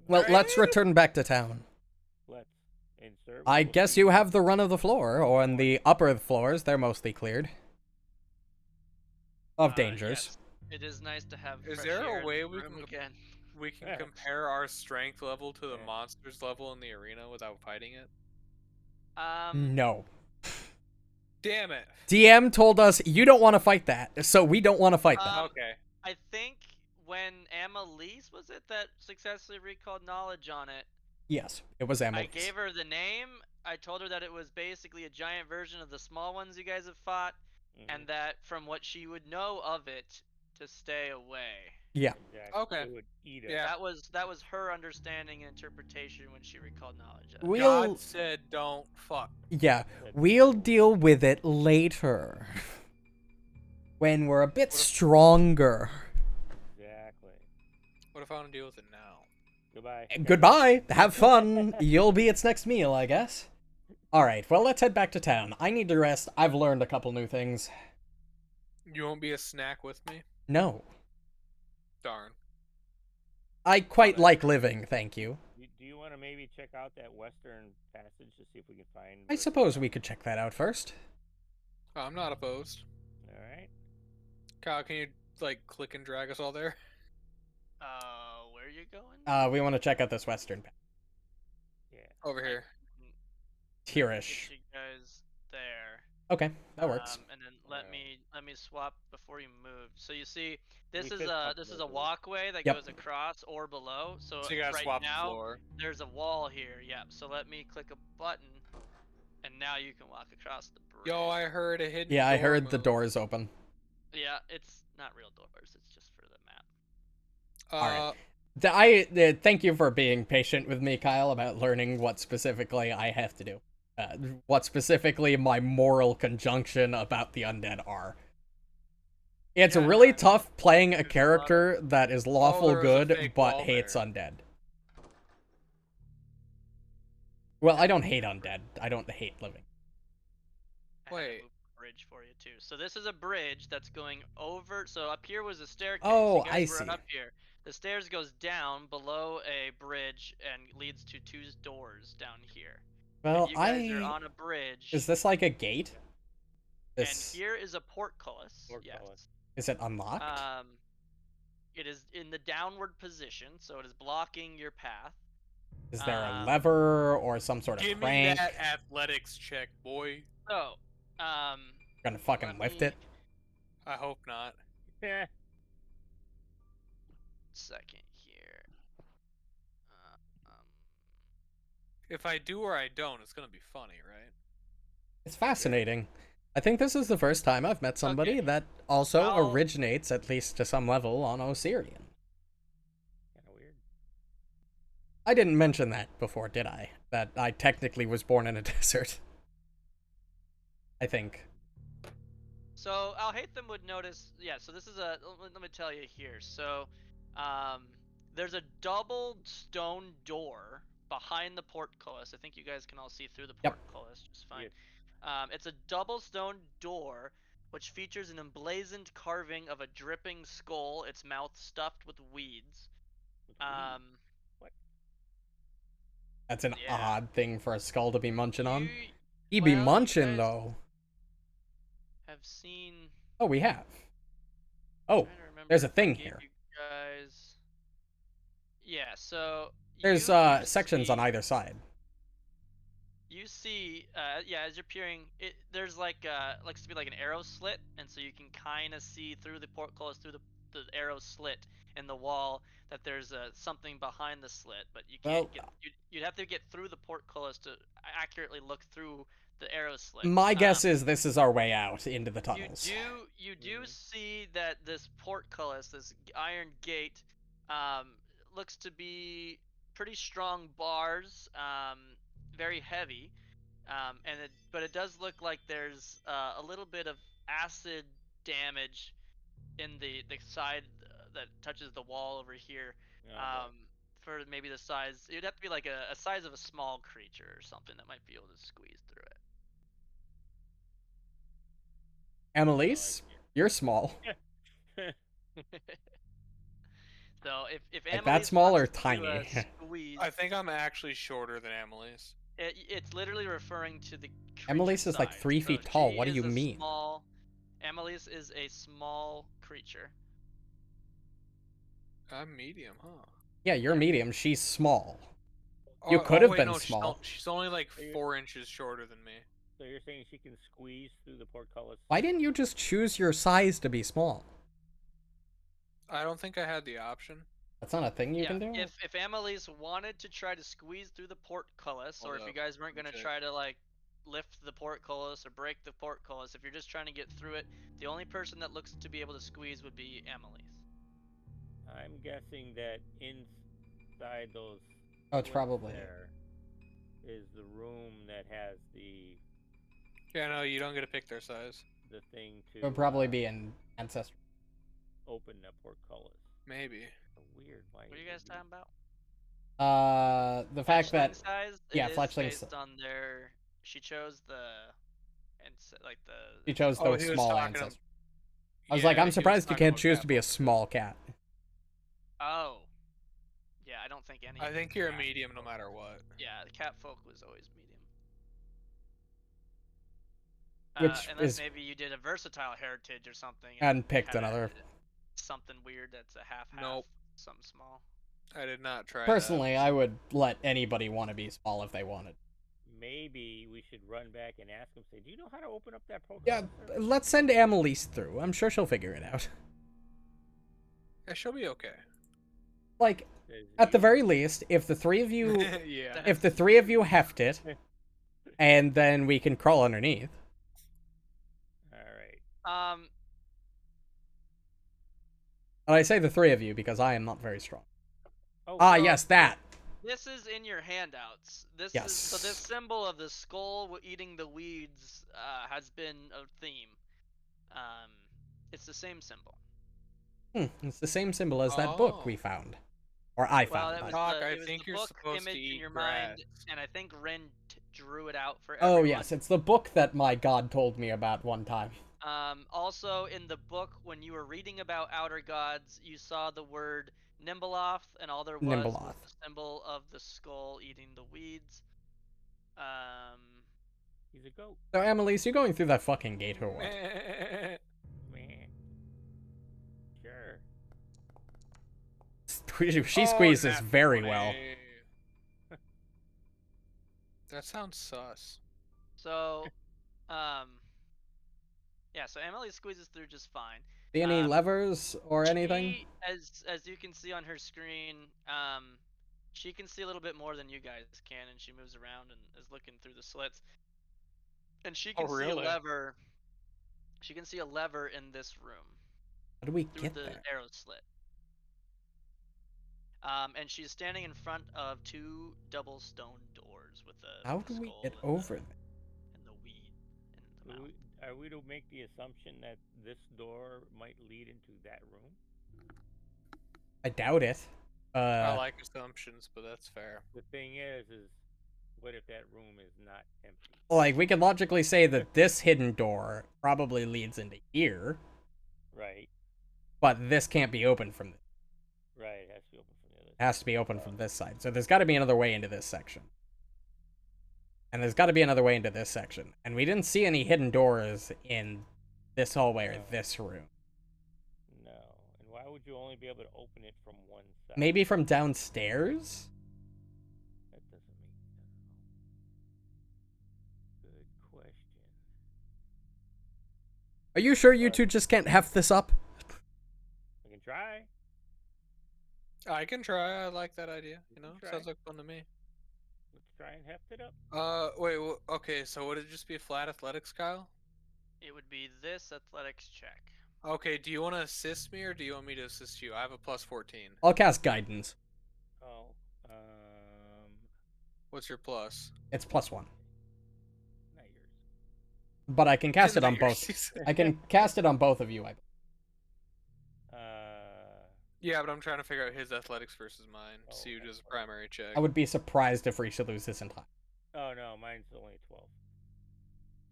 Well, let's Right? return back to town. Let's insert. I guess you have the run of the floor, or on the upper floors, they're mostly cleared. Of dangers. Yes, it is nice to have. Is fresh there a air in way the we room can again? We can compare our strength level to the Yeah. monster's level in the arena without fighting it. No. Damn it. DM told us you don't want to fight that, so we don't want to fight that. Okay. I think when Annalise was it that successfully recalled knowledge on it, Yes, it was I Emily's. gave her the name. I told her that it was basically a giant version of the small ones you guys have fought, and that from what she would know of it, to stay away. Yeah. Exactly. Okay. It would eat it. Yeah. That was her understanding and interpretation when she recalled knowledge of it. We'll God said don't fuck. yeah, we'll deal with it later. When we're a bit stronger. Exactly. What if I want to deal with it now? Goodbye. Goodbye. Have fun. You'll be its next meal, I guess. Alright, well, let's head back to town. I need to rest. I've learned a couple new things. You won't be a snack with me? No. Darn. I quite like living, thank you. Do you want to maybe check out that western passage to see if we can find? I suppose we could check that out first. I'm not opposed. All right. Kyle, can you, like, click and drag us all there? Where are you going? We want to check out this western path. Yeah. Over here. Here-ish. Get you guys there. Okay, that works. And then let me swap before you move. So you see, this We is could a swap this is the a doors. walkway that Yep. goes across or below. So, So you gotta right swap now the floor. there's a wall here. Yeah. So let me click a button, and now you can walk across the bridge. Yo, I heard a hidden Yeah, I door heard the move. doors open. Yeah, it's not real doors. It's just for the map. Alright. Thank you for being patient with me, Kyle, about learning what specifically I have to do. What specifically my moral conjunction about the undead are. It's Yeah, really no, tough playing a there's a lot of- character that is lawful there was a good fake but wall hates there. undead. Well, I don't hate undead. I don't hate living. I had to Wait. move the bridge for you too. So this is a bridge that's going over. So up here was a staircase. Oh, you guys I were see. up here. The stairs goes down below a bridge and leads to two doors down here. Well, you guys are on a bridge. Is this like a gate? And This... here is a portcullis. Portcullis. Yes. Is it unlocked? It is in the downward position, so it is blocking your path. Is there a um, lever or some sort of Give me crank? that athletics check, boy. So, Gonna fucking let lift me- it? I hope not. Yeah. second here. If I do or I don't, it's gonna be funny, right? It's fascinating. I think this is the first time I've met somebody Okay. that also Well- originates, at least to some level, on Osirian. Kind of weird. I didn't mention that before, did I? That I technically was born in a desert. I think. So Alhaitham would notice. Yeah. So this is a. Let me tell you here. So, there's a double stone door behind the portcullis. I think you guys can all see through the Yep. portcullis just fine. Yes. It's a double stone door which features an emblazoned carving of a dripping skull, its mouth stuffed with weeds. With weed. That's an Yeah. odd thing for a skull to be munching on. You He'd be well, you munching, guys- though. have seen. Oh, we have. Oh, Trying to remember there's a if I thing gave here. you guys. Yeah. So. There's you sections on see- either side. You see, yeah, as you're peering, there's like likes to be like an arrow slit, and so you can kind of see through the portcullis through the arrow slit in the wall that there's something behind the slit, but you can't Well, get. You'd have to get through the portcullis to accurately look through the arrow slit. my guess is this is our way out into the You tunnels. do see that this portcullis, this iron gate, um, looks to be pretty strong bars, very heavy, but it does look like there's a little bit of acid damage in the side that touches the wall over here. Oh, Um, for maybe the size, it'd have to be like a size of a small creature or something that might be able to squeeze through Annalise, you're small. it. So if Like that Annalise small or wants to tiny? squeeze, I think I'm actually shorter than Emily's. it's literally referring to the creature Annalise is like size. 3 So feet tall. she What do is you a mean? Annalise is a small creature. I'm medium, huh? Yeah, you're Yeah. medium. She's small. You could have been small. She's only like 4 inches shorter than me. So you're saying she can squeeze through the portcullis? Why didn't you just choose your size to be small? I don't think I had the option. That's not a thing you Yeah, can do? if Annalise wanted to try to squeeze through the portcullis, or Hold if you up, guys weren't let me gonna check. try to like lift the portcullis or break the portcullis, if you're just trying to get through it, the only person that looks to be able to squeeze would be Annalise. I'm guessing that inside those Oh, it's slits probably. there is the room that has the Yeah, no, you don't get to pick their size. thing to It would probably be an ancestry. open the portcullis. Maybe. So weird. Why? What are you guys talking about? The fact that Fletchling size, yeah, it is fletchling based on their. She chose like the. he chose Oh, those he was small talking ancestors. ab- I was like, yeah, I'm he was surprised you talking can't about choose to be a cat small cat. Oh. Yeah, I don't think any. folk. I think you're a cat medium no folk- matter what. Yeah, the cat folk was always medium. Which Unless is maybe you did a versatile heritage or something. and picked had another. something weird that's a half. Nope. Something small. I did not try Personally, that. I would let anybody want to be small if they wanted. Maybe we should run back and ask him. Say, do you know how to open up that Yeah, portcullis? sir?" let's send Annalise through. I'm sure she'll figure it out. Yeah, she'll be okay. Like, Says, at the "You- very least, if the three of you Yeah. if the three of you heft it, and then we can crawl underneath. All right. And I say the three of you because I am not very strong. Oh, Ah, so yes, that. This is in your handouts. This Yes. is so this symbol of the skull eating the weeds has been a theme. It's the same symbol. It's the same symbol as that book we found. Or I Well, found. it was Doc, the, I it was think the you're book supposed to image in eat your grass. mind, and I think Ren drew it out for Oh, everyone. yes, it's the book that my god told me about one time. Also, in the book, when you were reading about outer gods, you saw the word Nimbaloth, and all there was Nimbaloth. the symbol of the skull eating the weeds. He's a goat. So, Annalise, you're going through that fucking gate or what? Man. Sure. She squeezes very well. That sounds sus. So, yeah, so Emily squeezes through just fine. See any levers or anything? She, as you can see on her screen, she can see a little bit more than you guys can, and she moves around and is looking through the slits. And she can see a lever. She can see a lever in this room. How do we through get the there? arrow slit. And she's standing in front of two double stone doors with a. How with a do we skull get and over there? And the weed in the mouth. Are we to make the assumption that this door might lead into that room? I doubt it. I like assumptions, but that's fair. The thing is what if that room is not empty? Like, we can logically say that this hidden door probably leads into here, Right. but this can't be opened from this. Right. It has to be open from the other. It has to be open from this side. So there's got to be another way into this section. And there's got to be another way into this section. And we didn't see any hidden doors in this hallway or this room. No. And why would you only be able to open it from one side? Maybe from downstairs? That doesn't make sense. Are you sure you two just can't heft this up? I can try. I can try. I like that idea. You can try. Sounds like fun to me. Let's try and heft it up. Wait. Okay, so would it just be a flat athletics, Kyle? It would be this athletics check. Okay. Do you want to assist me or do you want me to assist you? I have a plus 14. I'll cast guidance. Oh. What's your plus? It's +1. Not yours. But I can cast it on Isn't that both. yours? I can cast it on both of you. Yeah, but I'm trying to figure out his athletics versus mine. Oh, See who that's does a fine. primary check. I would be surprised if Risha loses in time. Oh no, mine's only 12.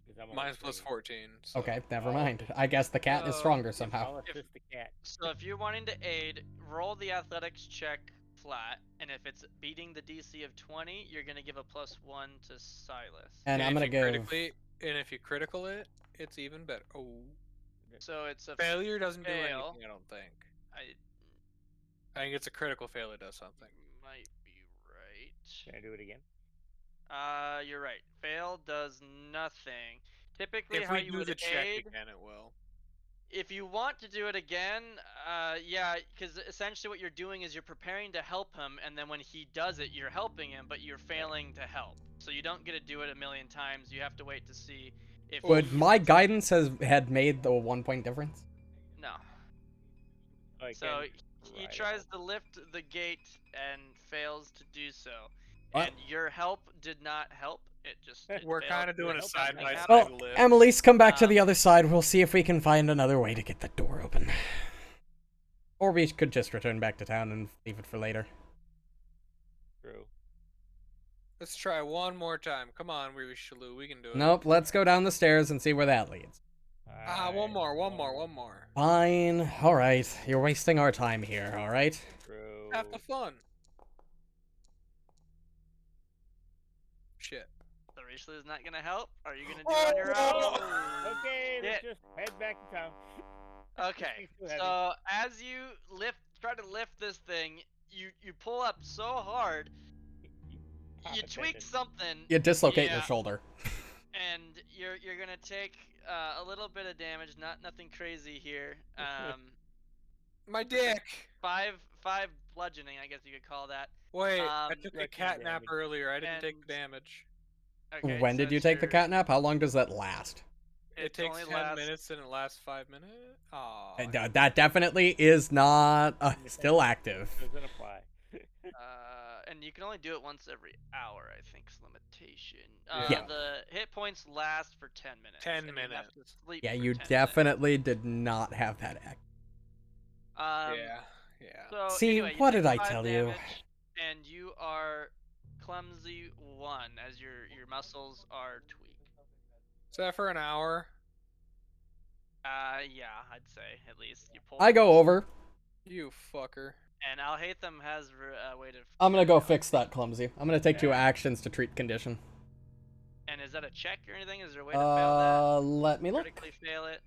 'Cause I'm only Mine's plus 3. 14. So. Okay, never Oh. mind. I guess the cat is stronger somehow. I'll assist the cat. So if you're wanting to aid, roll the athletics check flat, and if it's beating the DC of 20, you're gonna give a +1 to Silas. And I'm if gonna you give. And if you critical it, it's even better. Oh. So it's a Failure doesn't do fail. anything, I don't think. I I think it's a critical fail that does something. might be right. Can I do it again? You're right. Fail does nothing. Typically, If how we you do would the check aid, again, it will. if you want to do it again, yeah, because essentially what you're doing is you're preparing to help him, and then when he does it, you're helping him, but you're failing to help. So you don't get to do it a million times. You have to wait to see if. Would my guidance had made the 1-point difference? No. Oh, I So can he try to tries help. to lift the gate and fails to do so. What? And your help did not help. It just. It We're failed. kind of doing a help side by happened. side Well, lift. Emily's come back to the other side. We'll see if we can find another way to get the door open. Or we could just return back to town and leave it for later. True. Let's try one more time. Come on, Shalu, we can do it. Nope, let's go down the stairs and see where that leads. One more. Fine. Alright. You're wasting our time here, alright? True. Have the fun. Shit. So Rishala is not gonna help. Are you gonna do it on your own? Okay, let's Yeah. just head back to town. Okay. Too heavy. So as you try to lift this thing, you pull up so hard, Pop you a tweak tendon. something, You dislocate your Yeah. shoulder. and you're gonna take a little bit of damage. Nothing crazy here. My dick. Five bludgeoning, I guess you could call that. Wait, I Um, took a Wrecking cat nap damage. earlier. I didn't take the And- damage. Okay, When so did you it's take the your- cat nap? How long does that last? It takes only 10 lasts- minutes and it lasts 5 minutes. Aw. That definitely is not still active. Doesn't apply. And you can only do it once every hour, I think, is limitation. Yeah. The hit points last for 10 minutes. 10 and you have to minutes. sleep Yeah, for you 10 minutes. definitely did not have that act. Yeah. So See, anyway, you what take did I 5 tell you? damage, and you are clumsy 1 as your muscles are tweaked. Is that for an hour? Yeah, I'd say at least you pull. I go over. You fucker. And Alhaitham has a way to. I'm gonna go carry out. fix that clumsy. I'm gonna take 2 actions to treat condition. And is that a check or anything? Is there a way to fail Let me that? look. Critically fail it.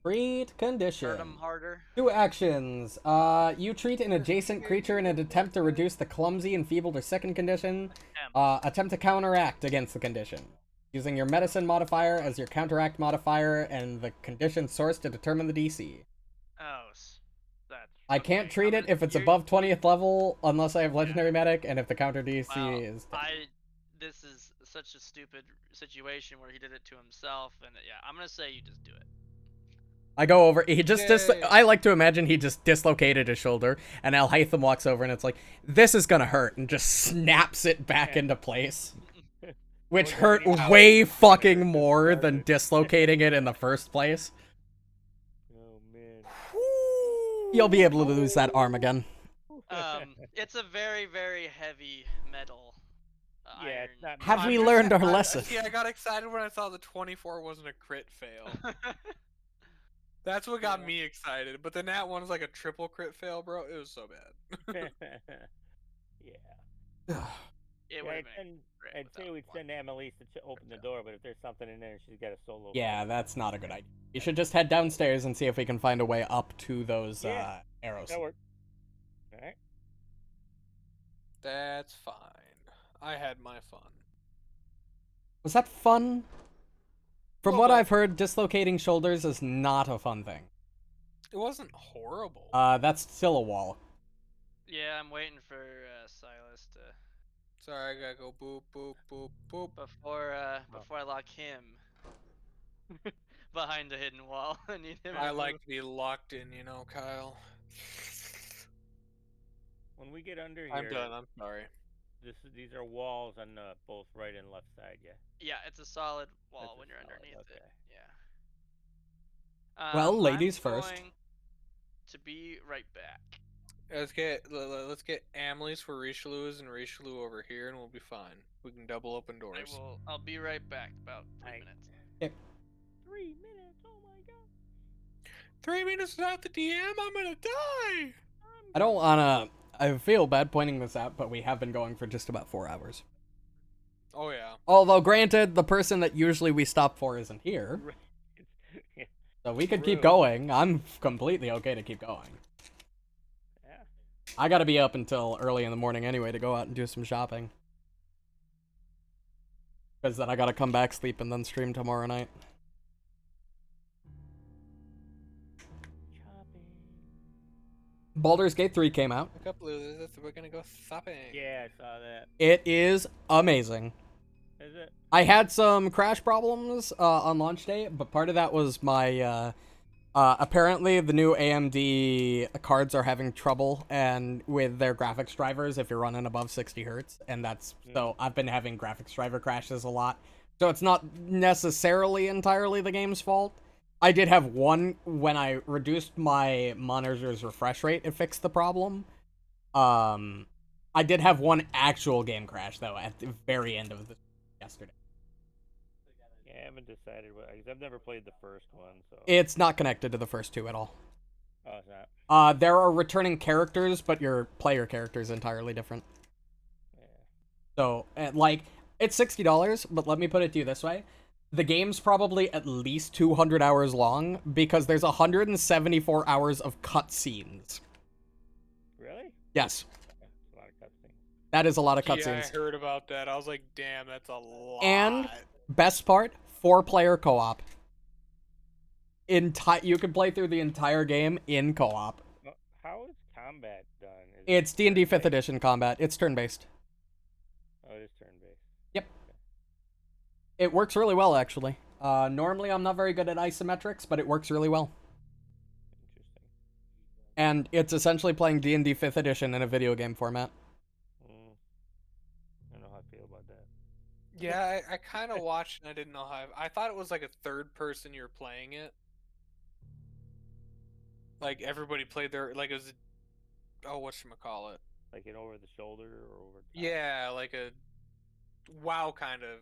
Treat condition. Hurt them harder. 2 actions. You treat an adjacent creature in an attempt to reduce the clumsy, enfeebled, or second condition. Attempt to counteract against the condition. Using your medicine modifier as your counteract modifier and the condition source to determine the DC. Oh, that's. I can't okay, treat I'm it if it's you're- above 20th level unless I have legendary medic and if the counter DC Well, is. This is such a stupid situation where he did it to himself, and yeah, I'm gonna say you just do it. I go over. He just Yay. I like to imagine he just dislocated his shoulder, and Alhaitham walks over, and it's like, this is gonna hurt, and just snaps it back into place, which hurt way fucking more than dislocating it in the first place. Oh man. You'll be able to lose that arm again. It's a very, very heavy metal. Yeah, Iron. it's not. Have I'm we just- learned our I- lesson? See, I got excited when I saw the 24 wasn't a crit fail. That's what got Yeah. me excited. But then that one was like a triple crit fail, bro. It was so bad. Yeah. It would Yeah, have been. and crit I'd without say we'd one. send Annalise to open the door, but if there's something in there, she's got a solo. Yeah, that's not a good idea. You should just head downstairs and see if we can find a way up to those Yeah. arrows. That worked. All right. That's fine. I had my fun. Was that fun? From Little what bit. I've heard, dislocating shoulders is not a fun thing. It wasn't horrible. That's still a wall. Yeah, I'm waiting for Silas to Sorry, I gotta go boop, boop, boop, boop. before I lock him behind a hidden wall. I need him. I to like move. to be locked in, you know, Kyle. When we get under here, I'm done, I'm sorry. These are walls on both right and left side, yeah. Yeah, it's a solid wall That's a when you're solid, underneath it. okay. Yeah. Well, ladies I'm first. going to be right back. Let's get Amelie's for Richelieu's and Richelieu over here, and we'll be fine. We can double open doors. I'll be right back. About 3 Aight. minutes. 3 minutes, oh my god. 3 minutes without the DM, I'm gonna die. I don't wanna. I feel bad pointing this out, but we have been going for just about 4 hours. Oh yeah. Although, granted, the person that usually we stop for isn't here, so we could keep True. going. I'm completely okay to keep going. Yeah. I gotta be up until early in the morning anyway to go out and do some shopping. Because then I gotta come back, sleep, and then stream tomorrow night. Shopping. Baldur's Gate 3 came out. Look up, Lou. We're gonna go shopping. Yeah, I saw that. It is amazing. Is it? I had some crash problems on launch day, but part of that was my apparently the new AMD cards are having trouble and with their graphics drivers if you're running above 60 hertz, and that's so I've been having graphics driver crashes a lot. So it's not necessarily entirely the game's fault. I did have one when I reduced my monitor's refresh rate, it fixed the problem. I did have one actual game crash though at the very end of yesterday. Yeah, I haven't decided what, because I've never played the first one, so. It's not connected to the first two at all. Oh, it's not? There are returning characters, but your player character is entirely different. Yeah. So, like, it's $60, but let me put it to you this way. The game's probably at least 200 hours long, because there's 174 hours of cutscenes. Really? Yes, That's a lot of cutscenes. that is a lot of Yeah, cutscenes. I heard about that. I was like, damn, that's a lot. And, best part, 4-player co-op. You can play through the entire game in co-op. How is combat done? Is It's D&D 5th turn-based? edition combat. It's turn-based. Oh, it is turn-based. Yep. It works really well, actually. Normally, I'm not very good at isometrics, but it works really well. Interesting. And it's essentially playing D&D 5th edition in a video game format. I don't know how I feel about that. Yeah, I kind of watched and I didn't know how. I thought it was like a third person you're playing it. Like everybody played their like it was. Whatchamacallit? Like an over the shoulder or over the top? Yeah, like a WoW kind of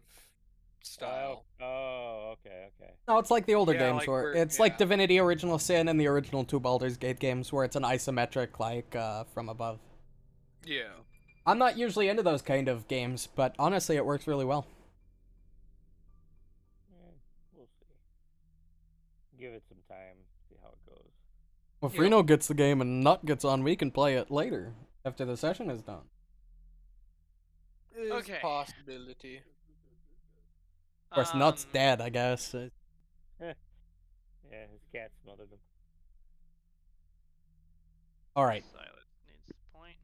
style. Oh, okay. No, it's like the older Yeah, games like where where- it's like yeah. Divinity Original Sin and the original 2 Baldur's Gate games where it's an isometric, like, from above. Yeah. I'm not usually into those kind of games, but honestly, it works really well. Yeah, we'll see. Give it some time, see how it goes. Well, if Yep. Reno gets the game and Nut gets on, we can play it later, after the session is done. Is Okay. a possibility. Of course, Nut's dead, I guess. Yeah, his cat smothered him. Alright. Silas needs the point.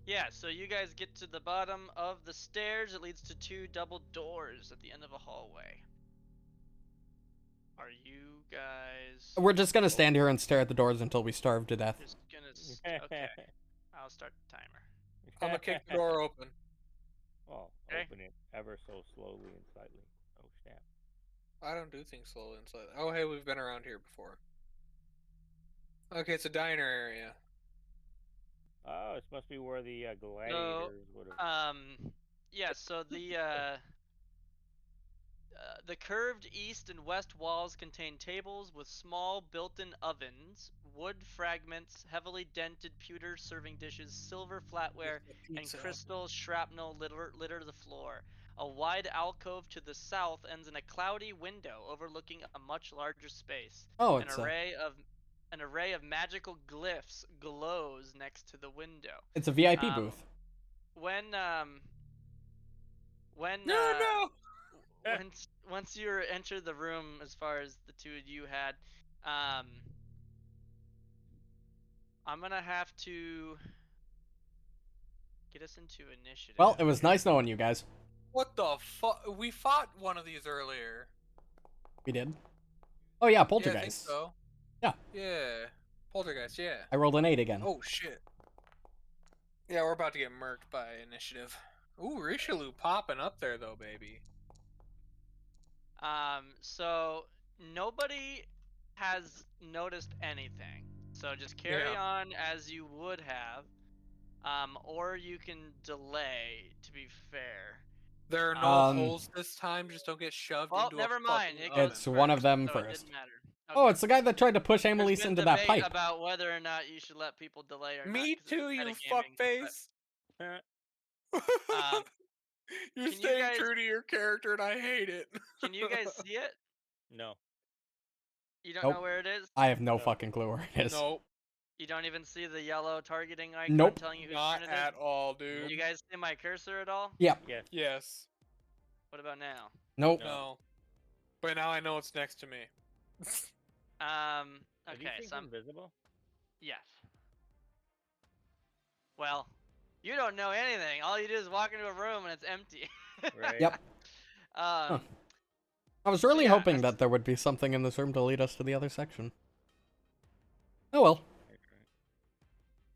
Yeah, so you guys get to the bottom of the stairs. It leads to 2 double doors at the end of a hallway. Are you guys We're just gonna stand here and stare at the doors until we starve to death. just gonna okay. I'll start the timer. I'm gonna kick the door open. Well, Okay. open it ever so slowly and slightly. Oh, snap. I don't do things slowly and slightly. Oh, hey, we've been around here before. Okay, it's a diner area. Oh, this must be where the gladiators would have. Yeah, so the curved east and west walls contain tables with small built-in ovens, wood fragments, heavily dented pewter serving dishes, silver flatware, and Pizza. crystal shrapnel litter the floor. A wide alcove to the south ends in a cloudy window overlooking a much larger space. Oh, An it's array of magical glyphs glows next to the window. it's a VIP Um, booth. When No, once you enter the room, as far as the two of you had, I'm gonna have to get us into initiative. Well, it was nice knowing you guys. What the fuck? We fought one of these earlier. We did. Oh yeah, Yeah, I poltergeist. think so. Yeah. Yeah. Poltergeist, yeah. I rolled an 8 again. Oh, shit. Yeah, we're about to get murked by initiative. Ooh, Richelieu popping up there, though, baby. So nobody has noticed anything. So just carry on as you would have. Or you can delay, to be fair. There are no holes this time, just don't get shoved Well, into never a mind. fucking It oven. goes It's one of first, them so first. It didn't matter. Oh, Okay. it's the guy that tried to push There's Annalise been into that debate pipe. about whether or not you should let people delay or not. Me 'cause it's too, you metagaming, fuckface! Um, You're can you staying guys- true to your character, and I hate it. Can you guys see it? No. You don't Nope. know where it is? I have no fucking clue where it is. Nope. You don't even see the yellow targeting icon Nope. telling you whose Not turn it is? at all, dude. You guys see my cursor at all? Yep. Yes. Yes. What about now? Nope. No. But now I know it's next to me. Are these Okay, things so invisible? yes. Well, you don't know anything. All you do is walk into a room and it's empty. Right. Yep. Um, I was really yeah, hoping that there would be something in this room to lead us to the other section. Oh well.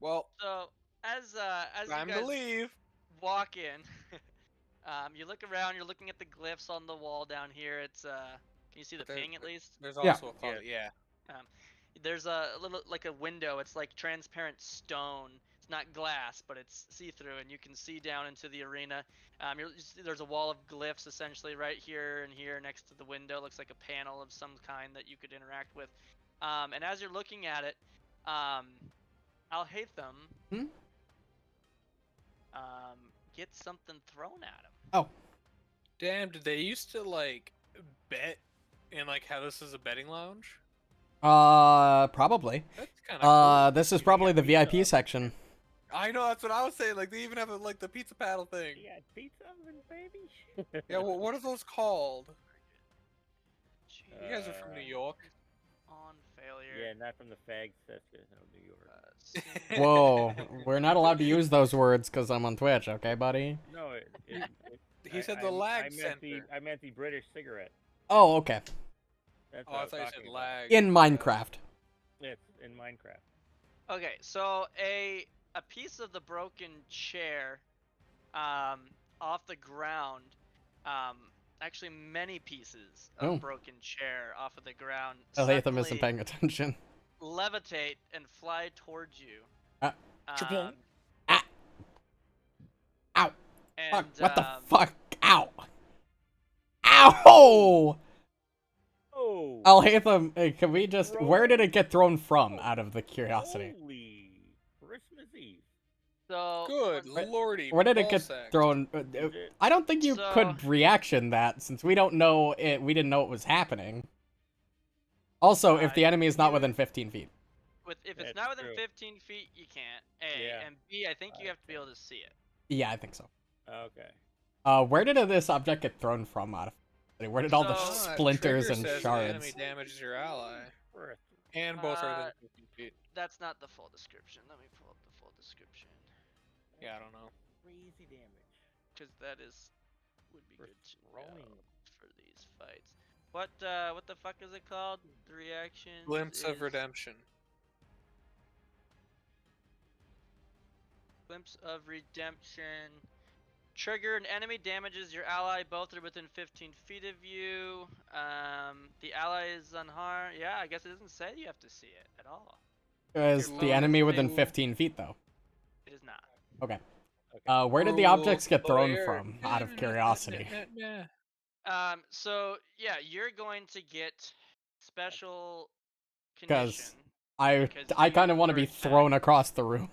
Well, So as you time to guys leave. walk in, you look around. You're looking at the glyphs on the wall down here. It's can you see the There- ping at least? There's Yeah. also a closet, yeah. There's a little like a window. It's like transparent stone. It's not glass, but it's see-through, and you can see down into the arena. There's a wall of glyphs essentially right here and here next to the window. Looks like a panel of some kind that you could interact with. And as you're looking at it, I'll hate them. Get something thrown at him. Oh. Damn, did they used to, like, bet and, like, how this is a betting lounge? Probably. That's kind of cool. This is probably the VIP section. I know, that's what I was saying. Like, they even have, like, the pizza paddle thing. Yeah, pizza oven, baby. Yeah, well, what are those called? Jeez. You guys are from New York. On failure. Yeah, not from the fag sisters of New York. Whoa, we're not allowed to use those words because I'm on Twitch, okay, buddy? No, He said the lag I meant center. I meant the British cigarette. Oh, okay. That's Oh, what I was thought you talking said about. lag. In Minecraft. It's in Minecraft. Okay, so a piece of the broken chair, off the ground, actually many pieces of Oh. broken chair off of the ground. Latham isn't suddenly paying attention. levitate and fly towards you. Ah. Triple. Ah. Ow. And Fuck, what the fuck? Ow. Ow! Oh. Alhaitham, can we just... Where did it get thrown from, out of the curiosity? Holy Christmas Eve. So Good once- lordy. Where did it get ballsack. thrown? I don't think you So- could reaction that, since we don't know it. We didn't know it was happening. Also, if the enemy is not within 15 feet. if it's That's not within true. 15 feet, you can't. A Yeah. and B, I think you have to be able to see it. Yeah, I think so. Okay. Where did this object get thrown from, out of... Where did all the So- splinters Trigger and says shards? The enemy damages your ally. Earth. And both are within 15 feet. That's not the full description. Let me pull up the full description, Yeah, I don't know. Crazy damage. because that would be For good to throwing. know for these fights. What the fuck is it called? The reaction. Glimpse of redemption. Glimpse of redemption. Trigger an enemy damages your ally. Both are within 15 feet of you. The ally is unharmed. Yeah, I guess it doesn't say you have to see it at all. Is Your the bonus enemy within thing- 15 feet, though? It is not. Okay. Okay. Where did the Rule objects get thrown player. from, out of curiosity? So yeah, you're going to get special 'Cause condition. I Because kind of you want to were be attacked. thrown across the room.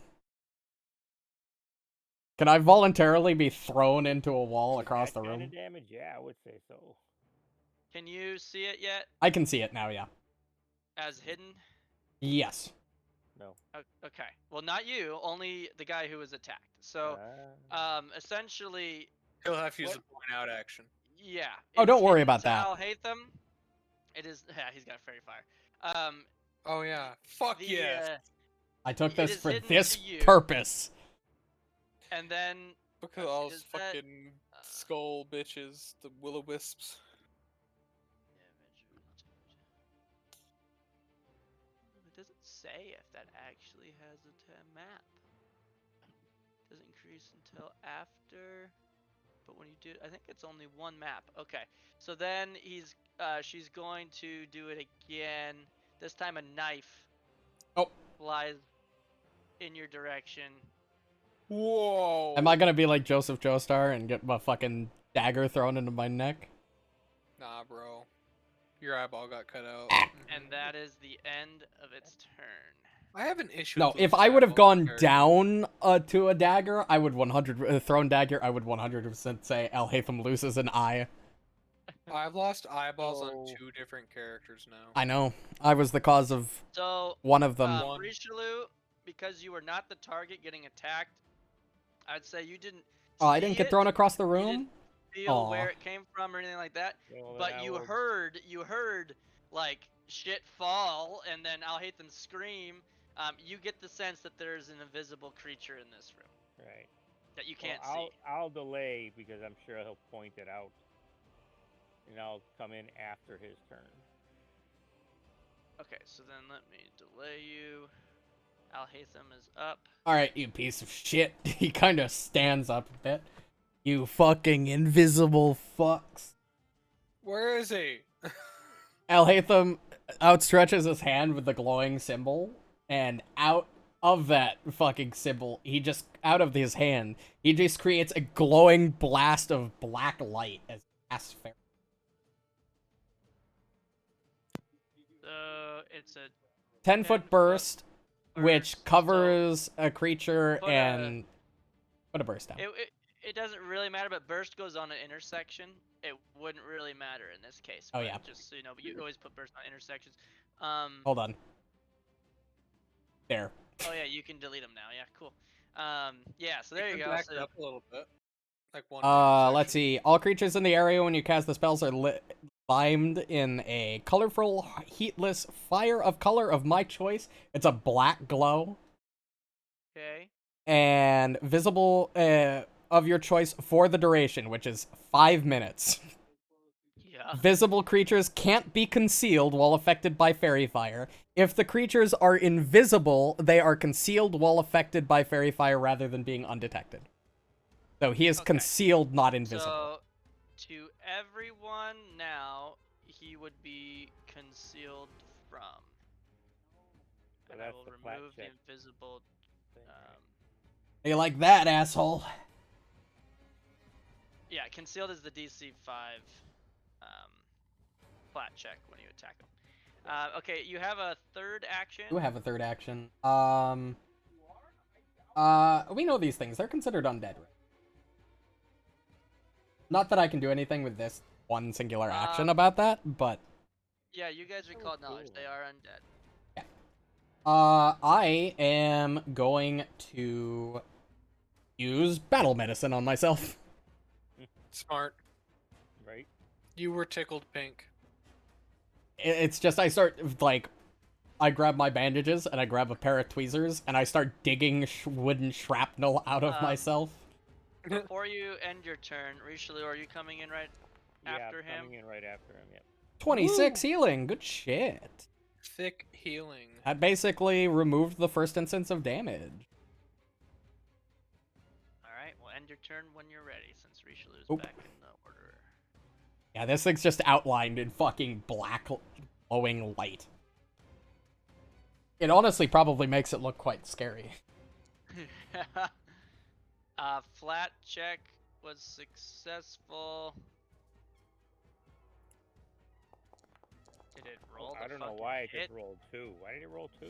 Can I voluntarily be thrown into a wall across the That kind room? of damage? Yeah, I would say so. Can you see it yet? I can see it now, yeah. As hidden? Yes. No. Okay. Well, not you. Only the guy who was attacked. So, Ah. essentially, He'll have to use What- a point out action. Yeah. Oh, don't it's worry hidden about to that. Alhaitham. It is. Yeah, he's got fairy fire. Oh yeah. Fuck The yes. I took it this is for hidden this to you, purpose. and then Look at let's see, all those does that fucking skull bitches, the will-o-wisps. It doesn't say if that actually has a map. Doesn't increase until after. But when you do, I think it's only one map. Okay, so then she's going to do it again. This time a knife Oh. flies in your direction. Whoa. Am I gonna be like Joseph Joestar and get my fucking dagger thrown into my neck? Nah, bro. Your eyeball got cut out. And that is the end of its turn. I have an issue. No, with if losing I would have eyeballs in gone character. down to a dagger, I would 100 thrown dagger. I would 100% say Alhaitham loses an eye. I've lost eyeballs on So- 2 different characters now. I know. I was the cause of So one of them. One. Richelieu, because you were not the target getting attacked, I'd say you didn't. Oh, I didn't see get it, thrown across the you room? didn't feel Aw. where it came from or anything like that. Well, then But I you will- heard like shit fall and then Alhaithan scream. You get the sense that there's an invisible creature in this room Right. that you Well, can't see. I'll delay because I'm sure he'll point it out, and I'll come in after his turn. Okay, so then let me delay you. Alhaitham is up. Alright, you piece of shit. He kind of stands up a bit. You fucking invisible fucks. Where is he? Alhaitham outstretches his hand with the glowing symbol, and out of that fucking symbol, out of his hand, he just creates a glowing blast of black light as casts fairy. So it's a 10-foot burst, which burst, so covers a creature put a- and put a burst down. it doesn't really matter, but burst goes on an intersection. It wouldn't really matter in this case. Oh, but yeah. Just so you know, but you always put burst on intersections. Hold on. There. Oh yeah, you can delete them now. Yeah, cool. Yeah, so there you Can go. back So, it up a little bit. Like one. Let's see. All creatures in the area when you cast the spells are limed in a colorful, heatless fire of color of my choice. It's a black glow. okay. And visible of your choice for the duration, which is 5 minutes. Yeah. Visible creatures can't be concealed while affected by fairy fire. If the creatures are invisible, they are concealed while affected by fairy fire rather than being undetected. So he is Okay. concealed, not invisible. So to everyone now, he would be concealed from. So And I that's will the flat remove the check invisible. thing, right? Hey, like that, asshole. Yeah, concealed is the DC 5 flat check when you attack him. Okay, you have a third action. You have a third action. We know these things. They're considered undead. Not that I can do anything with this one singular action about that, but Yeah, you guys recall knowledge. cool. They are undead. I am going to use battle medicine on myself. Smart. Right. You were tickled pink. It's just I start like I grab my bandages and I grab a pair of tweezers and I start digging wooden shrapnel out of myself. Before you end your turn, Richelieu, are you coming in right after yeah, him? coming in right after him. Yep. 26 healing. Good shit. Thick healing. That basically removed the first instance of damage. Alright, we'll end your turn when you're ready, since Richelieu's Oop. back in the order. Yeah, this thing's just outlined in fucking black glowing light. It honestly probably makes it look quite scary. Flat check was successful. Did it roll the I don't know fucking why it hit? just rolled 2. Why did it roll 2?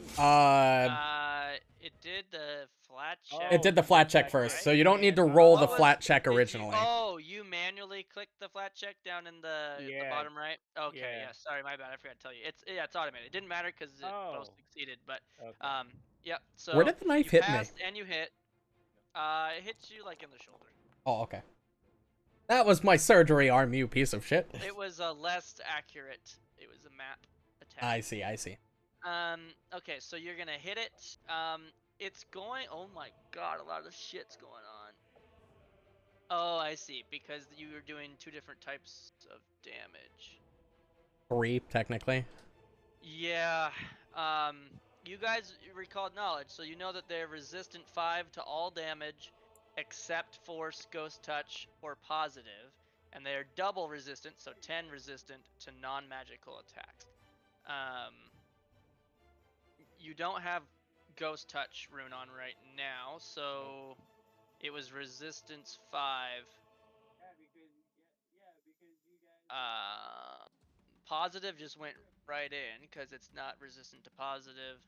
It did the flat check. It did the flat check flat first, check. so you don't need to roll the What was- flat check Did originally. you manually clicked the flat check down in the Yeah. bottom right? Okay, Yeah. yeah. Sorry, my bad. I forgot to tell you. It's automated. It didn't matter because it both Oh. succeeded. But Okay. yep. So Where did the knife you hit me? passed and you hit. It hits you like in the shoulder. Oh, okay. That was my surgery arm, you piece of shit. It was a less accurate. It was a map attack. I see, I see. Okay, so you're gonna hit it. It's going. Oh my god, a lot of shit's going on. Oh, I see. Because you were doing 2 different types of damage. 3, technically. Yeah. You guys recalled knowledge, so you know that they're resistant 5 to all damage, except force, ghost touch, or positive, and they are double resistant, so 10 resistant to non-magical attacks. You don't have ghost touch rune on right now, so it was resistance 5. Positive just went right in because it's not resistant to positive.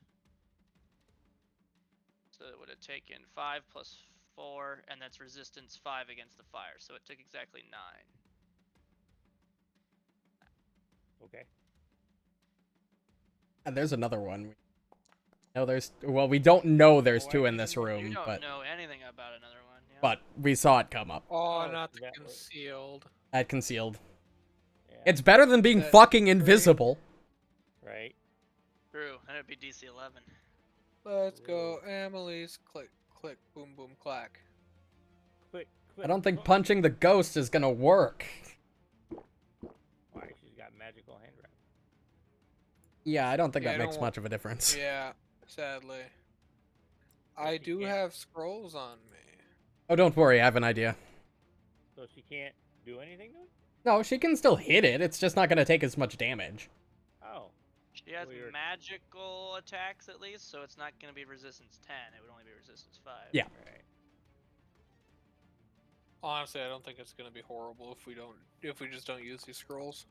So it would have taken 5 plus 4, and that's resistance 5 against the fire. So it took exactly 9. Okay. And there's another one. No, we don't know there's Oh, 2 I in this You room, don't but know anything about another one. Yeah. but we saw it come up. Oh, Oh, not the that was- concealed. At concealed. Yeah. It's better than being That's fucking great. invisible. Right. True, and it'd be DC 11. Let's go, Emily's. Click, click, boom, boom, clack. Quick. I don't think punching the ghost is gonna work. Why? She's got magical hand wrap. Yeah, I don't think Yeah, that I makes don't- much of a difference. Yeah, sadly. I she do can't- have scrolls on me. Oh, don't worry, I have an idea. So she can't do anything to it? No, she can still hit it. It's just not gonna take as much damage. Oh. She has Weird. magical attacks at least, so it's not going to be resistance 10. It would only be resistance 5. Yeah. Right. Honestly, I don't think it's gonna be horrible if we just don't use these scrolls.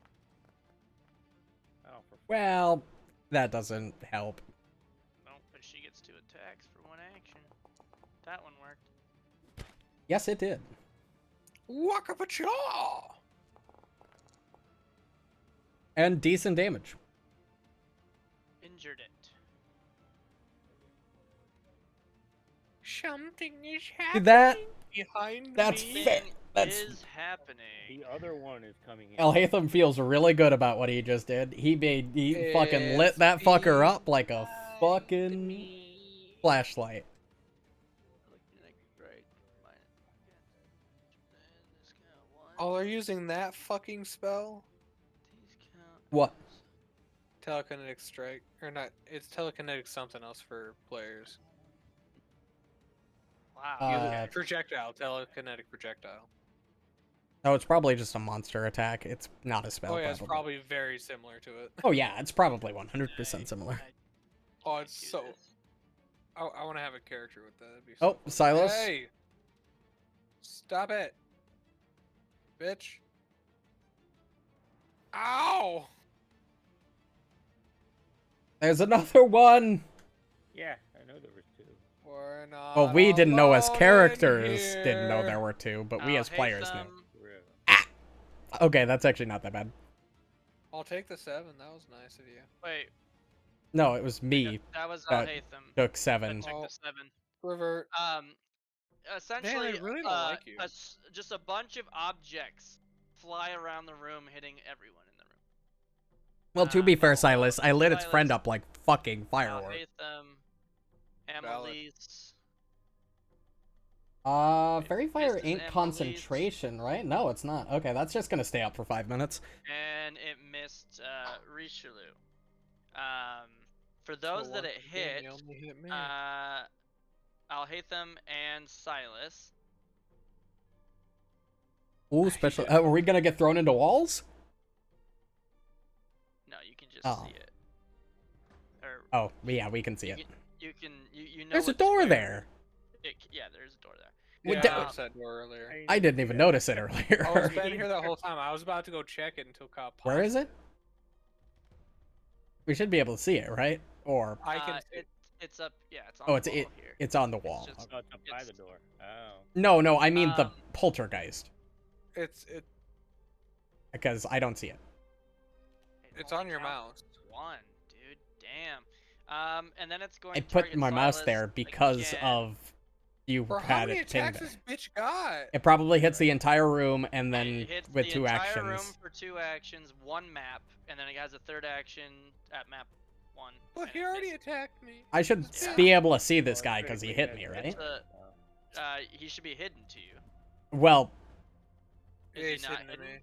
Oh, for Well, that doesn't help. Nope, but she gets 2 attacks for 1 action. That one worked. Yes, it did. Waka-pachaw! And decent damage. Injured it. Something is See happening that? behind That's me. fair. Thing That's- is happening. the other one is coming in. Elhatham feels really good about what he just did. He fucking lit It's that fucker up like a behind fucking me. flashlight. Oh, they're using that fucking spell? What? Telekinetic strike. Or not, it's telekinetic something else for players. Wow. Projectile, telekinetic projectile. Oh, it's probably just a monster attack. It's not a spell. Oh yeah, it's probably very similar to it. Oh yeah, it's probably 100% similar. Oh, it's do so... this. I want to have a character with that. That'd be Oh, so Silas. Hey! Stop it! Bitch! Ow! There's another one. Yeah, I know there was 2. We're not Well, we didn't know as alone in characters didn't know here. there were 2, but we as players knew. Really. Okay, that's actually not that bad. I'll take the 7. That was nice of you. Wait, No, it was me that was that Alhaitham. took That 7. took Oh. the 7. Revert. Essentially, really don't like you. Just a bunch of objects fly around the room, hitting everyone in the room. Well, to be fair, Oh, Silas, I lit its Silas. friend up like fucking firework. Alhaitham, Valid. Emily's. Fairy Missed Fire his ain't Emily's. concentration, right? No, it's not. Okay, that's just gonna stay up for 5 minutes. And it missed Richelieu. For those that it hit, You only hit me. Alhaitham and Silas. Ooh, special. Are we gonna get thrown into walls? No, you can just Oh. see it. Or Oh, yeah, we can see it. you know. There's a what's door where. there. Yeah, there's a door there. we yeah, d- I noticed that door earlier. I didn't even notice it earlier. I was been here that whole time. I was about to go check it until cop. Where is it? We should be able to see it, right? Or I can. It's up. Yeah, it's on. oh, the it's wall it. Here. It's on the wall. just- Oh, it's up by It's- the door. Oh. No, I mean the Um, poltergeist, It's because I don't see it. it's on only your counts mouse. One, dude. Damn. And then it's going I to put target my mouse Silas there because again. of you Bro, how had many it pinged attacks there. this bitch got? It probably hits the entire room and It then hits with the 2 entire actions. room for 2 actions, 1 map, and then it has a 3rd action at map 1. Well, and he it already misses. attacked me. I should Yeah. be able to see this Well, guy it's because he critically hit me, hit, right? It's so- he should be hidden to you. Well, Is Yeah, he he's not hitting hidden? me.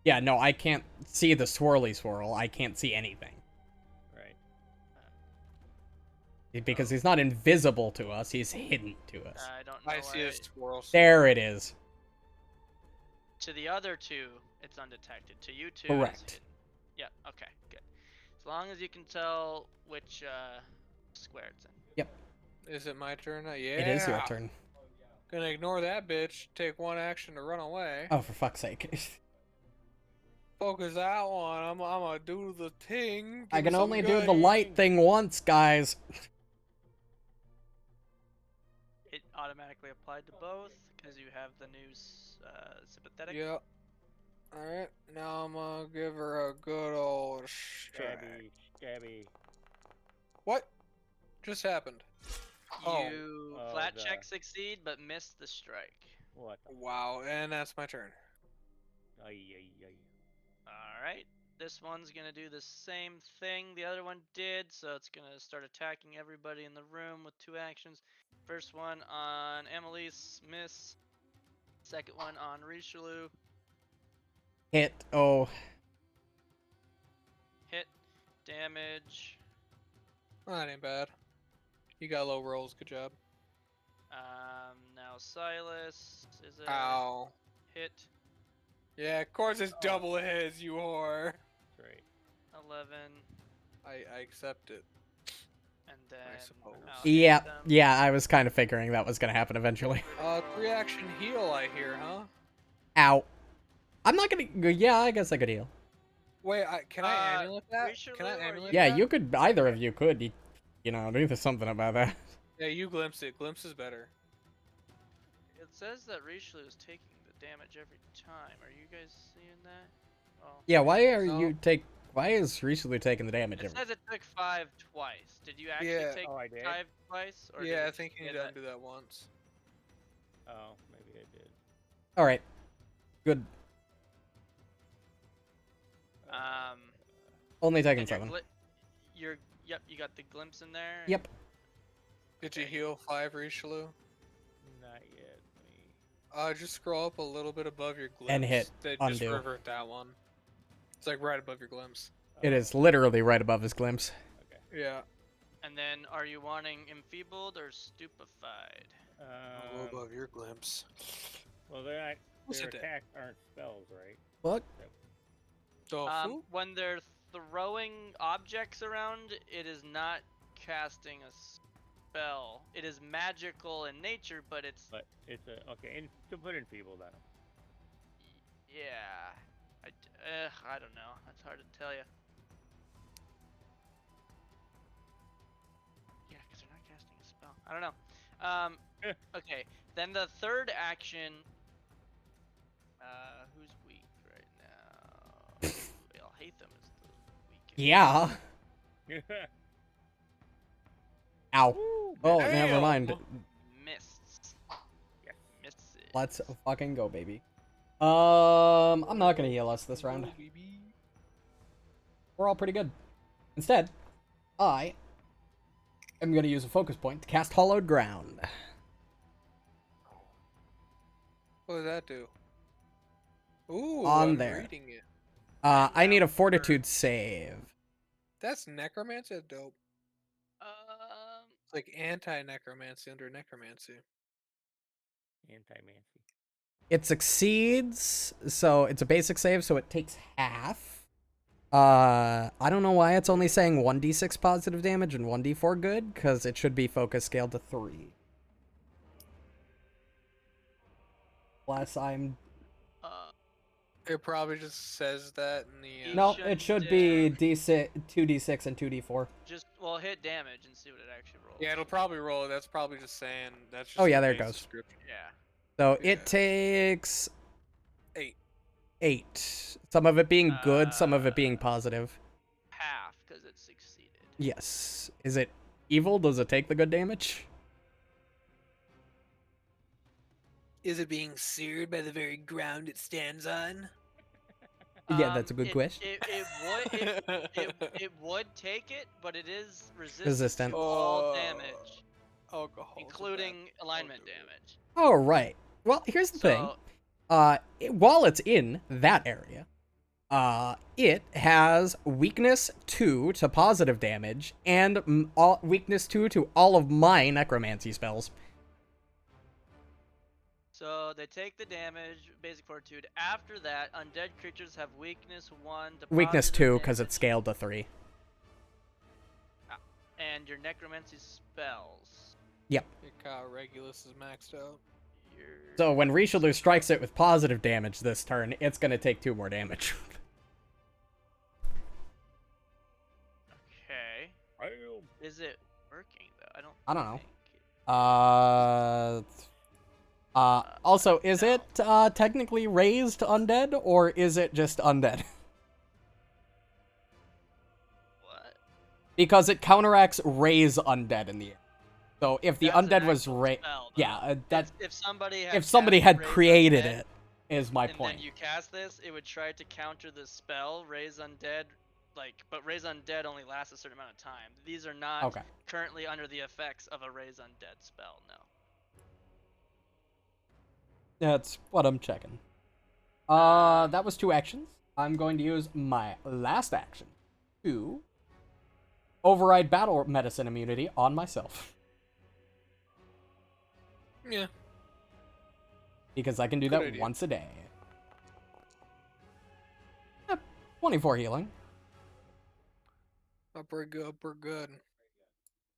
yeah, no, I can't see the swirly swirl. I can't see anything. Right. Because he's not invisible to us, he's hidden to us. I don't know I see why. a swirl. There it is. To the other 2, it's undetected. To you 2, Correct. it's hidden. Yeah, okay, good. As long as you can tell which square it's in. Is it my turn? Yeah. It is your turn. Gonna ignore that bitch. Take 1 action to run away. Oh, for fuck's sake. Focus that one. I'm gonna do the thing. I Give me can only something do good. the light thing once, guys. It automatically applied to both because you have the new sympathetic. Yep. Alright, now I'm gonna give her a good old strike. Stabby. What just happened? Oh. You Oh, flat the- check succeed but miss the strike. What? Wow, and that's my turn. Ay. Alright. This one's gonna do the same thing the other one did, so it's gonna start attacking everybody in the room with 2 actions. First one on Annalise, miss. Second one on Richelieu, Hit. Oh, hit. Damage. Oh, that ain't bad. You got low rolls, good job. Now Silas is a Ow. hit. Yeah, of course it's double hits, you whore. That's right. 11, I accept it. and then suppose. I'll hit yeah, them. yeah, I was kind of figuring that was gonna happen eventually. 3 action heal, I hear, huh? Ow. I'm not gonna, yeah, I guess I could heal. Wait, can I amulet that? Richelieu, Can I are amulet Yeah, that? you could, either of you could, you know, do something about that. Yeah, you glimpse it. Glimpse is better. It says that Richelieu is taking the damage every time. Are you guys seeing that? Oh. Yeah, why are So- why is Richelieu taking the damage? It says it took 5 twice. Did you actually Yeah. take Oh, I did? 5 twice? Or did Yeah, I it think you say need to that- undo that once. Oh, maybe I did. Alright. Good. Only taking and your 7. yep, you got the glimpse in there. Yep. Did you heal 5 Richelieu? Not yet. Let me... Just scroll up a little bit above your glimpse. And hit Just undo. revert that one. It's like right above your glimpse. It is literally right above his glimpse. Okay. Yeah. And then, are you wanting enfeebled or stupefied? Above your glimpse. Well, they're not. Who's Their it then? attacks aren't spells, right? What? Tofu? When they're throwing objects around, it is not casting a spell. It is magical in nature, but it's But it's a okay. And to put enfeebled on them. yeah. I don't know. That's hard to tell you. Yeah, because they're not casting a spell. I don't know. Okay. Then the third action. Who's weak right now? I'll hate them as the weakest. Yeah. Ow. Woo, Oh, Damn. never mind. Missed. Yes. Misses. Let's fucking go, baby. I'm not gonna heal us this round. We're all pretty good. Instead, I am gonna use a focus point to cast Hallowed Ground. What does that do? Ooh, On I'm there. reading it. I need a Fortitude save. That's necromancy. That's dope. Um, It's like anti-necromancy under necromancy. Anti-mancy. It succeeds, so it's a basic save, so it takes half. I don't know why it's only saying 1d6 positive damage and 1d4 good, because it should be focus scaled to 3. Unless I'm... It probably just says that in the. No, should, it should be d6, 2d6 and 2d4. just hit damage and see what it actually rolls. Yeah, it'll probably roll. That's probably just saying. That's just Oh, yeah, the there it base goes. description. Yeah. So Yeah. it takes 8. 8. Some of it being good, some of it being positive. Half, because it succeeded. Yes. Is it evil? Does it take the good damage? Is it being seared by the very ground it stands on? Yeah, that's a good question. It would take it, but it is Resistant. resistant to all damage, Alcohol. including alignment damage. Oh, right. Well, here's the thing. So While it's in that area, it has weakness 2 to positive damage and weakness 2 to all of my necromancy spells. So they take the damage, basic fortitude. After that, undead creatures have weakness 1 to Weakness positive 2 because it's damage, scaled to 3. and your necromancy spells. Yep. Your cow Regulus is maxed out. So when Richelieu strikes it with positive damage this turn, it's going to take 2 more damage. Okay. Is it working though? I don't know. think Also, is no. it technically raised undead, or is it just undead? What? Because it counteracts raise undead in the air. So if the That's an undead was actual raised, spell, though. yeah, that If somebody had if somebody cast had Raise created Undead, it, is my and point. then you cast this, it would try to counter the spell Raise Undead, but Raise Undead only lasts a certain amount of time. These are not Okay. currently under the effects of a Raise Undead spell. No. That's what I'm checking. That was 2 actions. I'm going to use my last action to override battle medicine immunity on myself. Yeah. Because I can do Good that idea. once a day. 24 healing. Upper good.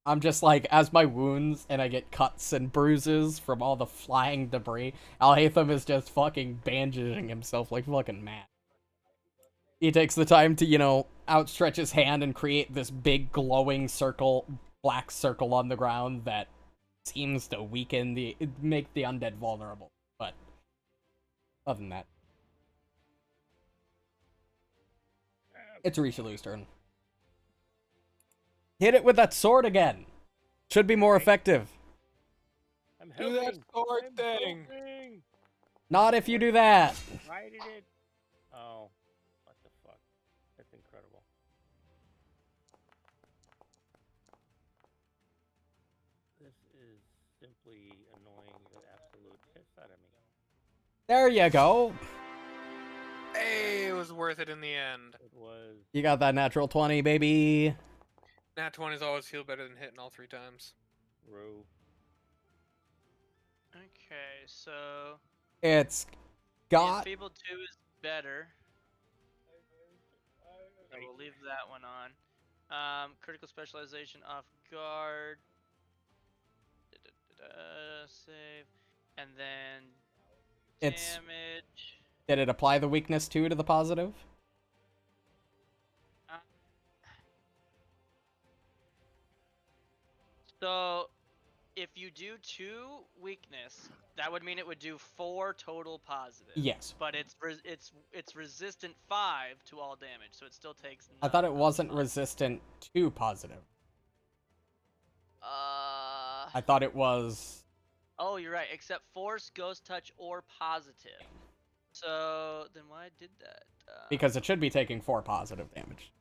I'm just like, as my wounds and I get cuts and bruises from all the flying debris, Alhaitham is just fucking bandaging himself like fucking mad. He takes the time to, outstretch his hand and create this big glowing circle, black circle on the ground that seems to make the undead vulnerable. But, other than that, it's Richelieu's turn. Hit it with that sword again. Should be more effective. I'm Do helping. that sword I'm thing. helping. Not if you do that. Why did it? Oh, what the fuck? That's incredible. This is simply annoying the absolute piss out of me. There you go. Hey, it was worth it in the end. It was. You got that natural 20, baby. Nat 20s always feel better than hitting all 3 times. Row. Okay, so It's got... Enfeeble 2 is better. So we'll leave that one on. Critical specialization off guard. Save. And then It's- damage. Did it apply the weakness 2 to the positive? So if you do 2 weakness, that would mean it would do 4 total positive. Yes. But it's resistant 5 to all damage, so it still takes I thought it none. wasn't resistant to positive. I thought it was... Oh, you're right. Except force, ghost touch, or positive. So then why did that? Because it should be taking 4 positive damage.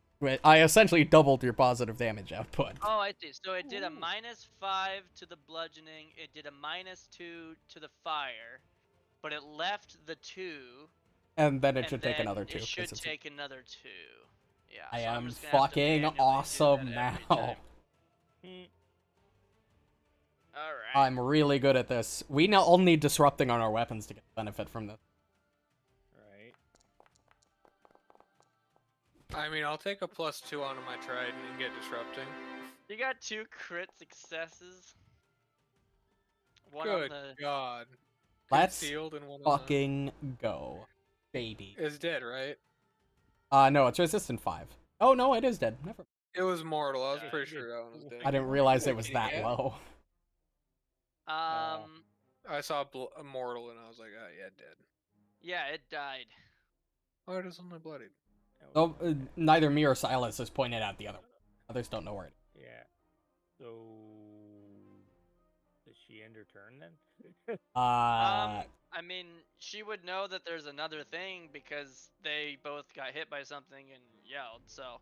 I essentially doubled your positive damage output. Oh, I see. So it did a -5 to the bludgeoning. It did a -2 to the fire, but it left the 2. And then it and should take then another 2. It should 'cause it's... take another 2. Yeah. I so I'm am just gonna have to fucking manually do awesome that now. every time. All right. I'm really good at this. We now all need disrupting on our weapons to get benefit from this. Right. I mean, I'll take a +2 onto my trident and get disrupting. You got 2 crit successes. One Good on the. God. Let's Concealed and one fucking go, baby. is dead, right? No, it's resistant 5. Oh, no, it is dead. Never. It was mortal. I was Yeah, pretty sure that one was dead. I didn't realize it was that Yeah. low. I saw a mortal and I was like, oh yeah, dead. Yeah, it died. Oh, it is only bloodied. Oh, neither me or Silas has pointed out the other one. Others don't know where it is. Yeah. So the she end her turn then? I mean, she would know that there's another thing because they both got hit by something and yelled, so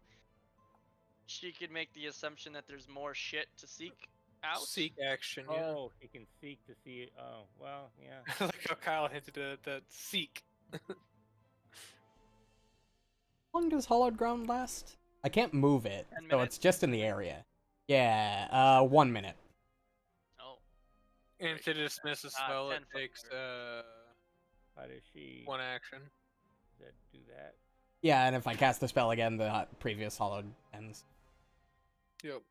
she could make the assumption that there's more shit to seek out. Seek action, yeah. Oh, he can seek to see it. Oh, well, yeah. Like how Kyle hinted at that seek. How long does Hollowed Ground last? I can't move it, 10 so minutes? it's just in the area. Yeah, 1 minute. Oh, And to dismiss a spell, 10 it foot takes How does she 1 action. do that? Yeah, and if I cast the spell again, the previous Hollowed ends. Yep.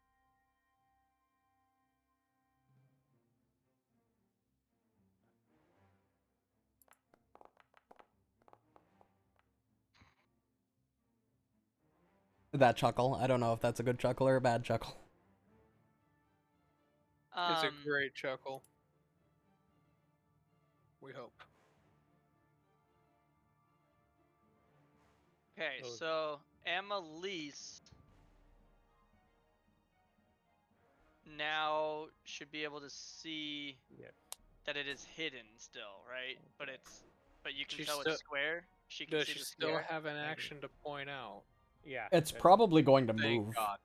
That chuckle. I don't know if that's a good chuckle or a bad chuckle. It's a great chuckle. We hope. Okay, Oh. so Annalise now should be able to see Yes. that it is hidden still, right? But you can She tell still- it's square. She can Does see she the still square. have an action to point out? Yeah. It's that's- probably going to Thank move. God.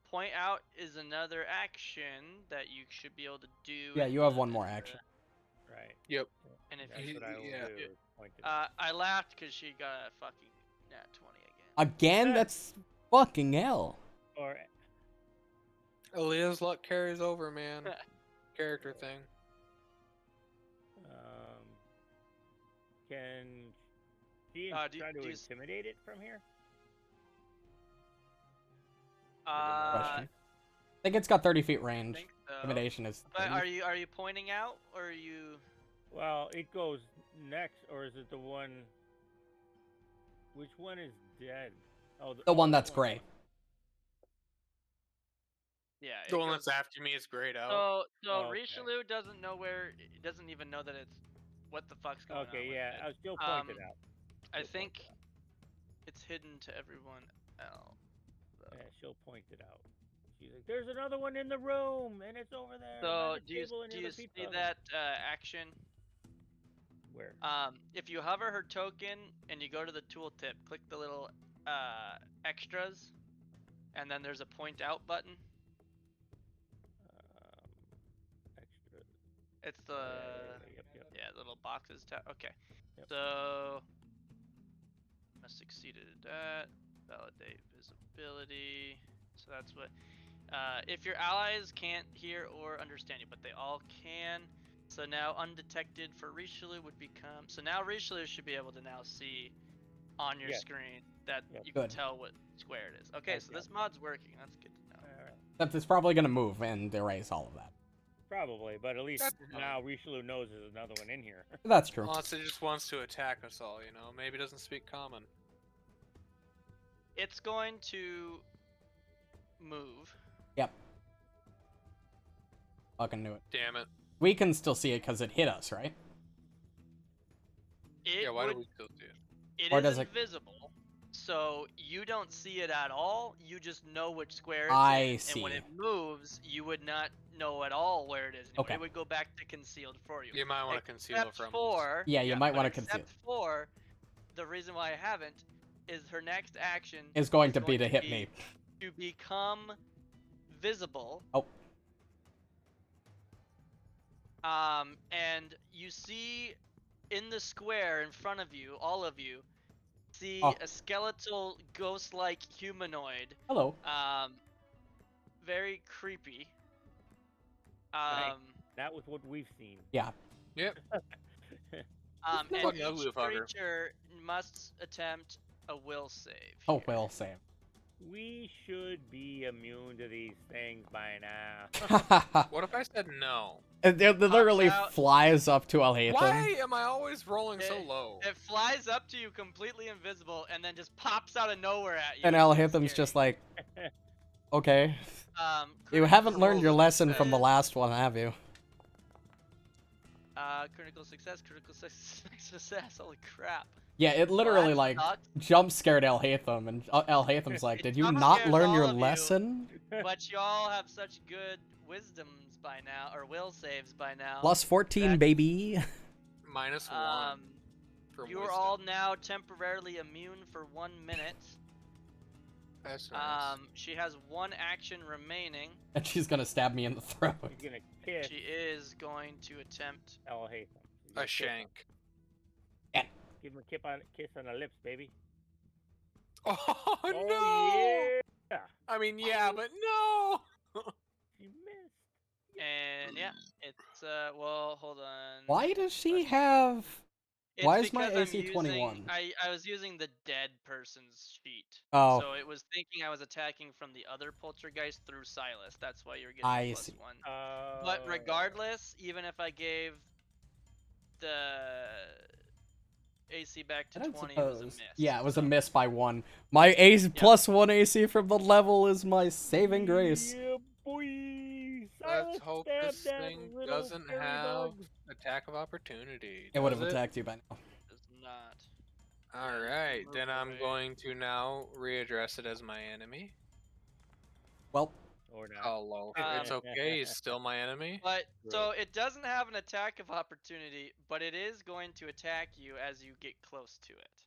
Point out is another action that you should be able to do. Yeah, in you have the- one more in the- action. Right. Yep. And if That's you, what I will yeah. do. Is point it out. I laughed because she got a fucking nat 20 again. Again? Yeah. That's fucking hell. Or Aaliyah's luck carries over, man. Character thing. can she do try to you intimidate it from here? Question. I think it's got 30 feet I range. think so. Intimidation is. But 30. are you pointing out or are you? Well, it goes next, or is it the one? Which one is dead? Oh, The one that that's gray. Yeah. The it one goes- that's after me is grayed out. So Oh, okay. Richelieu doesn't know where. It doesn't even know that it's what the fuck's going on. Okay, with yeah, it. I'll still point it Um, out. I She'll point think it out. it's hidden to everyone else. Yeah, she'll point it out. She's like, "There's another one in the room, and it's over there." So on the do you table and do near you the see pizza oven." that action? Where? If you hover her token and you go to the tooltip, click the little extras, and then there's a point out button. Extra. It's the Yep. little boxes. Okay. Yep. So must succeeded at that. Validate visibility. So that's what. If your allies can't hear or understand you, but they all can. So now undetected for Richelieu would become. So now Richelieu should be able to now see on your Yes. screen that Yep. you can Good. tell what square it is. Okay, so Okay. this mod's working. That's good to know. All right. Except it's probably going to move and erase all of that. Probably, but at least That's fine. now Richelieu knows there's another one in here. That's true. Unless it just wants to attack us all, you know? Maybe it doesn't speak common. It's going to move. Yep. Fucking knew it. Damn it. We can still see it because it hit us, right? It Yeah, why would, do we still see it? It Or is does it- invisible, so you don't see it at all. You just know which square it's I in, see. and when it moves, you would not know at all where it is. Anymore. Okay. It would go back to concealed for you. You might want to conceal it Except from us. for Yeah, you might but wanna conceal. Except for the reason why I haven't is her next action Is going to be to hit me. to become visible. Oh. And you see in the square in front of you, all of you, see Oh. a skeletal ghost-like humanoid. Hello. Very creepy. Right. That was what we've seen. Yeah. Yep. And What an ugly each fucker. creature must attempt a will save. Oh, here. will save. We should be immune to these things by now. What if I said no? It literally out. flies up to Alhaitham. Why am I always rolling so It- low? It flies up to you completely invisible and then just pops out of nowhere at you. And It's Alhaitham's scary. just like, okay. You Critical haven't learned your lesson from the success. last one, have you? Critical success. Holy crap. Yeah, it literally, that like, sucks. jump scared Alhaitham, and Alhaitham's like, It did you jump not scares learn all your of you. lesson? But y'all have such good wisdoms by now, or will saves by now. Plus 14, That- baby. -1 from You are wisdom. all now temporarily immune for 1 minute. That's nice. She has 1 action remaining. And she's gonna stab me in the throat. He's gonna kiss She is going to attempt. Al Haytham. He's A gonna kiss him. shank. Give him a kiss on the lips, baby. Oh, no! Oh yeah. I mean, yeah, but no! You missed. And yeah, it's well, hold on. Why does she have... It's Why is my because I'm AC using- 21? I was using the dead person's sheet. Oh. So it was thinking I was attacking from the other poltergeist through Silas. That's why you're getting I plus see. 1. Oh. But regardless, even if I gave the AC back to I don't 20, it was a suppose. miss. Yeah, it was a so- miss by 1. My AC plus 1 AC from the level is my saving grace. Yeah, boy. Let's Silas hope stabbed this that thing little doesn't fairy have dog. attack of opportunity. It would have does attacked you by now. Does not. Alright, then I'm Right. going to now readdress it as my enemy. Well, Or not. Hello. It's Um, okay, he's still my enemy. But so it doesn't have an attack of opportunity, but it is going to attack you as you get close to it.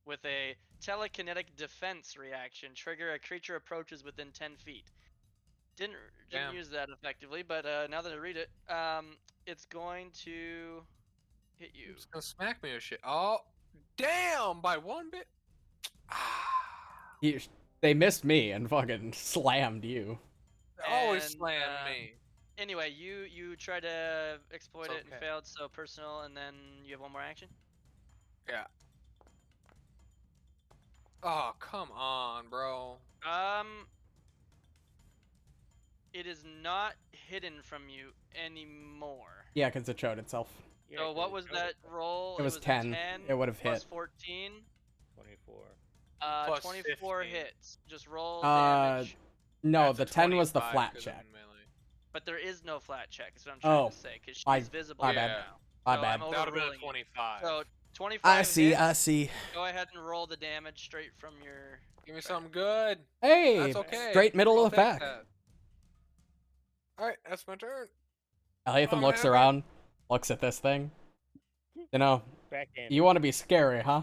With a telekinetic defense reaction, trigger a creature approaches within 10 feet. Didn't Damn. use that effectively, but now that I read it, it's going to hit you. It's gonna smack me with shit. Oh, damn! By 1 bit. Ah. they missed me and fucking slammed you. They always And, slam me. Anyway, you try to exploit It's it and okay. failed, so personal, and then you have 1 more action. Yeah. Oh, come on, bro. It is not hidden from you anymore. Yeah, because it showed itself. Yeah, So 'cause what it was showed that it. roll? It was a 10. 10. It would have Plus hit. 14. 24. Plus 24 15. hits. Just roll Uh, damage. No, That's a the 10 was the 25 flat 'cause check. I'm melee. But there is no flat check. Is what I'm trying Oh, to say, because she's I- visible my now. bad. So My I'm bad. That would have been a overruling it. 25. So 25 I see, hits. I see. Go ahead and roll the damage straight from your. Give me something good. Hey, That's okay. straight middle I'll of the take pack. that. Alright, that's my turn. Alhaitham I'm looks happy. around, looks at this thing. You know, Backhand. you want to be scary, huh?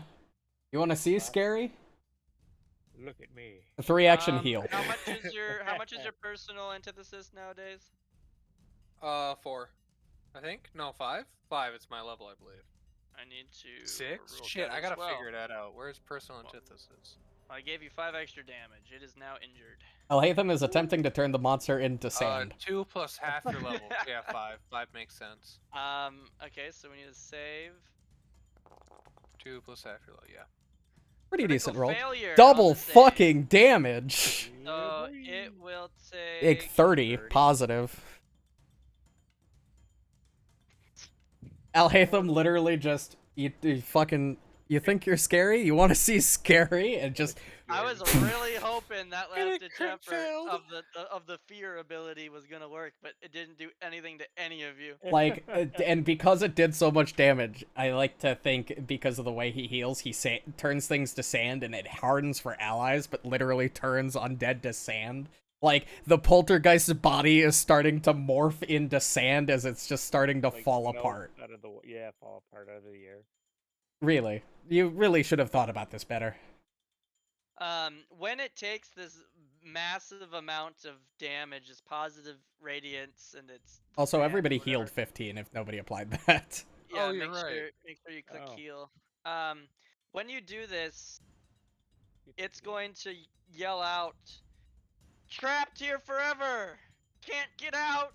You want to see scary? Look at me. 3 action heal. How much is your personal antithesis nowadays? 4. I think? No, 5? 5, it's my level, I believe. I need to. 6? overrule Shit, that I as gotta well. figure that out. Where's personal antithesis? I gave you 5 extra damage. It is now injured. Alhaitham is attempting to turn the monster into sand. 2 plus half your level. Yeah, 5. 5 makes sense. Okay, so we need to save. 2 plus half your level, yeah. Pretty Critical decent roll. failure on Double the save. fucking damage. So it will take. Like 30 30. positive. Alhaitham literally just you think you're scary? You want to see scary and just I was really hoping that And last it ditch effort failed. of the fear ability was gonna work, but it didn't do anything to any of you. like and because it did so much damage, I like to think because of the way he heals, he turns things to sand and it hardens for allies, but literally turns undead to sand. Like the poltergeist's body is starting to morph into sand as it's just starting to Like, fall melt apart. Out of the fall apart out of the air. Really, you really should have thought about this better. When it takes this massive amount of damage, this positive radiance, and it's Also, sand or everybody whatever. healed 15 if nobody applied that. Yeah, Oh, you're make sure right. you click Oh. heal. When you do this, it's going to yell out, "Trapped here forever! Can't get out!"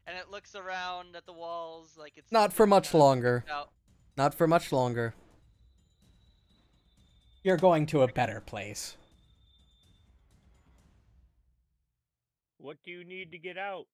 And it looks around at the walls like it's Not for much kinda longer. freaked out. Not for much longer. You're going to a better place. What do you need to get out?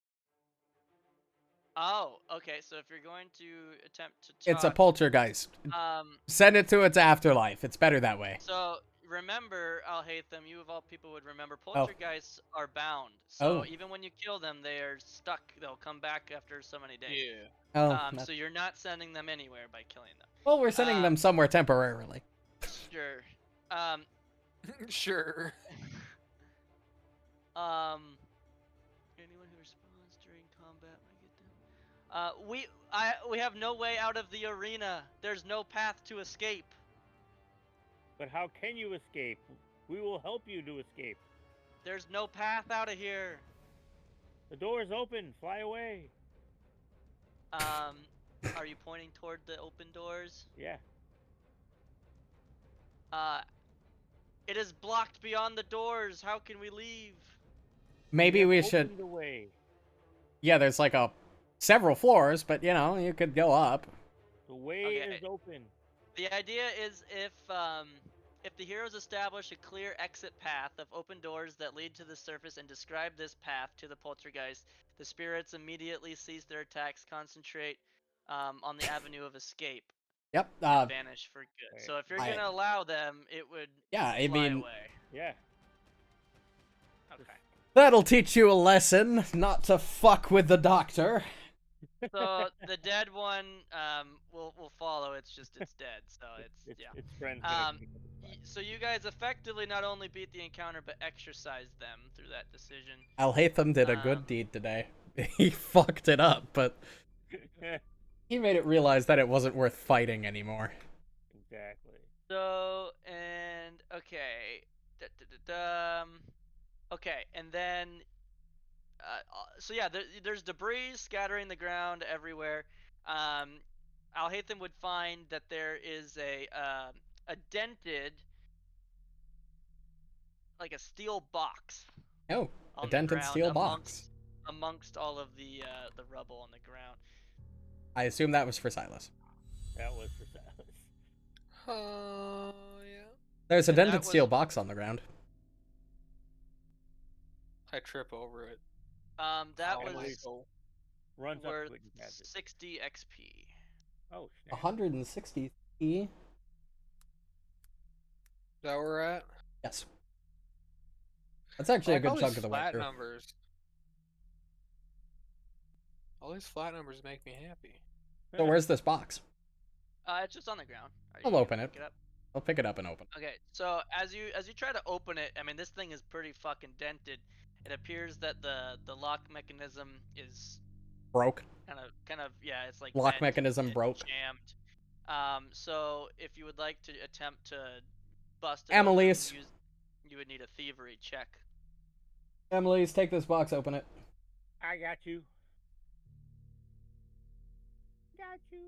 Oh, okay. So if you're going to attempt to talk, It's a poltergeist. um, Send it to its afterlife. It's better that way. so remember, Alhaitham, you of all people would remember poltergeists are bound. Oh. So even when you kill them, they are stuck. They'll come back after so many days. Yeah. Oh, So you're not sending them anywhere by killing them. well, we're sending them somewhere temporarily. Sure. Sure. Anyone who responds during combat when I get them. We have no way out of the arena. There's no path to escape. But how can you escape? We will help you to escape. There's no path out of here. The door is open. Fly away. Are you pointing toward the open doors? Yeah. It is blocked beyond the doors. How can we leave? Maybe we should. Open the way. Yeah, there's like several floors, but you know, you could go up. The way Okay. is open. The idea is if the heroes establish a clear exit path of open doors that lead to the surface and describe this path to the poltergeist, the spirits immediately cease their attacks, concentrate on the avenue of escape, Yep. and vanish for good. Right. So if you're gonna allow them, it would Yeah, I fly mean, away. Yeah. Okay. that'll teach you a lesson, not to fuck with the doctor. So the dead one will follow. It's just it's dead. So it's yeah. It's friends. So you guys effectively not only beat the encounter but exorcised them through that decision. Alhaitham did a good deed today. He fucked it up, but he made it realize that it wasn't worth fighting anymore. Exactly. So and okay, okay, and then so yeah, there's debris scattering the ground everywhere. Alhaitham would find that there is a dented, like a steel box. Oh, a on the dented ground steel box. amongst all of the rubble on the ground. I assume that was for Silas. That was for Silas. Yeah. There's a And that dented was- steel box on the ground. I trip over it. That Oh, was Michael. Runs up worth to it and grabs it. 60 XP. Oh, snap. 160 E. Is that where we're at? Yes. That's actually a I like good all chunk these of the way flat through. numbers. All these flat numbers make me happy. So where's this box? It's just on the ground. Are I'll you gonna open it. pick up? I'll pick it up and open. Okay, so as you try to open it, I mean this thing is pretty fucking dented. It appears that the lock mechanism is Broke. kind of yeah, it's like Lock bent mechanism and broke. jammed. So if you would like to attempt to bust it Emily's. open, you would need a thievery check. Emily's, take this box, open it. I got you. Got you.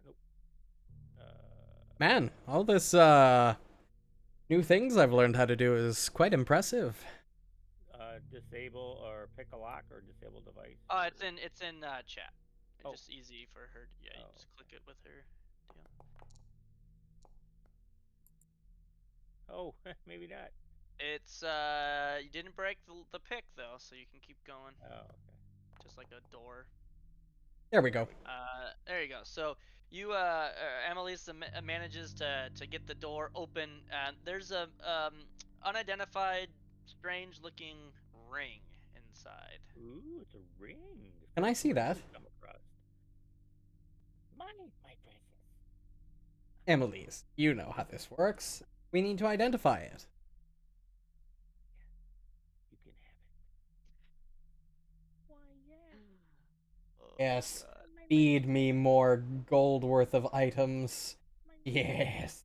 Nope. Man, all this new things I've learned how to do is quite impressive. Disable or pick a lock or disable device. Oh, it's in chat. It's Oh. just easy for her. Yeah, you Oh, just click it with her. Deal. Oh, maybe not. It's you didn't break the pick though, so you can keep going, Oh, okay. just like a door. There we go. There you go. So you Annalise manages to get the door open, and there's a unidentified, strange-looking ring inside. Ooh, it's a ring. Can I see that? Come across. My precious. Emily's, you know how this works. We need to identify it. You can have it. Why, yeah. Oh, Yes. God. Feed me more gold worth of items. Yes.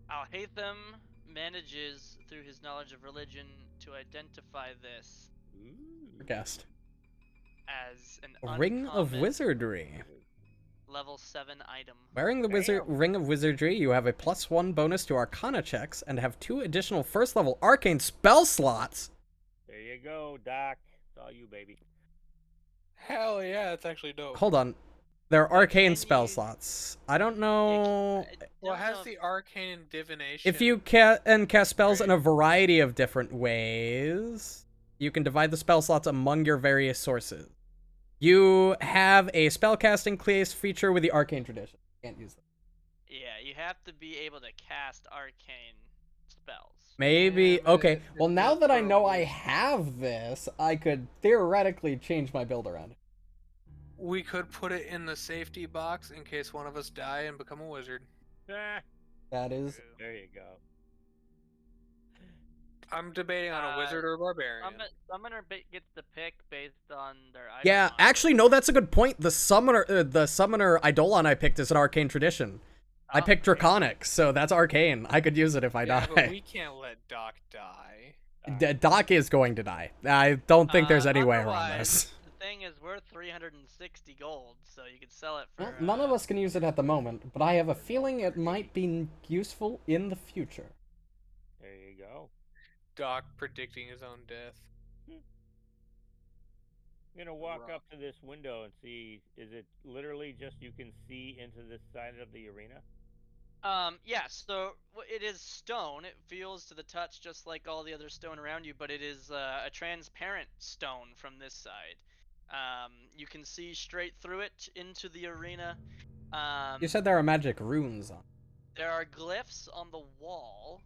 Alhaitham manages, through his knowledge of religion, to identify this Ooh. Guest. as an A ring of uncommon wizardry. level 7 item. Wearing the ring of wizardry, you have a +1 bonus to Arcana checks and have 2 additional first-level arcane spell slots. There you go, Doc. It's all you, baby. Hell yeah, that's actually dope. Hold on. They're arcane can spell you- slots. I don't know Well, it Don't has know the arcane divination. if you cast spells in a variety of different ways. You can divide the spell slots among your various sources. You have a spellcasting class feature with the arcane tradition. Can't use them. Yeah, you have to be able to cast arcane spells. Maybe. Yeah, but Okay. it's Well, now just that I for know I wizards. have this, I could theoretically change my build around. We could put it in the safety box in case one of us die and become a wizard. Ah, That is. True. there you go. I'm debating on a wizard or a barbarian. Summoner gets the pick based on their Eidolon. Yeah, actually, no, that's a good point. The summoner Eidolon I picked is an arcane tradition. I picked Draconic, so that's arcane. I could use it if I Yeah, but die. we can't let Doc die. Doc is going to die. I don't think there's any way around Otherwise, this. The thing is worth 360 gold, so you could sell it for. Well, none of us can use it at the moment, but I have a feeling it might be useful in the future. There you go. Doc predicting his own death. I'm gonna walk Rough. up to this window and see. Is it literally just you can see into this side of the arena? Yeah, so it is stone. It feels to the touch just like all the other stone around you, but it is a transparent stone from this side. You can see straight through it into the arena. You said there are magic runes on. There are glyphs on the wall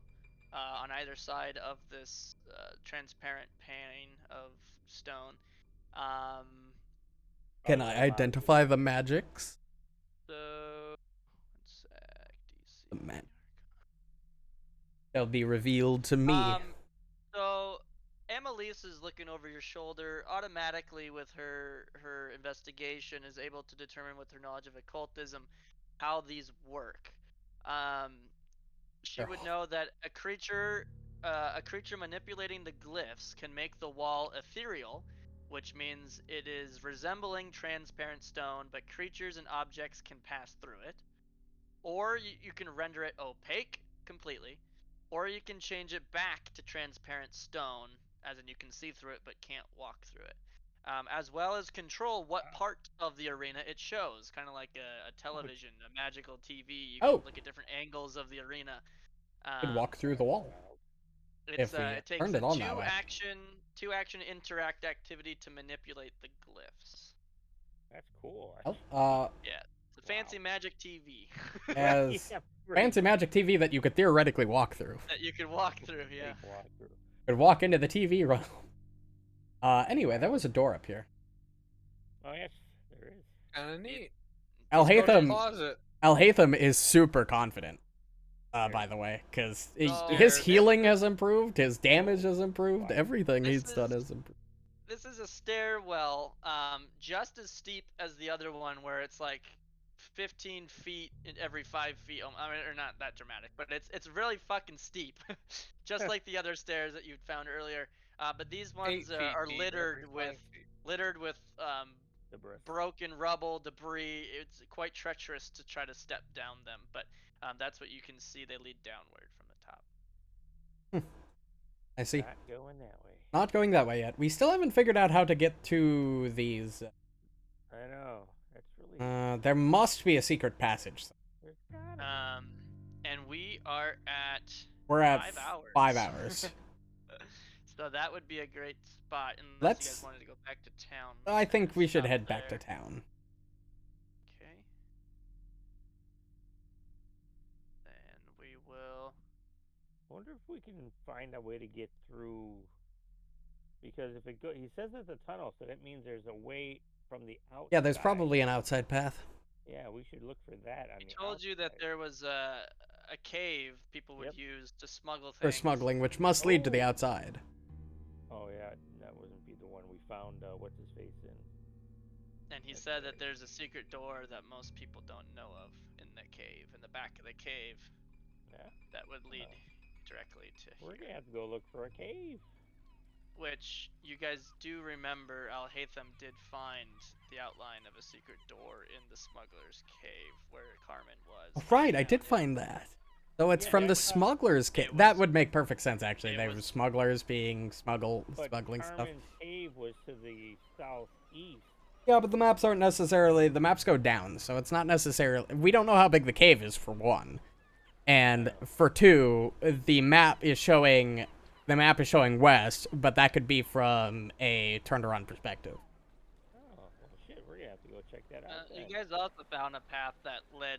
on either side of this transparent pane of stone. Can I identify the magics? So, one sec, DC. The They'll be revealed to me. So Annalise is looking over your shoulder automatically with her investigation, is able to determine with her knowledge of occultism how these work. She would know that a creature manipulating the glyphs can make the wall ethereal, which means it is resembling transparent stone, but creatures and objects can pass through it. Or you can render it opaque completely, or you can change it back to transparent stone, as in you can see through it but can't walk through it. As well as control what part of the arena it shows, kind of like a television, a magical TV. You can look at different angles of the arena. Could walk through the wall. It takes turned it a on that way. two action interact activity to manipulate the glyphs. That's cool. Yeah, it's a fancy magic TV. As fancy magic TV that you could theoretically walk through. That you could walk through, yeah. Could walk into the TV room. Anyway, there was a door up here. Oh yes, there is. Kinda neat. Alhaitham is super confident. By the way, because his healing has improved, his damage has improved, everything he's done has improved. This is a stairwell, just as steep as the other one, where it's like 15 feet in every 5 feet. I mean, or not that dramatic, but it's really fucking steep, just like the other stairs that you'd found earlier. But these ones are littered with broken rubble, debris. It's quite treacherous to try to step down them, but that's what you can see. They lead downward from the top. I see. Not going that way. Not going that way yet. We still haven't figured out how to get to these. I know. That's really. There must be a secret passage. And we are at. We're at 5 hours. 5 hours. So that would be a great spot, unless you guys wanted to go back to town. I think we should head back to town. Okay. Then we will. I wonder if we can find a way to get through. Because if it go, he says it's a tunnel, so that means there's a way from the outside. Yeah, there's probably an outside path. Yeah, we should look for that. I told you that there was a cave people would use to smuggle things. For smuggling, which must lead to the outside. Oh yeah, that wouldn't be the one we found. What's his face in? And he said that there's a secret door that most people don't know of in the cave, in the back of the cave. Yeah. That would lead directly to. We're gonna have to go look for a cave. Which you guys do remember, Alhaitham did find the outline of a secret door in the smuggler's cave where Carmen was. Right, I did find that. So it's from the smuggler's cave. That would make perfect sense, actually. They were smugglers being smuggling stuff. Carmen's cave was to the southeast. Yeah, but the maps aren't necessarily. The maps go down, so it's not necessarily. We don't know how big the cave is, for one. And for two, the map is showing west, but that could be from a turned around perspective. Oh, well, shit, we're gonna have to go check that out. You guys also found a path that led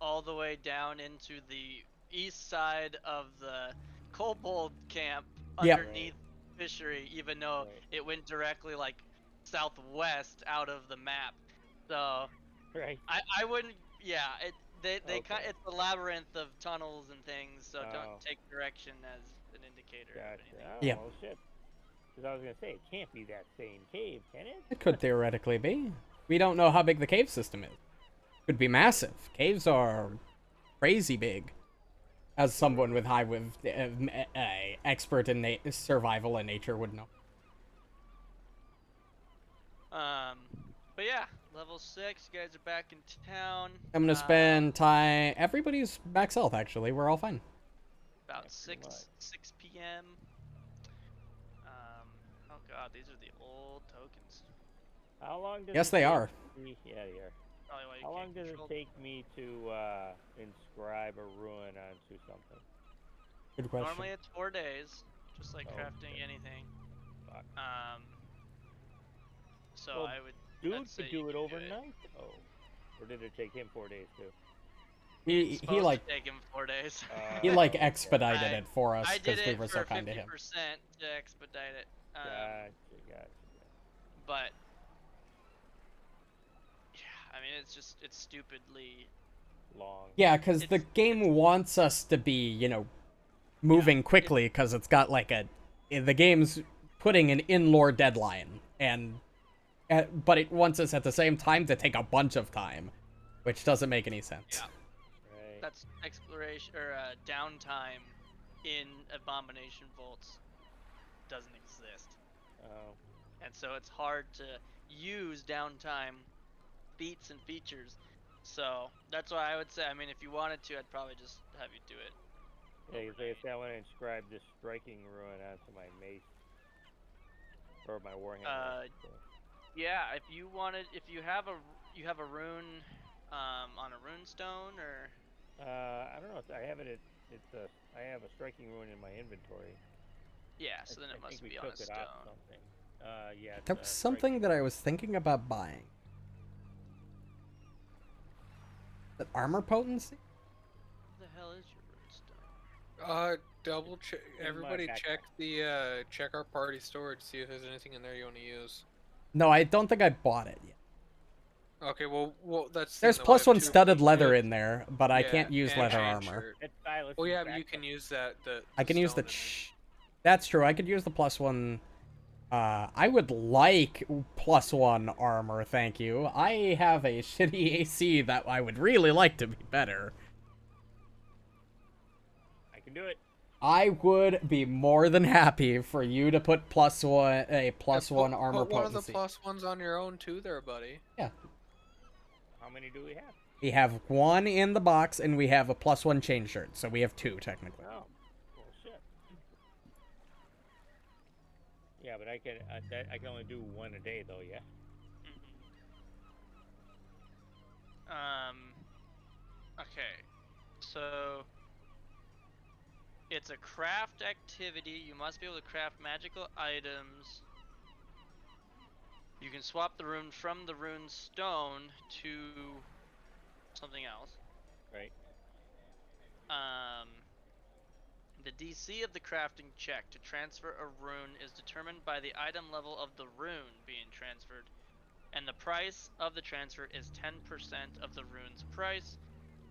all the way down into the east side of the kobold camp underneath the fishery, even though it went directly like southwest out of the map. So Right. I wouldn't. Yeah, they Okay. it's a labyrinth of tunnels and things. So Oh. don't take direction as an indicator of Gotcha. anything. Oh, Yeah. well, shit. Because I was gonna say it can't be that same cave, can it? It could theoretically be. We don't know how big the cave system is. Could be massive. Caves are crazy big. As someone with expert in survival and nature would know. But yeah, level 6. You guys are back in town. I'm gonna spend time. Everybody's max health. Actually, we're all fine. About Yeah, pretty 6 p.m. Oh god, these are the old tokens. How long does Yes, it they take are. me- Yeah, they are. Probably why you How long can't does it control take me to inscribe a ruin onto something? Good question. Normally it's 4 days, just like Oh, crafting okay. anything. Fuck. So Well, I would. Dude I'd say could you do it can overnight. Oh, or did it take him 4 days too? He Supposed like to take him 4 days. he like okay. expedited it for us I did because we it were for so kind to 50% him. to expedite it. Gotcha. But yeah, I mean it's stupidly. Long. Yeah, because the game wants us to be, moving quickly because it's got like the game's putting an in-lore deadline, but it wants us at the same time to take a bunch of time, which doesn't make any sense. Yeah. Right. That's exploration or downtime in Abomination Vaults doesn't exist, Oh. and so it's hard to use downtime feats and features. So that's why I would say, I mean, if you wanted to, I'd probably just have you do it. Yeah, because like I said, I want to inscribe this striking ruin onto my mace or my warhammer. So. Yeah, if you have a rune on a rune stone or I don't know. I have it. I have a striking ruin in my inventory. yeah, so then it I must think we be on a took it off stone. something. Yeah. That was something that I was thinking about buying. The armor potency? What the hell is your rune stone? Double check. In my Everybody backpack. check our party storage. See if there's anything in there you want to use. No, I don't think I bought it yet. Okay, well, that's. There's the thing, though, plus we have one 2 studded leather pieces. in there, but I Yeah, can't use and leather chain armor. shirt. It's Silas' Well, yeah, but you backpack. can use that. I can use stone the. in That's true. I could use the plus one. I would like plus one armor, thank you. I have a shitty AC that I would really like to be better. I can do it. I would be more than happy for you to put a plus one armor put one of the potency. plus ones on your own too, there, buddy. Yeah. How many do we have? We have one in the box, and we have a plus one chain shirt, so we have 2 technically. Oh, well, shit. Yeah, but I can only do 1 a day though. Yeah. Okay, so it's a craft activity. You must be able to craft magical items. You can swap the rune from the rune stone to something else. Right. The DC of the crafting check to transfer a rune is determined by the item level of the rune being transferred, and the price of the transfer is 10% of the rune's price,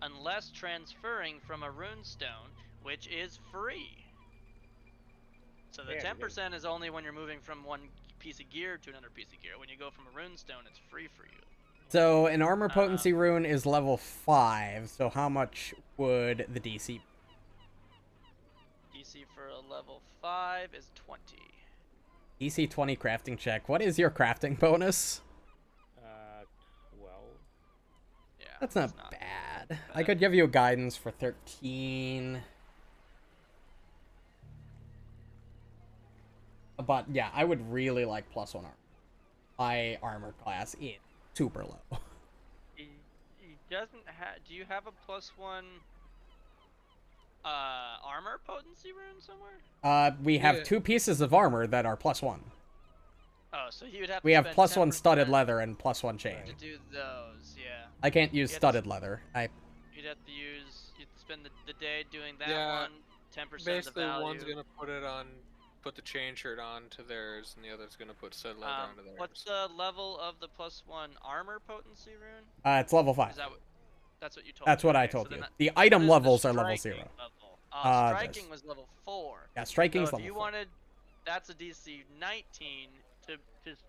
unless transferring from a rune stone, which is free. So the Yeah, 10% is only when you're moving from one piece of gear to another piece of gear. When you go from a rune stone, it's free for you. So an armor potency rune is level 5. So how much would the DC be? DC for a level 5 is 20. DC 20 crafting check. What is your crafting bonus? 12. Yeah. That's not bad. I could give you a guidance for 13. But yeah, I would really like plus one armor. My armor class is super low. He doesn't have. Do you have a plus 1 armor potency rune somewhere? We have Yeah. 2 pieces of armor that are plus 1. Oh, so he would have. We to have spend plus 1 studded 10% leather and plus 1 chain. to do those. Yeah. I can't use You have to studded leather. You'd have to use. You'd spend the day doing that Yeah, one. 10% of the Basically, value. one's gonna put it on put the chain shirt onto theirs, and the other's gonna put said leather onto theirs. What's the level of the +1 armor potency rune? It's level 5. Is that that's what you told That's me? what I Okay, told so you. then The what item is the levels are level 0. striking level? There's- Striking was level 4. Yeah, striking's So if level you 4. wanted, that's a DC 19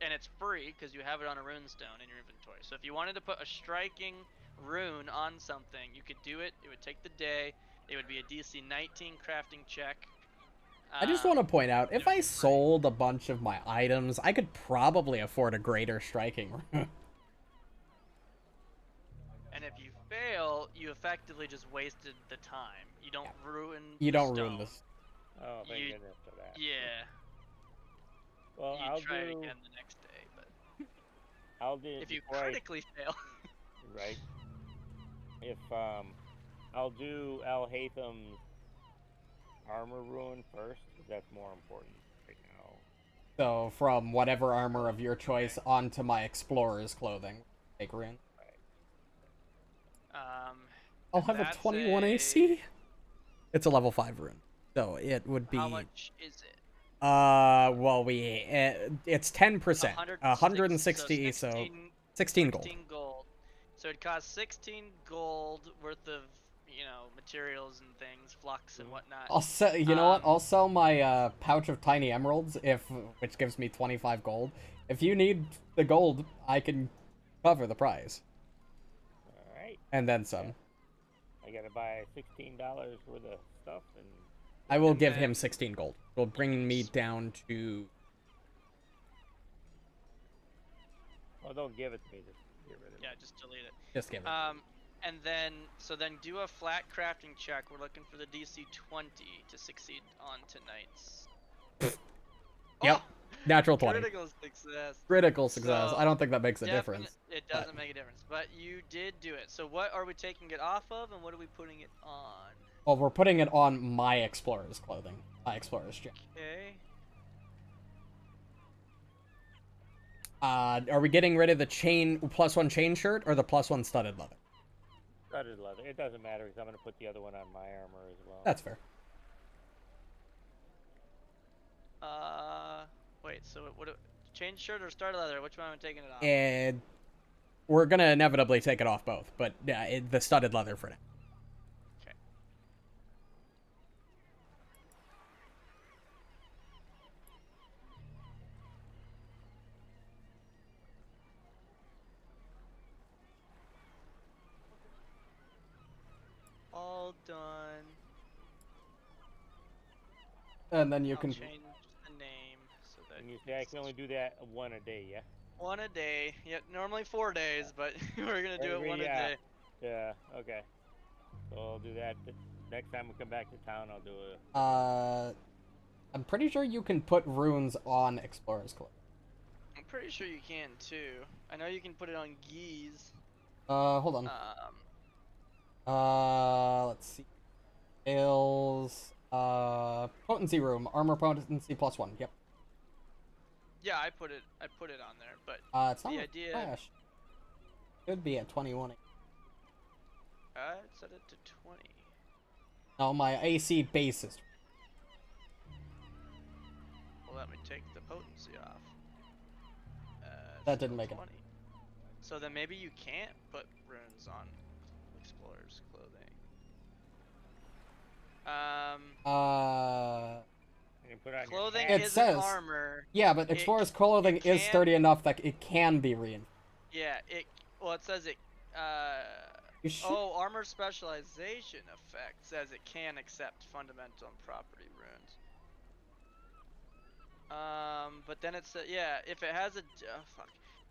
and it's free because you have it on a rune stone in your inventory. So if you wanted to put a striking rune on something, you could do it. It would take the day. It would be a DC 19 crafting check. I just want to point out, if I sold a bunch of my items, I could probably afford a greater striking rune. And if you fail, you effectively just wasted the time. You don't ruin. You the don't ruin stone. this. Oh, thank You- goodness for that. Yeah. Well, You I'll try it do. again the next day, but I'll do. if you before I- critically fail, Right. If I'll do Al Haytham's armor rune first, 'cause that's more important right now. So, from whatever armor of your choice onto my explorer's clothing. Take rune. I'll have a that's 21 AC? It's a level 5 rune. So, it would be... How much is it? Well, it's 10%. 160, so 16 gold. 16 gold. So it costs 16 gold worth of, materials and things, flux and whatnot. I'll sell, you know what? I'll sell my pouch of tiny emeralds, which gives me 25 gold. If you need the gold, I can cover the price. Alright. And then some. I gotta buy $16 worth of stuff and. I will give him 16 gold. Will bring me down to... Oh, don't give it to me. Just get rid of it. Yeah, just delete it. Just give it. And then do a flat crafting check. We're looking for the DC 20 to succeed on tonight's. Yep. Natural 20. Critical success. Critical success. So, I don't think that makes a difference. It doesn't make a difference, but you did do it. So what are we taking it off of, and what are we putting it on? Well, we're putting it on my explorer's clothing. My explorer's jacket. Okay. Are we getting rid of the +1 chain shirt or the +1 studded leather? Studded leather. It doesn't matter because I'm gonna put the other one on my armor as well. That's fair. Wait. So chain shirt or studded leather? Which one am I taking it off? And we're gonna inevitably take it off both, but yeah, the studded leather for now. Okay. All done. And then you I'll can... change the name so that And you say I can only do that one a day, yeah? one a day. Yep, normally 4 days, but we're gonna do it one a day. Yeah, okay. So I'll do that. Next time we come back to town, I'll do a... I'm pretty sure you can put runes on explorer's clothing. I'm pretty sure you can too. I know you can put it on geese. Hold on. Let's see. Scales, potency room, armor potency +1. Yep. Yeah, I put it on there, but It's not the a idea. flash. Could be at 21. I set it to 20. No, my AC base is... Well, let me take the potency off. That didn't make it. 20. So then maybe you can't put runes on explorer's clothing. You can put on your Clothing hat. It isn't says- armor. Yeah, but explorer's clothing is can- sturdy enough that it can be reinforced. Yeah, it says it. You should... Oh, armor specialization effect says it can accept fundamental and property runes. But then it's if it has a fuck.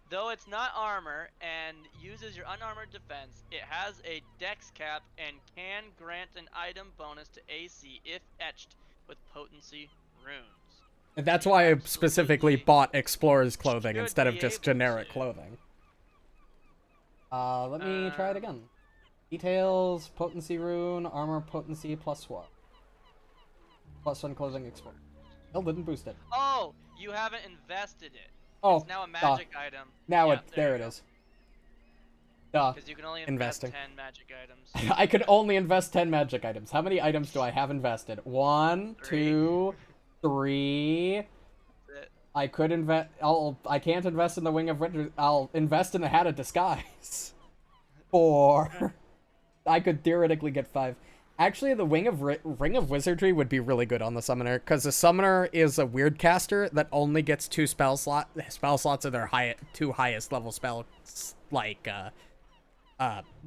Though it's not armor and uses your unarmored defense, it has a dex cap and can grant an item bonus to AC if etched with potency runes. And that's why I specifically Absolutely bought explorer's clothing should instead of be just able generic to. clothing. Let me try it again. Details, potency rune, armor potency +1. +1 clothing explorer. Still didn't boost it. Oh, you haven't invested it. Oh, It's now a magic item. now Yeah, there it is. Duh. Because you can only invest Investing. 10 magic items. I could only invest 10 magic items. How many items do I have invested? 1, Three. 2, 3. That's it. I could invest. I can't invest in the Wing of Winter. I'll invest in the Hat of Disguise. 4. I could theoretically get 5. Actually, the Ring of Wizardry would be really good on the summoner, because the summoner is a weird caster that only gets 2 spell slots of their 2 highest level spells, like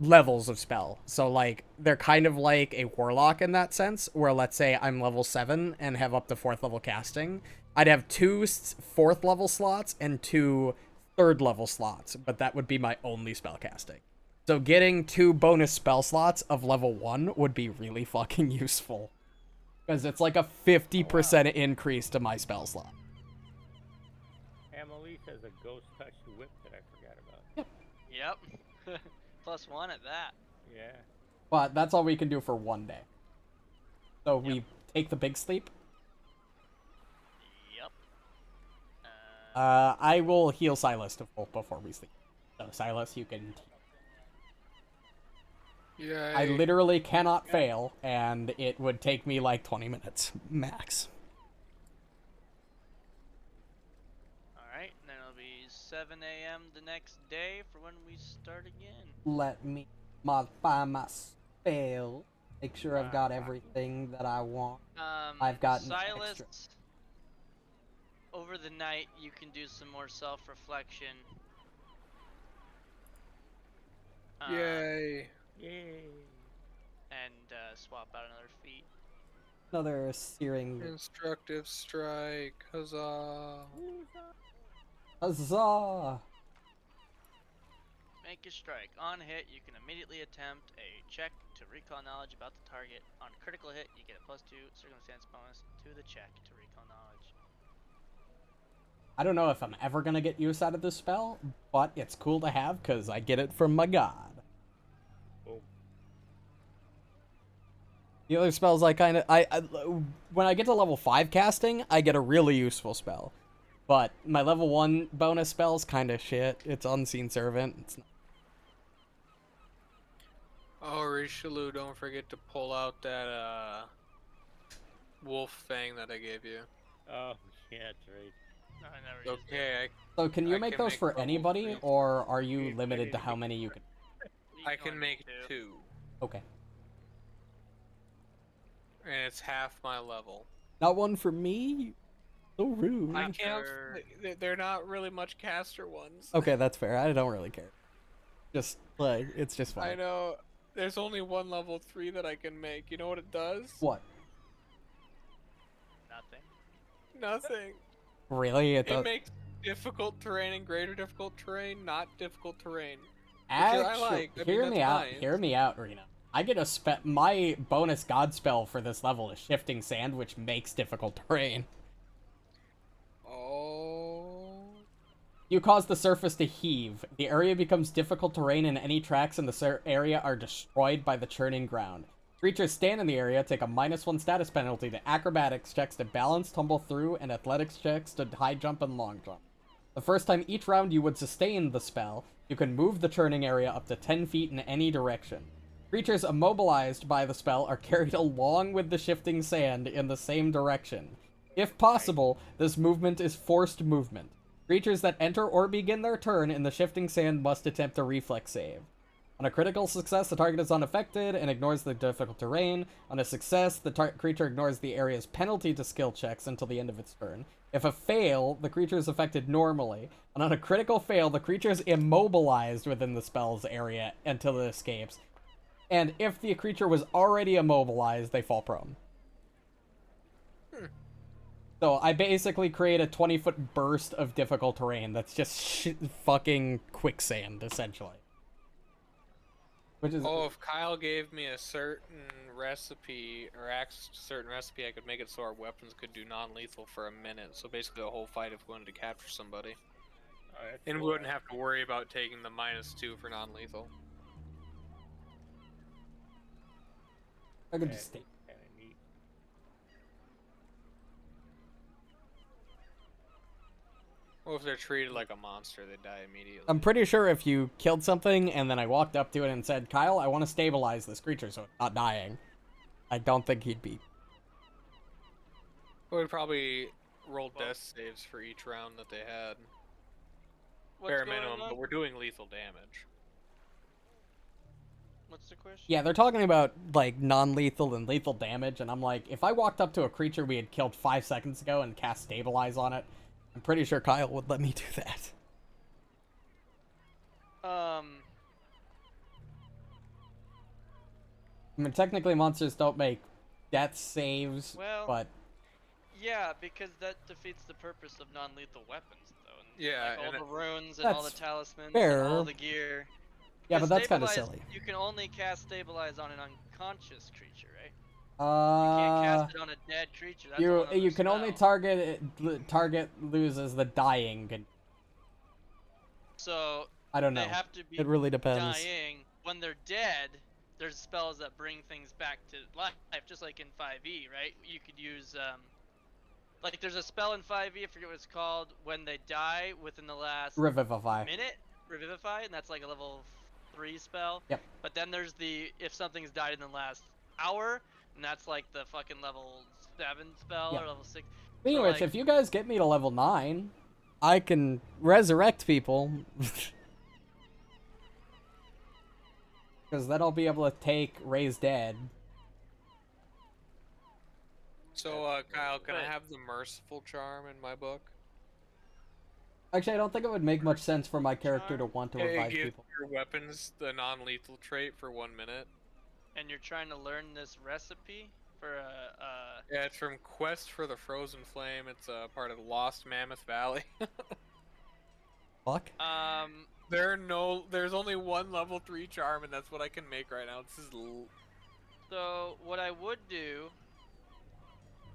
levels of spell. So like they're kind of like a warlock in that sense, where let's say I'm level 7 and have up to 4th level casting, I'd have 2 4th level slots and 2 3rd level slots, but that would be my only spell casting. So getting 2 bonus spell slots of level 1 would be really fucking useful. Because it's like a 50% increase to my spell slot. Amelise has a ghost touch whip that I forgot about. Yep. +1 at that. Yeah. But that's all we can do for 1 day. So we take the big sleep. Yep. I will heal Silas to full before we sleep. So Silas, you can... Yeah. I literally cannot fail, and it would take me like 20 minutes, max. Alright, then it'll be 7 a.m. the next day for when we start again. Let me modify my spell. Make sure I've got everything that I want. I've got Silas, extra. over the night you can do some more self-reflection. Yay. Yay. And swap out another feat. Another searing... Instructive strike. Huzzah. Huzzah! Make a strike. On hit, you can immediately attempt a check to recall knowledge about the target. On critical hit, you get a +2 circumstance bonus to the check to recall knowledge. I don't know if I'm ever gonna get use out of this spell, but it's cool to have because I get it from my god. The other spells I kind of... when I get to level 5 casting, I get a really useful spell. But my level 1 bonus spell's kind of shit. It's Unseen Servant. It's not... Oh, Richelieu, don't forget to pull out that, wolf fang that I gave you. Oh, yeah, that's right. No, I never used it. Okay, So can you I make can those make for level anybody, 3. or are you limited to how many you can... You I can can only make 2. Okay. And it's half my level. Not one for me? So rude. I can't. After- They're not really much caster ones. Okay, that's fair. I don't really care. Just, like, it's just fine. I know. There's only one level 3 that I can make. You know what it does? What? Nothing. Really? Nothing. It does... It makes difficult terrain and greater difficult terrain not difficult terrain. I Actually, like. I mean, hear me that's out. nice. Hear me out, Rena. I get a my bonus god spell for this level is Shifting Sand, which makes difficult terrain. Oh. You cause the surface to heave. The area becomes difficult terrain, and any tracks in the area are destroyed by the churning ground. Creatures stand in the area take a -1 status penalty to acrobatics checks to balance, tumble through, and athletics checks to high jump and long jump. The first time each round you would sustain the spell, you can move the churning area up to 10 feet in any direction. Creatures immobilized by the spell are carried along with the shifting sand in the same direction. If possible, this movement is forced movement. Creatures that enter or begin their turn in the shifting sand must attempt a reflex save. On a critical success, the target is unaffected and ignores the difficult terrain. On a success, the creature ignores the area's penalty to skill checks until the end of its turn. If a fail, the creature is affected normally. And on a critical fail, the creature is immobilized within the spell's area until it escapes. And if the creature was already immobilized, they fall prone. So I basically create a 20-foot burst of difficult terrain that's just fucking quicksand, essentially. Which is... Oh, if Kyle gave me a certain recipe, or access to a certain recipe, I could make it so our weapons could do non-lethal for a minute. So basically the whole fight if we wanted to capture somebody. And we wouldn't have to worry about taking the -2 for non-lethal. I could just stay. Well, if they're treated like a monster, they die immediately. I'm pretty sure if you killed something and then I walked up to it and said, Kyle, I want to stabilize this creature so it's not dying, I don't think he'd be. I would probably roll death saves for each round that they had. What's Bare going minimum, on? but we're doing lethal damage. What's the question? Yeah, they're talking about like non-lethal and lethal damage, and I'm like, if I walked up to a creature we had killed 5 seconds ago and cast Stabilize on it, I'm pretty sure Kyle would let me do that. I mean, technically monsters don't make death saves, Well, but yeah, because that defeats the purpose of non-lethal weapons, though. And, Yeah, like and all the runes and all the That's talismans fair. and all the gear. Yeah, Because but that's kind of Stabilize, silly. you can only cast Stabilize on an unconscious creature, right? You can't cast it on a dead creature. That's a whole other You can only spell. target loses the dying. So I don't they know. have to be It really depends. dying. When they're dead, there's spells that bring things back to life, just like in 5e, right? You could use like there's a spell in 5e, I forget what it's called, when they die within the last Revivify. minute, Revivify, and that's like a level 3 spell. Yep. But then there's the if something's died in the last hour, and that's like the fucking level 7 spell Yep. or level 6. Speaking of So, which, like, if you guys get me to level 9, I can resurrect people. Because then I'll be able to take Raise Dead. so Kyle, can I But- have the merciful charm in my book? Actually, I don't think it would make much sense for my character to want to It revive gives people. your weapons the non-lethal trait for 1 minute. and you're trying to learn this recipe for a Yeah, it's from Quest for the Frozen Flame. It's a part of Lost Mammoth Valley. Fuck. There's only one level 3 charm, and that's what I can make right now. This is So what I would do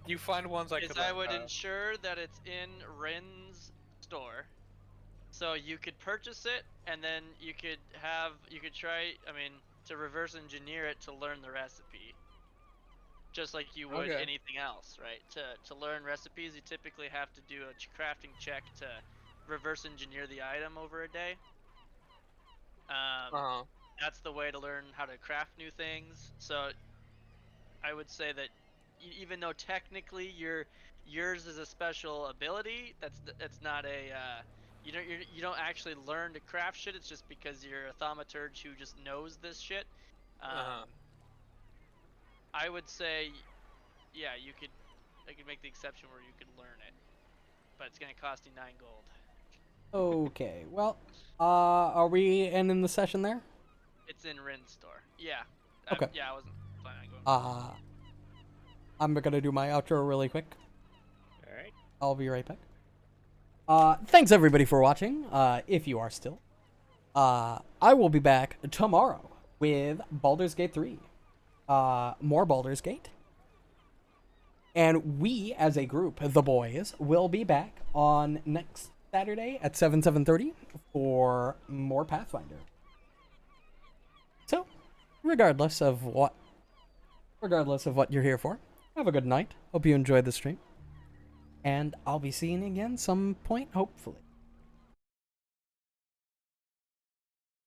you find ones I is could. I would ensure that it's in Rin's store, so you could purchase it, and then you could try. I mean, to reverse engineer it to learn the recipe, just like you would Okay. anything else, right? To learn recipes, you typically have to do a crafting check to reverse engineer the item over a day. That's the way to learn how to craft new things. So I would say that even though technically yours is a special ability, that's not a you don't actually learn to craft shit. It's just because you're a thaumaturge who just knows this shit. I would say, yeah, I could make the exception where you could learn it, but it's gonna cost you 9 gold. Okay, well, are we ending the session there? It's in Rin's store. Yeah. Okay. Yeah, I wasn't planning on going. I'm gonna do my outro really quick. Alright. I'll be right back. Thanks everybody for watching, if you are still. I will be back tomorrow with Baldur's Gate 3. More Baldur's Gate. And we, as a group, the boys, will be back on next Saturday at 7:30 for more Pathfinder. So, regardless of what you're here for, have a good night. Hope you enjoyed the stream. And I'll be seeing you again some point, hopefully.